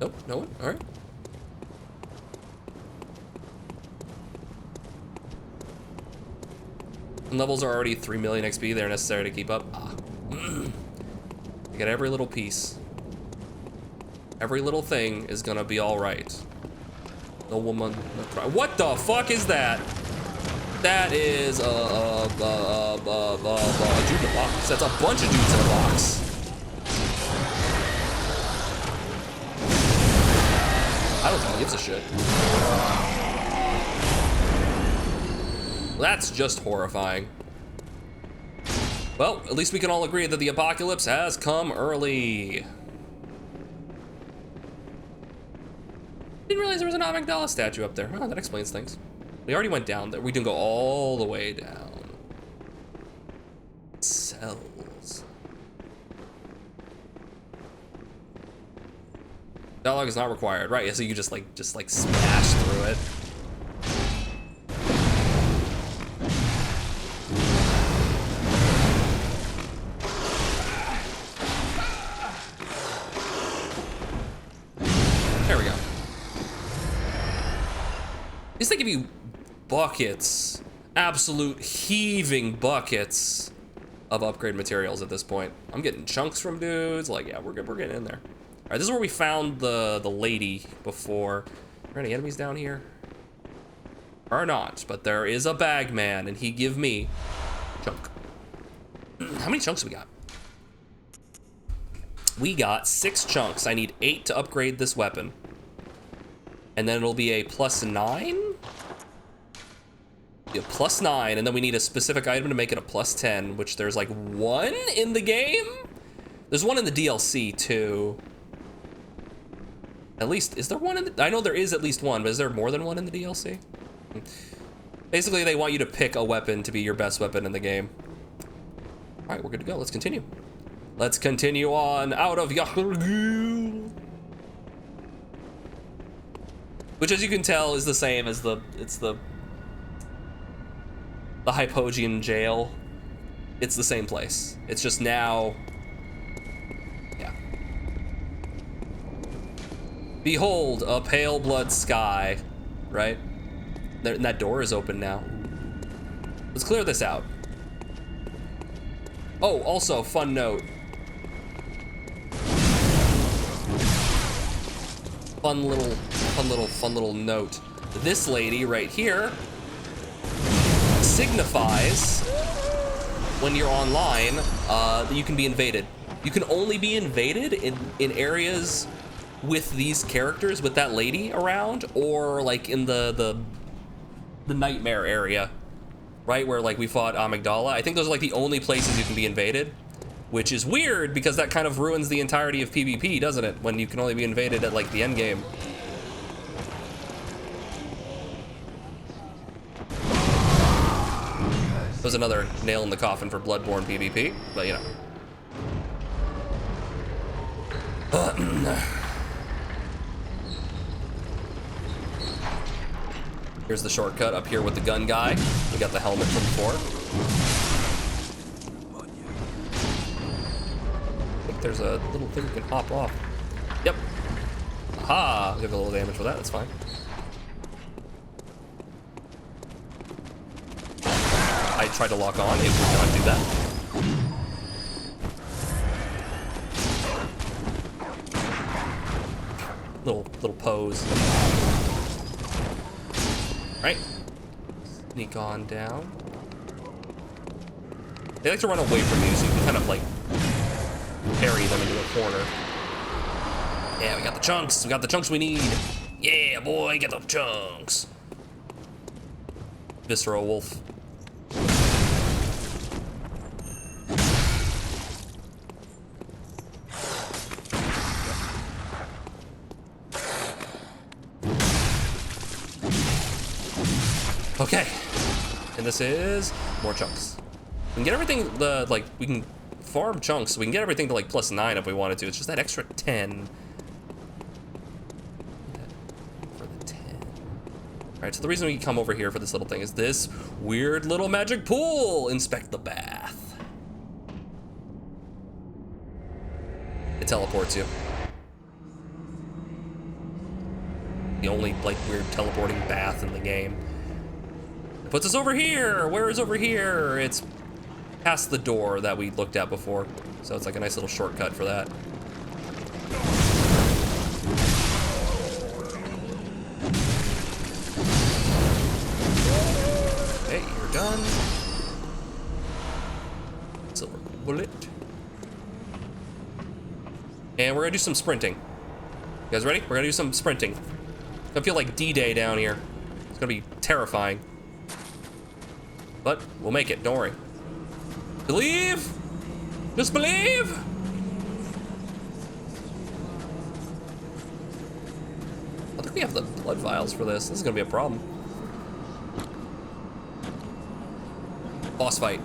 Nope, no one? All right. And levels are already 3 million XP. They're necessary to keep up. Ah. You get every little piece. Every little thing is gonna be all right. No woman, no cry. What the fuck is that? That is a dude in a box. That's a bunch of dudes in a box. I don't think he gives a shit. That's just horrifying. Well, at least we can all agree that the apocalypse has come early. Didn't realize there was an Amygdala statue up there. Oh, that explains things. We already went down there. We didn't go all the way down. Cells. Dialogue is not required, right? So you just like smash through it. There we go. These things give you buckets, absolute heaving buckets of upgrade materials at this point. I'm getting chunks from dudes. Like, yeah, we're good. We're getting in there. All right, this is where we found the lady before. Are there any enemies down here? Or not, but there is a bagman, and he give me chunk. How many chunks we got? We got 6 chunks. I need 8 to upgrade this weapon. And then it'll be a +9? Be a +9, and then we need a specific item to make it a +10, which there's like 1 in the game? There's 1 in the DLC too. At least, is there 1 in the, I know there is at least 1, but is there more than 1 in the DLC? Basically, they want you to pick a weapon to be your best weapon in the game. All right, we're good to go. Let's continue. Let's continue on out of Yahoo. Which, as you can tell, is the same as the Hypogean jail. It's the same place. It's just now, yeah. Behold, a pale blood sky, right? And that door is open now. Let's clear this out. Oh, also, fun note. Fun little note. This lady right here signifies when you're online that you can be invaded. You can only be invaded in areas with these characters, with that lady around, or like in the nightmare area, right, where like we fought Amygdala. I think those are like the only places you can be invaded, which is weird because that kind of ruins the entirety of PvP, doesn't it? When you can only be invaded at like the end game. That was another nail in the coffin for Bloodborne PvP, but you know. Here's the shortcut up here with the gun guy. We got the helmet from before. I think there's a little thing you can hop off. Yep. Aha! Give a little damage for that, that's fine. I tried to lock on, it would not do that. Little pose. Right? Sneak on down. They like to run away from you, so you can kind of like carry them into a corner. Yeah, we got the chunks. We got the chunks we need. Yeah, boy, get the chunks. Visceral wolf. Okay, and this is more chunks. We can get everything, we can farm chunks, so we can get everything to like +9 if we wanted to. It's just that extra 10. For the 10. All right, so the reason we come over here for this little thing is this weird little magic pool. Inspect the bath. It teleports you. The only like weird teleporting bath in the game. It puts us over here. Where is over here? It's past the door that we looked at before. So it's like a nice little shortcut for that. Okay, you're done. Silver bullet. And we're gonna do some sprinting. You guys ready? We're gonna do some sprinting. It's gonna feel like D-Day down here. It's gonna be terrifying. But we'll make it, don't worry. Believe! Just believe! I think we have the blood vials for this. This is gonna be a problem. Boss fight.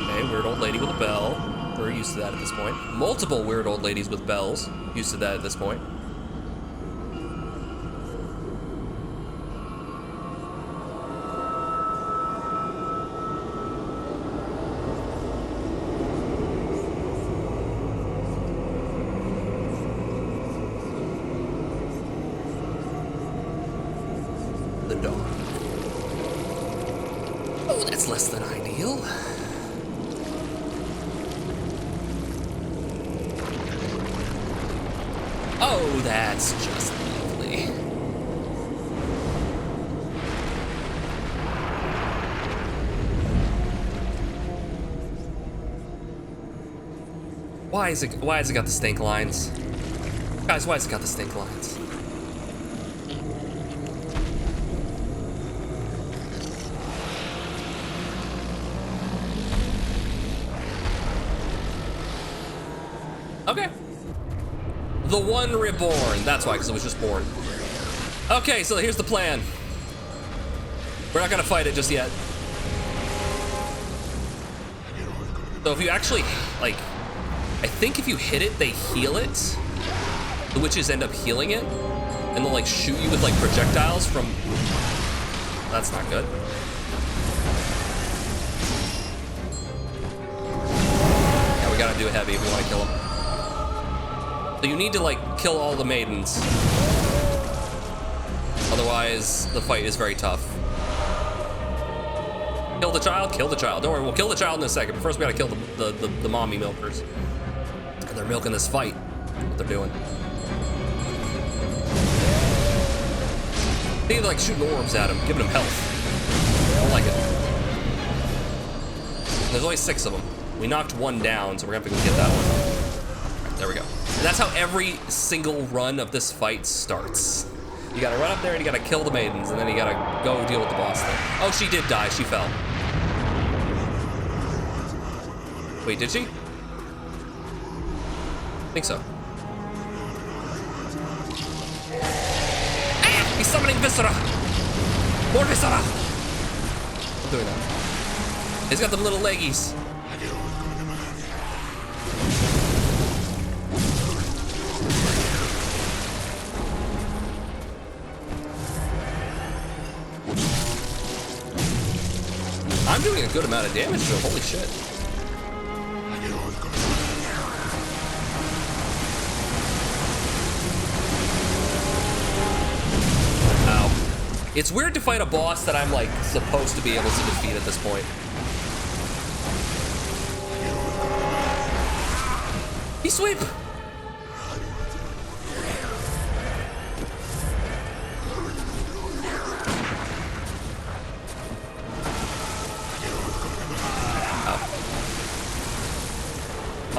Okay, weird old lady with a bell. We're used to that at this point. Multiple weird old ladies with bells. Used to that at this point. The dog. Oh, that's less than ideal. Oh, that's just lovely. Why has it got the stink lines? Guys, why has it got the stink lines? Okay. The one reborn. That's why, because it was just born. Okay, so here's the plan. We're not gonna fight it just yet. So if you actually, like, I think if you hit it, they heal it. The witches end up healing it. And they'll, like, shoot you with, like, projectiles from... That's not good. Yeah, we gotta do it heavy if we want to kill him. So you need to, like, kill all the maidens. Otherwise, the fight is very tough. Kill the child? Kill the child. Don't worry, we'll kill the child in a second. But first, we gotta kill the mommy milkers. And they're milking this fight. What they're doing. They're, like, shooting orbs at him, giving him health. I don't like it. There's only 6 of them. We knocked one down, so we're gonna have to go get that one. Right, there we go. And that's how every single run of this fight starts. You gotta run up there and you gotta kill the maidens, and then you gotta go deal with the boss thing. Oh, she did die, she fell. Wait, did she? I think so. Ah! He's summoning Viscera! More Viscera! I'm doing that. He's got them little leggies. I'm doing a good amount of damage to him, holy shit. Ow. It's weird to fight a boss that I'm, like, supposed to be able to defeat at this point. He sweep!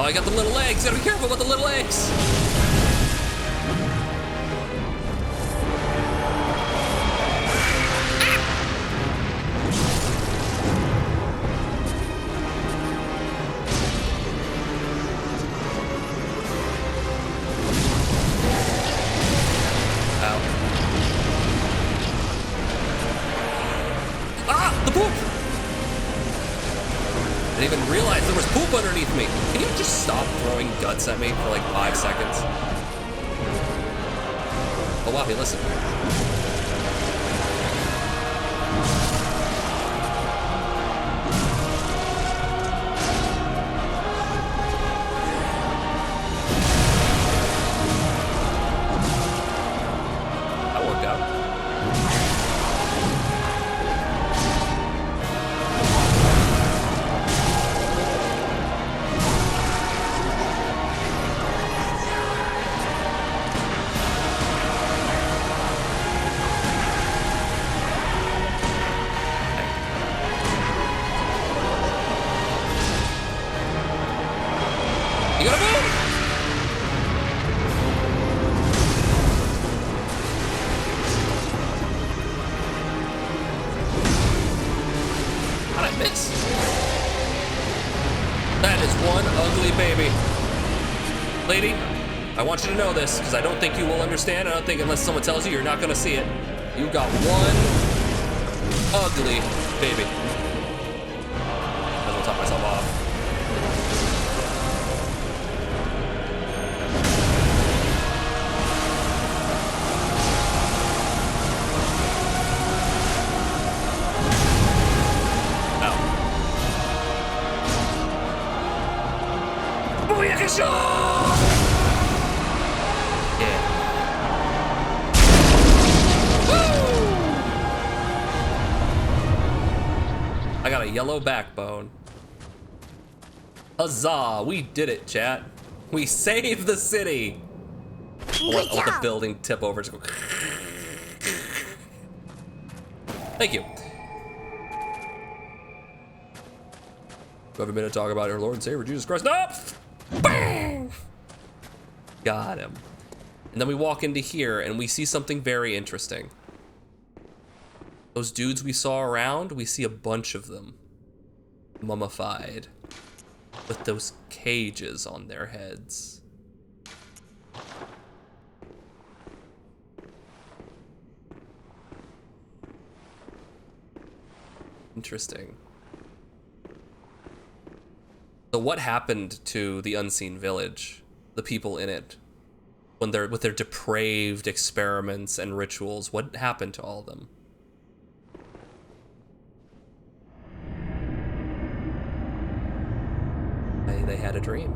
Oh, I got the little eggs. Gotta be careful with the little eggs. I didn't even realize there was poop underneath me. Can you just stop throwing guts at me for like 5 seconds? Oh wow, hey, listen. That worked out. You gotta move! How'd I miss? That is one ugly baby. Lady, I want you to know this, because I don't think you will understand. I don't think unless someone tells you, you're not gonna see it. You got one ugly baby. I'm gonna top myself off. I got a yellow backbone. Huzzah, we did it, chat. We saved the city. I want the building tip over to go. Thank you. You have a minute to talk about your Lord and Savior, Jesus Christ. Nope! Bang! Got him. And then we walk into here and we see something very interesting. Those dudes we saw around, we see a bunch of them. Mummified. With those cages on their heads. Interesting. So what happened to the unseen village, the people in it, when they're with their depraved experiments and rituals? What happened to all of them? They had a dream.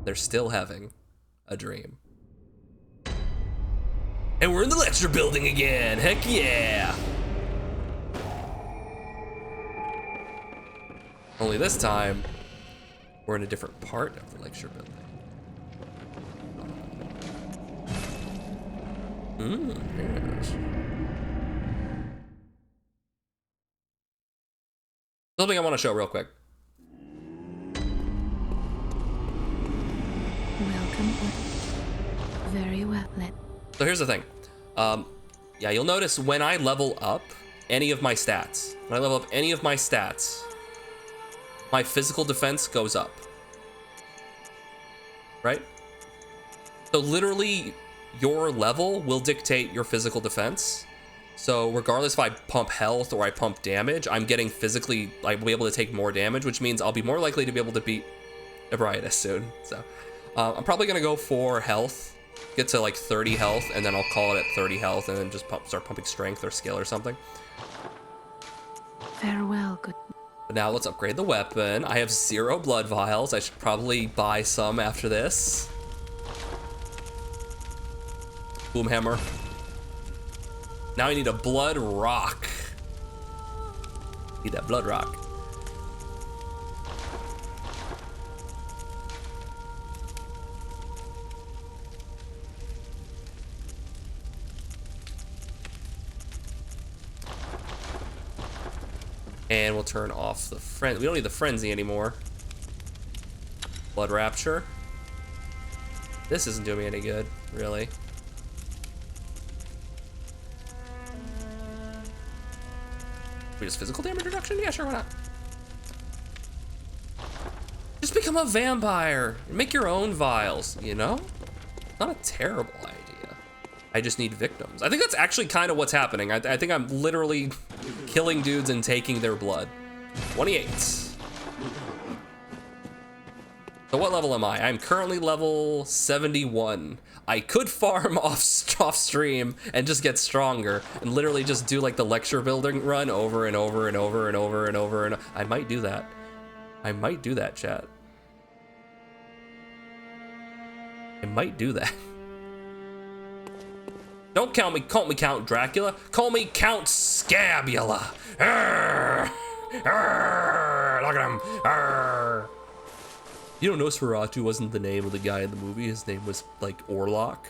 They're still having a dream. And we're in the lecture building again. Heck yeah. Only this time, we're in a different part of the lecture building. Yes. Something I want to show real quick. Welcome. Very well. So here's the thing. Yeah, you'll notice when I level up any of my stats, my physical defense goes up. Right? So literally, your level will dictate your physical defense. So regardless if I pump health or I pump damage, I'm getting physically, I'll be able to take more damage, which means I'll be more likely to be able to beat Ebriatus soon. So I'm probably gonna go for health, get to like 30 health, and then I'll call it at 30 health, and then just start pumping strength or skill or something. Farewell, good. But now let's upgrade the weapon. I have 0 blood vials. I should probably buy some after this. Boom hammer. Now I need a blood rock. Need that blood rock. And we'll turn off the frenzy. We don't need the frenzy anymore. Blood Rapture. This isn't doing me any good, really. We just physical damage reduction? Yeah, sure, why not? Just become a vampire. Make your own vials, you know? Not a terrible idea. I just need victims. I think that's actually kind of what's happening. I think I'm literally killing dudes and taking their blood. 28. So what level am I? I'm currently level 71. I could farm off stream and just get stronger and literally just do like the lecture building run over and over and over and over and over and I might do that. I might do that, chat. I might do that. Don't call me Count Dracula. Call me Count Scabula. Arr! Arr! Look at him. Arr! You don't know Nosferatu wasn't the name of the guy in the movie. His name was like Orlok.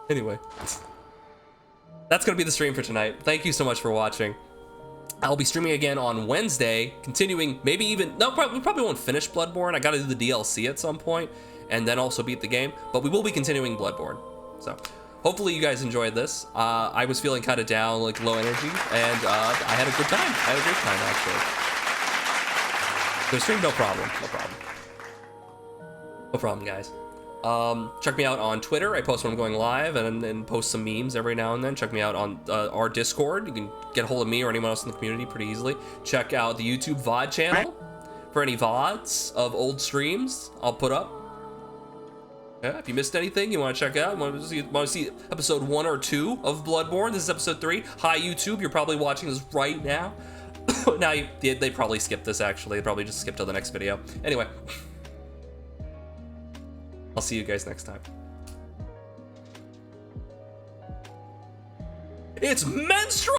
Anyway, that's gonna be the stream for tonight. Thank you so much for watching. I'll be streaming again on Wednesday, continuing, maybe even, no, we probably won't finish Bloodborne. I gotta do the DLC at some point, and then also beat the game, but we will be continuing Bloodborne. So, hopefully you guys enjoyed this. I was feeling kind of down, like low energy, and I had a good time. I had a great time, actually. So stream, no problem, no problem. No problem, guys. Check me out on Twitter. I post when I'm going live and post some memes every now and then. Check me out on our Discord. You can get a hold of me or anyone else in the community pretty easily. Check out the YouTube VOD channel for any VODs of old streams I'll put up. Yeah, if you missed anything you want to check out, want to see episode 1 or 2 of Bloodborne, this is episode 3. Hi, YouTube. You're probably watching this right now. Now, they probably skipped this, actually. They probably just skipped to the next video. Anyway. I'll see you guys next time. It's menstrual!